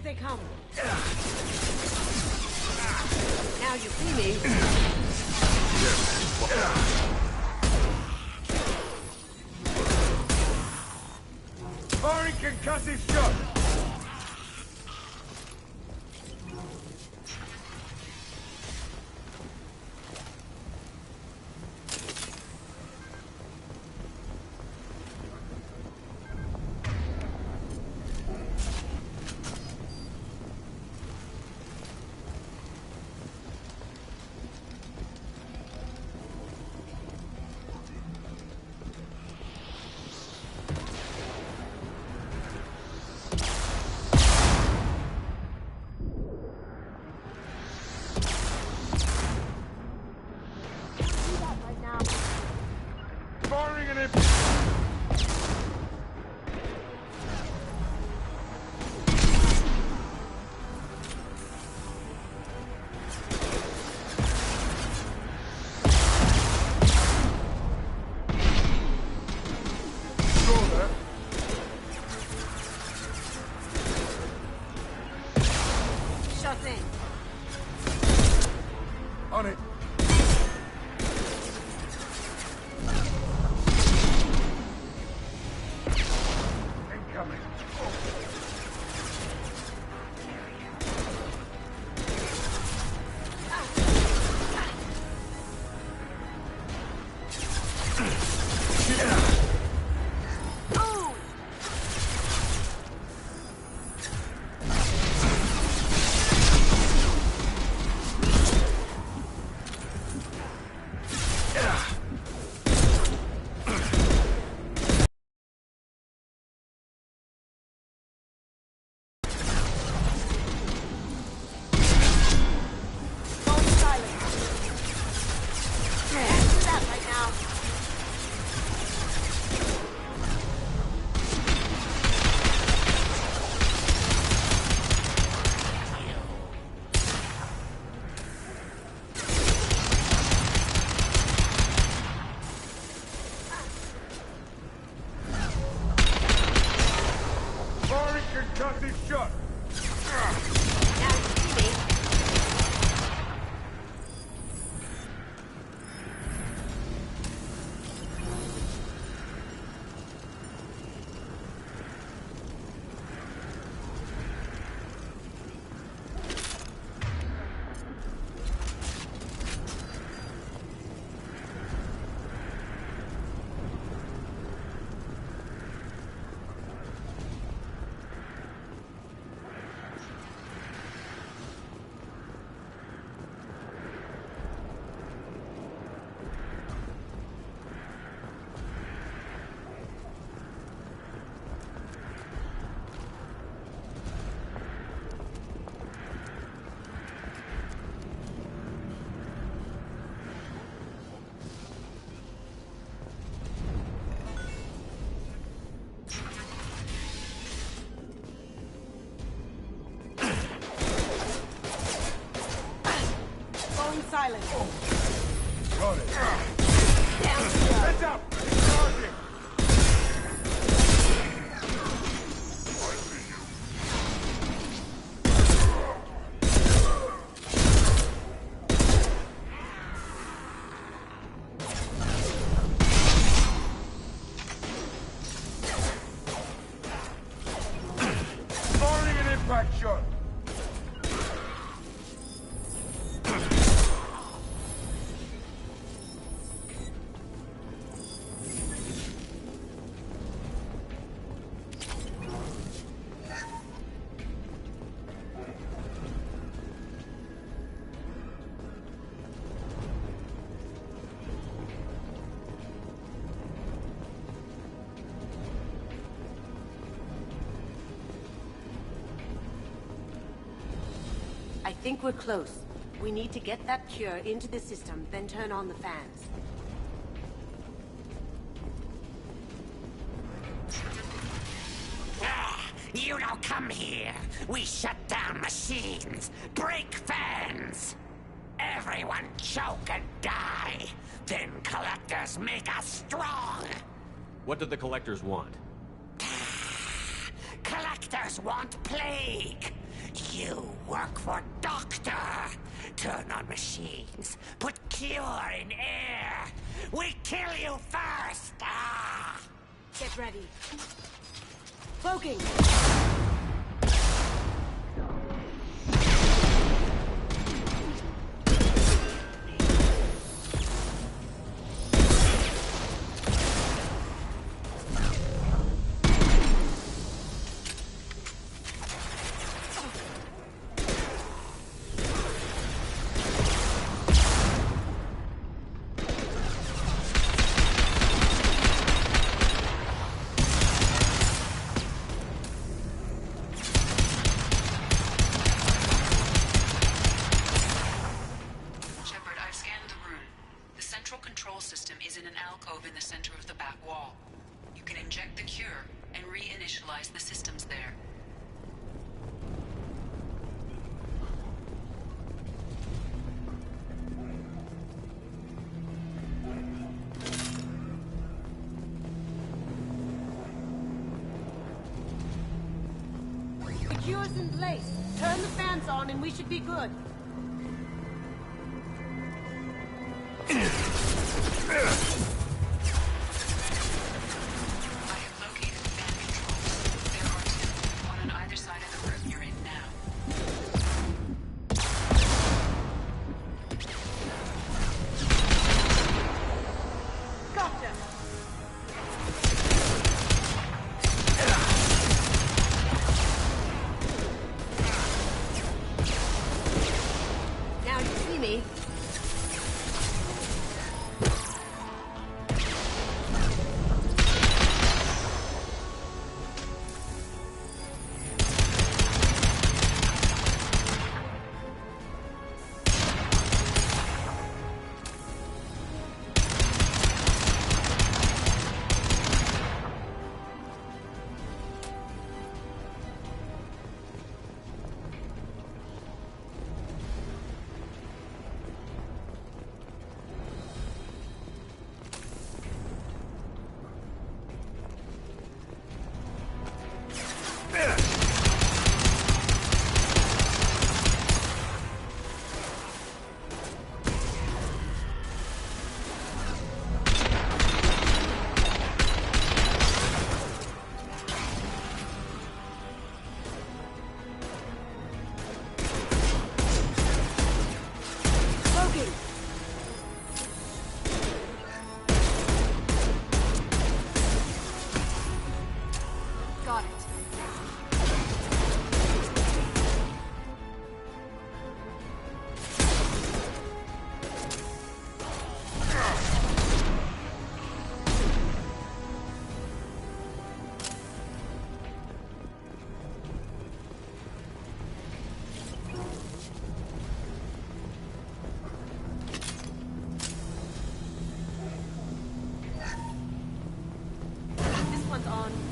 they come. Now you see me. Firing concussive shot! Firing an imp! Shut in. On it. Incoming. Concussive shot! Now you see me. Silent. Got it. Down. Heads up! Charging! Firing an impact shot! I think we're close. We need to get that cure into the system, then turn on the fans. You don't come here. We shut down machines, break fans. Everyone choke and die. Then collectors make us strong. What did the collectors want? Collectors want plague. You work for Doctor. Turn on machines. Put cure in air. We kill you first. Ah! Get ready. Cloaking! Cure's in place. Turn the fans on and we should be good.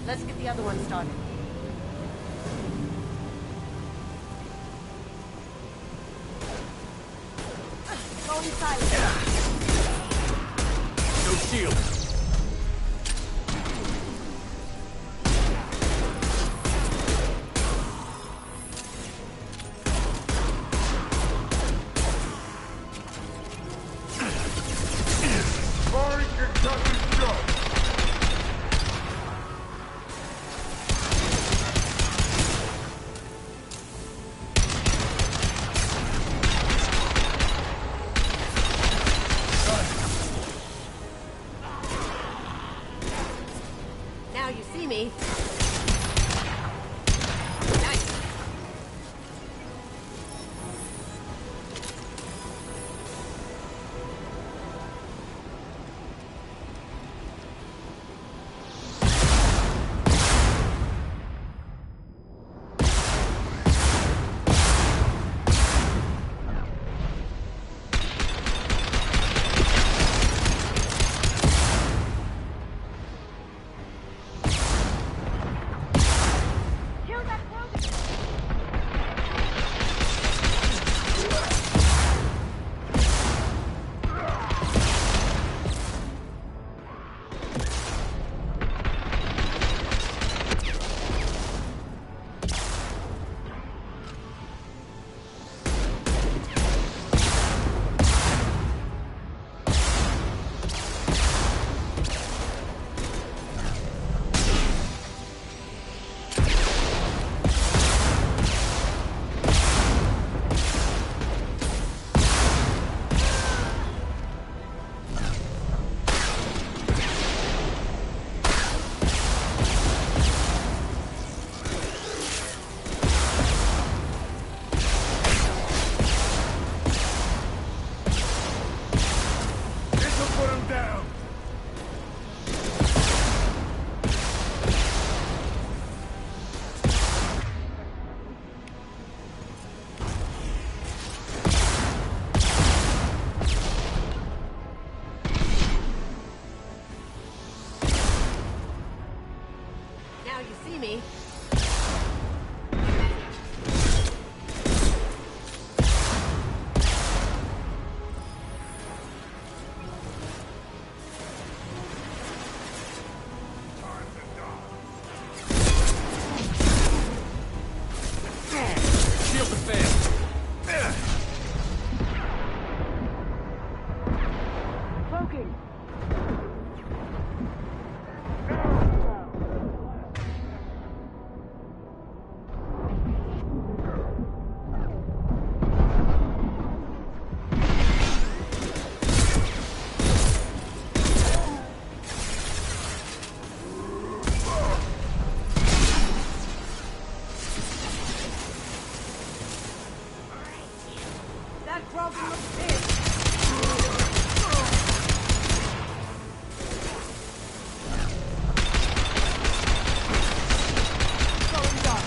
Let's get the other one started. Go inside. No shield. down! Now you see me. Shield the fan. Cloaking. That Krogan looks pissed. Going dark.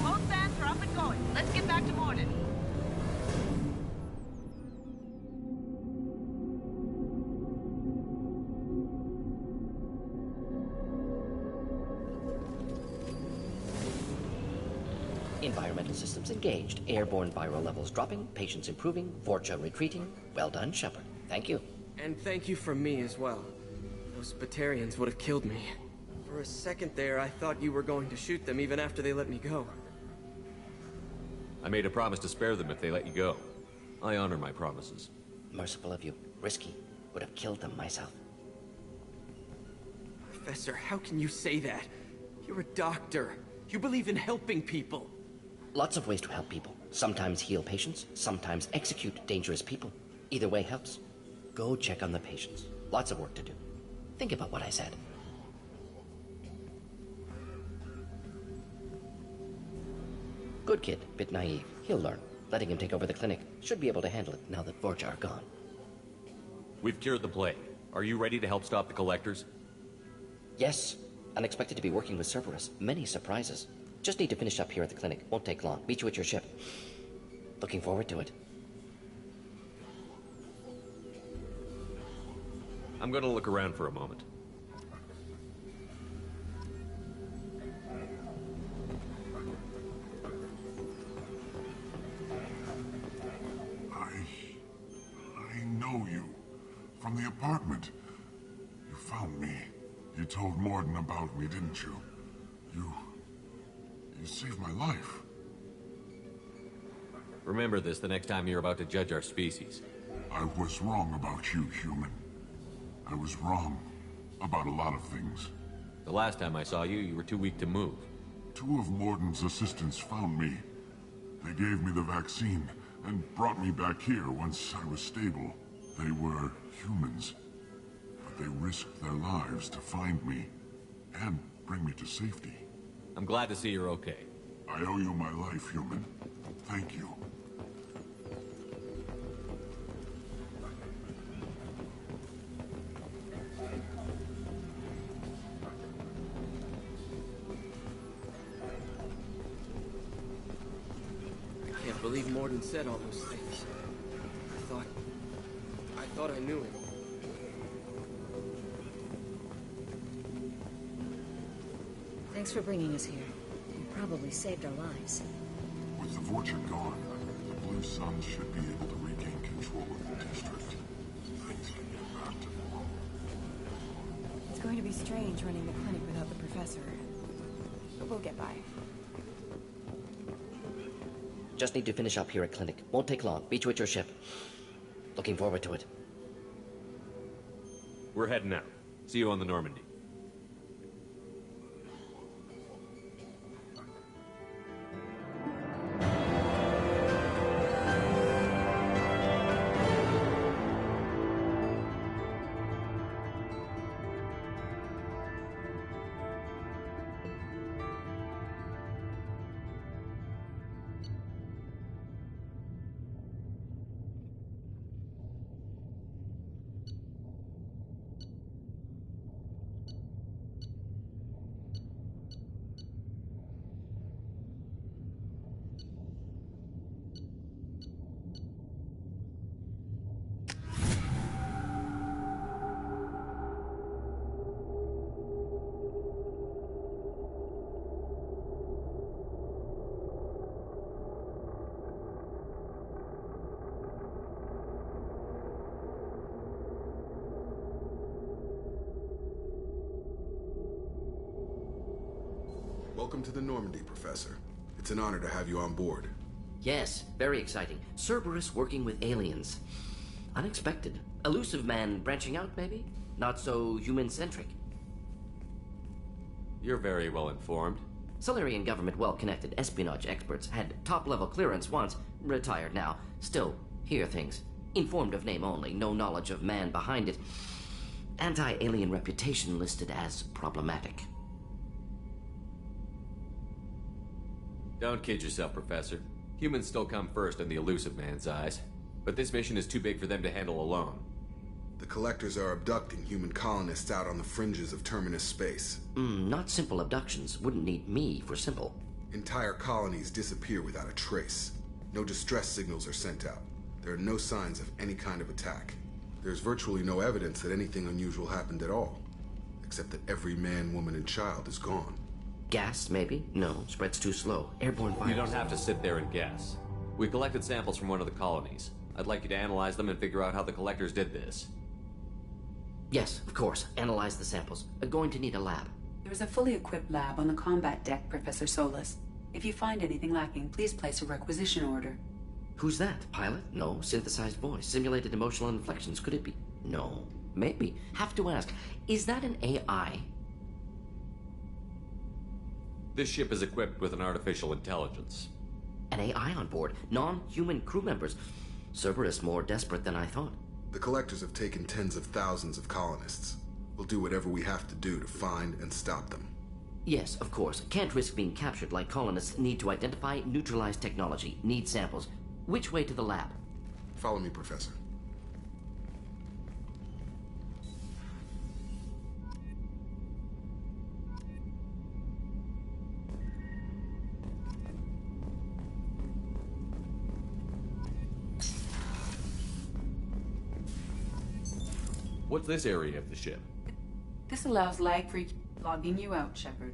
Both bands are up and going. Let's get back to Morden. Environmental systems engaged. Airborne viral levels dropping. Patients improving. Vorcha retreating. Well done, Shepard. Thank you. And thank you from me as well. Those Batarians would have killed me. For a second there, I thought you were going to shoot them even after they let me go. I made a promise to spare them if they let you go. I honor my promises. Merciful of you. Risky. Would have killed them myself. Professor, how can you say that? You're a doctor. You believe in helping people. Lots of ways to help people. Sometimes heal patients, sometimes execute dangerous people. Either way helps. Go check on the patients. Lots of work to do. Think about what I said. Good kid, bit naive. He'll learn. Letting him take over the clinic. Should be able to handle it now that Vorcha are gone. We've cured the plague. Are you ready to help stop the collectors? Yes. Unexpected to be working with Cerberus. Many surprises. Just need to finish up here at the clinic. Won't take long. Meet you at your ship. Looking forward to it. I'm gonna look around for a moment. I know you. From the apartment. You found me. You told Morden about me, didn't you? You saved my life. Remember this the next time you're about to judge our species. I was wrong about you, human. I was wrong about a lot of things. The last time I saw you, you were too weak to move. 2 of Morden's assistants found me. They gave me the vaccine and brought me back here once I was stable. They were humans, but they risked their lives to find me and bring me to safety. I'm glad to see you're okay. I owe you my life, human. Thank you. I can't believe Morden said all those things. I thought I knew him. Thanks for bringing us here. You probably saved our lives. With the Vorcha gone, the Blue Suns should be able to regain control of the district. Things can get back to normal. It's going to be strange running the clinic without the professor. But we'll get by. Just need to finish up here at clinic. Won't take long. Meet you at your ship. Looking forward to it. We're heading out. See you on the Normandy. Welcome to the Normandy, Professor. It's an honor to have you on board. Yes, very exciting. Cerberus working with aliens. Unexpected. Elusive man branching out, maybe? Not so human-centric. You're very well informed. Solarian government well-connected espionage experts had top-level clearance once, retired now. Still, hear things. Informed of name only, no knowledge of man behind it. Anti-alien reputation listed as problematic. Don't kid yourself, Professor. Humans still come first in the elusive man's eyes. But this mission is too big for them to handle alone. The Collectors are abducting human colonists out on the fringes of Terminus space. Not simple abductions. Wouldn't need me for simple. Entire colonies disappear without a trace. No distress signals are sent out. There are no signs of any kind of attack. There's virtually no evidence that anything unusual happened at all. Except that every man, woman, and child is gone. Gas, maybe? No, spreads too slow. Airborne virus. You don't have to sit there and guess. We collected samples from one of the colonies. I'd like you to analyze them and figure out how the Collectors did this. Yes, of course. Analyze the samples. Going to need a lab. There is a fully equipped lab on the combat deck, Professor Solis. If you find anything lacking, please place a requisition order. Who's that? Pilot? No. Synthesized voice. Simulated emotional inflections. Could it be? No. Maybe. Have to ask. Is that an AI? This ship is equipped with an artificial intelligence. An AI on board. Non-human crew members. Cerberus more desperate than I thought. The Collectors have taken tens of thousands of colonists. We'll do whatever we have to do to find and stop them. Yes, of course. Can't risk being captured like colonists. Need to identify, neutralize technology. Need samples. Which way to the lab? Follow me, Professor. What's this area of the ship? This allows lag-free logging you out, Shepard.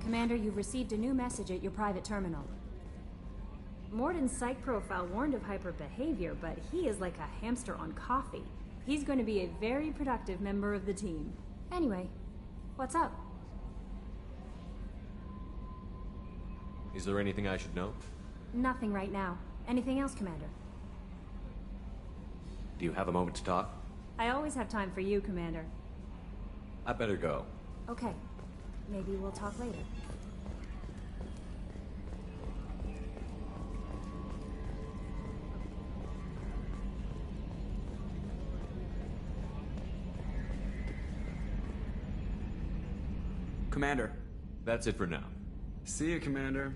Commander, you've received a new message at your private terminal. Morden's psych profile warned of hyper behavior, but he is like a hamster on coffee. He's going to be a very productive member of the team. Anyway, what's up? Is there anything I should know? Nothing right now. Anything else, Commander? Do you have a moment to talk? I always have time for you, Commander. I better go. Okay. Maybe we'll talk later. Commander. That's it for now. See you, Commander.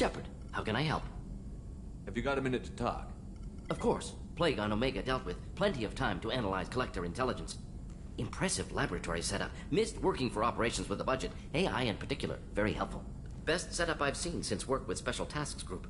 Shepard, how can I help? Have you got a minute to talk? Of course. Plague on Omega dealt with. Plenty of time to analyze collector intelligence. Impressive laboratory setup. Missed working for operations with a budget. AI in particular, very helpful. Best setup I've seen since work with Special Tasks Group.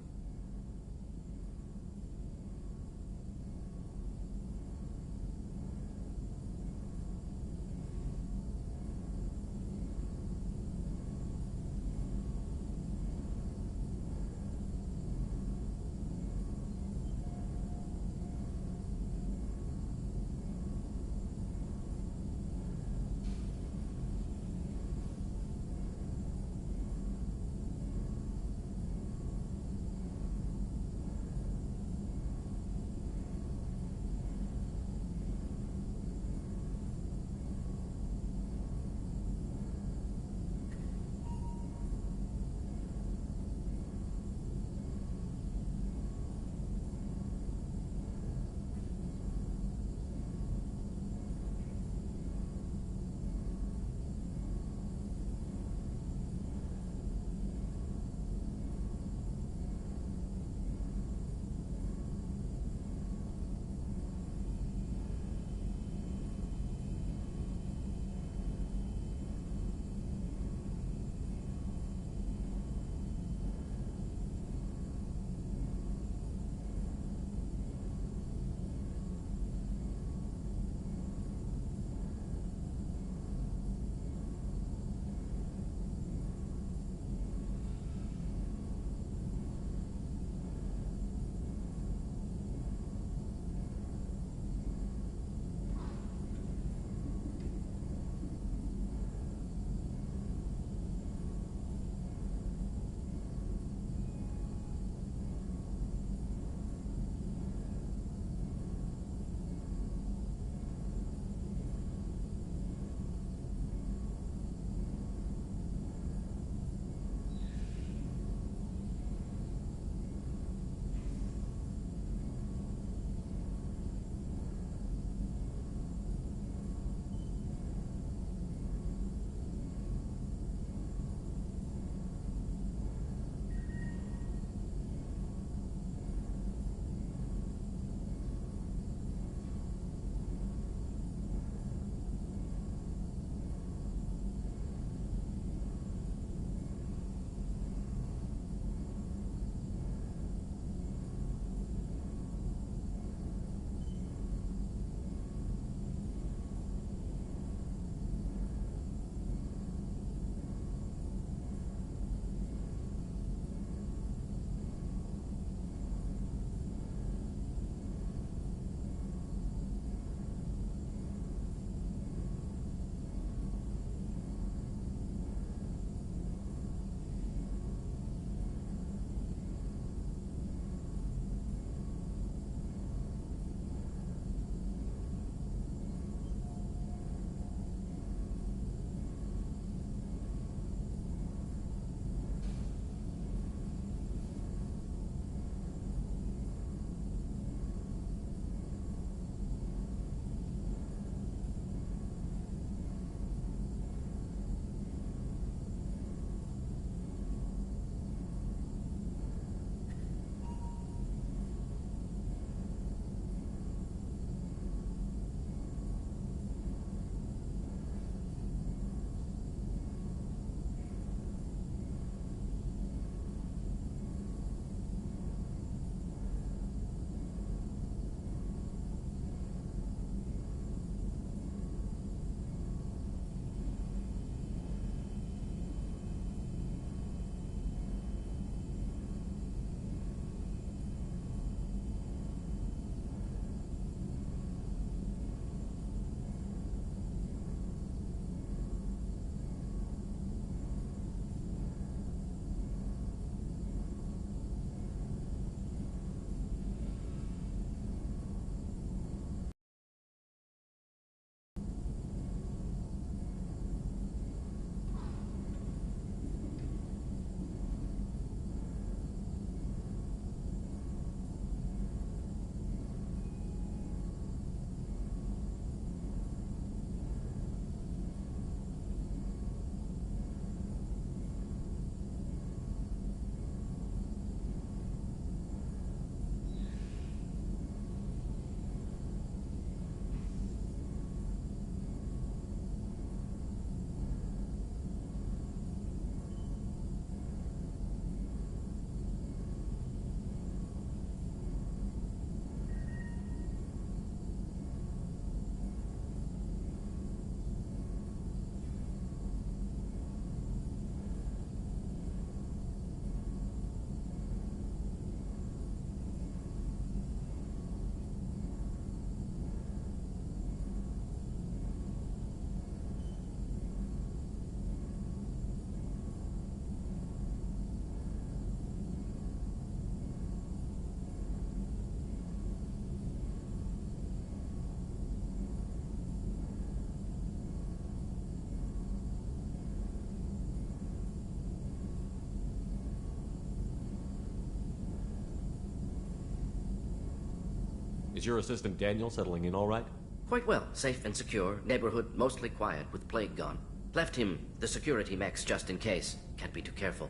Is your assistant Daniel settling in all right? Quite well. Safe and secure. Neighborhood mostly quiet with plague gone. Left him the security mechs just in case. Can't be too careful.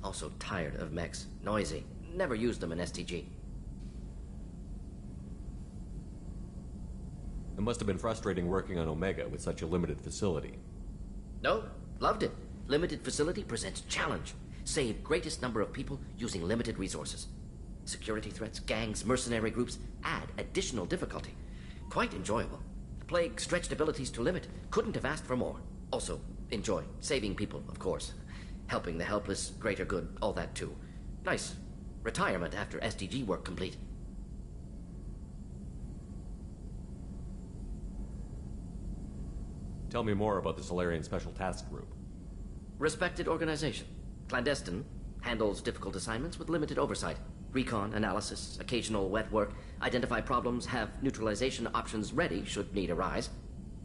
Also tired of mechs. Noisy. Never used them in STG. It must have been frustrating working on Omega with such a limited facility. No, loved it. Limited facility presents challenge. Save greatest number of people using limited resources. Security threats, gangs, mercenary groups add additional difficulty. Quite enjoyable. The plague stretched abilities to limit. Couldn't have asked for more. Also, enjoy. Saving people, of course. Helping the helpless, greater good, all that too. Nice. Retirement after SDG work complete. Tell me more about the Solarian Special Task Group. Respected organization. Clandestine. Handles difficult assignments with limited oversight. Recon, analysis, occasional wet work. Identify problems, have neutralization options ready should need arise.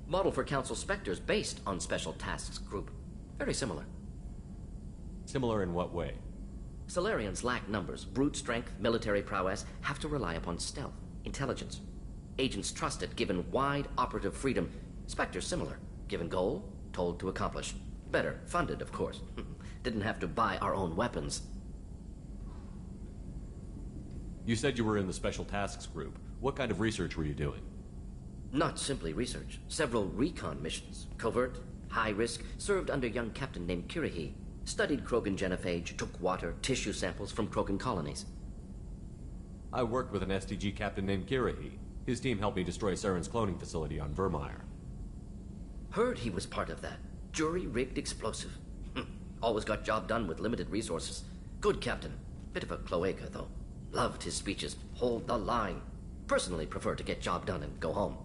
Model for Council Spectres based on Special Tasks Group. Very similar. Similar in what way? Solarians lack numbers, brute strength, military prowess, have to rely upon stealth, intelligence. Agents trusted, given wide operative freedom. Spectres similar, given goal, told to accomplish. Better, funded, of course. Didn't have to buy our own weapons. You said you were in the Special Tasks Group. What kind of research were you doing? Not simply research. Several recon missions. Covert, high risk, served under a young captain named Kirihi. Studied Krogan genophage, took water, tissue samples from Krogan colonies. I worked with an STG captain named Kirihi. His team helped me destroy Saren's cloning facility on Vermeer. Heard he was part of that. Jury-rigged explosive. Always got job done with limited resources. Good captain. Bit of a cloaca, though. Loved his speeches. Hold the line. Personally prefer to get job done and go home.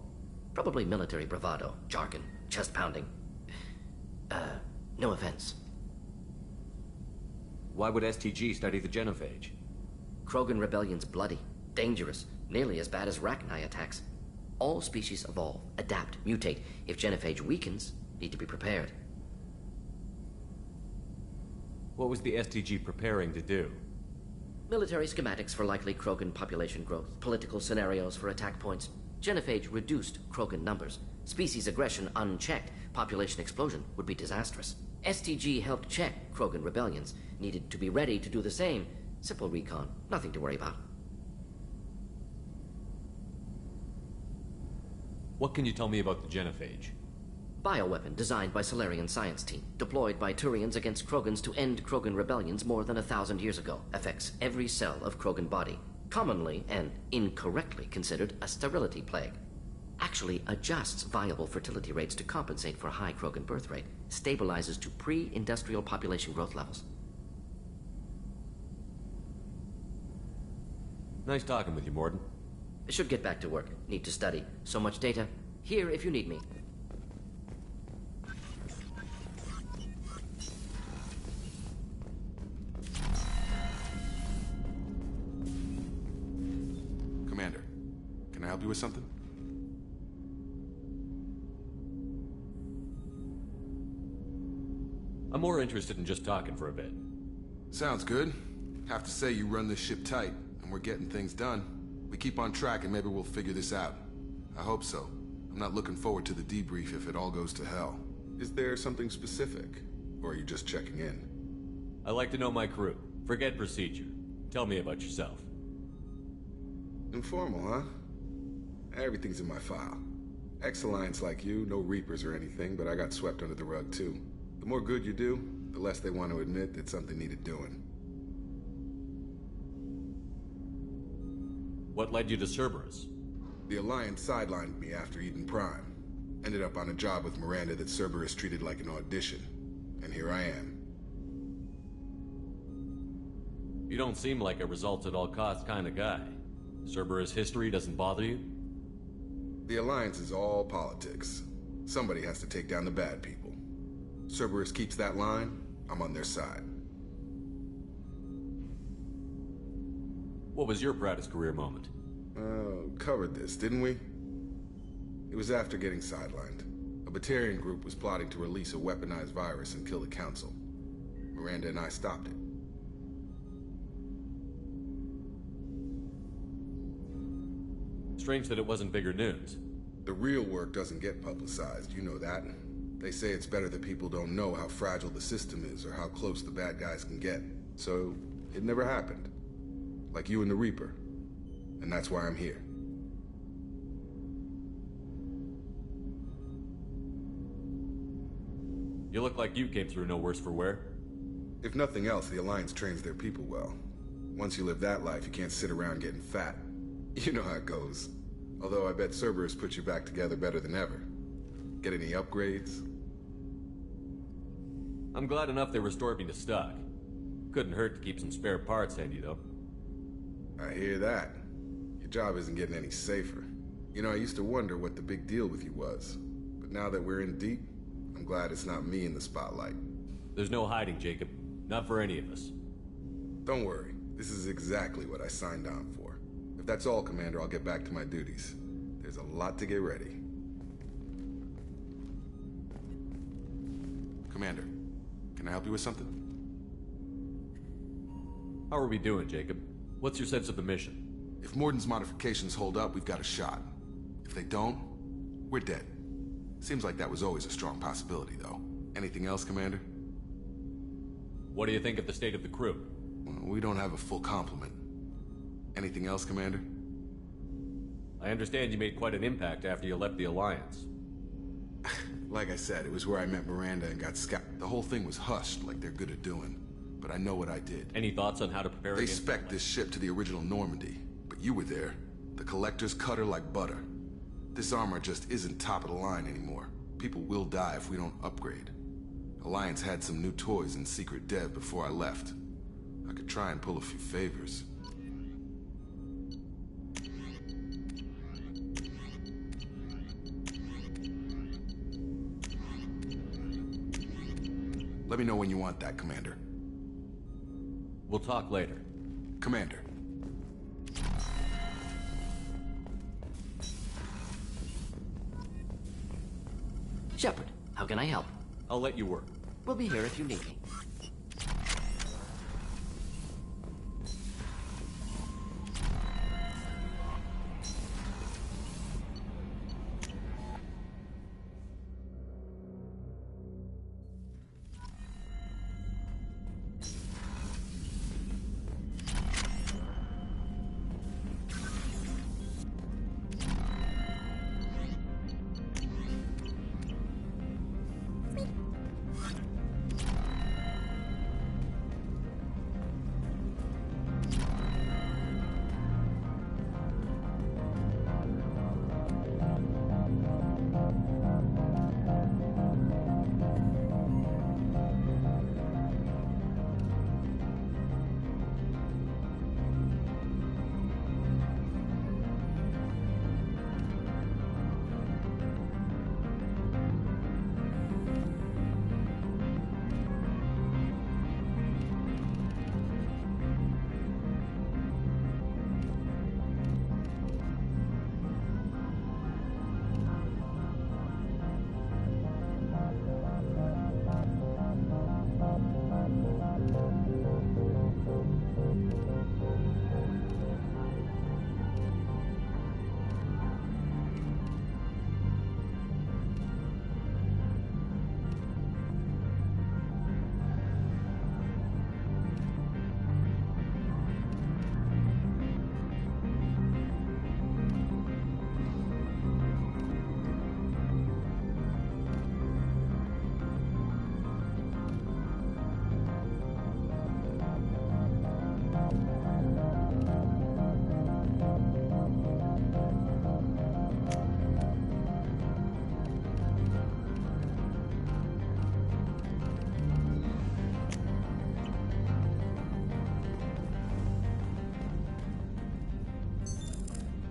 Probably military bravado, jargon, chest pounding. No offense. Why would STG study the genophage? Krogan rebellion's bloody, dangerous, nearly as bad as Rachni attacks. All species evolve, adapt, mutate. If genophage weakens, need to be prepared. What was the STG preparing to do? Military schematics for likely Krogan population growth, political scenarios for attack points. Genophage reduced Krogan numbers. Species aggression unchecked, population explosion would be disastrous. STG helped check Krogan rebellions, needed to be ready to do the same. Simple recon, nothing to worry about. What can you tell me about the genophage? Bioweapon designed by Solarian science team, deployed by Turians against Krogans to end Krogan rebellions more than 1,000 years ago. Affects every cell of Krogan body. Commonly and incorrectly considered a sterility plague. Actually adjusts viable fertility rates to compensate for high Krogan birth rate. Stabilizes to pre-industrial population growth levels. Nice talking with you, Morden. Should get back to work. Need to study. So much data. Here if you need me. Commander, can I help you with something? I'm more interested in just talking for a bit. Sounds good. Have to say you run this ship tight, and we're getting things done. We keep on track and maybe we'll figure this out. I hope so. I'm not looking forward to the debrief if it all goes to hell. Is there something specific? Or are you just checking in? I like to know my crew. Forget procedure. Tell me about yourself. Informal, huh? Everything's in my file. Ex-Alliance like you, no Reapers or anything, but I got swept under the rug too. The more good you do, the less they want to admit that something needed doing. What led you to Cerberus? The Alliance sidelined me after Eden Prime. Ended up on a job with Miranda that Cerberus treated like an audition. And here I am. You don't seem like a results-at-all-costs kind of guy. Cerberus history doesn't bother you? The Alliance is all politics. Somebody has to take down the bad people. Cerberus keeps that line, I'm on their side. What was your proudest career moment? Covered this, didn't we? It was after getting sidelined. A Batarian group was plotting to release a weaponized virus and kill the Council. Miranda and I stopped it. Strange that it wasn't bigger news. The real work doesn't get publicized, you know that. They say it's better that people don't know how fragile the system is or how close the bad guys can get. So, it never happened. Like you and the Reaper. And that's why I'm here. You look like you came through no worse for wear. If nothing else, the Alliance trains their people well. Once you live that life, you can't sit around getting fat. You know how it goes. Although I bet Cerberus put you back together better than ever. Get any upgrades? I'm glad enough they restored me to stock. Couldn't hurt to keep some spare parts handy, though. I hear that. Your job isn't getting any safer. You know, I used to wonder what the big deal with you was. But now that we're in deep, I'm glad it's not me in the spotlight. There's no hiding, Jacob. Not for any of us. Don't worry. This is exactly what I signed on for. If that's all, Commander, I'll get back to my duties. There's a lot to get ready. Commander, can I help you with something? How are we doing, Jacob? What's your sense of the mission? If Morden's modifications hold up, we've got a shot. If they don't, we're dead. Seems like that was always a strong possibility, though. Anything else, Commander? What do you think of the state of the crew? Well, we don't have a full complement. Anything else, Commander? I understand you made quite an impact after you left the Alliance. Like I said, it was where I met Miranda and got scalped. The whole thing was hushed, like they're good at doing. But I know what I did. Any thoughts on how to prepare They against... spec'd this ship to the original Normandy, but you were there. The Collectors cut her like butter. This armor just isn't top of the line anymore. People will die if we don't upgrade. Alliance had some new toys in secret dev before I left. I could try and pull a few favors. Let me know when you want that, Commander. We'll talk later. Commander. Shepard, how can I help? I'll let you work. We'll be here if you need me.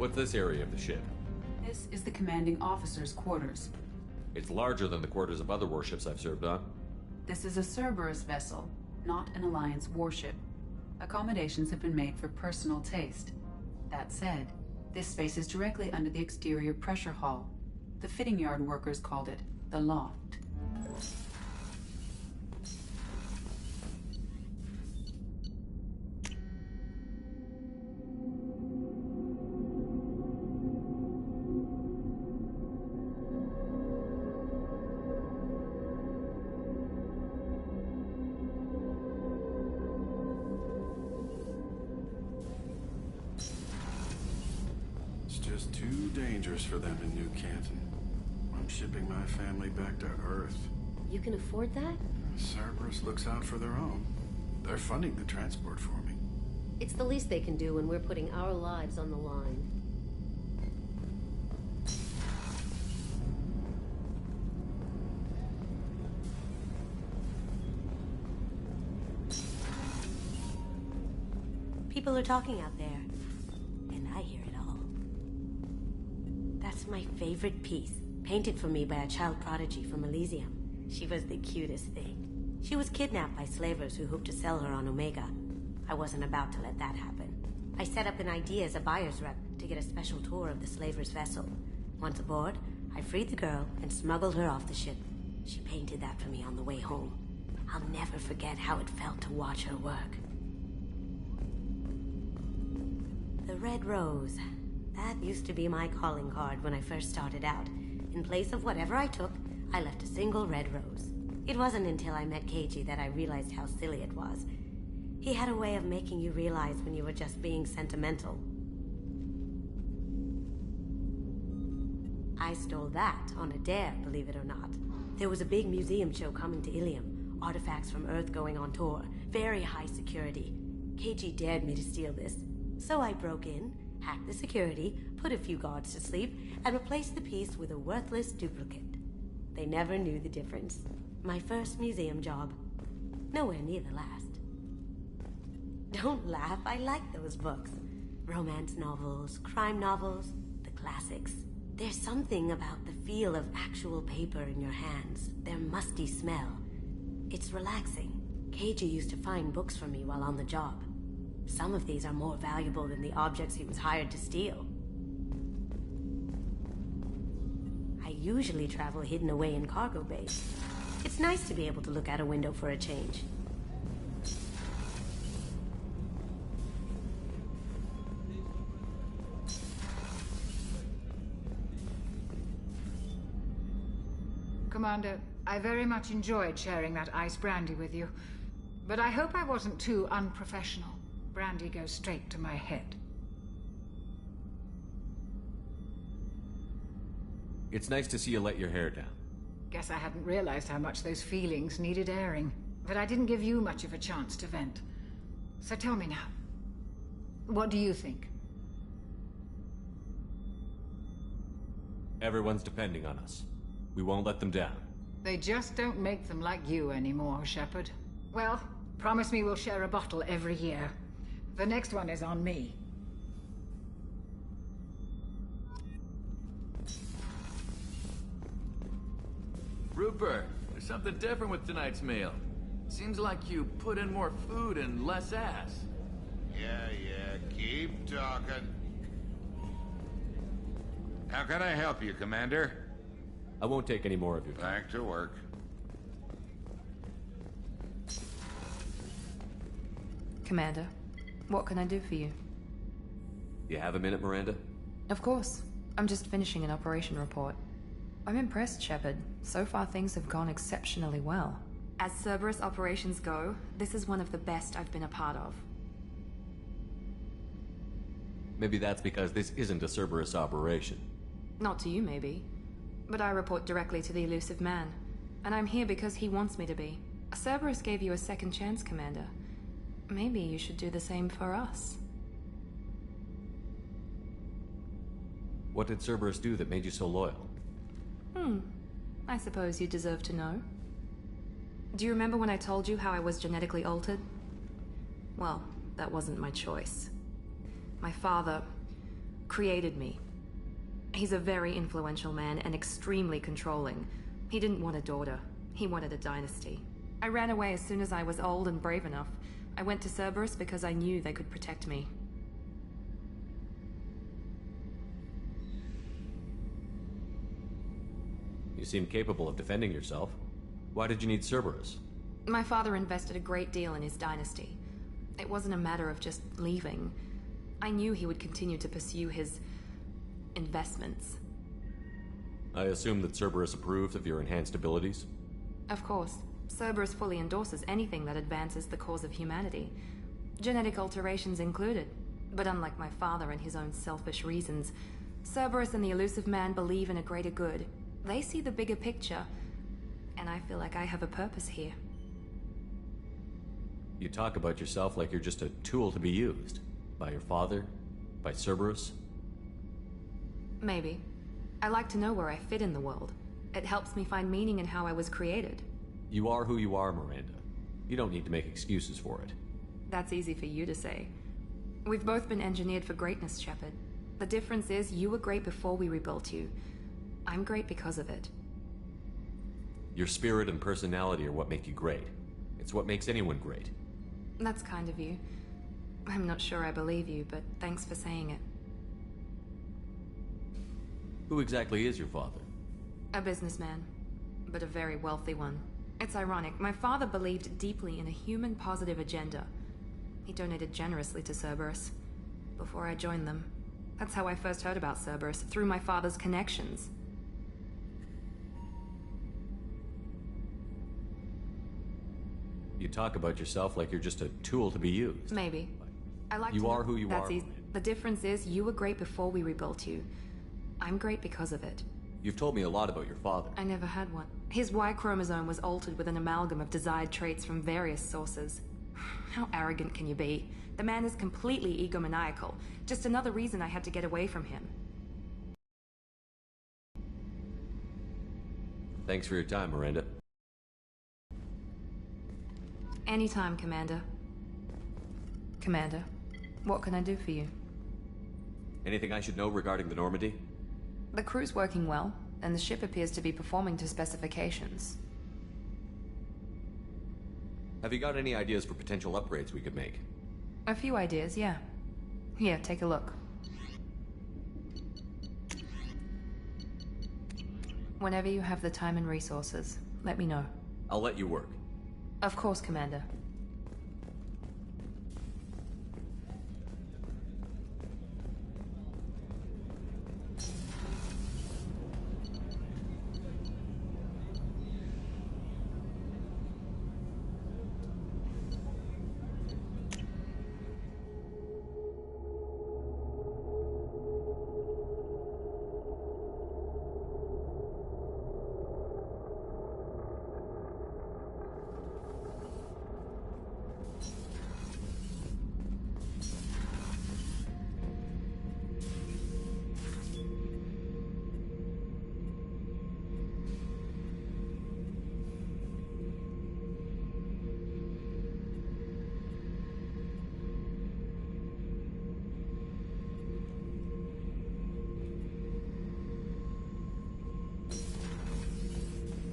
What's this area of the ship? This is the commanding officer's quarters. It's larger than the quarters of other warships I've served on. This is a Cerberus vessel, not an Alliance warship. Accommodations have been made for personal taste. That said, this space is directly under the exterior pressure hull. The fitting yard workers called it the loft. dangerous for them in New Canton. I'm shipping my family back to Earth. You can afford that? Cerberus looks out for their own. They're funding the transport for me. It's the least they can do when we're putting our lives on the line. People are talking out there, and I hear it all. That's my favorite piece, painted for me by a child prodigy from Elysium. She was the cutest thing. She was kidnapped by slavers who hoped to sell her on Omega. I wasn't about to let that happen. I set up an idea as a buyer's rep to get a special tour of the slaver's vessel. Once aboard, I freed the girl and smuggled her off the ship. She painted that for me on the way home. I'll never forget how it felt to watch her work. The red rose. That used to be my calling card when I first started out. In place of whatever I took, I left a single red rose. It wasn't until I met Keiji that I realized how silly it was. He had a way of making you realize when you were just being sentimental. I stole that on a dare, believe it or not. There was a big museum show coming to Ilium. Artifacts from Earth going on tour. Very high security. Keiji dared me to steal this. So I broke in, hacked the security, put a few guards to sleep, and replaced the piece with a worthless duplicate. They never knew the difference. My first museum job. Nowhere near the last. Don't laugh, I like those books. Romance novels, crime novels, the classics. There's something about the feel of actual paper in your hands, their musty smell. It's relaxing. Keiji used to find books for me while on the job. Some of these are more valuable than the objects he was hired to steal. I usually travel hidden away in cargo bays. It's nice to be able to look out a window for a change. Commander, I very much enjoyed sharing that ice brandy with you, but I hope I wasn't too unprofessional. Brandy goes straight to my head. It's nice to see you let your hair down. Guess I hadn't realized how much those feelings needed airing, but I didn't give you much of a chance to vent. So tell me now, what do you think? Everyone's depending on us. We won't let them down. They just don't make them like you anymore, Shepard. Well, promise me we'll share a bottle every year. The next one is on me. Rupert, there's something different with tonight's meal. Seems like you put in more food and less ass. Yeah, keep talking. How can I help you, Commander? I won't take any more of your time. Back to work. Commander, what can I do for you? You have a minute, Miranda? Of course. I'm just finishing an operation report. I'm impressed, Shepard. So far things have gone exceptionally well. As Cerberus operations go, this is one of the best I've been a part of. Maybe that's because this isn't a Cerberus operation. Not to you, maybe. But I report directly to the elusive man. And I'm here because he wants me to be. Cerberus gave you a second chance, Commander. Maybe you should do the same for us. What did Cerberus do that made you so loyal? I suppose you deserve to know. Do you remember when I told you how I was genetically altered? Well, that wasn't my choice. My father created me. He's a very influential man and extremely controlling. He didn't want a daughter. He wanted a dynasty. I ran away as soon as I was old and brave enough. I went to Cerberus because I knew they could protect me. You seem capable of defending yourself. Why did you need Cerberus? My father invested a great deal in his dynasty. It wasn't a matter of just leaving. I knew he would continue to pursue his investments. I assume that Cerberus approved of your enhanced abilities? Of course. Cerberus fully endorses anything that advances the cause of humanity. Genetic alterations included. But unlike my father and his own selfish reasons, Cerberus and the elusive man believe in a greater good. They see the bigger picture, and I feel like I have a purpose here. You talk about yourself like you're just a tool to be used. By your father? By Cerberus? Maybe. I like to know where I fit in the world. It helps me find meaning in how I was created. You are who you are, Miranda. You don't need to make excuses for it. That's easy for you to say. We've both been engineered for greatness, Shepard. The difference is you were great before we rebuilt you. I'm great because of it. Your spirit and personality are what make you great. It's what makes anyone great. That's kind of you. I'm not sure I believe you, but thanks for saying it. Who exactly is your father? A businessman, but a very wealthy one. It's ironic. My father believed deeply in a human-positive agenda. He donated generously to Cerberus before I joined them. That's how I first heard about Cerberus, through my father's connections. You talk about yourself like you're just a tool to be used. Maybe. I like you to are who you That's are. Easy. The difference is you were great before we rebuilt you. I'm great because of it. You've told me a lot about your father. I never had one. His Y chromosome was altered with an amalgam of desired traits from various sources. How arrogant can you be? The man is completely egomaniacal. Just another reason I had to get away from him. Thanks for your time, Miranda. Anytime, Commander. Commander, what can I do for you? Anything I should know regarding the Normandy? The crew's working well, and the ship appears to be performing to specifications. Have you got any ideas for potential upgrades we could make? A few ideas, yeah. Here, take a look. Whenever you have the time and resources, let me know. I'll let you work. Of course, Commander.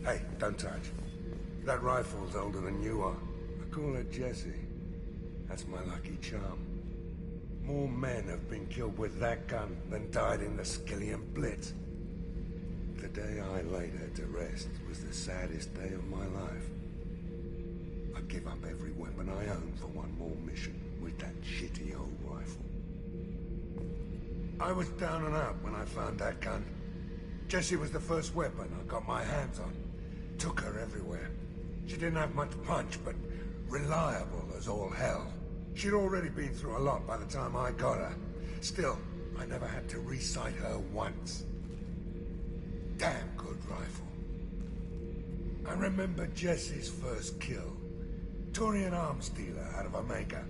Hey, don't touch. That rifle's older than you are. I call her Jessie. That's my lucky charm. More men have been killed with that gun than died in the Skillian Blitz. The day I laid her to rest was the saddest day of my life. I'd give up every weapon I own for one more mission with that shitty old rifle. I was down and out when I found that gun. Jessie was the first weapon I got my hands on. Took her everywhere. She didn't have much punch, but reliable as all hell. She'd already been through a lot by the time I got her. Still, I never had to re-sight her once. Damn good rifle. I remember Jessie's first kill. Turian arms dealer out of Omega.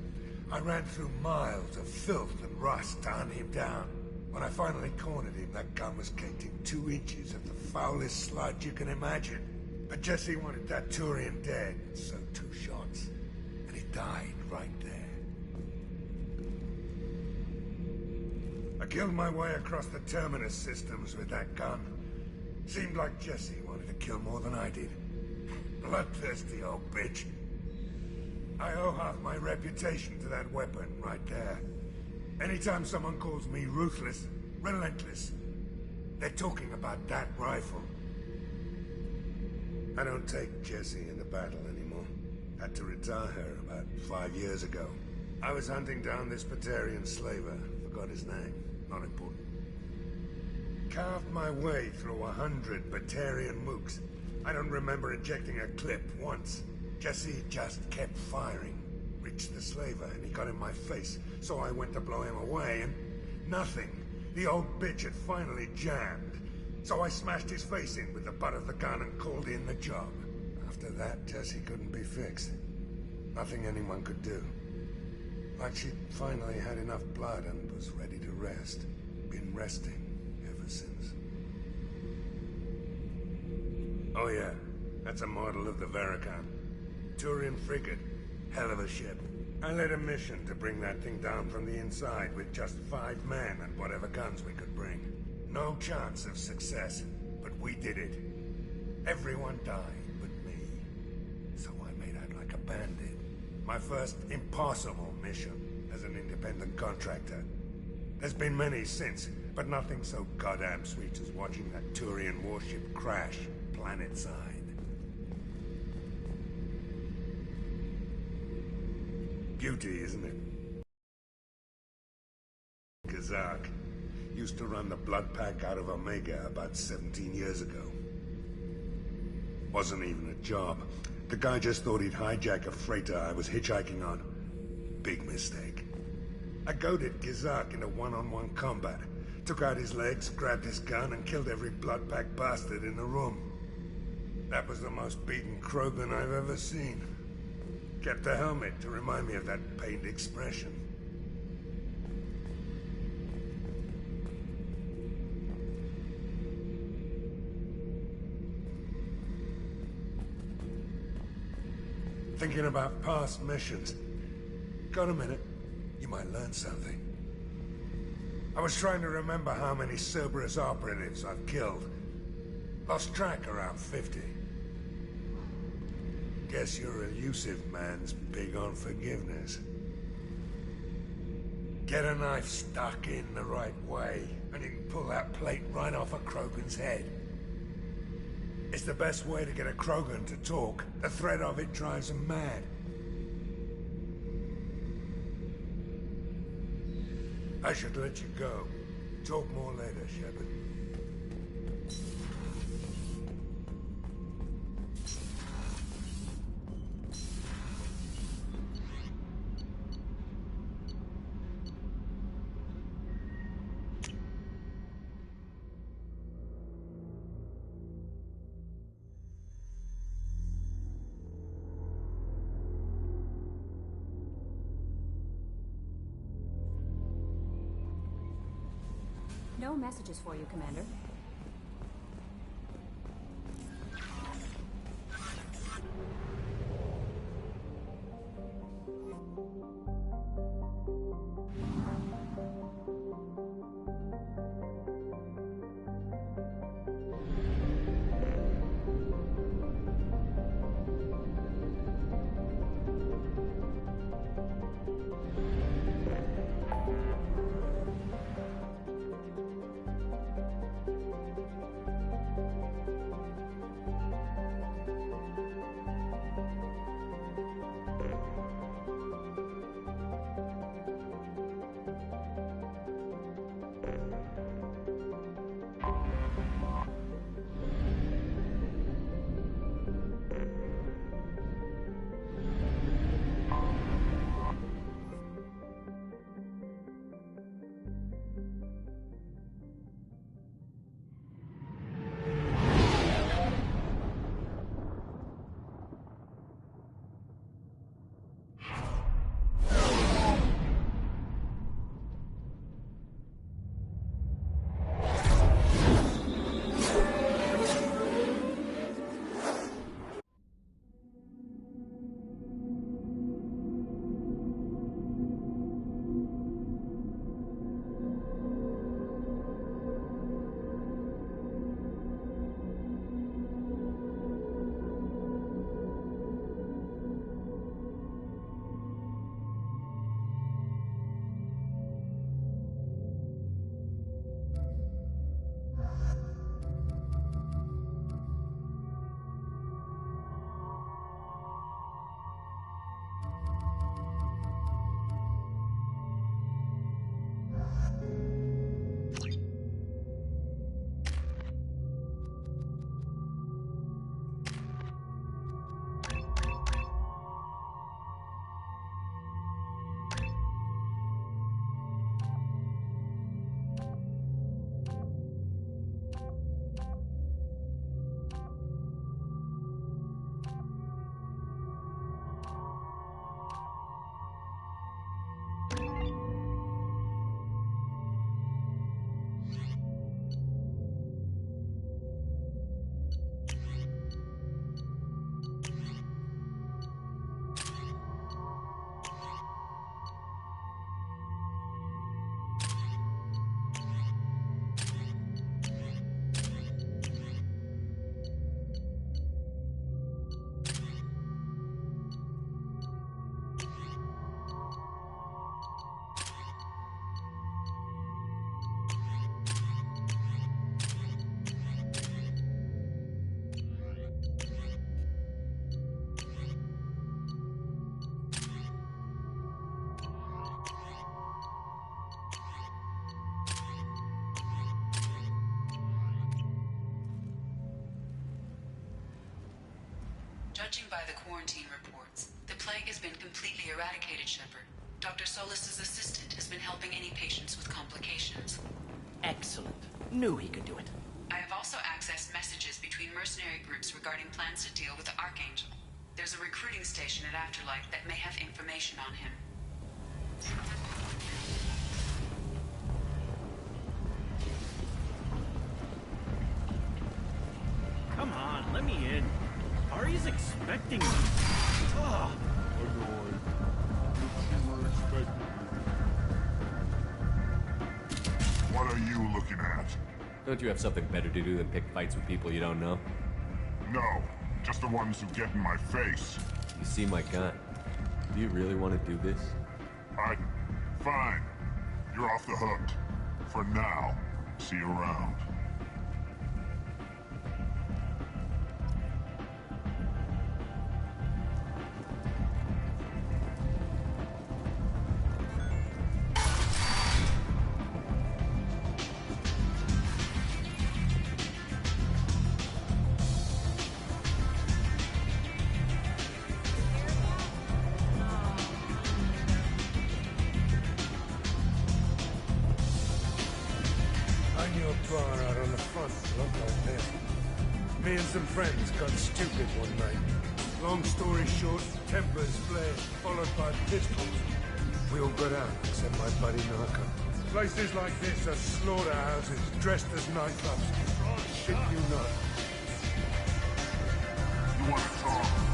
I ran through miles of filth and rust to hunt him down. When I finally cornered him, that gun was caked in 2 inches of the foulest sludge you can imagine. But Jessie wanted that Turian dead, so 2 shots. And he died right there. I killed my way across the Terminus systems with that gun. Seemed like Jessie wanted to kill more than I did. Bloodthirsty old bitch. I owe half my reputation to that weapon right there. Anytime someone calls me ruthless, relentless, they're talking about that rifle. I don't take Jessie into battle anymore. Had to retire her about 5 years ago. I was hunting down this Batarian slaver. Forgot his name. Not important. Carved my way through 100 Batarian mooks. I don't remember ejecting a clip once. Jessie just kept firing. Reached the slaver and he got in my face, so I went to blow him away and nothing. The old bitch had finally jammed, so I smashed his face in with the butt of the gun and called in the job. After that, Tessie couldn't be fixed. Nothing anyone could do. Like she'd finally had enough blood and was ready to rest. Been resting ever since. Oh yeah, that's a model of the Verican. Turian frigate. Hell of a ship. I led a mission to bring that thing down from the inside with just 5 men and whatever guns we could bring. No chance of success, but we did it. Everyone died but me. So I made out like a bandit. My first impossible mission as an independent contractor. There's been many since, but nothing so goddamn sweet as watching that Turian warship crash planet-side. Beauty, isn't it? Kazak used to run the blood pack out of Omega about 17 years ago. Wasn't even a job. The guy just thought he'd hijack a freighter I was hitchhiking on. Big mistake. I goaded Kazak into one-on-one combat. Took out his legs, grabbed his gun, and killed every blood pack bastard in the room. That was the most beaten Krogan I've ever seen. Kept a helmet to remind me of that pained expression. Thinking about past missions. Got a minute? You might learn something. I was trying to remember how many Cerberus operatives I've killed. Lost track around 50. Guess your elusive man's big on forgiveness. Get a knife stuck in the right way, and you can pull that plate right off a Krogan's head. It's the best way to get a Krogan to talk. The threat of it drives him mad. I should let you go. Talk more later, Shepard. No messages for you, Commander. Judging by the quarantine reports, the plague has been completely eradicated, Shepard. Dr. Solis's assistant has been helping any patients with complications. Excellent. Knew he could do it. I have also accessed messages between mercenary groups regarding plans to deal with the Archangel. There's a recruiting station at Afterlife that may have information on him. Come on, let me in. Ari's expecting me. Oh. What are you looking at? Don't you have something better to do than pick fights with people you don't know? No, just the ones who get in my face. You see my gun. Do you really want to do this? Fine. You're off the hook. For now. See you around. Bar out on the front looked like this. Me and some friends got stupid one night. Long story short, tempers flared, followed by pistols. We all got out, except my buddy Narco. Places like this are slaughterhouses, dressed as nightclubs. Oh, shit you not. You want to talk?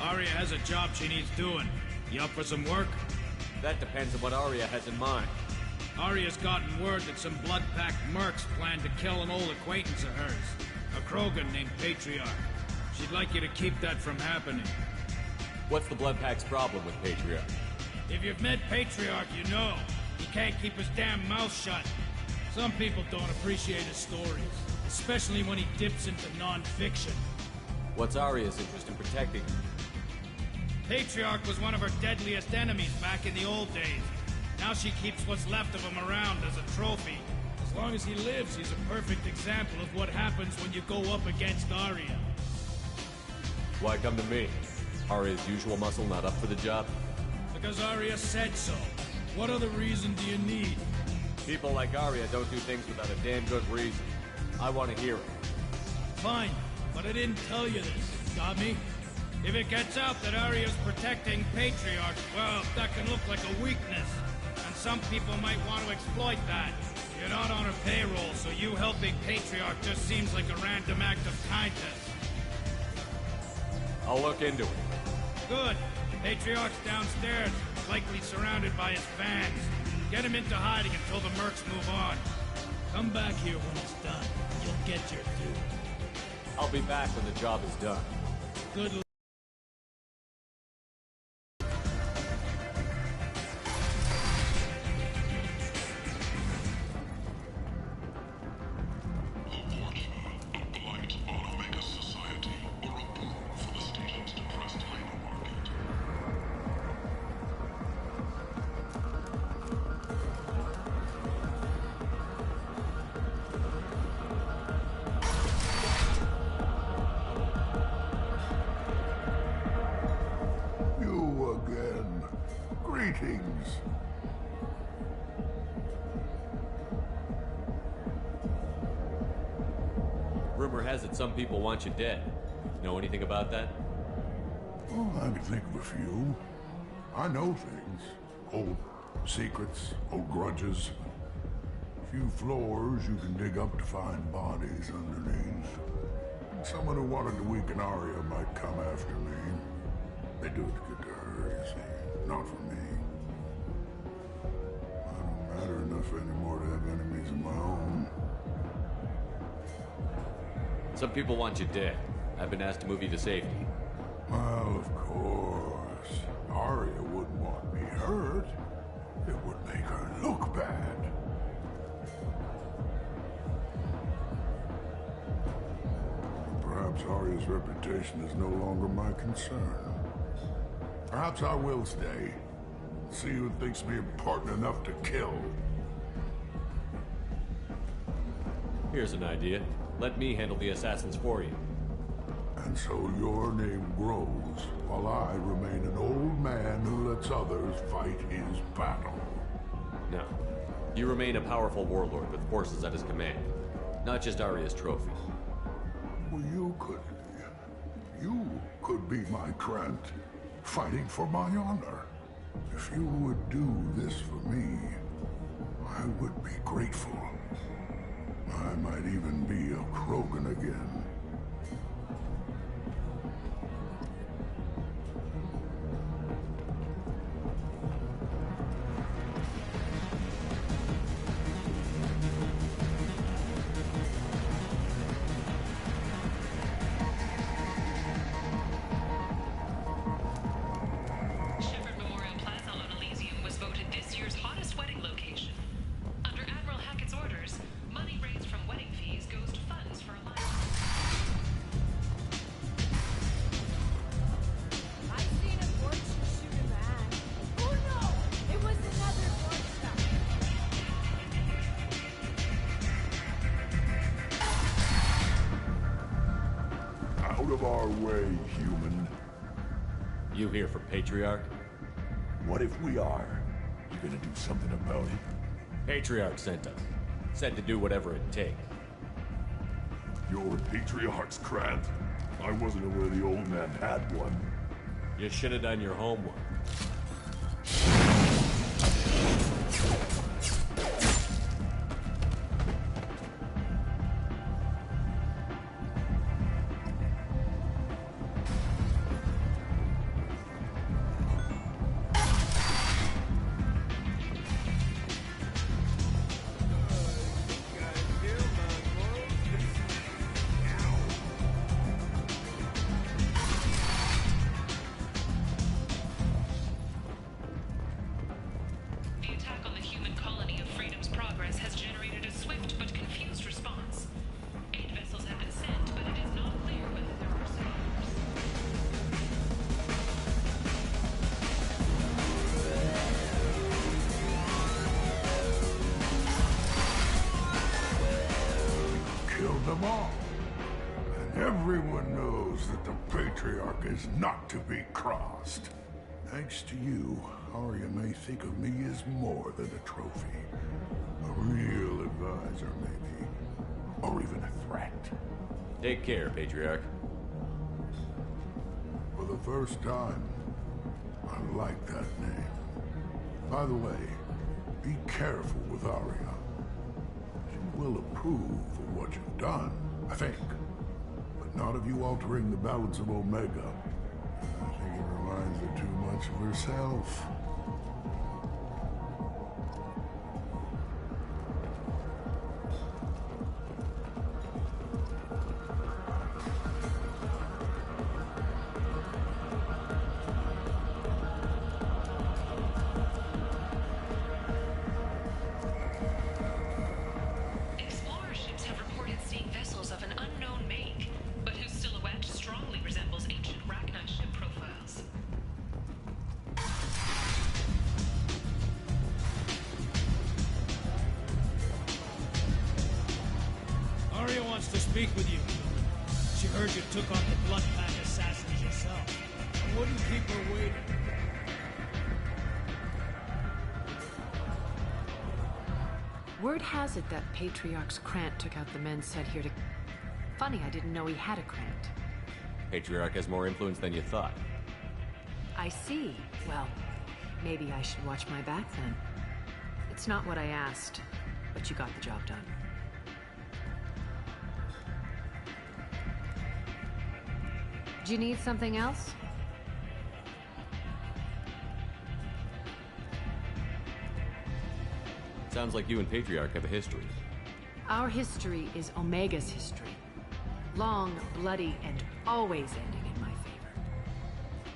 Aria has a job she needs doing. You up for some work? That depends on what Aria has in mind. Aria's gotten word that some blood-packed mercs plan to kill an old acquaintance of hers, a Krogan named Patriarch. She'd like you to keep that from happening. What's the blood-pack's problem with Patriarch? If you've met Patriarch, you know. He can't keep his damn mouth shut. Some people don't appreciate his stories, especially when he dips into non-fiction. What's Aria's interest in protecting him? Patriarch was one of her deadliest enemies back in the old days. Now she keeps what's left of him around as a trophy. As long as he lives, he's a perfect example of what happens when you go up against Aria. Why come to me? Aria's usual muscle not up for the job? Because Aria said so. What other reason do you need? People like Aria don't do things without a damn good reason. I want to hear it. Fine, but I didn't tell you this. Got me? If it gets out that Arya's protecting Patriarch, well, that can look like a weakness. And some people might want to exploit that. You're not on her payroll, so you helping Patriarch just seems like a random act of kindness. I'll look into it. Good. Patriarch's downstairs, likely surrounded by his fans. Get him into hiding until the mercs move on. Come back here when it's done. You'll get your due. I'll be back when the job is done. Good luck. Greetings. Rumor has it some people want you dead. Know anything about that? Oh, I can think of a few. I know things. Old secrets, old grudges. Few floors you can dig up to find bodies underneath. Someone who wanted to weaken Arya might come after me. They do it to get to her, you see. Not for me. I don't matter enough anymore to have enemies of my own. Some people want you dead. I've been asked to move you to safety. Well, of course. Arya wouldn't want me hurt. It would make her look bad. Perhaps Arya's reputation is no longer my concern. Perhaps I will stay. See who thinks me important enough to kill. Here's an idea. Let me handle the assassins for you. And so your name grows, while I remain an old man who lets others fight his battle. No. You remain a powerful warlord with forces at his command. Not just Arya's trophy. Well, you could be my Trent, fighting for my honor. If you would do this for me, I would be grateful. I might even be a Krogan again. Out of our way, human. You here for Patriarch? What if we are? You gonna do something about it? Patriarch sent us. Said to do whatever it takes. You're Patriarch's Grant. I wasn't aware the old man had one. You should have done your homework. Them all. And everyone knows that the Patriarch is not to be crossed. Thanks to you, Arya may think of me as more than a trophy. A real advisor, maybe. Or even a threat. Take care, Patriarch. for the first time. I like that name. By the way, be careful with Arya. She will approve of what you've done, I think. But not of you altering the balance of Omega. I think it reminds her too much of herself. To speak with you. She heard you took on the Blood Pack assassins yourself. I wouldn't keep her waiting. Word has it that Patriarch's Krant took out the men sent here to... Funny, I didn't know he had a Krant. Patriarch has more influence than you thought. I see. Well, maybe I should watch my back then. It's not what I asked, but you got the job done. Do you need something else? Sounds like you and Patriarch have a history. Our history is Omega's history. Long, bloody, and always ending in my favor.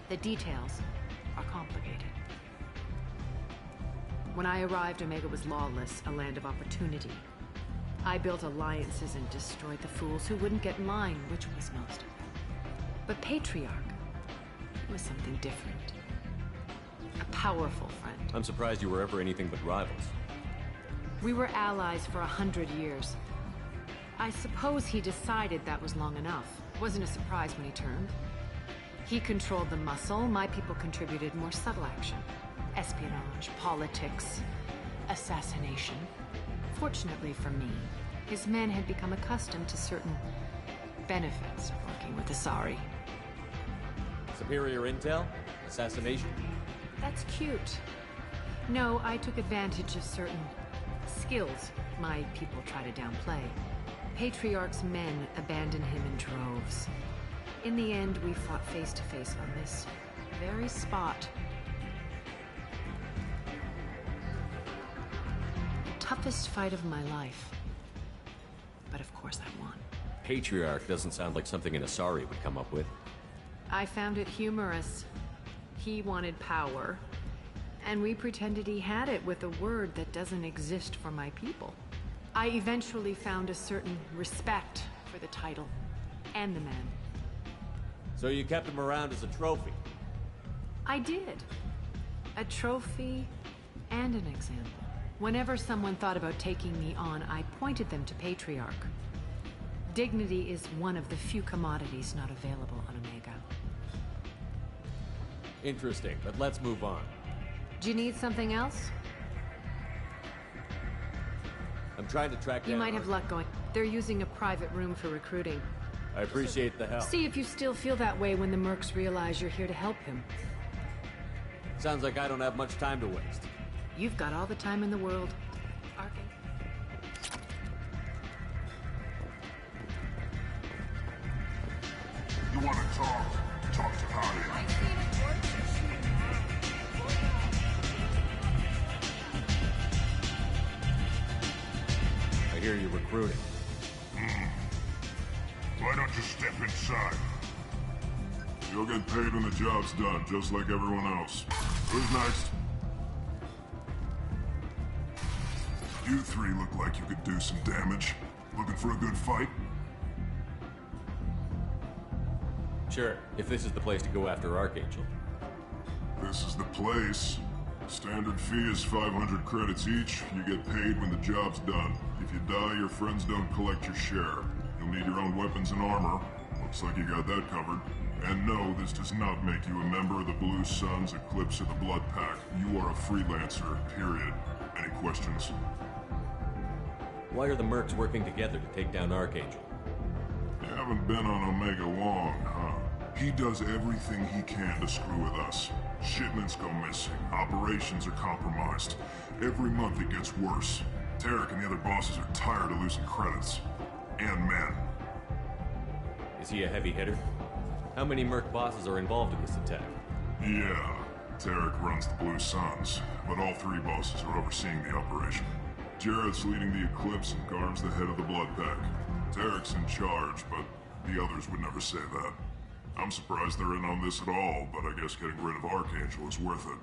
The details are complicated. When I arrived, Omega was lawless, a land of opportunity. I built alliances and destroyed the fools who wouldn't get in line, which was most of them. But Patriarch was something different. A powerful friend. I'm surprised you were ever anything but rivals. We were allies for 100 years. I suppose he decided that was long enough. Wasn't a surprise when he turned. He controlled the muscle, my people contributed more subtle action. Espionage, politics, assassination. Fortunately for me, his men had become accustomed to certain benefits of working with Asari. Superior intel? Assassination? That's cute. No, I took advantage of certain skills my people try to downplay. Patriarch's men abandoned him in droves. In the end, we fought face to face on this very spot. The toughest fight of my life. But of course I won. Patriarch doesn't sound like something an Asari would come up with. I found it humorous. He wanted power, and we pretended he had it with a word that doesn't exist for my people. I eventually found a certain respect for the title and the man. So you kept him around as a trophy? I did. A trophy and an example. Whenever someone thought about taking me on, I pointed them to Patriarch. Dignity is one of the few commodities not available on Omega. Interesting, but let's move on. Do you need something else? I'm trying to track down... You might have luck going. They're using a private room for recruiting. I appreciate the help. See if you still feel that way when the mercs realize you're here to help him. Sounds like I don't have much time to waste. You've got all the time in the world. Arkin. You want to talk? Talk to Arya. I hear you're recruiting. Why don't you step inside? You'll get paid when the job's done, just like everyone else. Who's next? You three look like you could do some damage. Looking for a good fight? Sure, if this is the place to go after Archangel. This is the place. Standard fee is 500 credits each. You get paid when the job's done. If you die, your friends don't collect your share. You'll need your own weapons and armor. Looks like you got that covered. And no, this does not make you a member of the Blue Suns, Eclipse, or the Blood Pack. You are a freelancer, period. Any questions? Why are the mercs working together to take down Archangel? You haven't been on Omega long, huh? He does everything he can to screw with us. Shipments go missing, operations are compromised. Every month it gets worse. Tarek and the other bosses are tired of losing credits. And men. Is he a heavy hitter? How many Merc bosses are involved in this attack? Yeah, Tarek runs the Blue Suns, but all three bosses are overseeing the operation. Jared's leading the Eclipse and Garm's the head of the Blood Pack. Tarek's in charge, but the others would never say that. I'm surprised they're in on this at all, but I guess getting rid of Archangel is worth it.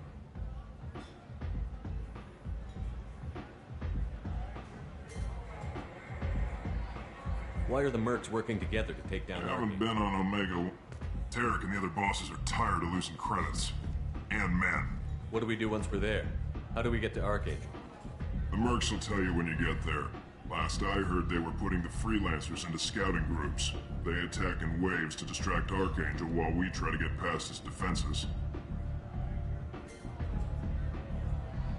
Why are the Mercs working together to take down I haven't been on Omega. Tarek and the other bosses are tired of losing credits. And men. What do we do once we're there? How do we get to Archangel? The Mercs will tell you when you get there. Last I heard, they were putting the freelancers into scouting groups. They attack in waves to distract Archangel while we try to get past his defenses.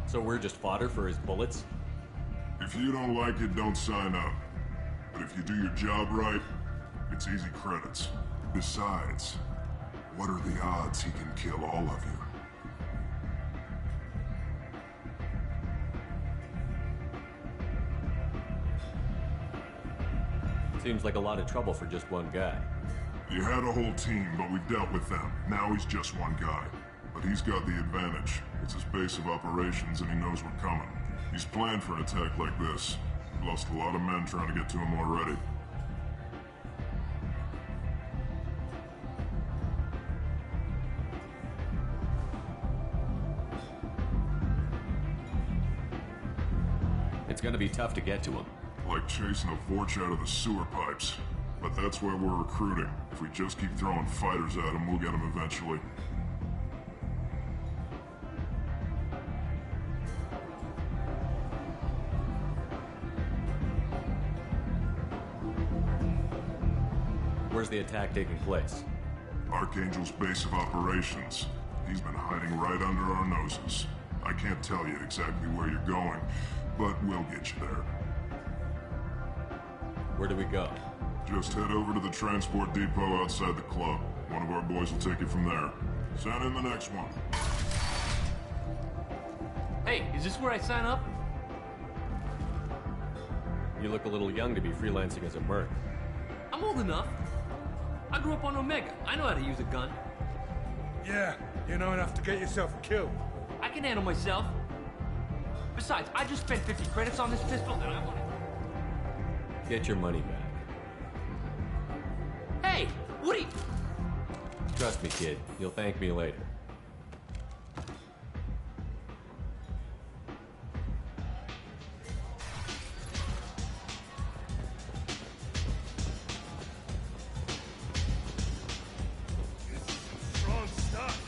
So we're just fodder for his bullets? If you don't like it, don't sign up. But if you do your job right, it's easy credits. Besides, what are the odds he can kill all of you? Seems like a lot of trouble for just one guy. You had a whole team, but we dealt with them. Now he's just one guy. But he's got the advantage. It's his base of operations and he knows we're coming. He's planned for an attack like this. He lost a lot of men trying to get to him already. It's gonna be tough to get to him. Like chasing a Vorch out of the sewer pipes. But that's why we're recruiting. If we just keep throwing fighters at him, we'll get him eventually. Where's the attack taking place? Archangel's base of operations. He's been hiding right under our noses. I can't tell you exactly where you're going, but we'll get you there. Where do we go? Just head over to the transport depot outside the club. One of our boys will take you from there. Send in the next one. Hey, is this where I sign up? You look a little young to be freelancing as a merc. I'm old enough. I grew up on Omega. I know how to use a gun. Yeah, you know enough to get yourself killed. I can handle myself. Besides, I just spent 50 credits on this pistol and I want it. Get your money back. Hey, what are you... Trust me, kid. You'll thank me later. Strong stuff.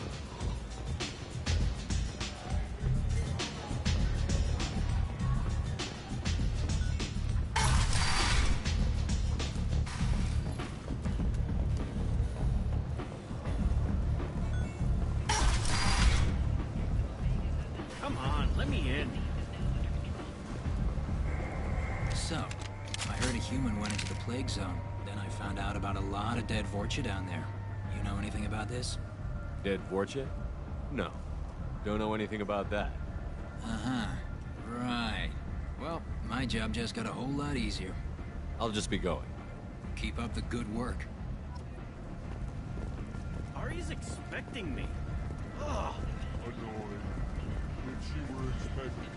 Come on, let me in. So, I heard a human went into the plague zone. Then I found out about a lot of dead Vorcha down there. You know anything about this? Dead Vorcha? No. Don't know anything about that. Uh-huh. Right. Well, my job just got a whole lot easier. I'll just be going. Keep up the good work. Ari's expecting me. Ugh. Annoying. Which you were expecting.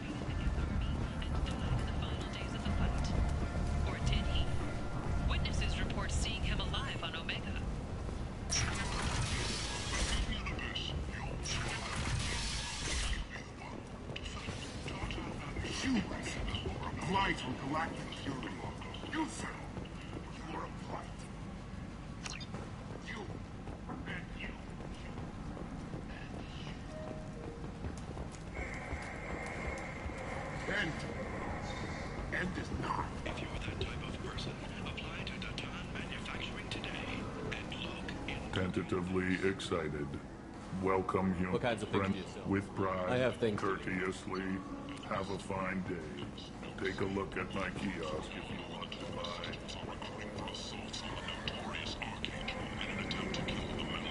Or did he? Witnesses report seeing him alive on Omega. Humans are a blight on galactic purity. You, sir, you are a blight. You and you. End is not. If you're that type of person, apply to Datan Manufacturing today and log in. Tentatively excited. Welcome, human What kinds of things friend, do you sell? with pride, I have things. courteously. Have a fine day. Take a look at my kiosk if you want to buy. Recruiting for assaults on the notorious Archangel in an attempt to kill the men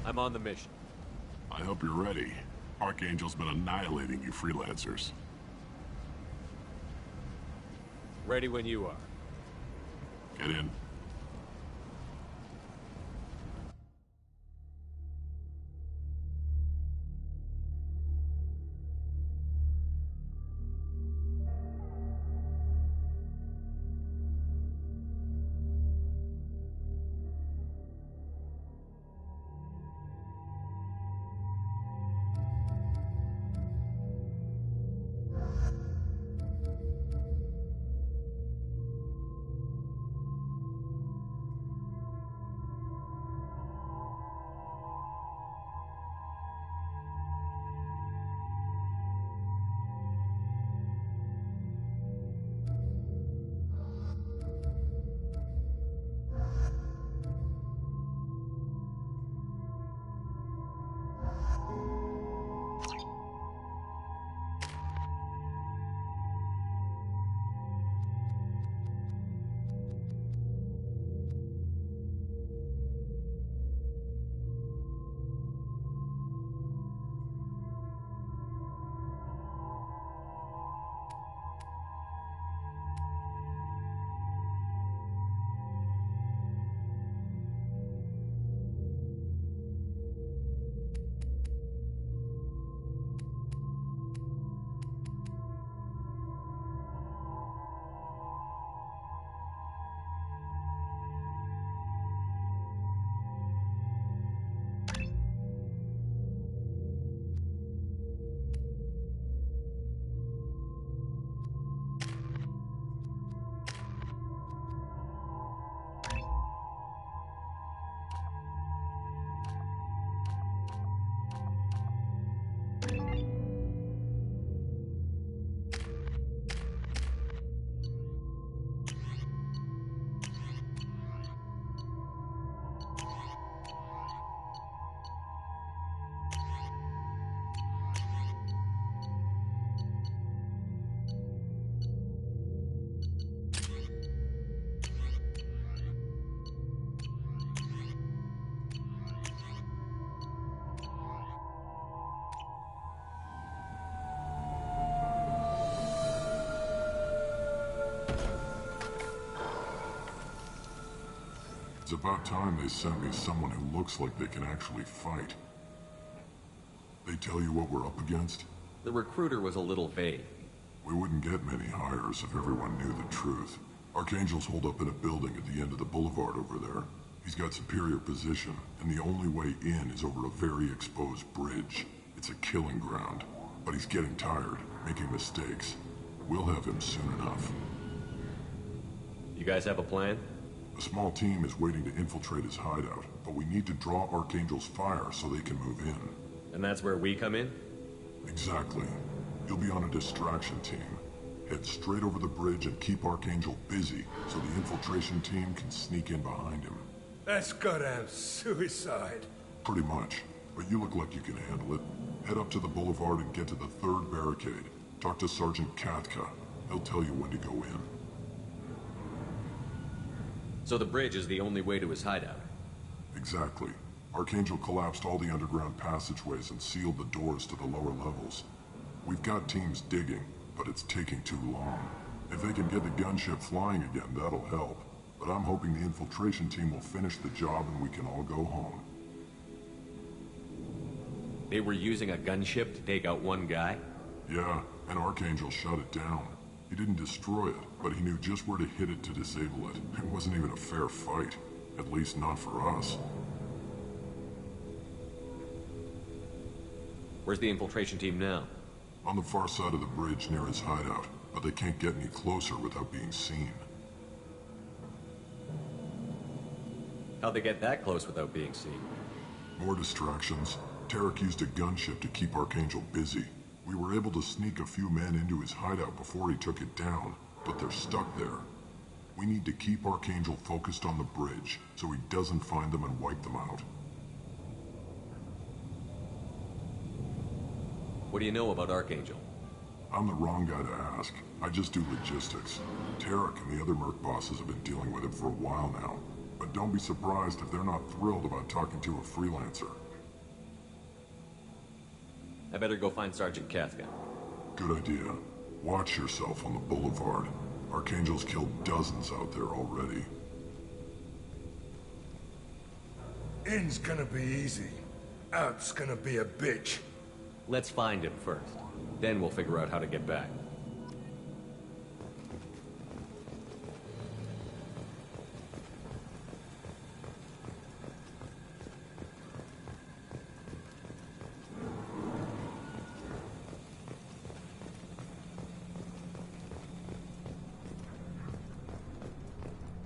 I'm on the mission. I hope you're ready. Archangel's been annihilating you freelancers. Ready when you are. Get in. It's about time they sent me someone who looks like they can actually fight. They tell you what we're up against? The recruiter was a little vague. We wouldn't get many hires if everyone knew the truth. Archangel's holed up in a building at the end of the boulevard over there. He's got superior position, and the only way in is over a very exposed bridge. It's a killing ground, but he's getting tired, making mistakes. We'll have him soon enough. You guys have a plan? A small team is waiting to infiltrate his hideout, but we need to draw Archangel's fire so they can move in. And that's where we come in? Exactly. You'll be on a distraction team. Head straight over the bridge and keep Archangel busy so the infiltration team can sneak in behind him. That's goddamn suicide. Pretty much. But you look like you can handle it. Head up to the boulevard and get to the third barricade. Talk to Sergeant Katka. He'll tell you when to go in. So the bridge is the only way to his hideout? Exactly. Archangel collapsed all the underground passageways and sealed the doors to the lower levels. We've got teams digging, but it's taking too long. If they can get the gunship flying again, that'll help. But I'm hoping the infiltration team will finish the job and we can all go home. They were using a gunship to take out one guy? Yeah, and Archangel shut it down. He didn't destroy it, but he knew just where to hit it to disable it. It wasn't even a fair fight. At least not for us. Where's the infiltration team now? On the far side of the bridge near his hideout, but they can't get any closer without being seen. How'd they get that close without being seen? More distractions. Tarek used a gunship to keep Archangel busy. We were able to sneak a few men into his hideout before he took it down, but they're stuck there. We need to keep Archangel focused on the bridge, so he doesn't find them and wipe them out. What do you know about Archangel? I'm the wrong guy to ask. I just do logistics. Tarek and the other merc bosses have been dealing with him for a while now. But don't be surprised if they're not thrilled about talking to a freelancer. I better go find Sergeant Kafka. Good idea. Watch yourself on the boulevard. Archangel's killed dozens out there already. In's gonna be easy. Out's gonna be a bitch. Let's find him first. Then we'll figure out how to get back.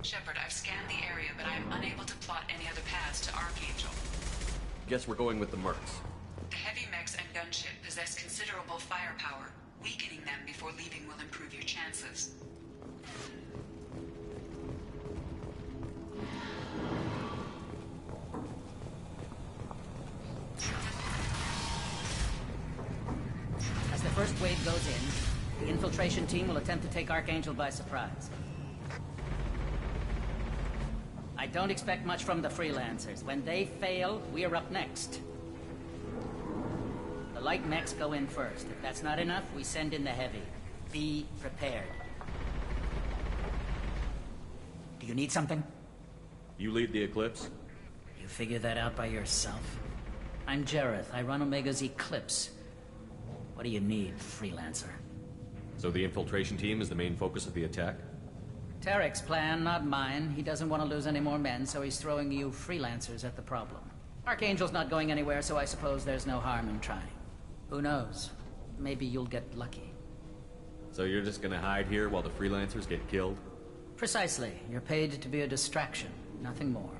Shepard, I've scanned the area, but I am unable to plot any other paths to Archangel. Guess we're going with the mercs. The heavy mechs and gunship possess considerable firepower. Weakening them before leaving will improve your chances. As the first wave goes in, the infiltration team will attempt to take Archangel by surprise. I don't expect much from the freelancers. When they fail, we're up next. The light mechs go in first. If that's not enough, we send in the heavy. Be prepared. Do you need something? You lead the Eclipse? You figure that out by yourself? I'm Jareth. I run Omega's Eclipse. What do you need, freelancer? So the infiltration team is the main focus of the attack? Tarek's plan, not mine. He doesn't want to lose any more men, so he's throwing you freelancers at the problem. Archangel's not going anywhere, so I suppose there's no harm in trying. Who knows? Maybe you'll get lucky. So you're just gonna hide here while the freelancers get killed? Precisely. You're paid to be a distraction, nothing more.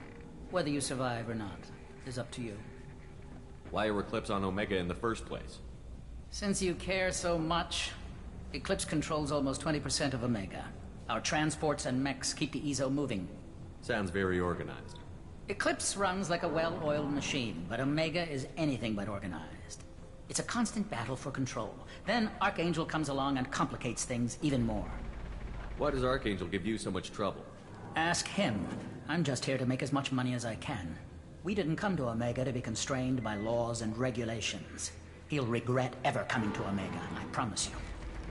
Whether you survive or not is up to you. Why are Eclipse on Omega in the first place? Since you care so much, Eclipse controls almost 20% of Omega. Our transports and mechs keep the EZO moving. Sounds very organized. Eclipse runs like a well-oiled machine, but Omega is anything but organized. It's a constant battle for control. Then Archangel comes along and complicates things even more. Why does Archangel give you so much trouble? Ask him. I'm just here to make as much money as I can. We didn't come to Omega to be constrained by laws and regulations. He'll regret ever coming to Omega, I promise you.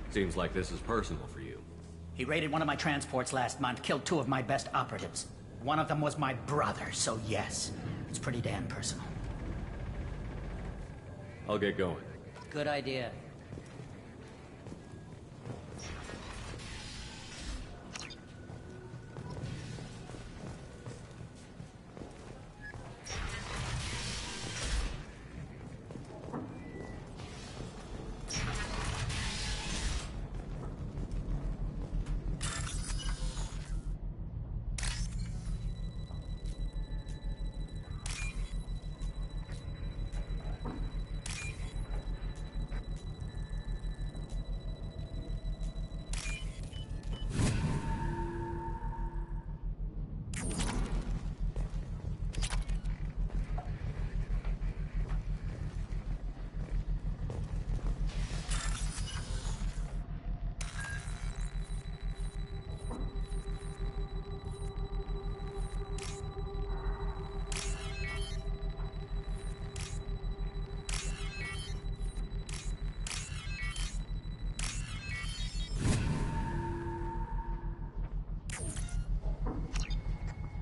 Seems like this is personal for you. He raided one of my transports last month, killed 2 of my best operatives. One of them was my brother, so yes, it's pretty damn personal. I'll get going. Good idea.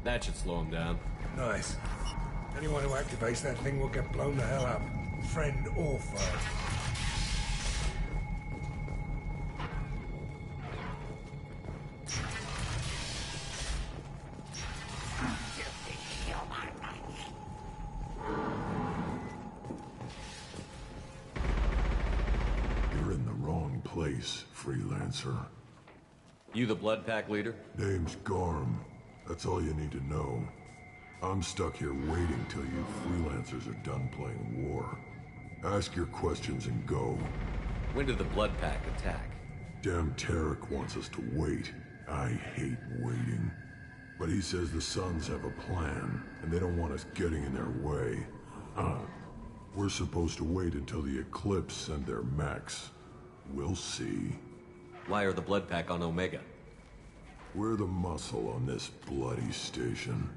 That should slow him down. Nice. Anyone who activates that thing will get blown the hell up. Friend or foe. You're in the wrong place, freelancer. You the Blood Pack leader? Name's Garm. That's all you need to know. I'm stuck here waiting till you freelancers are done playing war. Ask your questions and go. When did the Blood Pack attack? Damn Tarek wants us to wait. I hate waiting. But he says the Sons have a plan, and they don't want us getting in their way. We're supposed to wait until the Eclipse send their mechs. We'll see. Why are the Blood Pack on Omega? We're the muscle on this bloody station.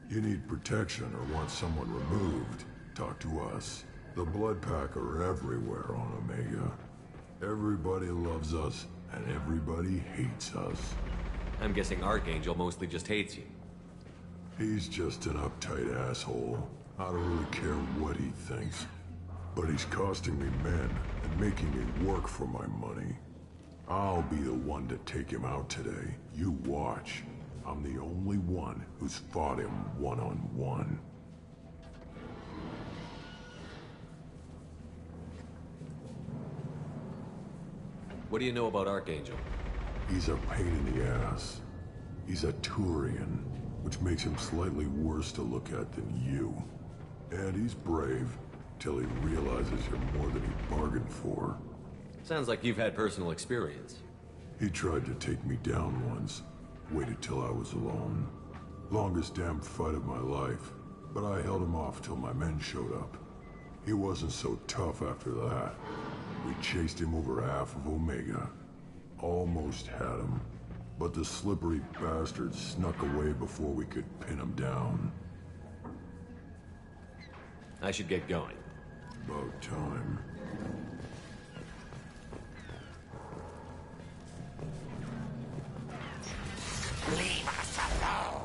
You need protection or want someone removed, talk to us. The Blood Pack are everywhere on Omega. Everybody loves us, and everybody hates us. I'm guessing Archangel mostly just hates you. He's just an uptight asshole. I don't really care what he thinks. But he's costing me men and making me work for my money. I'll be the one to take him out today. You watch. I'm the only one who's fought him one-on-one. What do you know about Archangel? He's a pain in the ass. He's a Turian, which makes him slightly worse to look at than you. And he's brave, till he realizes you're more than he bargained for. Sounds like you've had personal experience. He tried to take me down once. Waited till I was alone. Longest damn fight of my life. But I held him off till my men showed up. He wasn't so tough after that. We chased him over half of Omega. Almost had him. But the slippery bastard snuck away before we could pin him down. I should get going. About time. Leave us alone!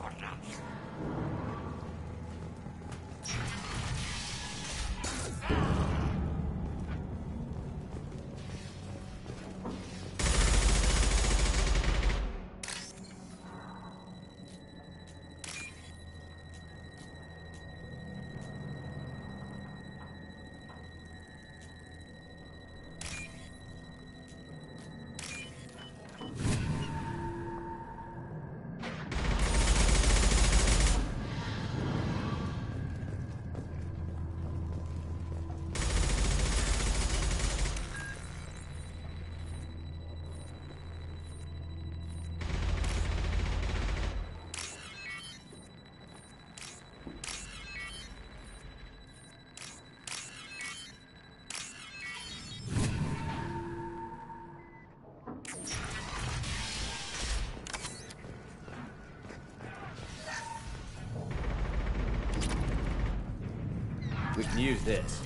We can use this.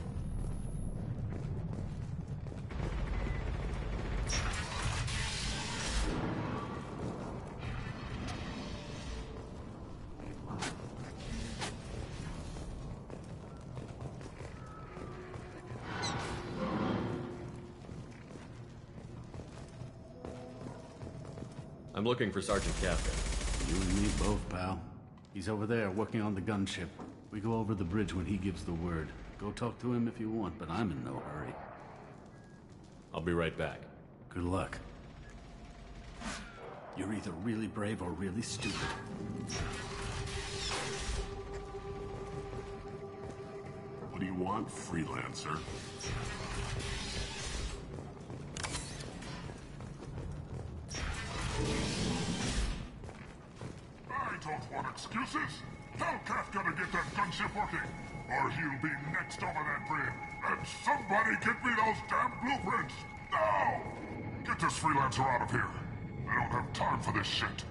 I'm looking for Sergeant Captain. You and me both, pal. He's over there working on the gunship. We go over the bridge when he gives the word. Go talk to him if you want, but I'm in no hurry. I'll be right back. Good luck. You're either really brave or really stupid. What do you want, freelancer? I don't want excuses. Tell Kafka to get that gunship working, or he'll be next over that bridge. And somebody get me those damn blueprints! Now! Get this freelancer out of here. I don't have time for this shit.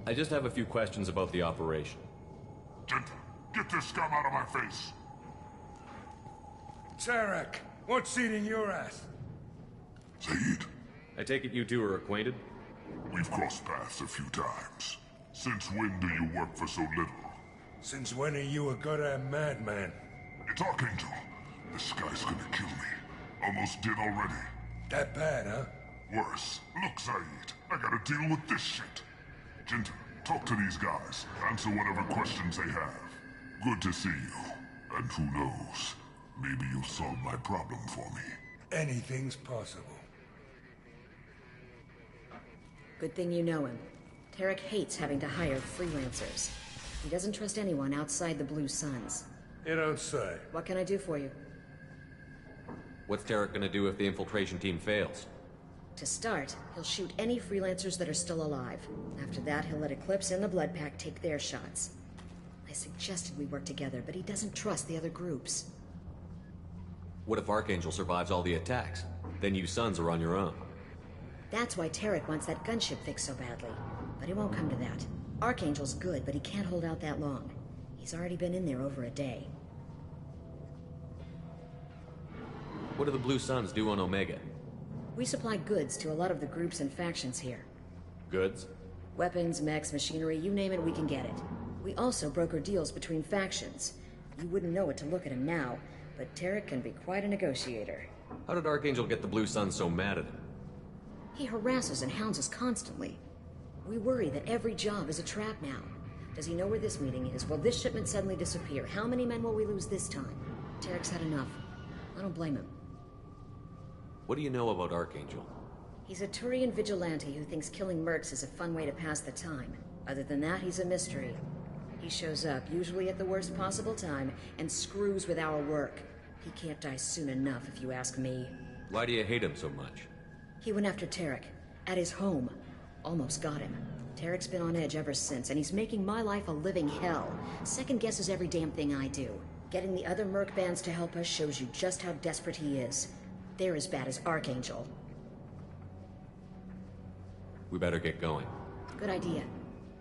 I just have a few questions about the operation. Gent, get this scum out of my face. Tarek, what's eating your ass? Zaid. I take it you two are acquainted? We've crossed paths a few times. Since when do you work for so little? Since when are you a goddamn madman? It's Archangel. This guy's gonna kill me. Almost did already. That bad, huh? Worse. Look, Zaid, I gotta deal with this shit. Gent, talk to these guys. Answer whatever questions they have. Good to see you. And who knows, maybe you'll solve my problem for me. Anything's possible. Good thing you know him. Tarek hates having to hire freelancers. He doesn't trust anyone outside the Blue Suns. You don't say. What can I do for you? What's Tarek gonna do if the infiltration team fails? To start, he'll shoot any freelancers that are still alive. After that, he'll let Eclipse and the Blood Pack take their shots. I suggested we work together, but he doesn't trust the other groups. What if Archangel survives all the attacks? Then you Sons are on your own. That's why Tarek wants that gunship fixed so badly. But it won't come to that. Archangel's good, but he can't hold out that long. He's already been in there over a day. What do the Blue Suns do on Omega? We supply goods to a lot of the groups and factions here. Goods? Weapons, mechs, machinery, you name it, we can get it. We also broker deals between factions. You wouldn't know it to look at him now, but Tarek can be quite a negotiator. How did Archangel get the Blue Suns so mad at him? He harasses and hounds us constantly. We worry that every job is a trap now. Does he know where this meeting is? Will this shipment suddenly disappear? How many men will we lose this time? Tarek's had enough. I don't blame him. What do you know about Archangel? He's a Turian vigilante who thinks killing mercs is a fun way to pass the time. Other than that, he's a mystery. He shows up, usually at the worst possible time, and screws with our work. He can't die soon enough, if you ask me. Why do you hate him so much? He went after Tarek, at his home. Almost got him. Tarek's been on edge ever since, and he's making my life a living hell. Second guesses every damn thing I do. Getting the other merc bands to help us shows you just how desperate he is. They're as bad as Archangel. We better get going. Good idea.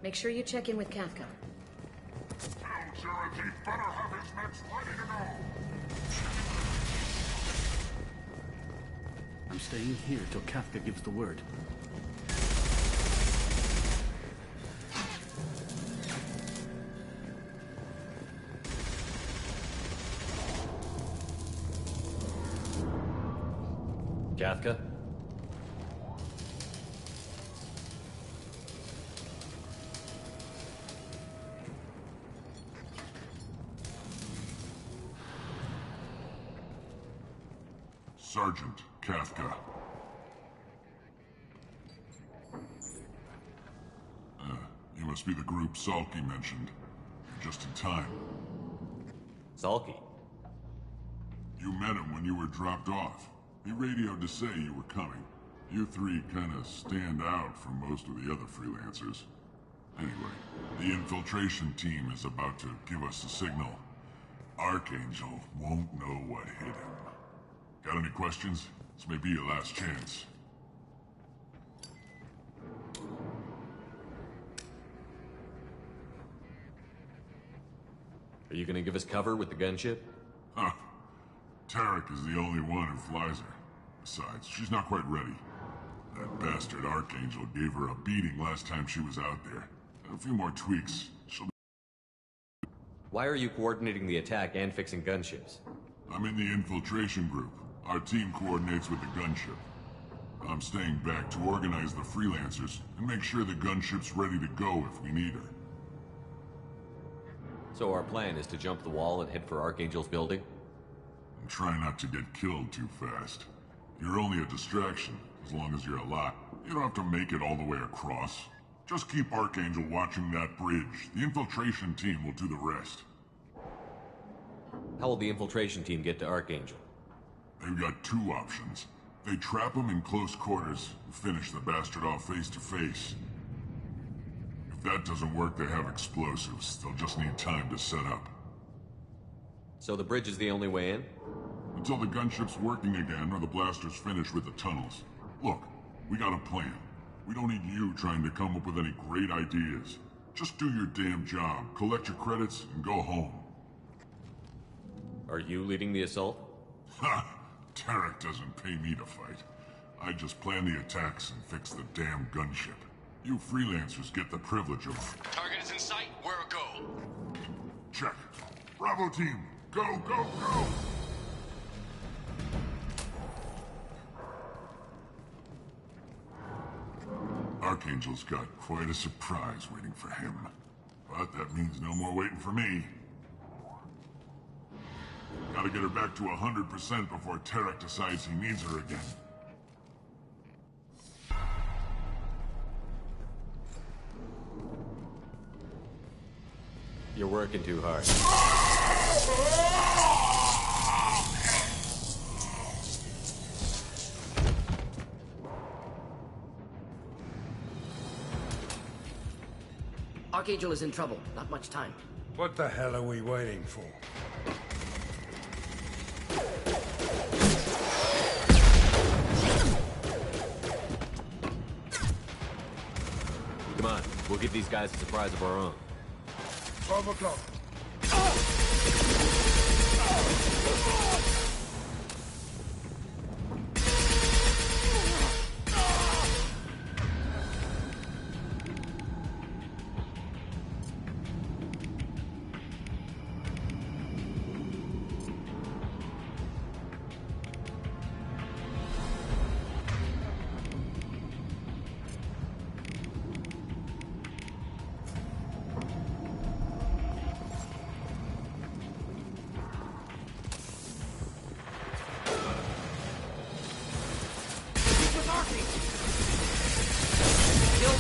Make sure you check in with Kafka. Charity better have his mechs ready to go. I'm staying here till Kafka gives the word. Kafka? Sergeant Kafka. You must be the group Salky mentioned. Just in time. Salky? You met him when you were dropped off. He radioed to say you were coming. You three kinda stand out from most of the other freelancers. Anyway, the infiltration team is about to give us a signal. Archangel won't know what hit him. Got any questions? This may be your last chance. Are you gonna give us cover with the gunship? Huh. Tarek is the only one who flies her. Besides, she's not quite ready. That bastard Archangel gave her a beating last time she was out there. A few more tweaks, she'll be... Why are you coordinating the attack and fixing gunships? I'm in the infiltration group. Our team coordinates with the gunship. I'm staying back to organize the freelancers and make sure the gunship's ready to go if we need her. So our plan is to jump the wall and head for Archangel's building? And try not to get killed too fast. You're only a distraction, as long as you're alive. You don't have to make it all the way across. Just keep Archangel watching that bridge. The infiltration team will do the rest. How will the infiltration team get to Archangel? They've got two options. They trap him in close quarters and finish the bastard off face to face. If that doesn't work, they have explosives. They'll just need time to set up. So the bridge is the only way in? Until the gunship's working again or the blasters finish with the tunnels. Look, we got a plan. We don't need you trying to come up with any great ideas. Just do your damn job, collect your credits, and go home. Are you leading the assault? Ha! Tarek doesn't pay me to fight. I just plan the attacks and fix the damn gunship. You freelancers get the privilege of... Target is in sight. Where a go? Check. Bravo team, go, go, go! Archangel's got quite a surprise waiting for him. But that means no more waiting for me. Gotta get her back to 100% before Tarek decides he needs her again. You're working too hard. Archangel is in trouble. Not much time. What the hell are we waiting for? Come on, we'll give these guys a surprise of our own. 12 o'clock.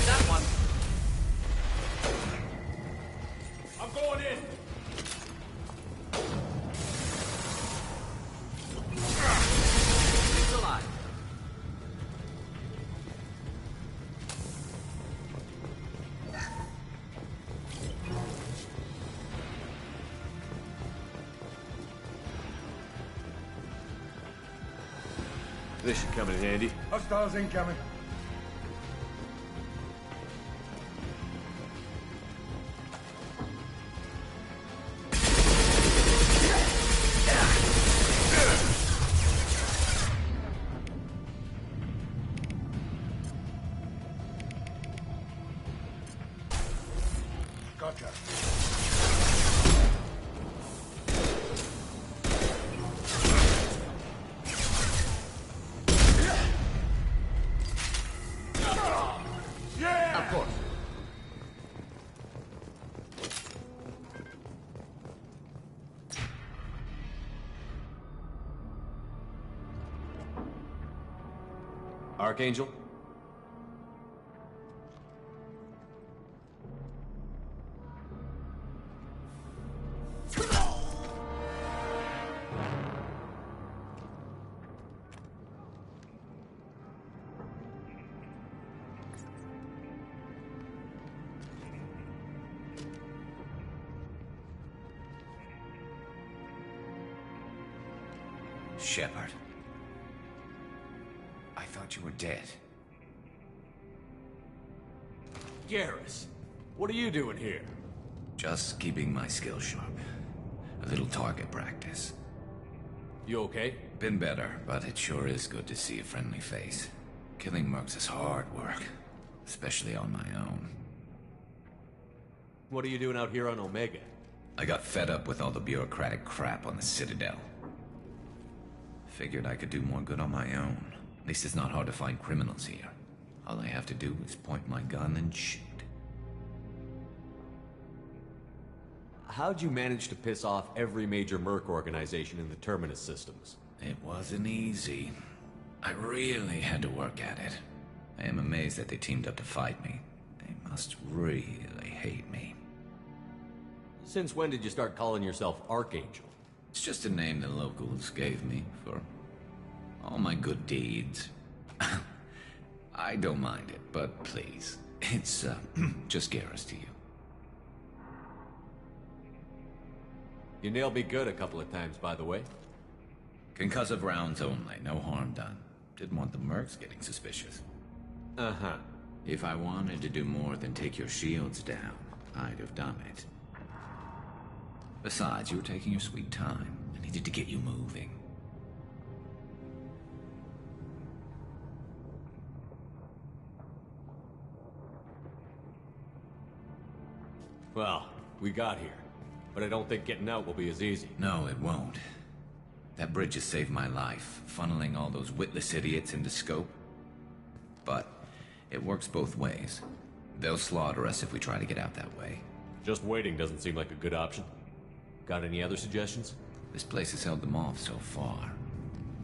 that one. I'm going in. He's alive. This should come in handy. Hostiles incoming. Gotcha. Of course. Archangel? Shepard. I thought you were dead. Garrus, what are you doing here? Just keeping my skills sharp. A little target practice. You okay? Been better, but it sure is good to see a friendly face. Killing mercs is hard work, especially on my own. What are you doing out here on Omega? I got fed up with all the bureaucratic crap on the Citadel. Figured I could do more good on my own. At least it's not hard to find criminals here. All I have to do is point my gun and shoot. How'd you manage to piss off every major merc organization in the Terminus systems? It wasn't easy. I really had to work at it. I am amazed that they teamed up to fight me. They must really hate me. Since when did you start calling yourself Archangel? It's just a name the locals gave me for all my good deeds. I don't mind it, but please, it's just Garrus to you. You nailed me good a couple of times, by the way. Concussive rounds only, no harm done. Didn't want the mercs getting suspicious. Uh-huh. If I wanted to do more than take your shields down, I'd have done it. Besides, you were taking your sweet time. I needed to get you moving. Well, we got here. But I don't think getting out will be as easy. No, it won't. That bridge has saved my life, funneling all those witless idiots into scope. But it works both ways. They'll slaughter us if we try to get out that way. Just waiting doesn't seem like a good option. Got any other suggestions? This place has held them off so far.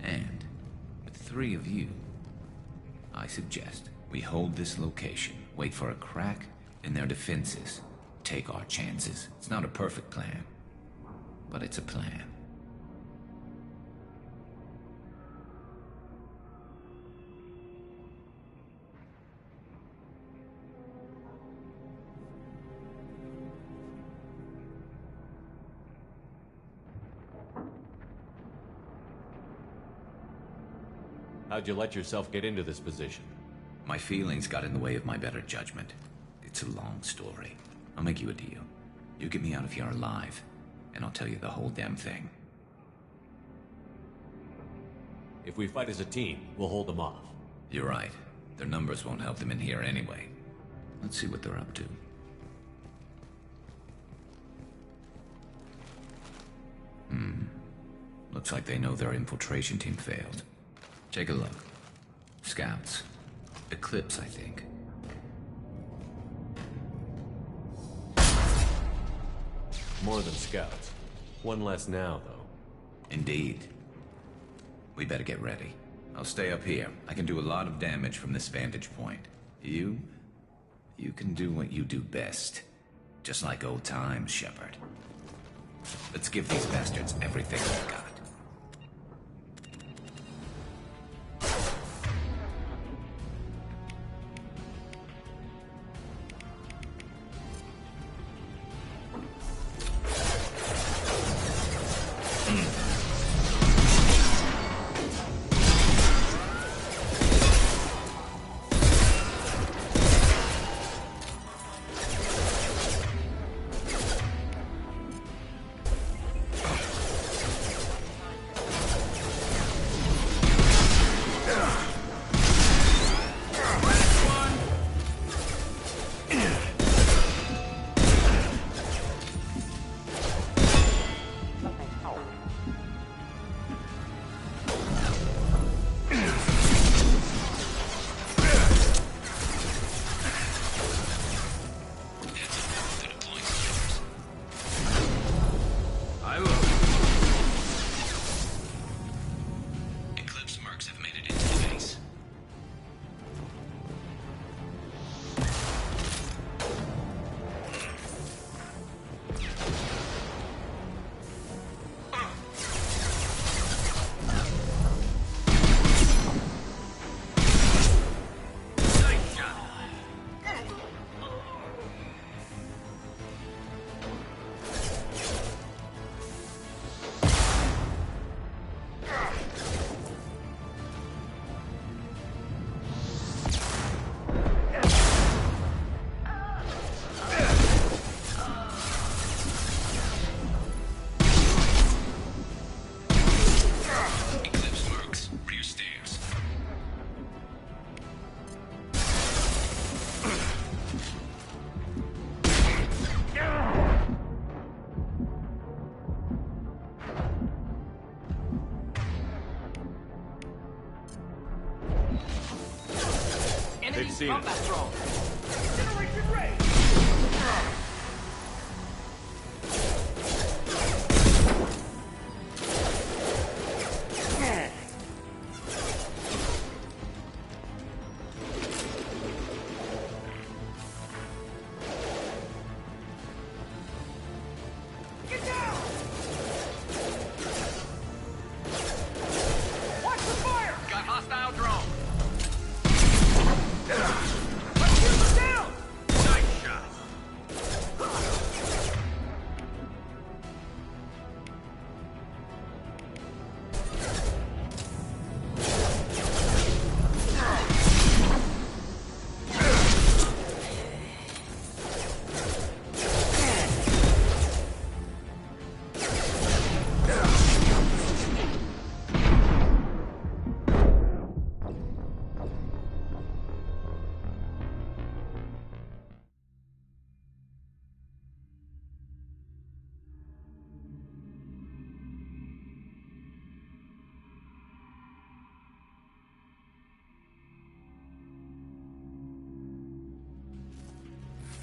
And with 3 of you, I suggest we hold this location, wait for a crack in their defenses, take our chances. It's not a perfect plan, but it's a plan. How'd you let yourself get into this position? My feelings got in the way of my better judgment. It's a long story. I'll make you a deal. You get me out of here alive, and I'll tell you the whole damn thing. If we fight as a team, we'll hold them off. You're right. Their numbers won't help them in here anyway. Let's see what they're up to. Looks like they know their infiltration team failed. Take a look. Scouts. Eclipse, I think. More than scouts. One less now, though. Indeed. We better get ready. I'll stay up here. I can do a lot of damage from this vantage point. You You can do what you do best. Just like old times, Shepard. Let's give these bastards everything they've got. Combat drone. Generation ray. Get down! Watch the fire! Got hostile drone. Down! Nice shot!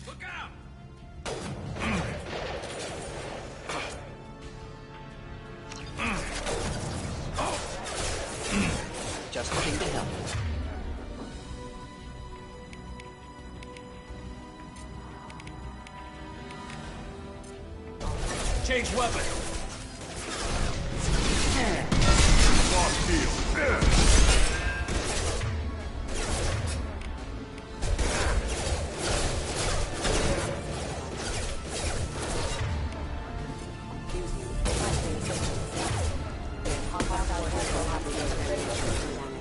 Look out! Just looking to help. Change weapon. Lost field.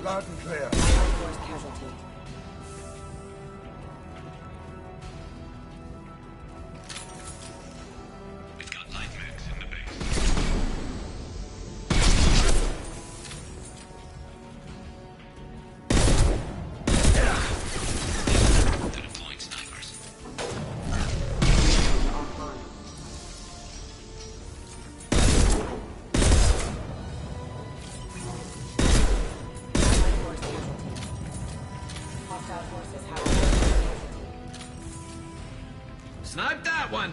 Loud and clear. Casualty. We've got light mags in the base. They're deploying snipers. Snipe that one!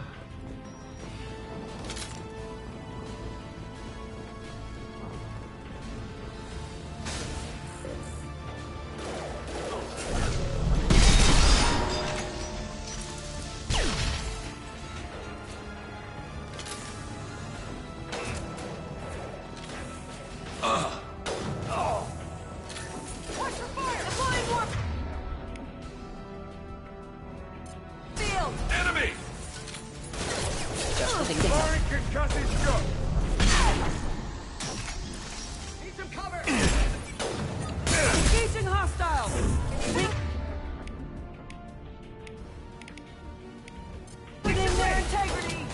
hostiles! Within their integrity!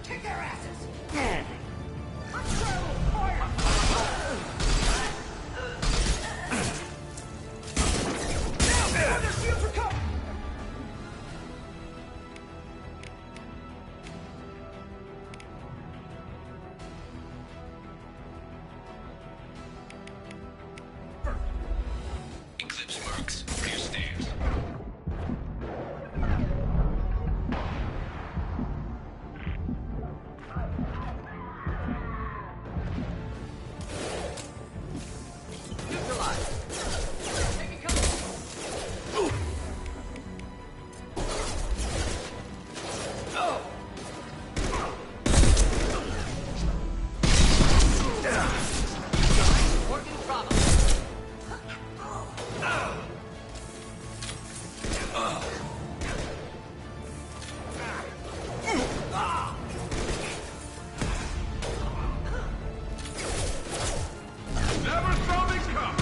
Kick their asses! Eclipse marks for your stairs. Never saw me come!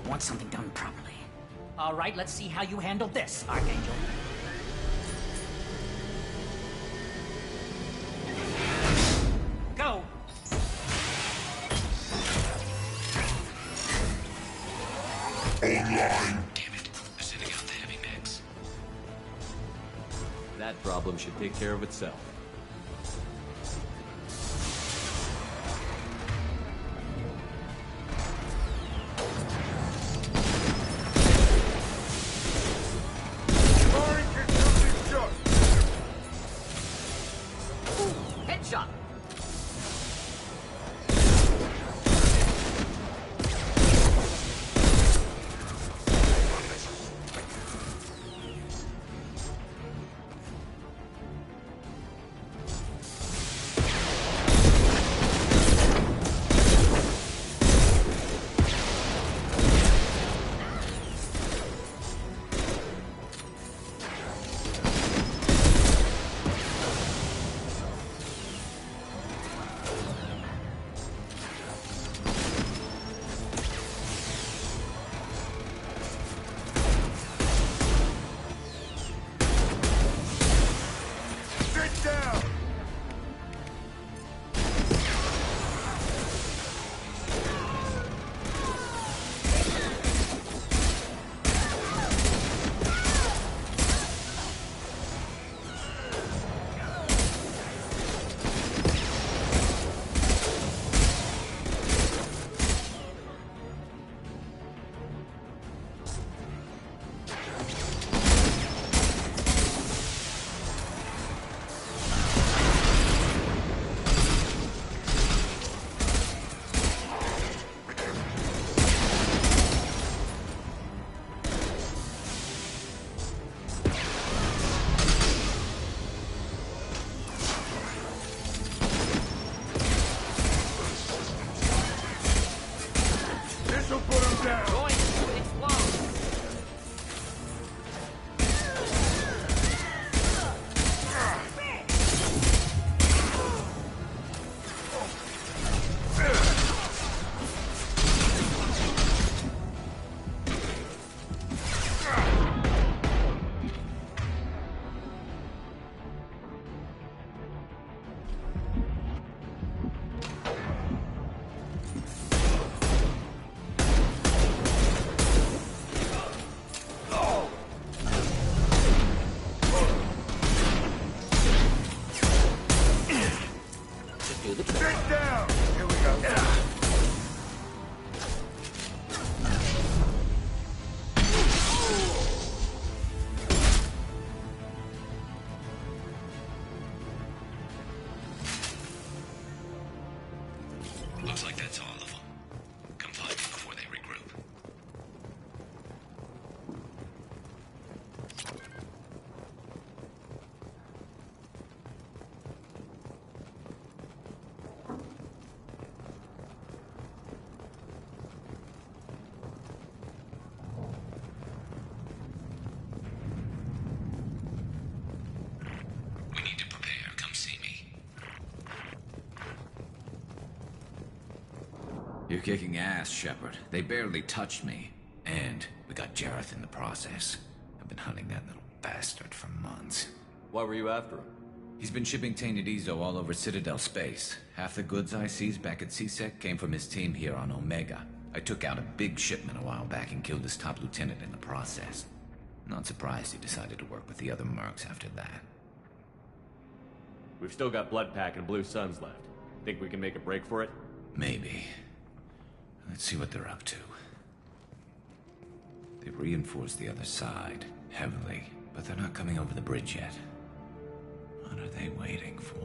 You want something done properly. All right, let's see how you handle this, Archangel. Go! Online. Damn it. They're sending out the heavy mix. That problem should take care of itself. Headshot! Sit down! This'll put him down! Going to explode! Sit down! Here we go. Looks like that's all of them. Come find me before they regroup. We need to prepare. Come see me. You're kicking ass, Shepard. They barely touched me. And we got Jareth in the process. I've been hunting that little bastard for months. Why were you after him? He's been shipping tainted Ezo all over Citadel space. Half the goods I seized back at CSEC came from his team here on Omega. I took out a big shipment a while back and killed his top lieutenant in the process. Not surprised he decided to work with the other mercs after that. We've still got Bloodpack and Blue Suns left. Think we can make a break for it? Maybe. Let's see what they're up to. They've reinforced the other side, heavily, but they're not coming over the bridge yet. What are they waiting for?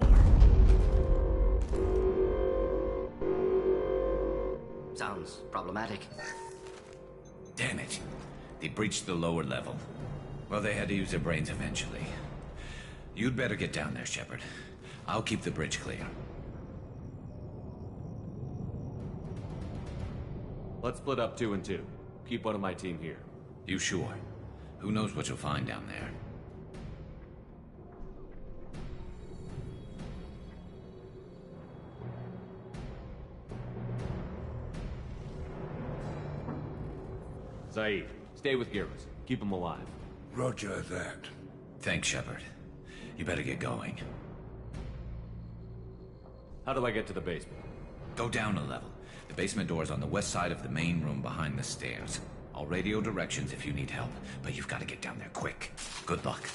Sounds problematic. Damn it. They breached the lower level. Well, they had to use their brains eventually. You'd better get down there, Shepard. I'll keep the bridge clear. Let's split up 2 and 2. Keep one of my team here. You sure? Who knows what you'll find down there? Zaid, stay with Garrus. Keep him alive. Roger that. Thanks, Shepard. You better get going. How do I get to the basement? Go down a level. The basement door's on the west side of the main room behind the stairs. I'll radio directions if you need help, but you've got to get down there quick. Good luck.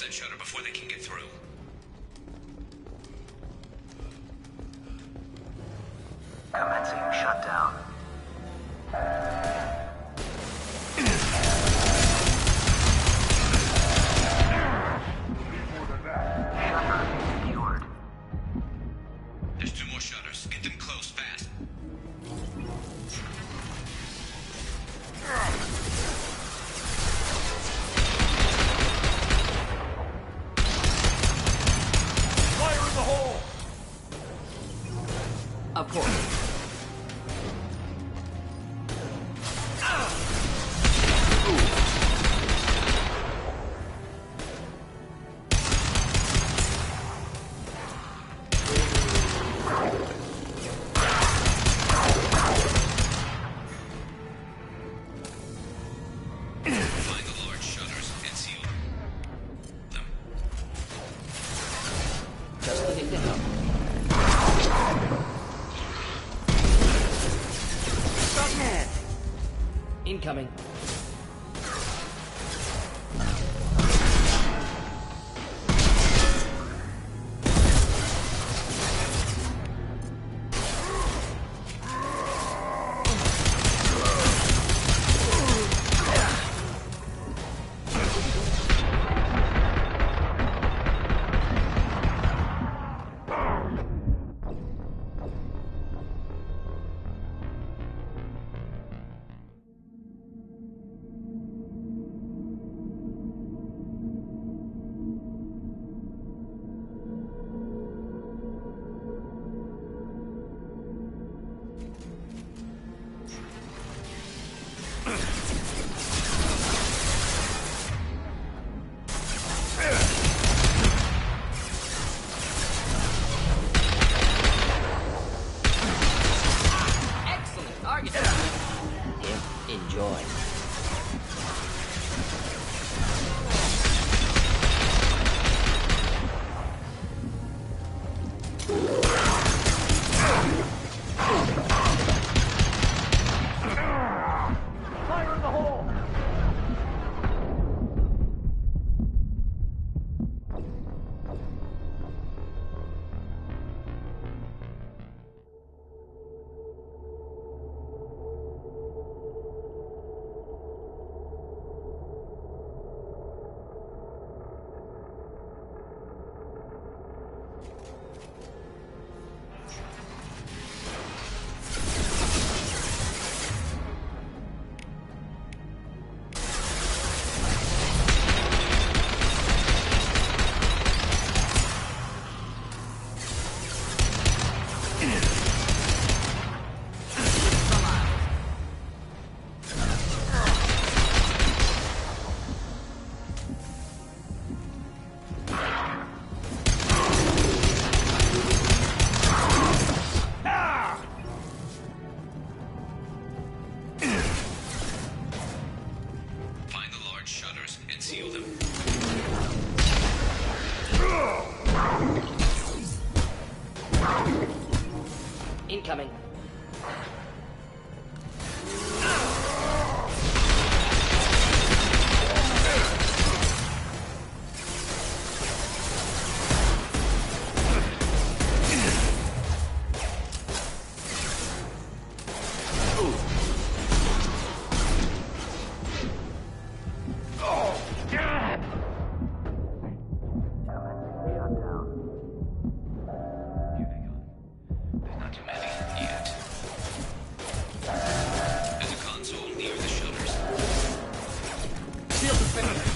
Shutter before they can get through. Commencing shutdown. Shutter secured. There's 2 more shutters. Get them closed fast. Of course. Find the large shutters and seal them. Just looking to help. Incoming. Enjoy. Fire in the hole! Find the large shutters and seal them. Incoming. There's not too many yet. There's a console near the shutters. Shield is finished.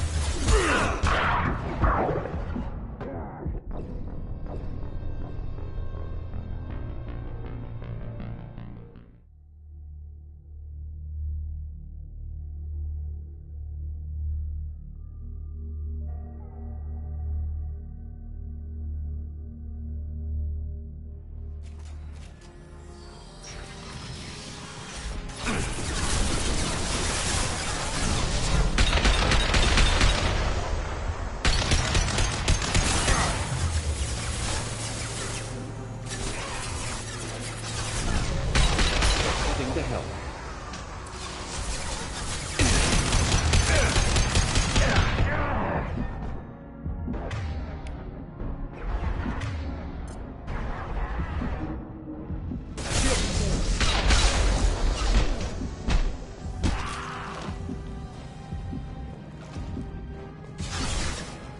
Heading to hell.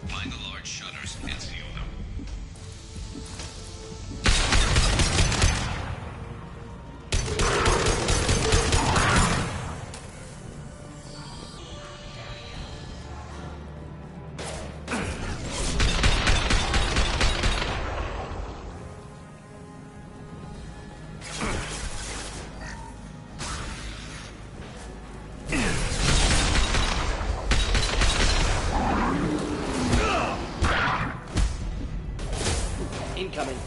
Find the large shutters and seal them. Incoming.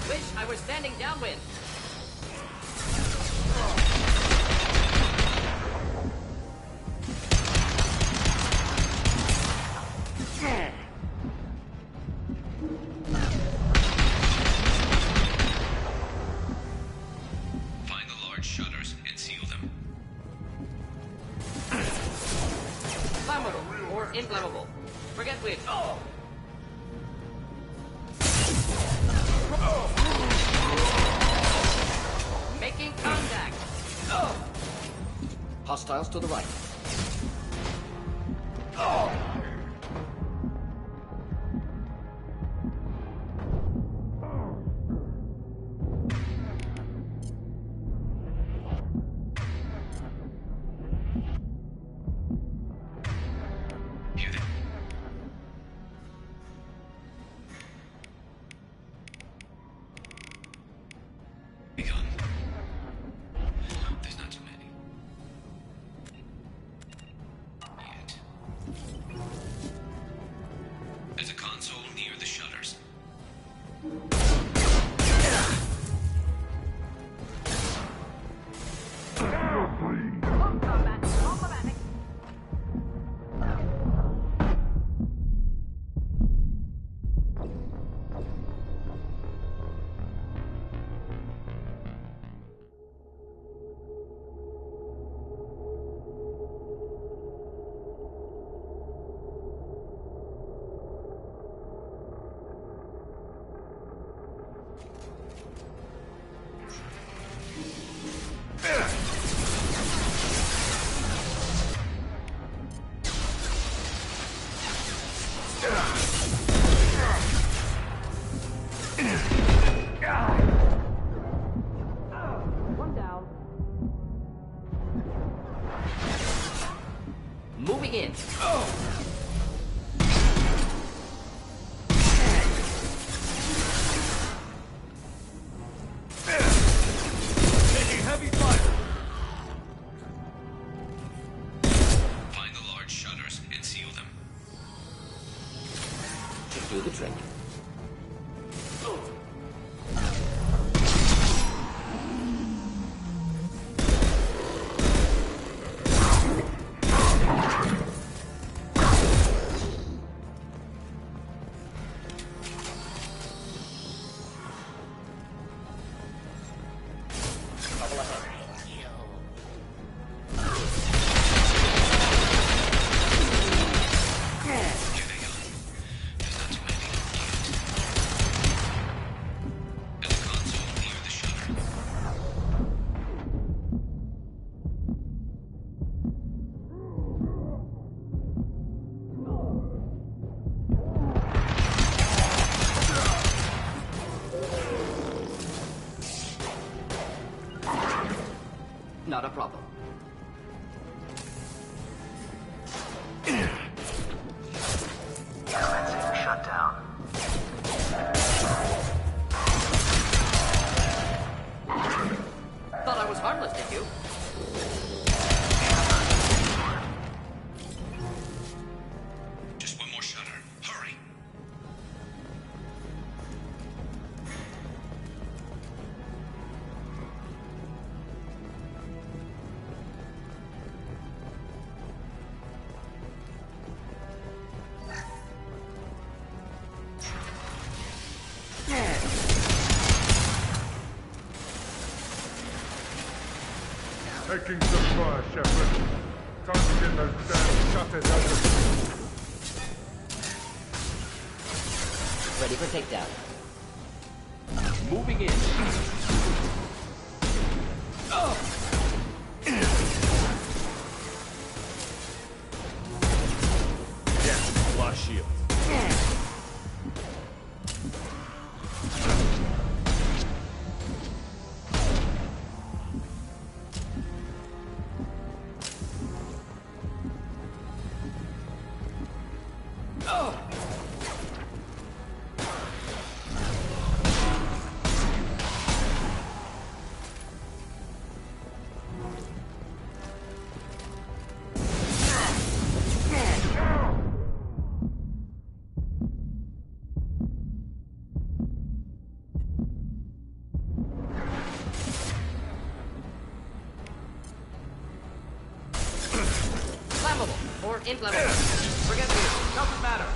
Wish I were standing downwind. Find the large shutters and seal them. Flammable or inflammable. Forget which. Oh! Making contact. Oh! Hostiles to the right. Oh! do the trick. Not a problem. Commencing shutdown. Thought I was harmless, did you? Just one more shutter. Hurry. Taking some fire, Shepard. Time to get those damn shutters open. Ready for takedown. Moving in. Yeah, lost shield. Flammable or inflammable. Forget me. Doesn't matter.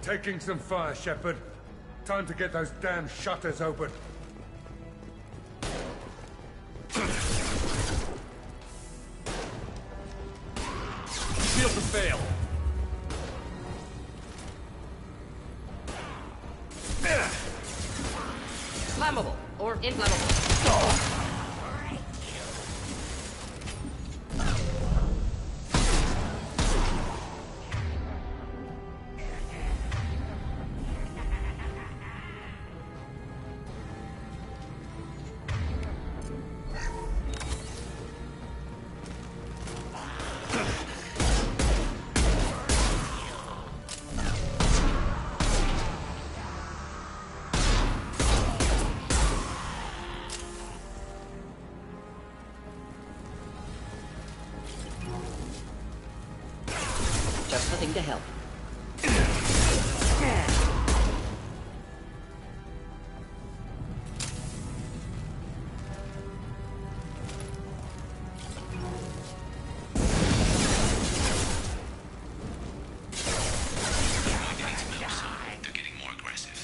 Taking some fire, Shepard. Time to get those damn shutters open. Shield to fail. Flammable or inflammable. Just the thing to help. They're getting more aggressive.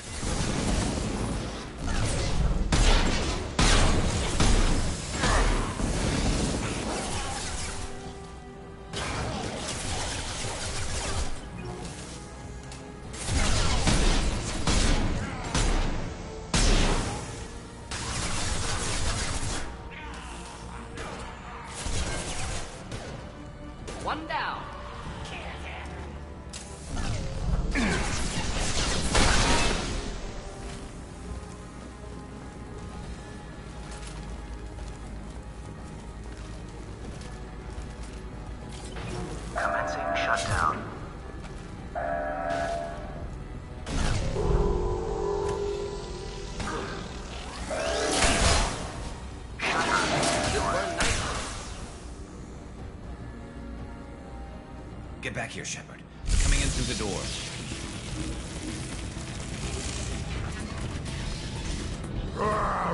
Get back here, Shepard. They're coming in through the doors.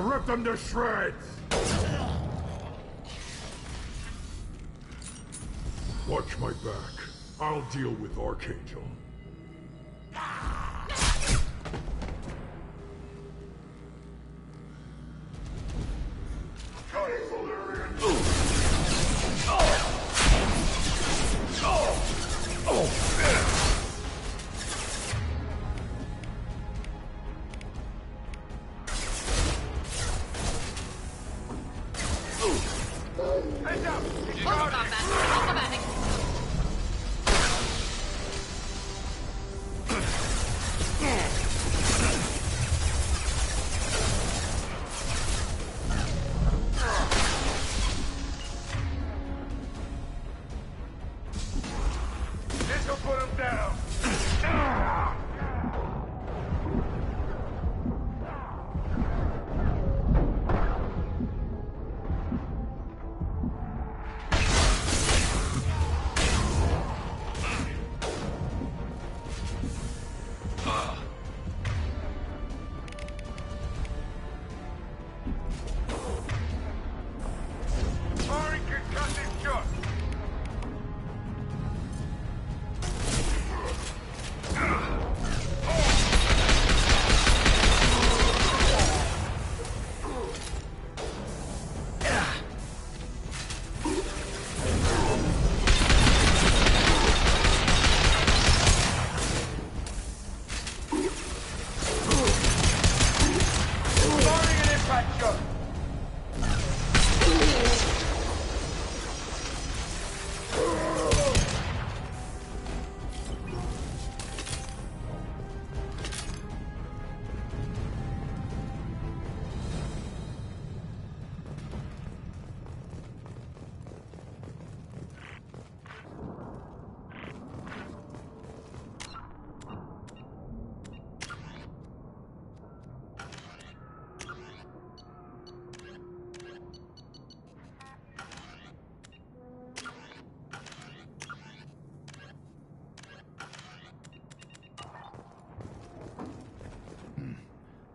Rip them to shreds! Watch my back. I'll deal with Archangel.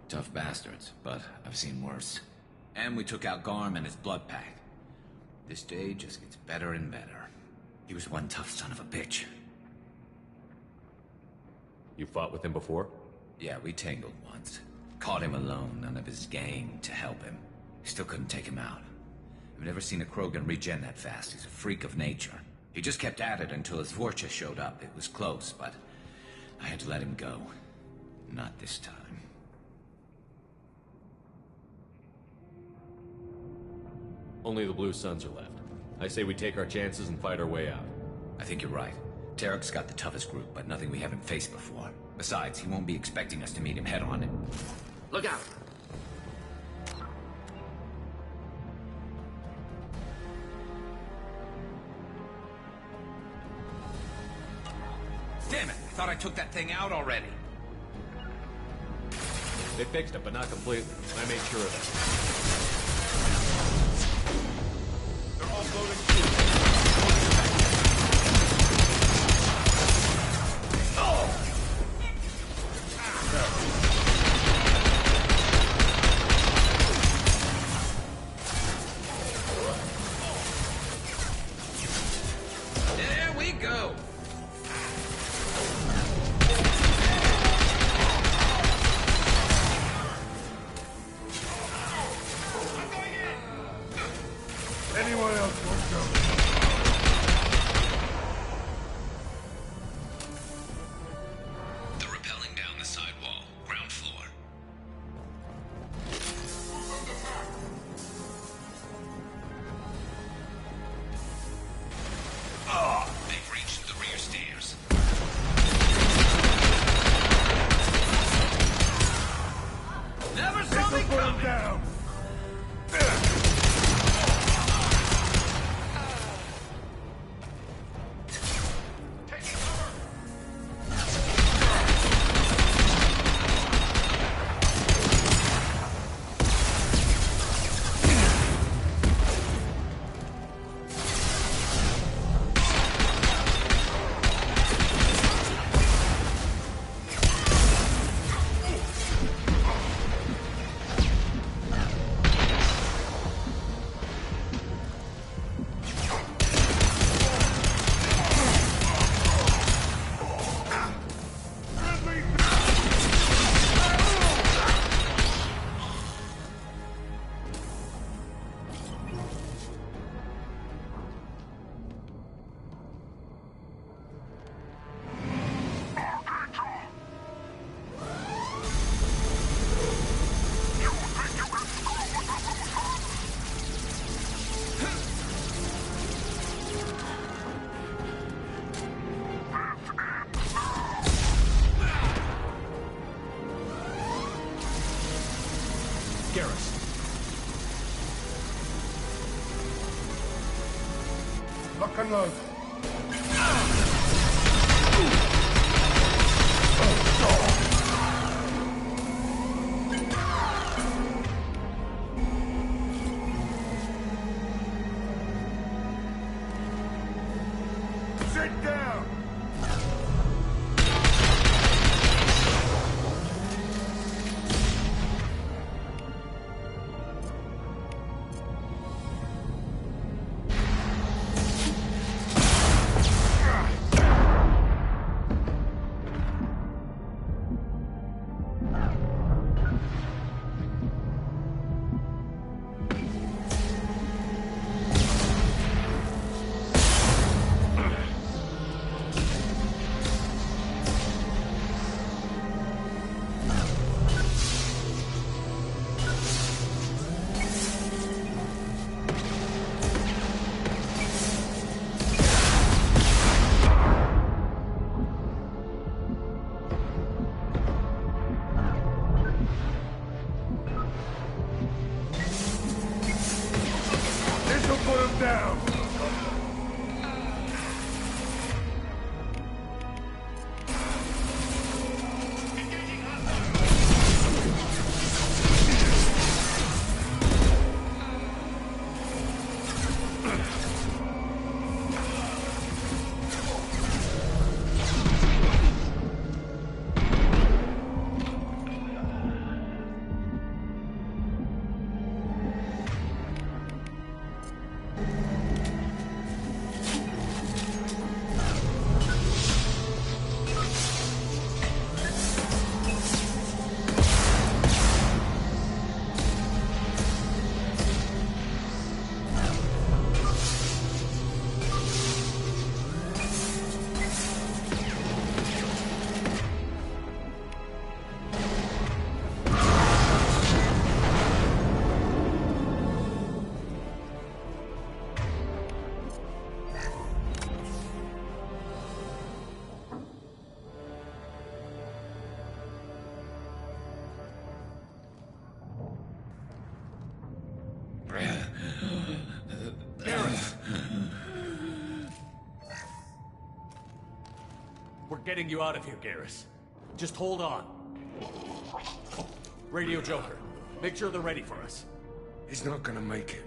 Tough bastards, but I've seen worse. And we took out Garm and his blood pack. This day just gets better and better. He was one tough son of a bitch. You fought with him before? Yeah, we tangled once. Caught him alone, none of his gang to help him. Still couldn't take him out. I've never seen a Krogan regen that fast. He's a freak of nature. He just kept at it until his Vorcha showed up. It was close, but I had to let him go. Not this time. Only the Blue Suns are left. I say we take our chances and fight our way out. I think you're right. Tarek's got the toughest group, but nothing we haven't faced before. Besides, he won't be expecting us to meet him head-on. Look out! Damn it! I thought I took that thing out already. They fixed it, but not completely. I made sure of it. They're all loading too. There we go! Anyone else want to go? Garrus. Lock and load. Sit down! Put him down! We're getting you out of here, Garrus. Just hold on. Radio Joker, make sure they're ready for us. He's not gonna make it.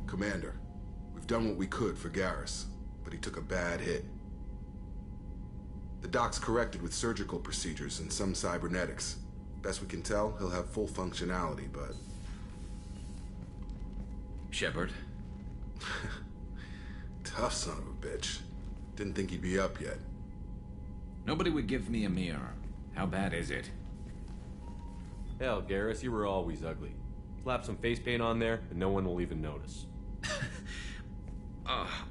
Commander, we've done what we could for Garrus, but he took a bad hit. The doc's corrected with surgical procedures and some cybernetics. Best we can tell, he'll have full functionality, but... Shepard? Tough son of a bitch. Didn't think he'd be up yet. Nobody would give me a mirror. How bad is it? Hell, Garrus, you were always ugly. Slap some face paint on there, and no one will even notice.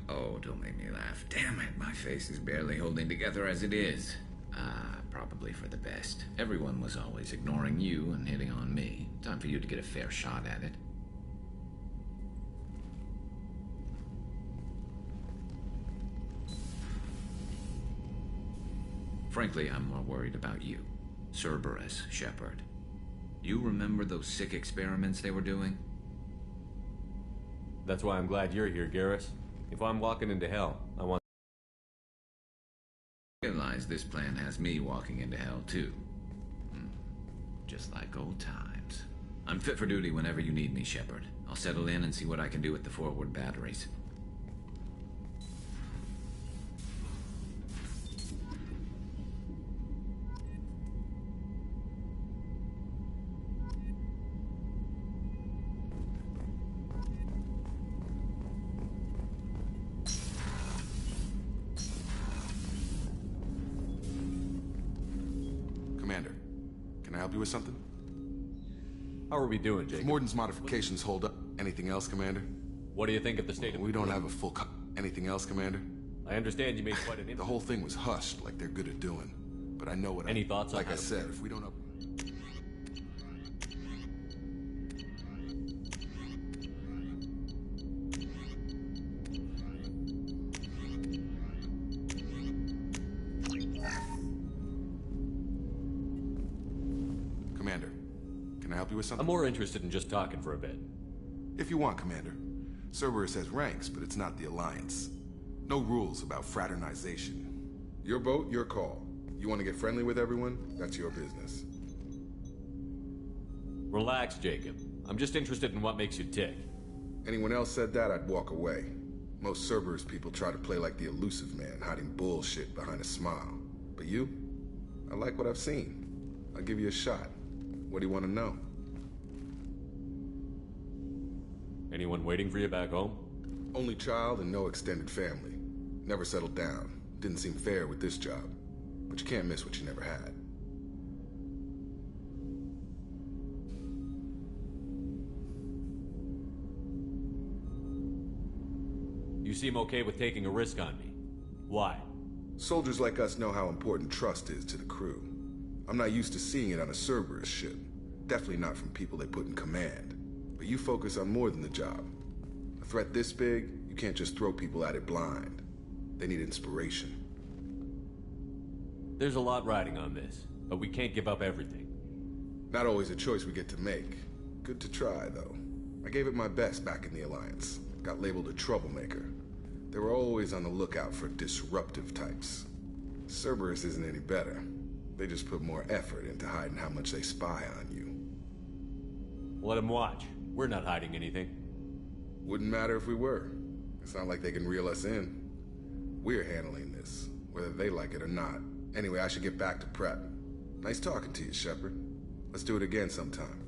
Oh, don't make me laugh. Damn it, my face is barely holding together as it is. Probably for the best. Everyone was always ignoring you and hitting on me. Time for you to get a fair shot at it. Frankly, I'm more worried about you. Cerberus, Shepard. You remember those sick experiments they were doing? That's why I'm glad you're here, Garrus. If I'm walking into hell, I want Realize this plan has me walking into hell, too. Just like old times. I'm fit for duty whenever you need me, Shepard. I'll settle in and see what I can do with the forward batteries. Commander, can I help you with something? How are we doing, Jacob? Morden's modifications hold up. Anything else, Commander? What do you think of the state of... We don't have a full... Anything else, Commander? I understand you made quite an... The whole thing was hushed, like they're good at doing. But I know what... Any thoughts on... Like I said, if we don't... Commander, can I help you with something? I'm more interested in just talking for a bit. If you want, Commander. Cerberus has ranks, but it's not the Alliance. No rules about fraternization. Your boat, your call. You want to get friendly with everyone? That's your business. Relax, Jacob. I'm just interested in what makes you tick. Anyone else said that, I'd walk away. Most Cerberus people try to play like the elusive man, hiding bullshit behind a smile. But you? I like what I've seen. I'll give you a shot. What do you want to know? Anyone waiting for you back home? Only child and no extended family. Never settled down. Didn't seem fair with this job. But you can't miss what you never had. You seem okay with taking a risk on me. Why? Soldiers like us know how important trust is to the crew. I'm not used to seeing it on a Cerberus ship. Definitely not from people they put in command. But you focus on more than the job. A threat this big, you can't just throw people at it blind. They need inspiration. There's a lot riding on this, but we can't give up everything. Not always a choice we get to make. Good to try, though. I gave it my best back in the Alliance. Got labeled a troublemaker. They were always on the lookout for disruptive types. Cerberus isn't any better. They just put more effort into hiding how much they spy on you. Let them watch. We're not hiding anything. Wouldn't matter if we were. It's not like they can reel us in. We're handling this, whether they like it or not. Anyway, I should get back to prep. Nice talking to you, Shepard. Let's do it again sometime.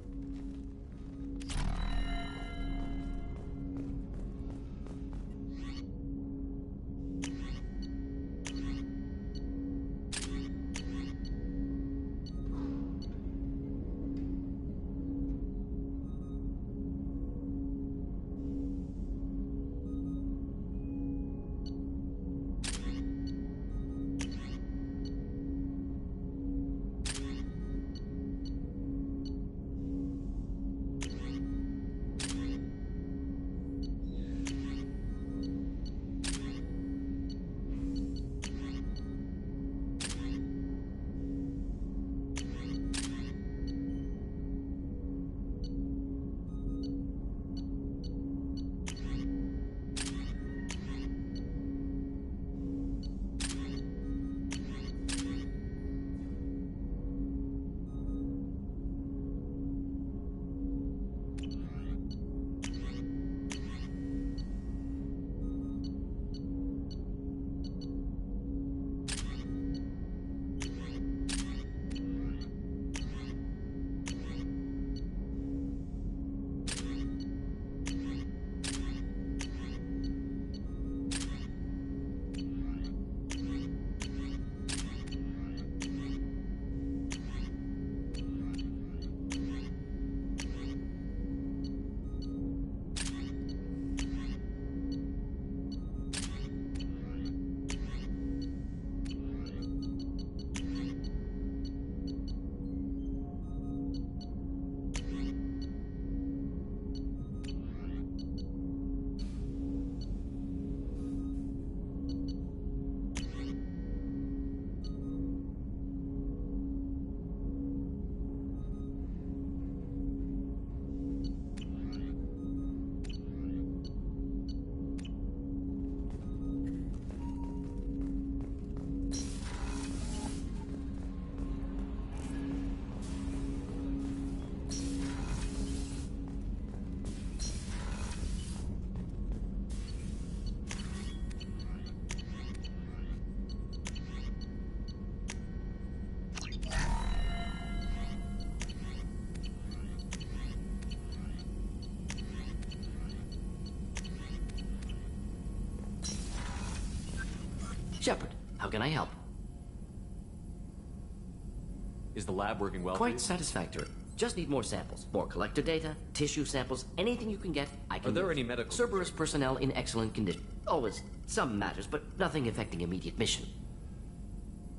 Shepard, how can I help? Is the lab working well? Quite satisfactory. Just need more samples. More collector data, tissue samples, anything you can get, I can Are there use. any medical Cerberus personnel in excellent condition. Always some matters, but nothing affecting immediate mission.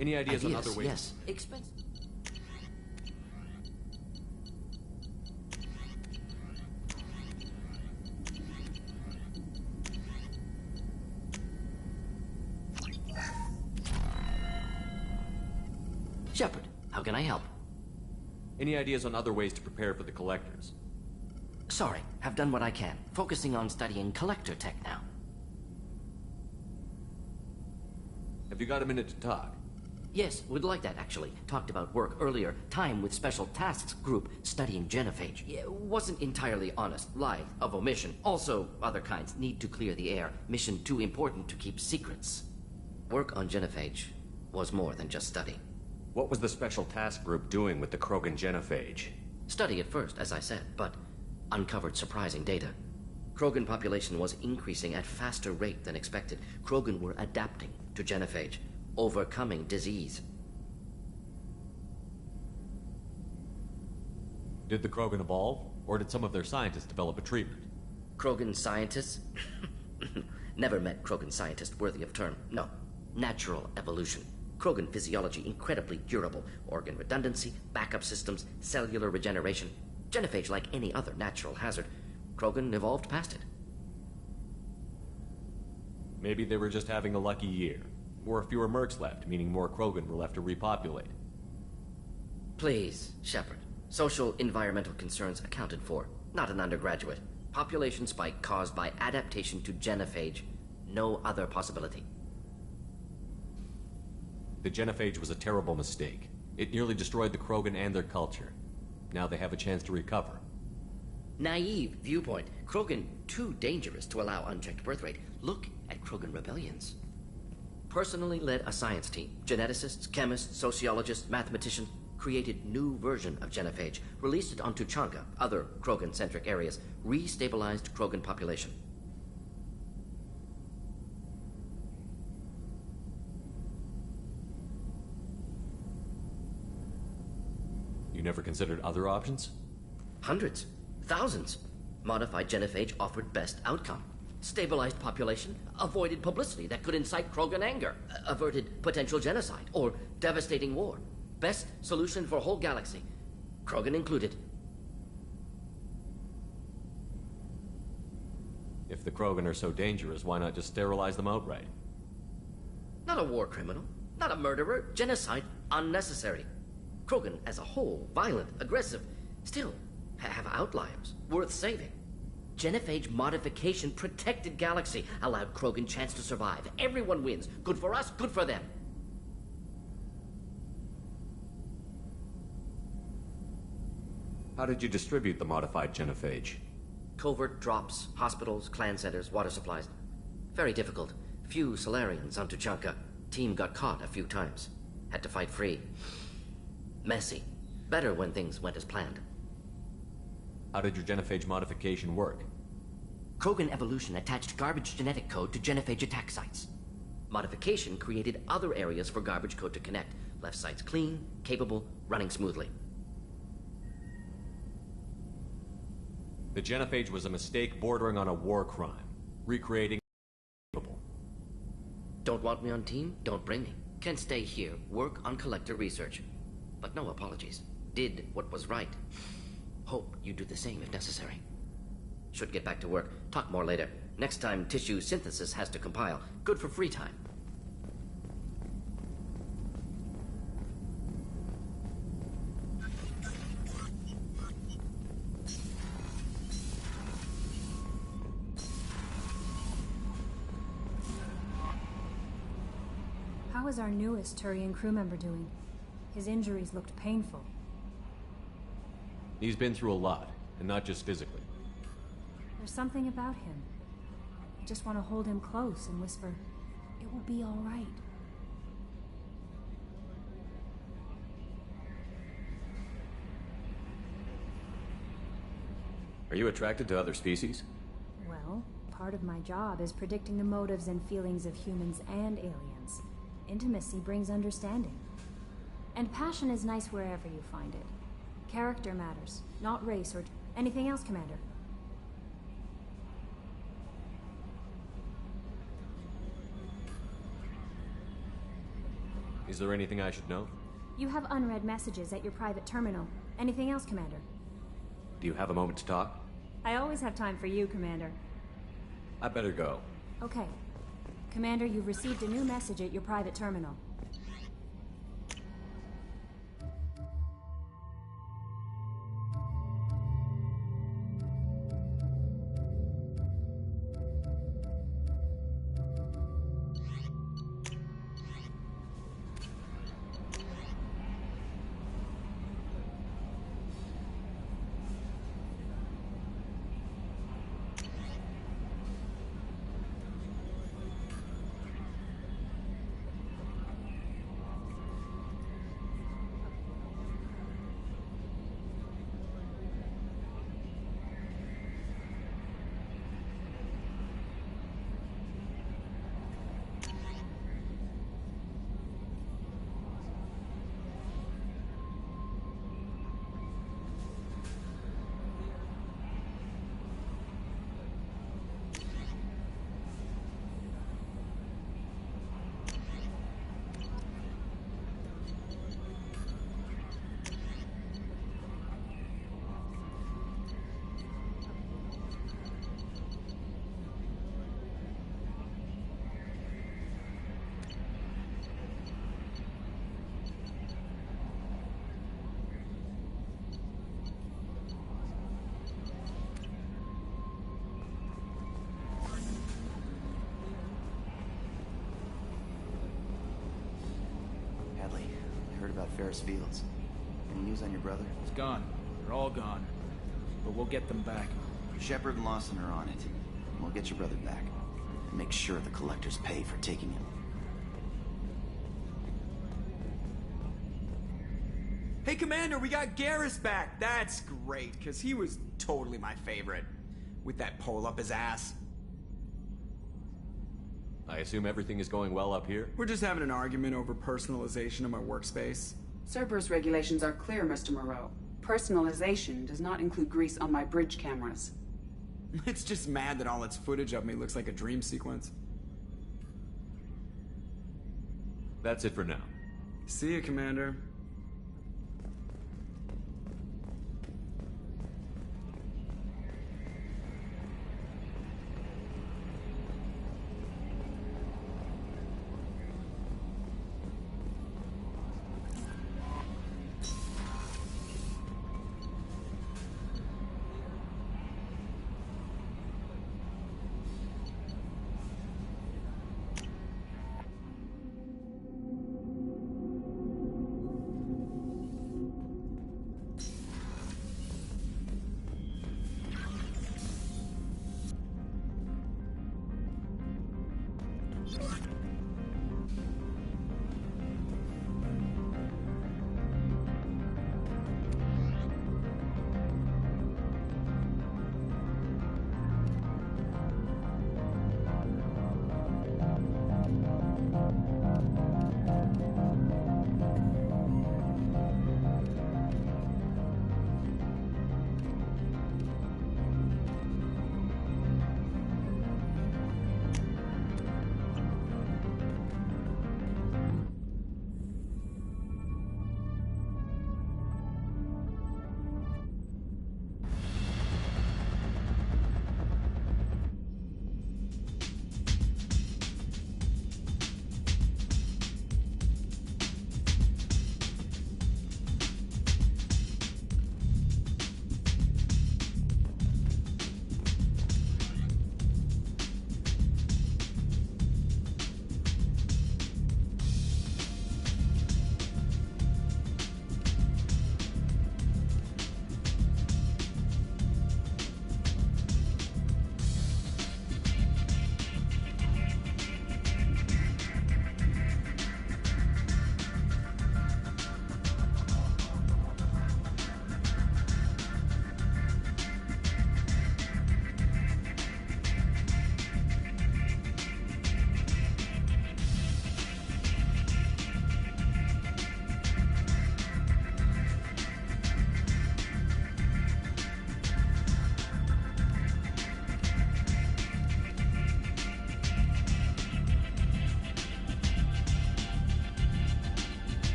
Any ideas on other ways? Yes. Expensive. Shepard, how can I help? Any ideas on other ways to prepare for the collectors? Sorry, have done what I can. Focusing on studying collector tech now. Have you got a minute to talk? Yes, would like that actually. Talked about work earlier. Time with Special Tasks Group studying genophage. Yeah, wasn't entirely honest. Lied of omission. Also, other kinds. Need to clear the air. Mission too important to keep secrets. Work on genophage was more than just study. What was the Special Task Group doing with the Krogan genophage? Study at first, as I said, but uncovered surprising data. Krogan population was increasing at faster rate than expected. Krogan were adapting to genophage, overcoming disease. Did the Krogan evolve, or did some of their scientists develop a treatment? Krogan scientists? Never met Krogan scientist worthy of term. No. Natural evolution. Krogan physiology incredibly durable. Organ redundancy, backup systems, cellular regeneration. Genophage like any other natural hazard. Krogan evolved past it. Maybe they were just having a lucky year. Or fewer mercs left, meaning more Krogan were left to repopulate. Please, Shepard. Social environmental concerns accounted for. Not an undergraduate. Population spike caused by adaptation to genophage. No other possibility. The genophage was a terrible mistake. It nearly destroyed the Krogan and their culture. Now they have a chance to recover. Naive viewpoint. Krogan too dangerous to allow unchecked birth rate. Look at Krogan rebellions. Personally led a science team. Geneticists, chemists, sociologists, mathematicians. Created new version of genophage. Released it on Tuchanka, other Krogan-centric areas. Restabilized Krogan population. You never considered other options? Hundreds. Thousands. Modified genophage offered best outcome. Stabilized population, avoided publicity that could incite Krogan anger, averted potential genocide, or devastating war. Best solution for whole galaxy. Krogan included. If the Krogan are so dangerous, why not just sterilize them outright? Not a war criminal, not a murderer. Genocide, unnecessary. Krogan as a whole, violent, aggressive, still have outliers, worth saving. Genophage modification protected galaxy, allowed Krogan chance to survive. Everyone wins. Good for us, good for them. How did you distribute the modified genophage? Covert drops, hospitals, clan centers, water supplies. Very difficult. Few Solarians on Tuchanka. Team got caught a few times. Had to fight free. Messy. Better when things went as planned. How did your genophage modification work? Krogan evolution attached garbage genetic code to genophage attack sites. Modification created other areas for garbage code to connect. Left sites clean, capable, running smoothly. The genophage was a mistake bordering on a war crime. Recreating capable. Don't want me on team? Don't bring me. Can stay here, work on collector research. But no apologies. Did what was right. Hope you do the same if necessary. Should get back to work. Talk more later. Next time, tissue synthesis has to compile. Good for free time. How is our newest Turian crew member doing? His injuries looked painful. He's been through a lot, and not just physically. There's something about him. I just want to hold him close and whisper, "It will be all right." Are you attracted to other species? Well, part of my job is predicting the motives and feelings of humans and aliens. Intimacy brings understanding. And passion is nice wherever you find it. Character matters, not race or anything else, Commander. Is there anything I should know? You have unread messages at your private terminal. Anything else, Commander? Do you have a moment to talk? I always have time for you, Commander. I better go. Okay. Commander, you've received a new message at your private terminal. Ferris Fields. Any news on your brother? He's gone. They're all gone. But we'll get them back. Shepard and Lawson are on it. We'll get your brother back. And make sure the collectors pay for taking him. Hey, Commander, we got Garrus back. That's great, because he was totally my favorite. With that pole up his ass. I assume everything is going well up here? We're just having an argument over personalization of my workspace. Cerberus regulations are clear, Mr. Moreau. Personalization does not include grease on my bridge cameras. It's just mad that all its footage of me looks like a dream sequence. That's it for now. See you, Commander.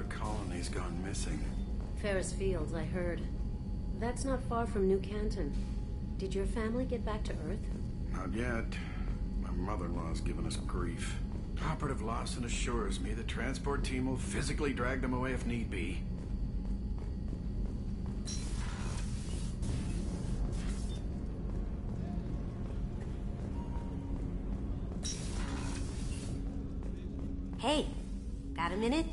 colony's gone missing. Ferris Fields, I heard. That's not far from New Canton. Did your family get back to Earth? Not yet. My mother-in-law's given us grief. Operative Lawson assures me the transport team will physically drag them away if need be. Hey, got a minute?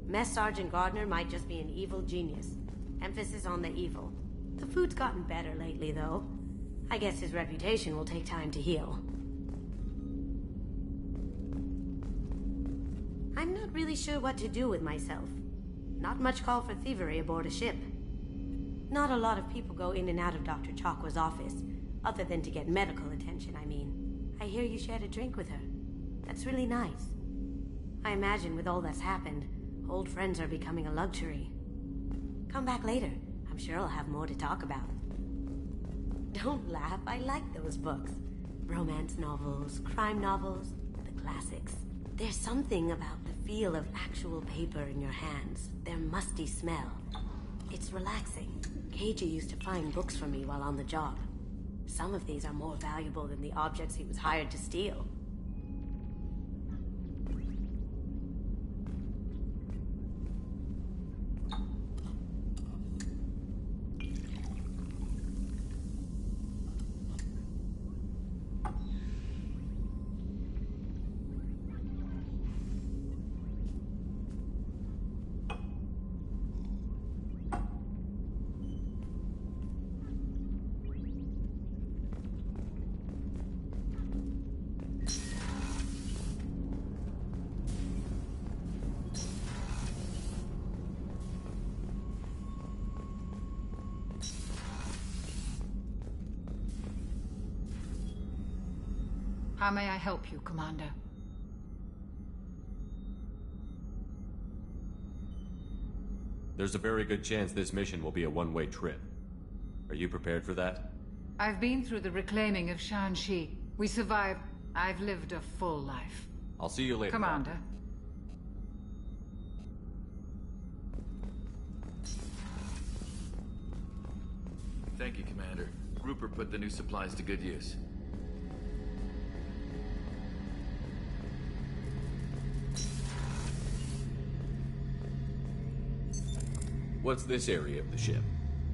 Mess Sergeant Gardner might just be an evil genius. Emphasis on the evil. The food's gotten better lately, though. I guess his reputation will take time to heal. I'm not really sure what to do with myself. Not much call for thievery aboard a ship. Not a lot of people go in and out of Dr. Chakwa's office, other than to get medical attention, I mean. I hear you shared a drink with her. That's really nice. I imagine with all that's happened, old friends are becoming a luxury. Come back later. I'm sure I'll have more to talk about. Don't laugh, I like those books. Romance novels, crime novels, the classics. There's something about the feel of actual paper in your hands, their musty smell. It's relaxing. Keiji used to find books for me while on the job. Some of these are more valuable than the objects he was hired to steal. How may I help you, Commander? There's a very good chance this mission will be a one-way trip. Are you prepared for that? I've been through the reclaiming of Shanxi. We survived. I've lived a full life. I'll see you later, Commander. Thank you, Commander. Rupert put the new supplies to good use. What's this area of the ship?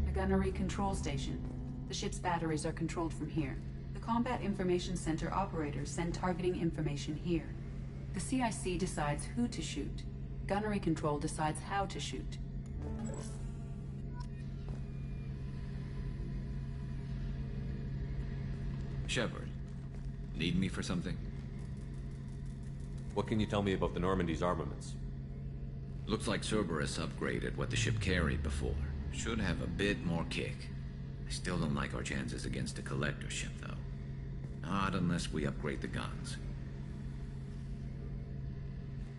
A gunnery control station. The ship's batteries are controlled from here. The Combat Information Center operators send targeting information here. The CIC decides who to shoot. Gunnery control decides how to shoot. Shepard, need me for something? What can you tell me about the Normandy's armaments? Looks like Cerberus upgraded what the ship carried before. Should have a bit more kick. I still don't like our chances against a collector ship, though. Not unless we upgrade the guns.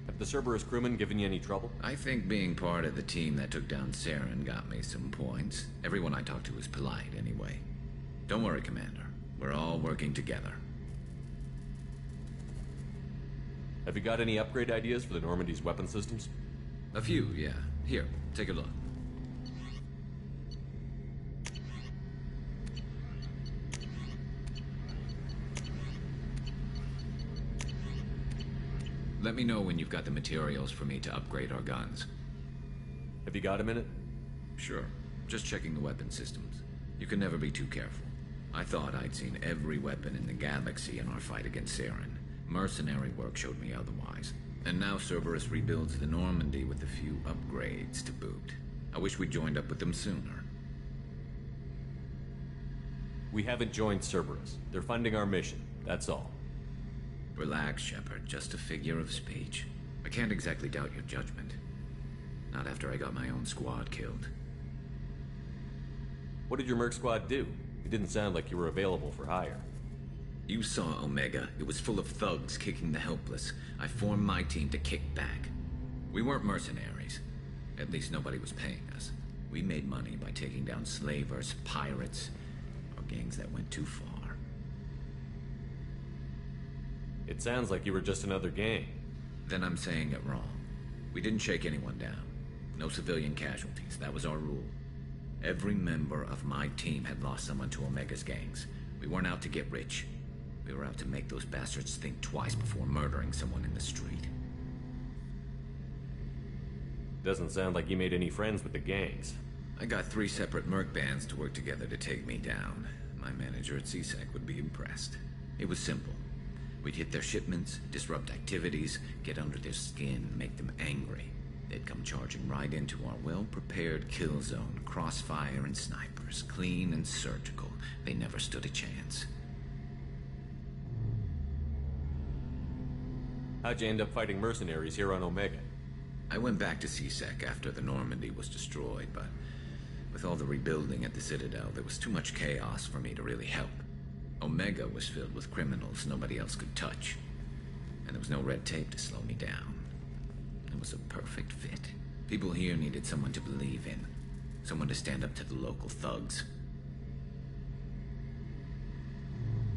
Have the Cerberus crewmen given you any trouble? I think being part of the team that took down Saren got me some points. Everyone I talked to was polite, anyway. Don't worry, Commander. We're all working together. Have you got any upgrade ideas for the Normandy's weapon systems? A few, yeah. Here, take a look. Let me know when you've got the materials for me to upgrade our guns. Have you got a minute? Sure. Just checking the weapon systems. You can never be too careful. I thought I'd seen every weapon in the galaxy in our fight against Saren. Mercenary work showed me otherwise. And now Cerberus rebuilds the Normandy with a few upgrades to boot. I wish we'd joined up with them sooner. We haven't joined Cerberus. They're funding our mission, that's all. Relax, Shepard. Just a figure of speech. I can't exactly doubt your judgment. Not after I got my own squad killed. What did your merc squad do? It didn't sound like you were available for hire. You saw Omega. It was full of thugs kicking the helpless. I formed my team to kick back. We weren't mercenaries. At least nobody was paying us. We made money by taking down slavers, pirates, or gangs that went too far. It sounds like you were just another gang. Then I'm saying it wrong. We didn't shake anyone down. No civilian casualties. That was our rule. Every member of my team had lost someone to Omega's gangs. We weren't out to get rich. We were out to make those bastards think twice before murdering someone in the street. Doesn't sound like you made any friends with the gangs. I got 3 separate merc bands to work together to take me down. My manager at CSEC would be impressed. It was simple. We'd hit their shipments, disrupt activities, get under their skin, make them angry. They'd come charging right into our well-prepared kill zone, crossfire and snipers, clean and surgical. They never stood a chance. How'd you end up fighting mercenaries here on Omega? I went back to CSEC after the Normandy was destroyed, but with all the rebuilding at the Citadel, there was too much chaos for me to really help. Omega was filled with criminals nobody else could touch, and there was no red tape to slow me down. It was a perfect fit. People here needed someone to believe in, someone to stand up to the local thugs.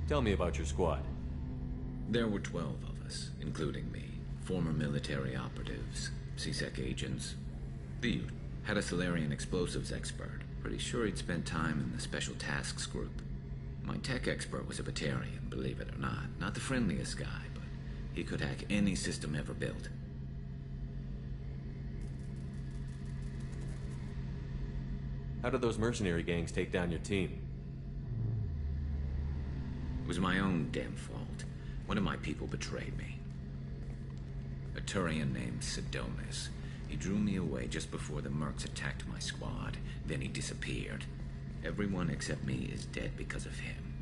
Tell me about your squad. There were 12 of us, including me. Former military operatives, CSEC agents. The youth had a Solarian explosives expert. Pretty sure he'd spent time in the Special Tasks group. My tech expert was a Batarian, believe it or not. Not the friendliest guy, but he could hack any system ever built. How did those mercenary gangs take down your team? It was my own damn fault. One of my people betrayed me. A Turian named Sidonis. He drew me away just before the mercs attacked my squad. Then he disappeared. Everyone except me is dead because of him.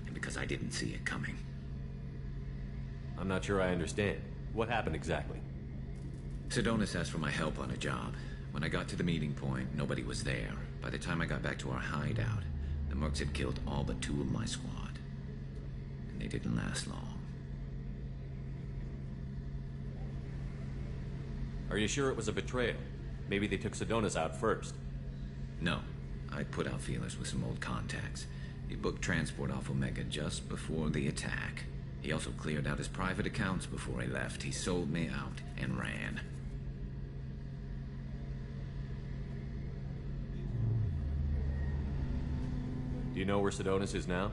And because I didn't see it coming. I'm not sure I understand. What happened exactly? Sidonis asked for my help on a job. When I got to the meeting point, nobody was there. By the time I got back to our hideout, the mercs had killed all but 2 of my squad. And they didn't last long. Are you sure it was a betrayal? Maybe they took Sidonis out first. No. I put out feelers with some old contacts. He booked transport off Omega just before the attack. He also cleared out his private accounts before he left. He sold me out and ran. Do you know where Sidonis is now?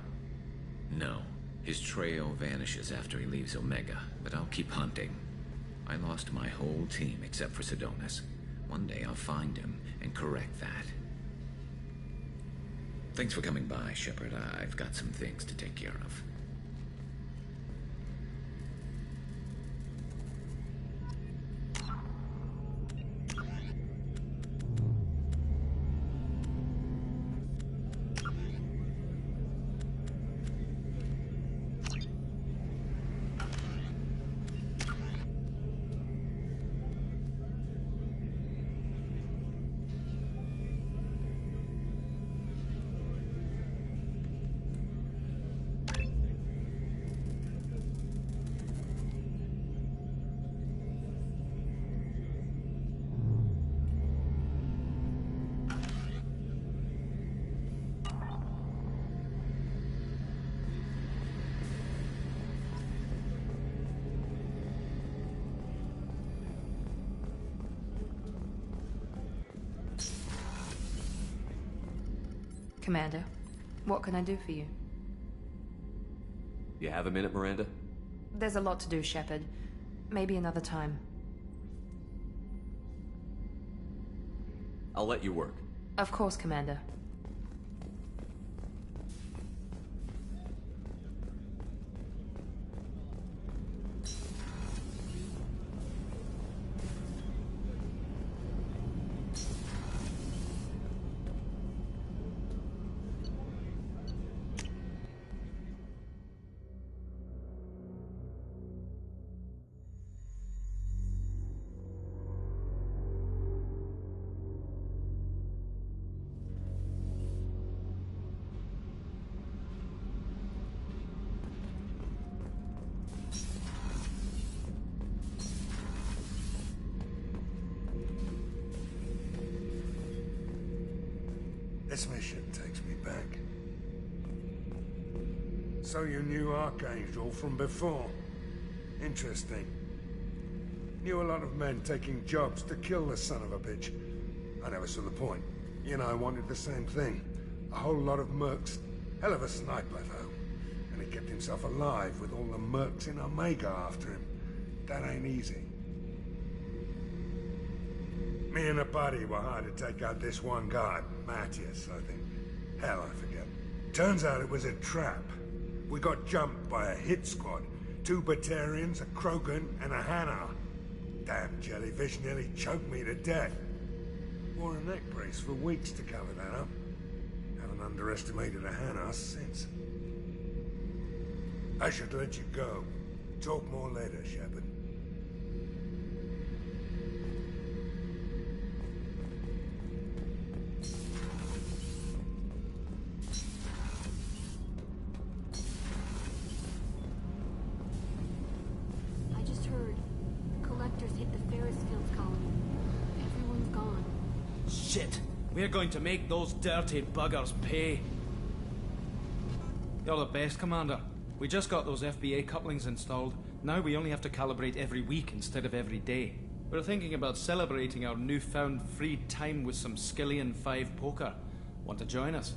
No. His trail vanishes after he leaves Omega, but I'll keep hunting. I lost my whole team except for Sidonis. One day I'll find him and correct that. Thanks for coming by, Shepard. I've got some things to take care of. Commander, what can I do for you? You have a minute, Miranda? There's a lot to do, Shepard. Maybe another time. I'll let you work. Of course, Commander. This mission takes me back. So you knew Archangel from before. Interesting. Knew a lot of men taking jobs to kill the son of a bitch. I never saw the point. You know, I wanted the same thing. A whole lot of mercs. Hell of a sniper, though. And he kept himself alive with all the mercs in Omega after him. That ain't easy. Me and a buddy were hired to take out this one guy, Matthias, I think. Hell, I forget. Turns out it was a trap. We got jumped by a hit squad. 2 Batarians, a Krogan, and a Hanar. Damn jellyfish nearly choked me to death. Wore a neck brace for weeks to cover that up. Haven't underestimated a Hanar since. I should let you go. Talk more later, Shepard. I just heard the collectors hit the Ferris Fields colony. Everyone's gone. Shit! We're going to make those dirty buggers pay. You're the best, Commander. We just got those FBA couplings installed. Now we only have to calibrate every week instead of every day. We're thinking about celebrating our newfound free time with some Skillian 5 poker. Want to join us?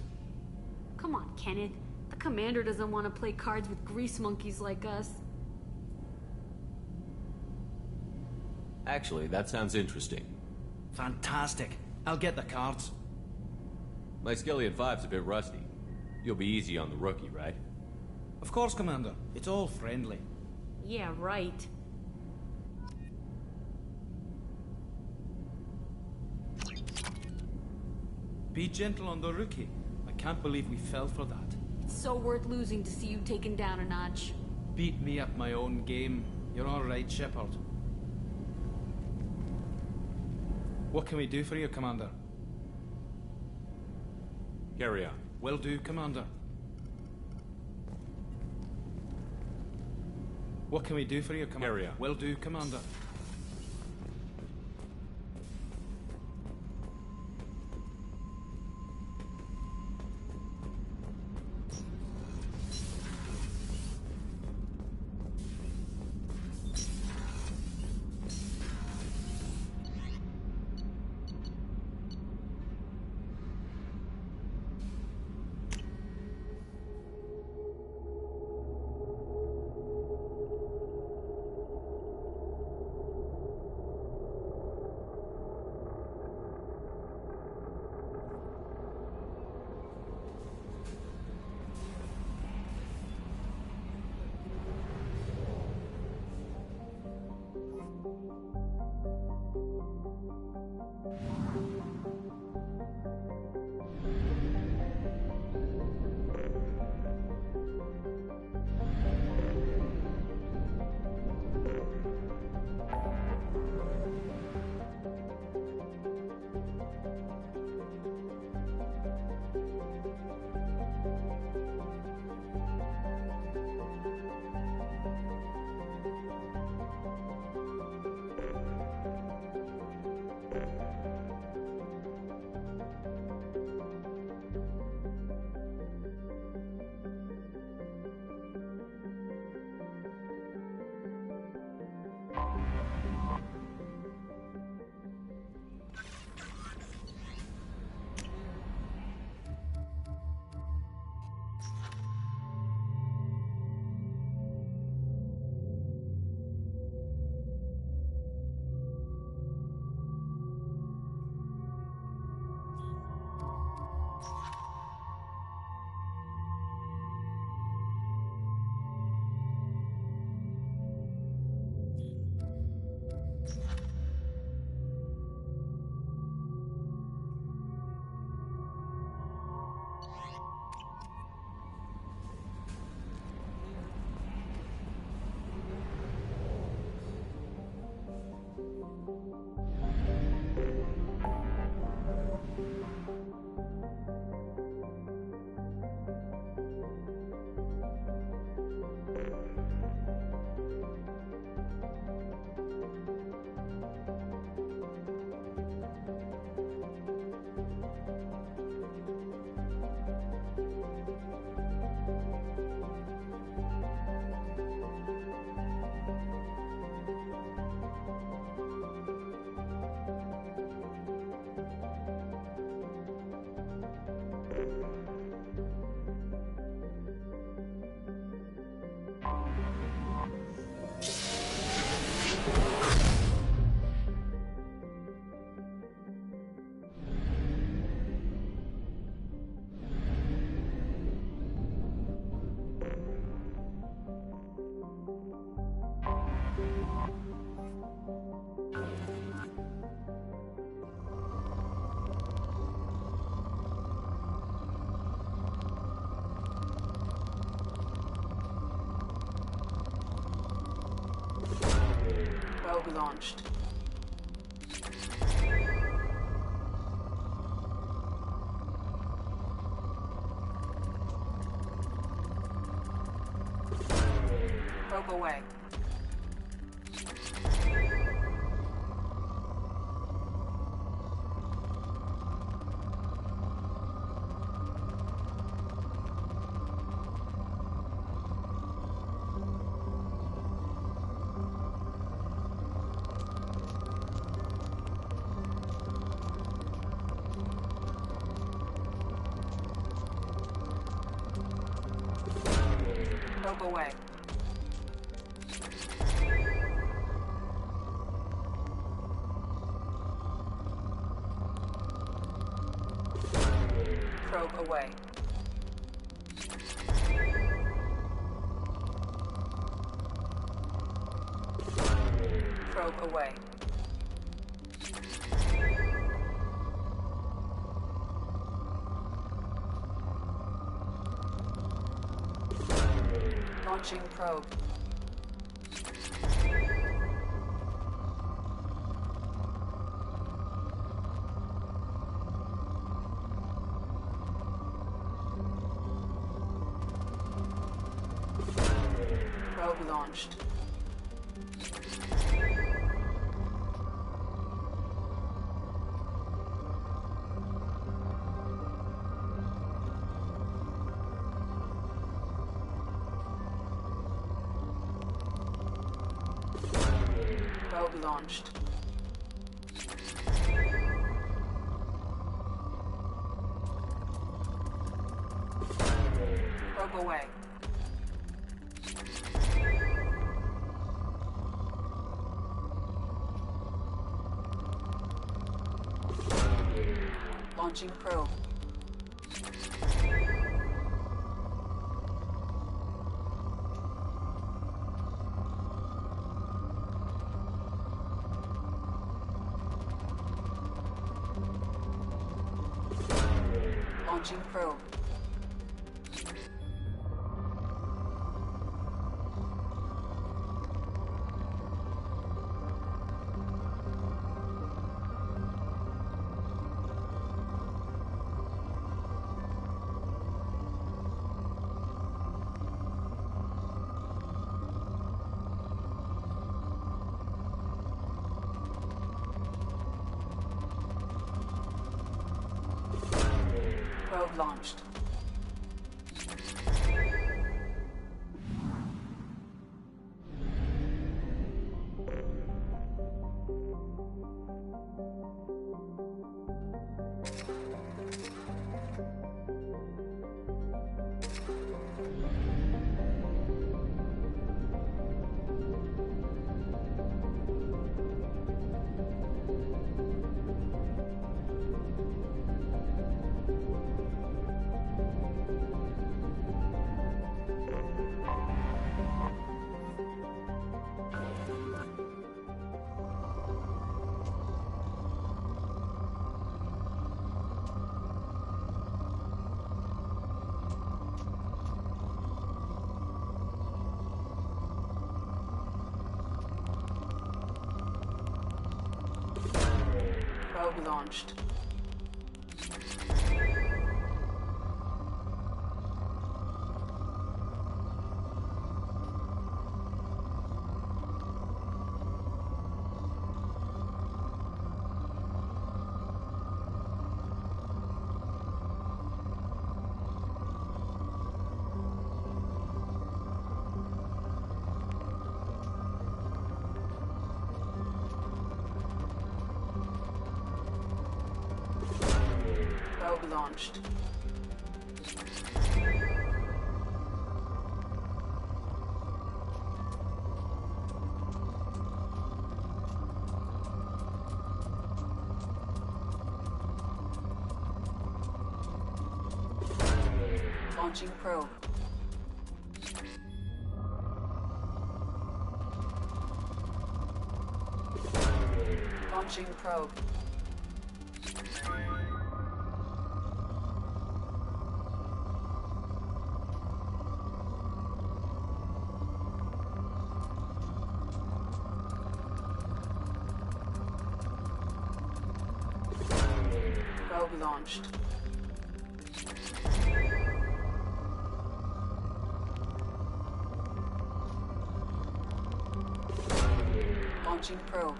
Come on, Kenneth. The commander doesn't want to play cards with grease monkeys like us. Actually, that sounds interesting. Fantastic. I'll get the cards. My Skillian 5's a bit rusty. You'll be easy on the rookie, right? Of course, Commander. It's all friendly. Yeah, right. Be gentle on the rookie. I can't believe we fell for that. It's so worth losing to see you taken down a notch. Beat me at my own game. You're all right, Shepard. What can we do for you, Commander? Carry on. Will do, Commander. What can we do for you, Commander? Carry on. Will do, Commander. Probe launched. Probe away. Probe away. Probe away. Probe away. Launching probe. Probe launched. Probe launched. Probe away. Launching probe. Launching probe. Probe launched. Probe launched. Probe launched. Launching probe. Launching probe. Probe launched. Launching probe.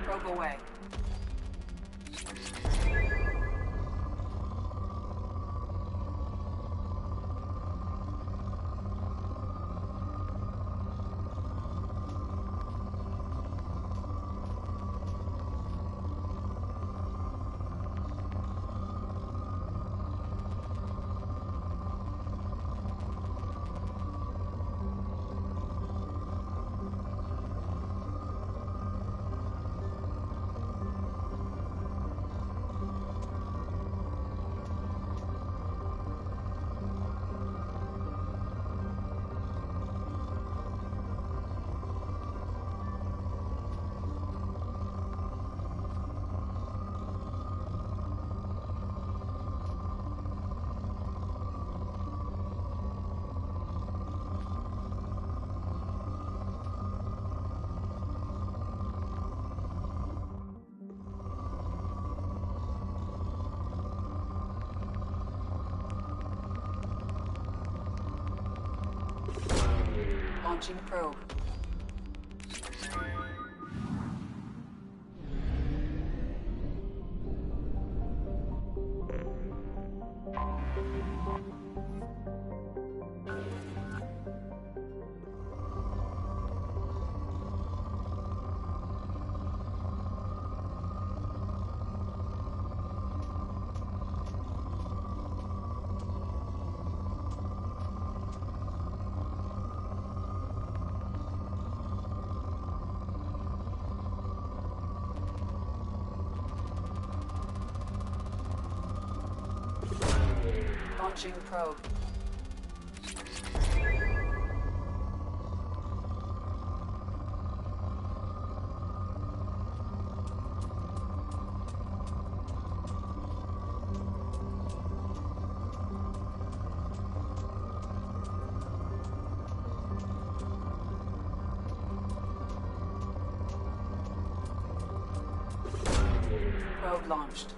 Probe away. Launching probe. Launching probe. Probe launched.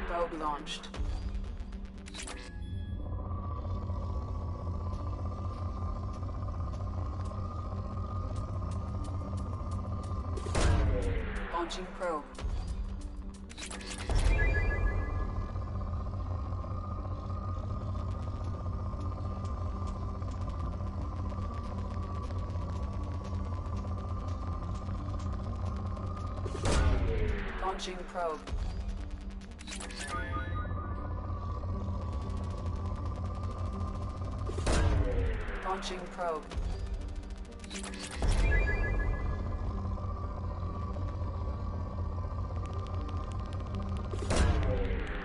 Probe launched. Launching probe. Launching probe. Launching probe.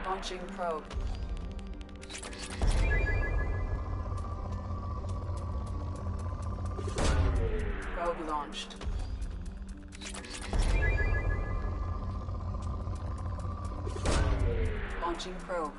Launching probe. Probe launched. Launching probe.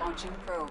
Launching probe.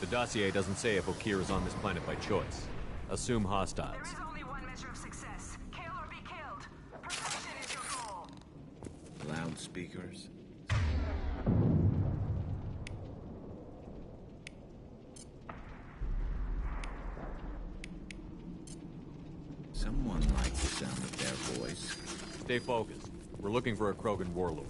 The dossier doesn't say if Okir is on this planet by choice. Assume hostiles. There is only one measure of success. Kill or be killed. Perfection is your goal. Loudspeakers. Someone likes the sound of their voice. Stay focused. We're looking for a Krogan warlord.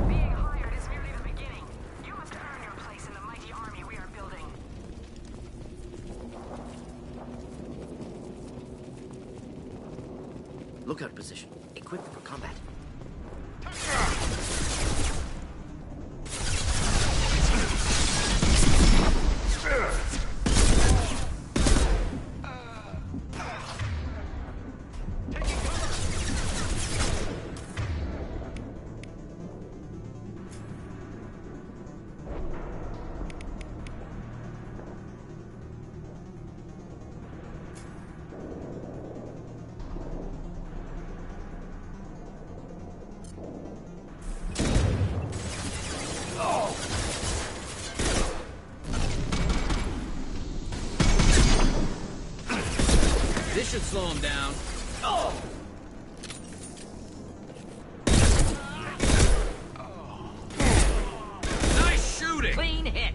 Being hired is merely the beginning. You must earn your place in the mighty army we are building. Lookout position. Equipped for combat. This should slow him down. Nice shooting! Clean hit!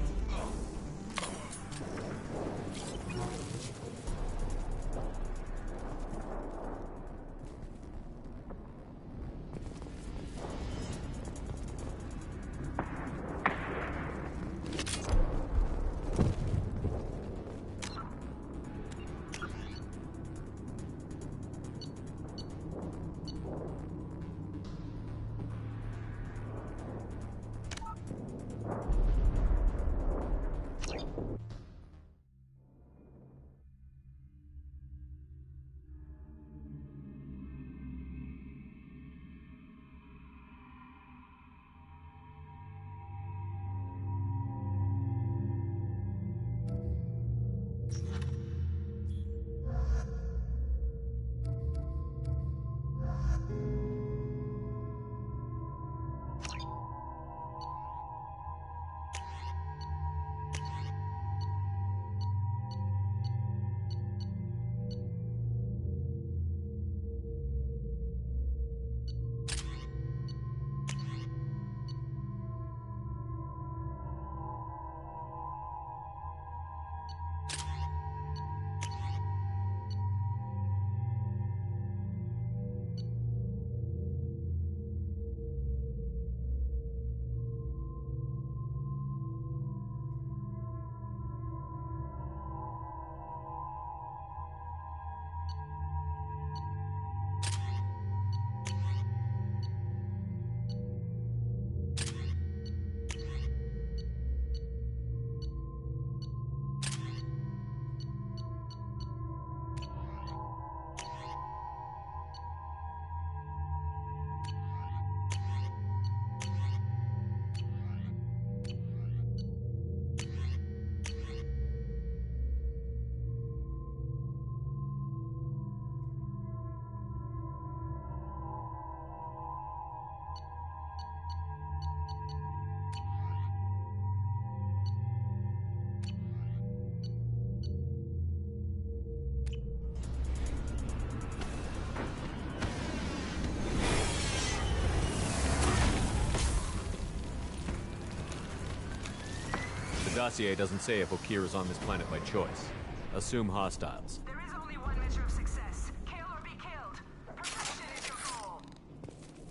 The dossier doesn't say if Okir is on this planet by choice. Assume hostiles. There is only one measure of success. Kill or be killed. Perfection is your goal.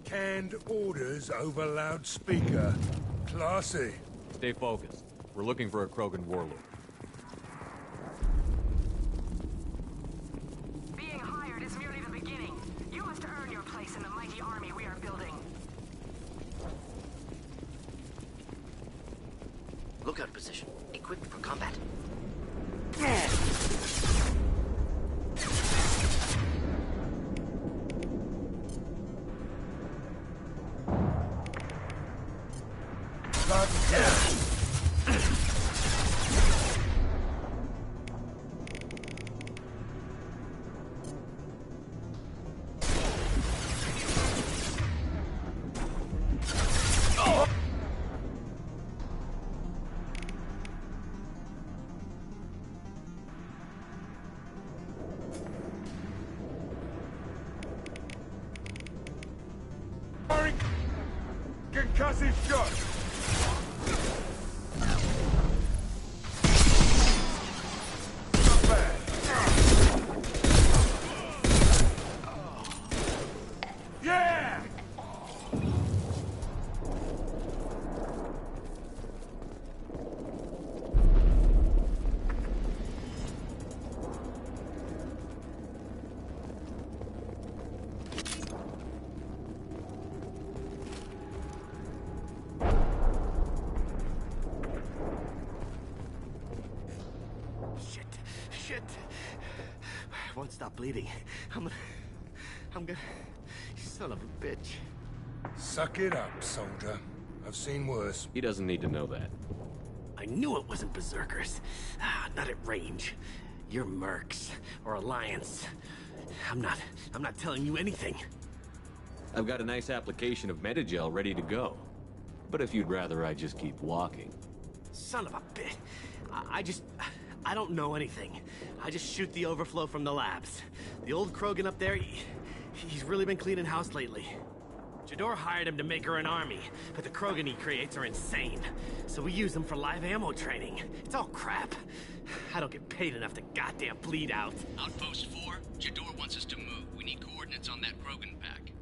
Canned orders over loudspeaker. Classy. Stay focused. We're looking for a Krogan warlord. Being hired is merely the beginning. You must earn your place in the mighty army we are building. Lookout position. Equipped for combat. Massive shot! Not bad. Yeah! Shit. I won't stop bleeding. I'm gonna... You son of a bitch. Suck it up, soldier. I've seen worse. He doesn't need to know that. I knew it wasn't berserkers. Not at range. You're mercs. Or Alliance. I'm not telling you anything. I've got a nice application of Metagel ready to go. But if you'd rather I just keep walking... Son of a bitch. I don't know anything. I just shoot the overflow from the labs. The old Krogan up there, he's really been cleaning house lately. Jador hired him to make her an army, but the Krogan he creates are insane. So we use them for live ammo training. It's all crap. I don't get paid enough to goddamn bleed out. Outpost 4, Jador wants us to move. We need coordinates on that Krogan pack.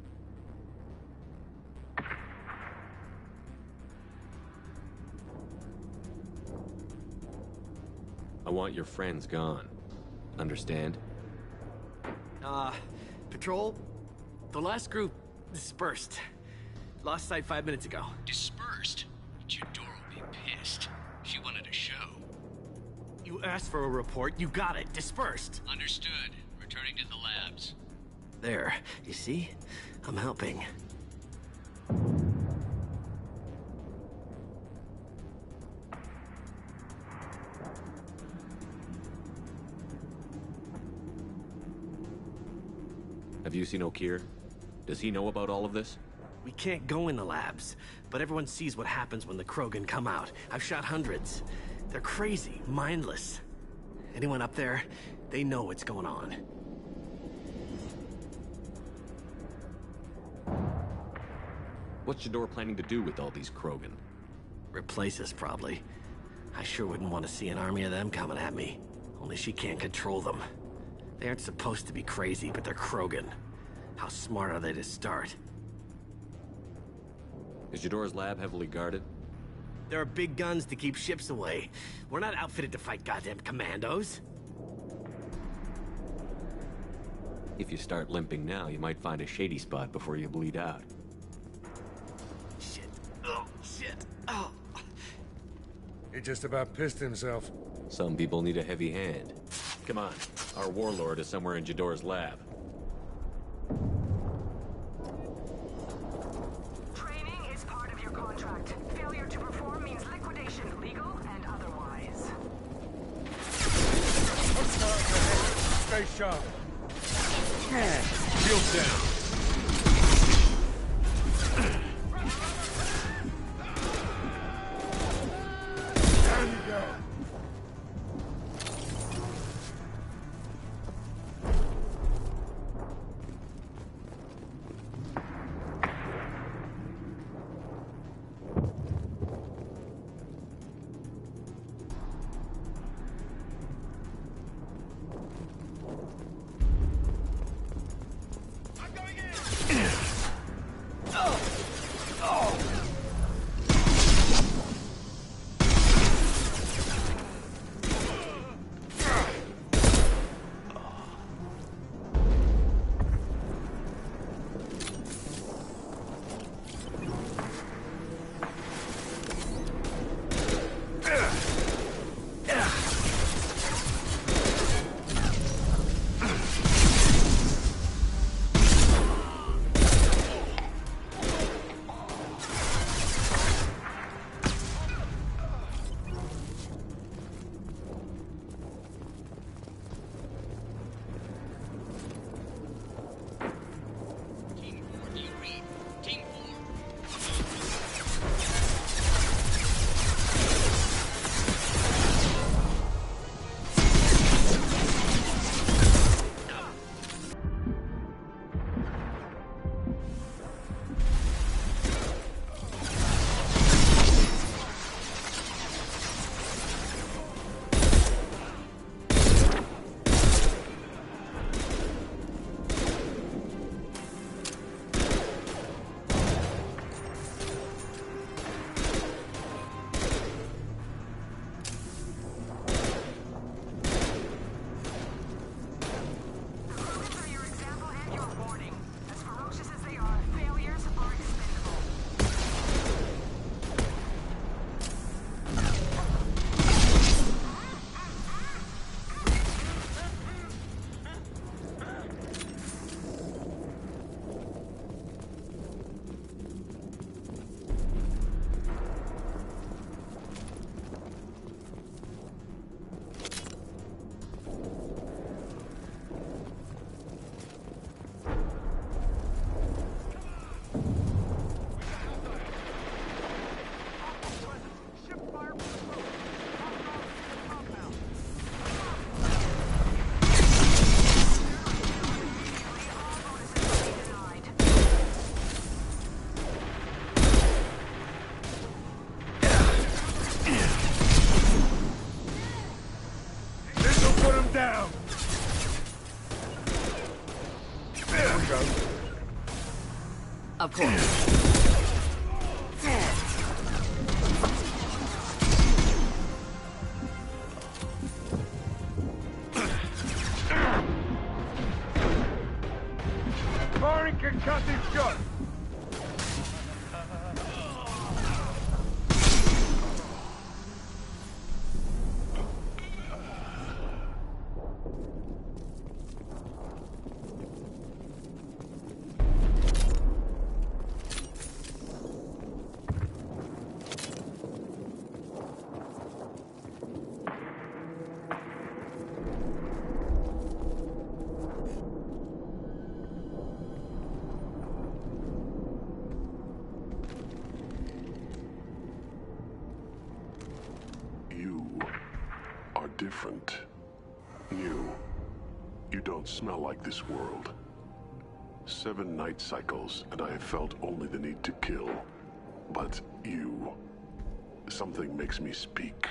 I want your friends gone. Understand? Patrol? The last group dispersed. Lost sight 5 minutes ago. Dispersed? Jador will be pissed. She wanted a show. You asked for a report, you got it. Dispersed. Understood. Returning to the labs. There. You see? I'm helping. Have you seen O'Keir? Does he know about all of this? We can't go in the labs, but everyone sees what happens when the Krogan come out. I've shot hundreds. They're crazy, mindless. Anyone up there, they know what's going on. What's Jador planning to do with all these Krogan? Replace us, probably. I sure wouldn't want to see an army of them coming at me. Only she can't control them. They aren't supposed to be crazy, but they're Krogan. How smart are they to start? Is Jador's lab heavily guarded? There are big guns to keep ships away. We're not outfitted to fight goddamn commandos. If you start limping now, you might find a shady spot before you bleed out. Shit. Oh, shit. Oh. He just about pissed himself. Some people need a heavy hand. Come on. Our warlord is somewhere in Jador's lab. Training is part of your contract. Failure to perform means liquidation, legal and otherwise. Stay sharp. Shield down. Down you go. I got One down! There we go. Of course. Firing concussive shot! Different. New. You don't smell like this world. 7 night cycles, and I have felt only the need to kill. But you... something makes me speak.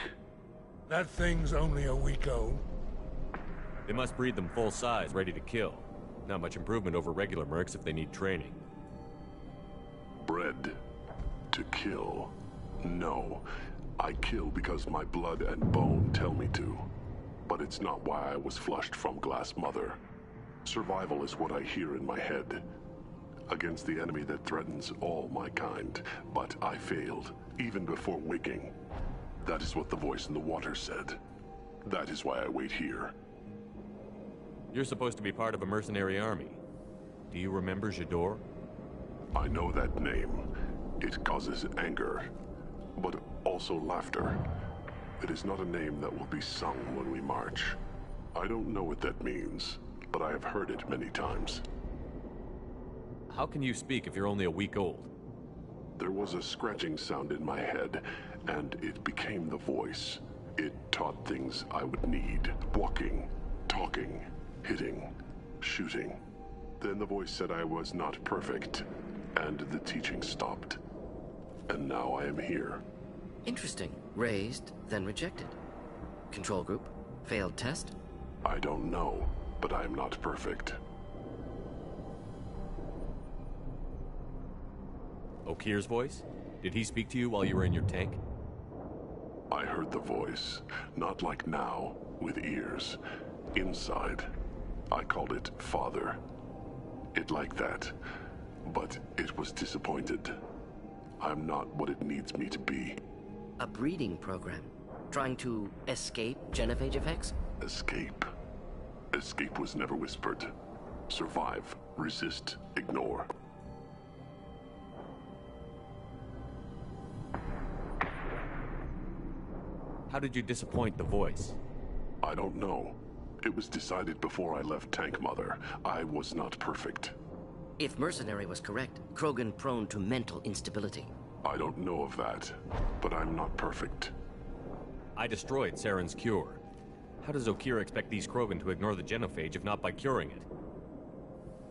That thing's only a week old. They must breed them full size, ready to kill. Not much improvement over regular mercs if they need training. Bred to kill. No. I kill because my blood and bone tell me to. But it's not why I was flushed from Glass Mother. Survival is what I hear in my head. Against the enemy that threatens all my kind. But I failed, even before waking. That is what the voice in the water said. That is why I wait here. You're supposed to be part of a mercenary army. Do you remember J'dor? I know that name. It causes anger. But also laughter. It is not a name that will be sung when we march. I don't know what that means, but I have heard it many times. How can you speak if you're only a week old? There was a scratching sound in my head, and it became the voice. It taught things I would need. Walking, talking, hitting, shooting. Then the voice said I was not perfect, and the teaching stopped. And now I am here. Interesting. Raised, then rejected. Control group? Failed test? I don't know, but I am not perfect. Okir's voice? Did he speak to you while you were in your tank? I heard the voice. Not like now, with ears. Inside. I called it Father. It like that. But it was disappointed. I'm not what it needs me to be. A breeding program? Trying to escape genophage effects? Escape. Escape was never whispered. Survive, resist, ignore. How did you disappoint the voice? I don't know. It was decided before I left Tank Mother. I was not perfect. If Mercenary was correct, Krogan prone to mental instability. I don't know of that, but I'm not perfect. I destroyed Saren's cure. How does Okir expect these Krogan to ignore the genophage if not by curing it?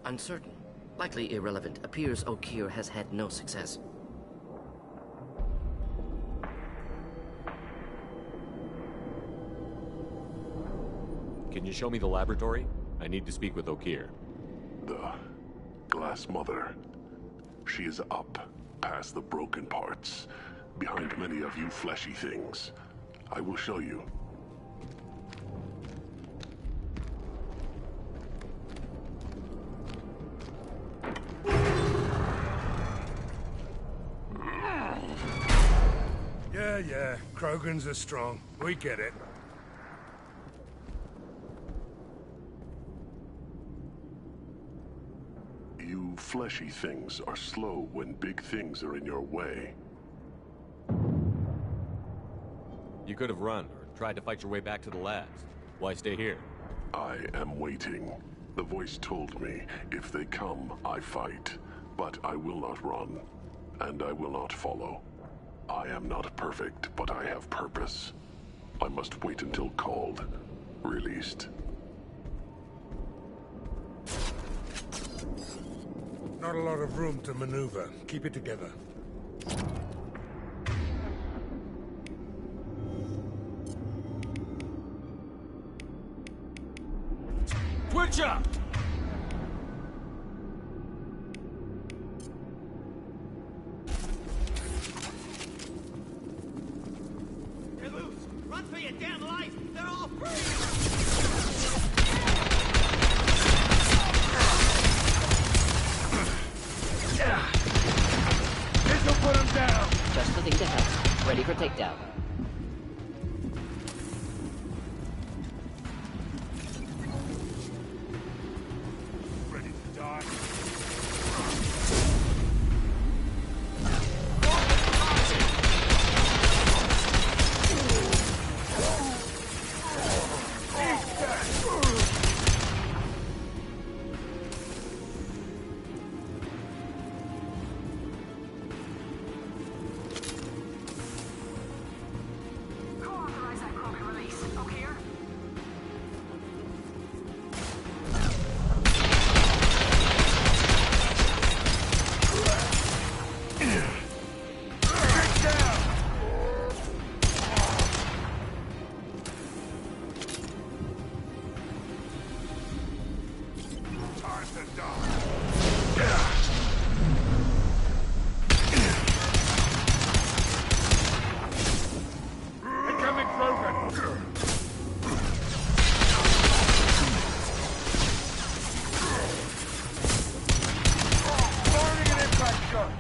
Uncertain. Likely irrelevant. Appears Okir has had no success. Can you show me the laboratory? I need to speak with Okir. The Glass Mother. She is up, past the broken parts, behind many of you fleshy things. I will show you. Yeah, Krogans are strong. We get it. You fleshy things are slow when big things are in your way. You could have run, or tried to fight your way back to the labs. Why stay here? I am waiting. The voice told me, if they come, I fight. But I will not run, and I will not follow. I am not perfect, but I have purpose. I must wait until called, released. Not a lot of room to maneuver. Keep it together. Butcher! You're loose! Run for your damn life! They're all free! This'll put him down! Just the thing to help. Ready for takedown. Ready to die? Co-authorize that Krogan release. Okay? Time to die. Incoming Krogan! Firing an impact shot!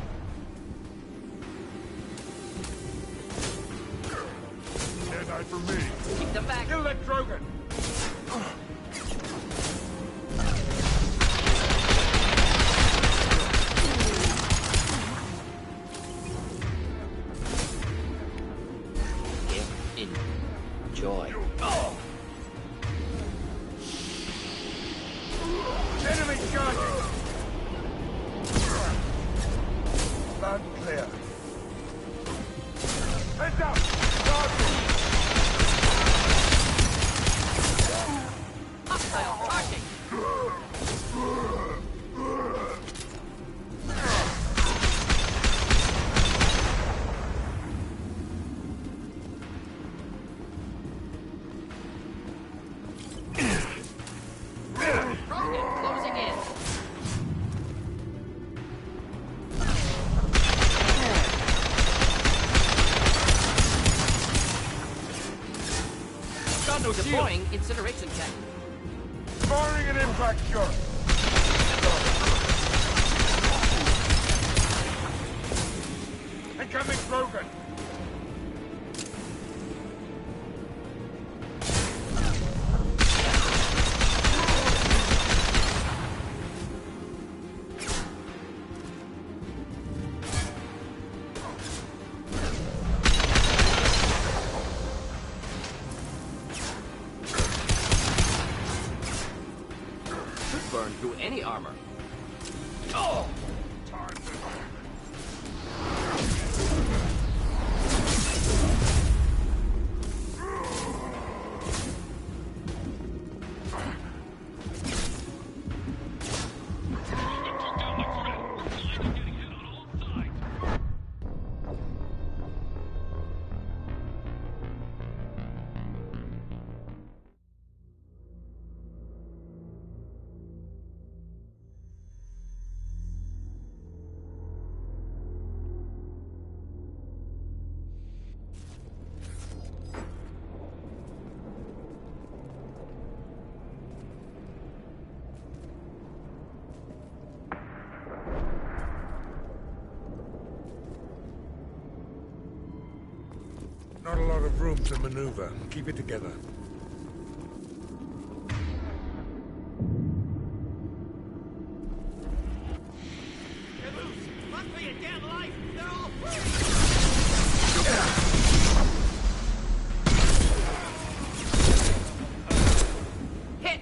Can't die for me. Keep them back. Kill that Krogan! Enjoy. Enemy charging! Loud and clear. Heads up! Charging! Hostile charging! Krogan closing in. Got no shield. Deploying incineration tech. Firing an impact shot! Incoming Krogan! Could burn through any armor. Oh! Time to Not a lot of room to maneuver. Keep it together. You're loose! Run for your damn life! They're all free! Hit!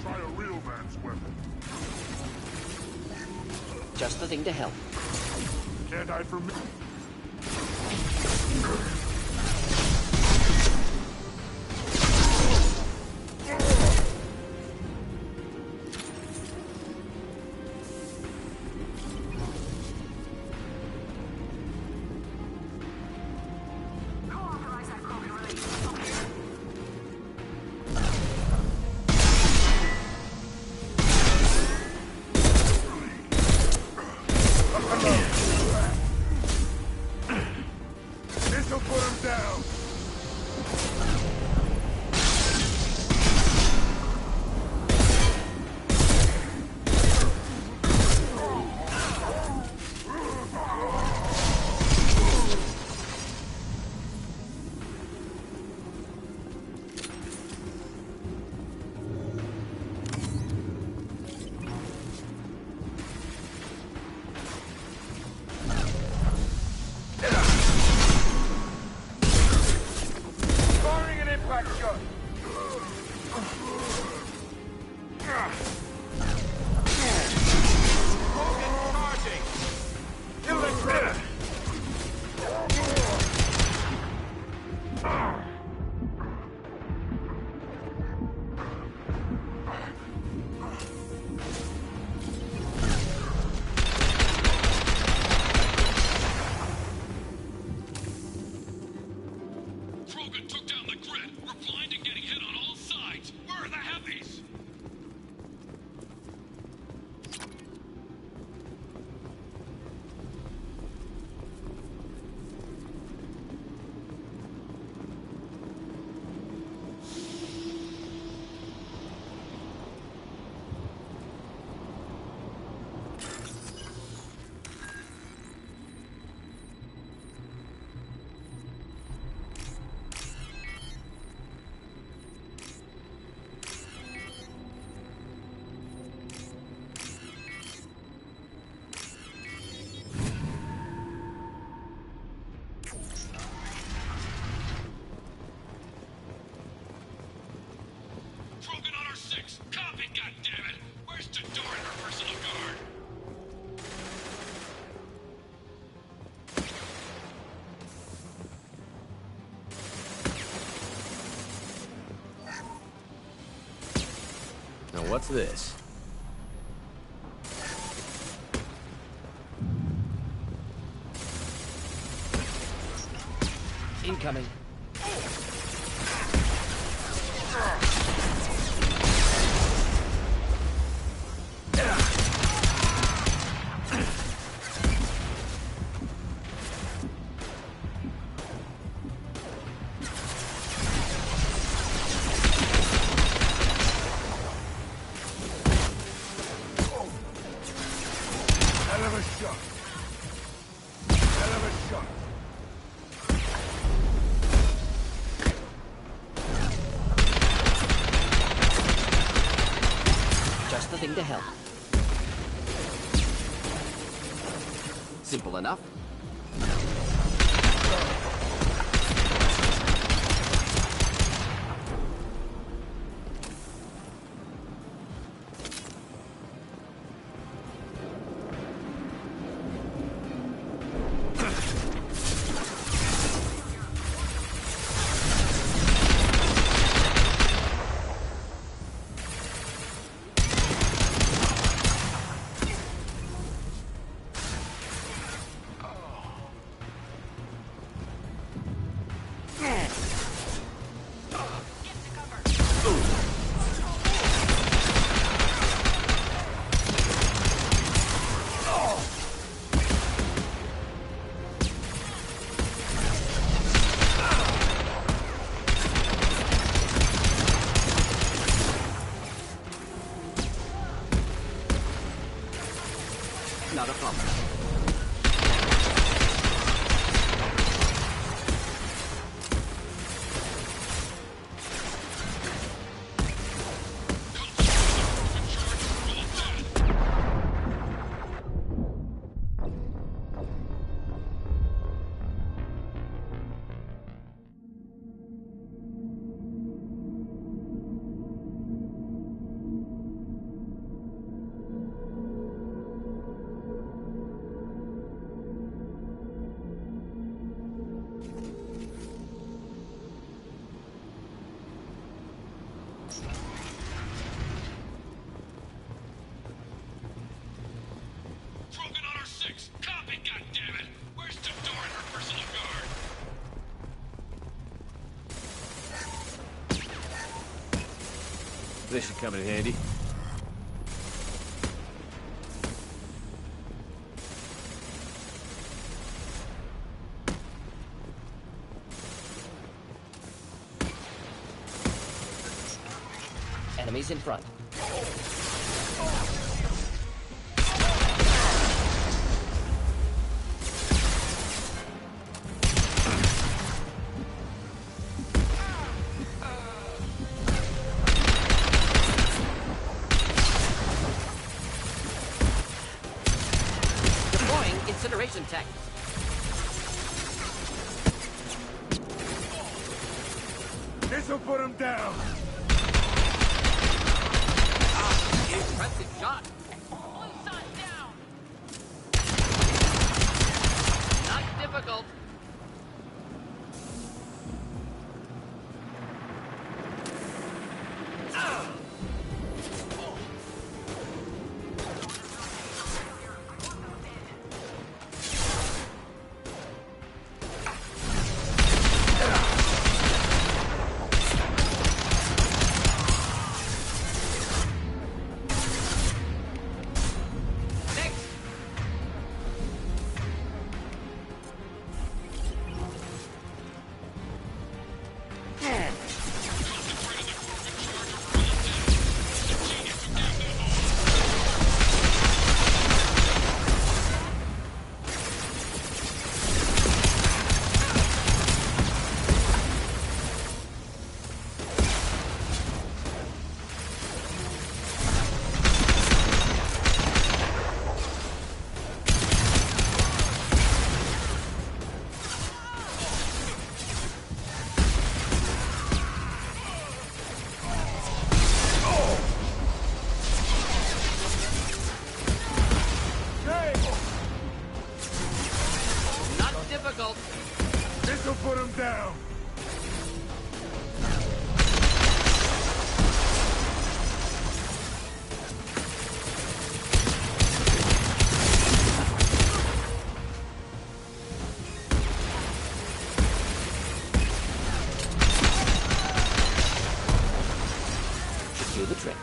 Try a real man's weapon. Just the thing to help. Can't hide from me. Co-authorize that Krogan release. This'll put him down! Now what's this? Incoming. To help. Simple enough. Not a problem. This should come in handy. Enemies in front. Deploying incineration tech. This'll put him down. Impressive shot. Not difficult. This'll put him down. Do the trick.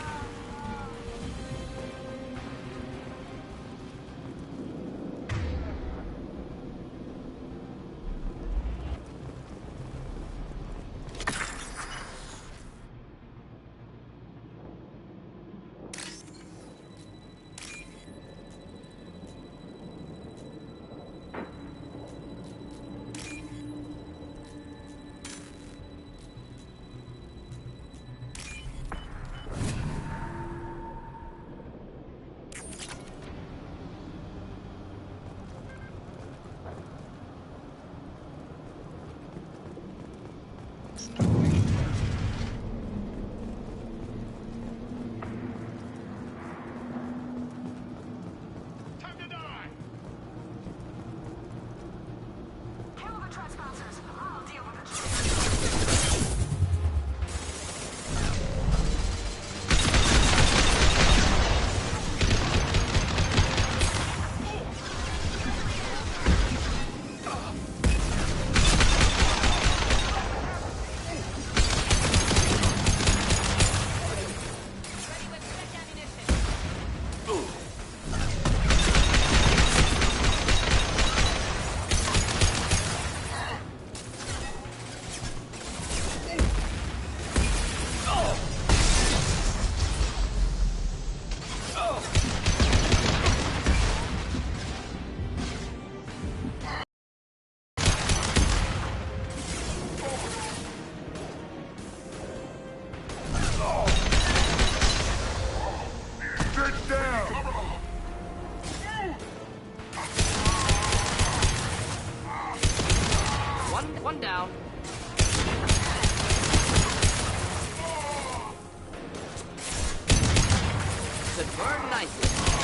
One down. Should burn nicely.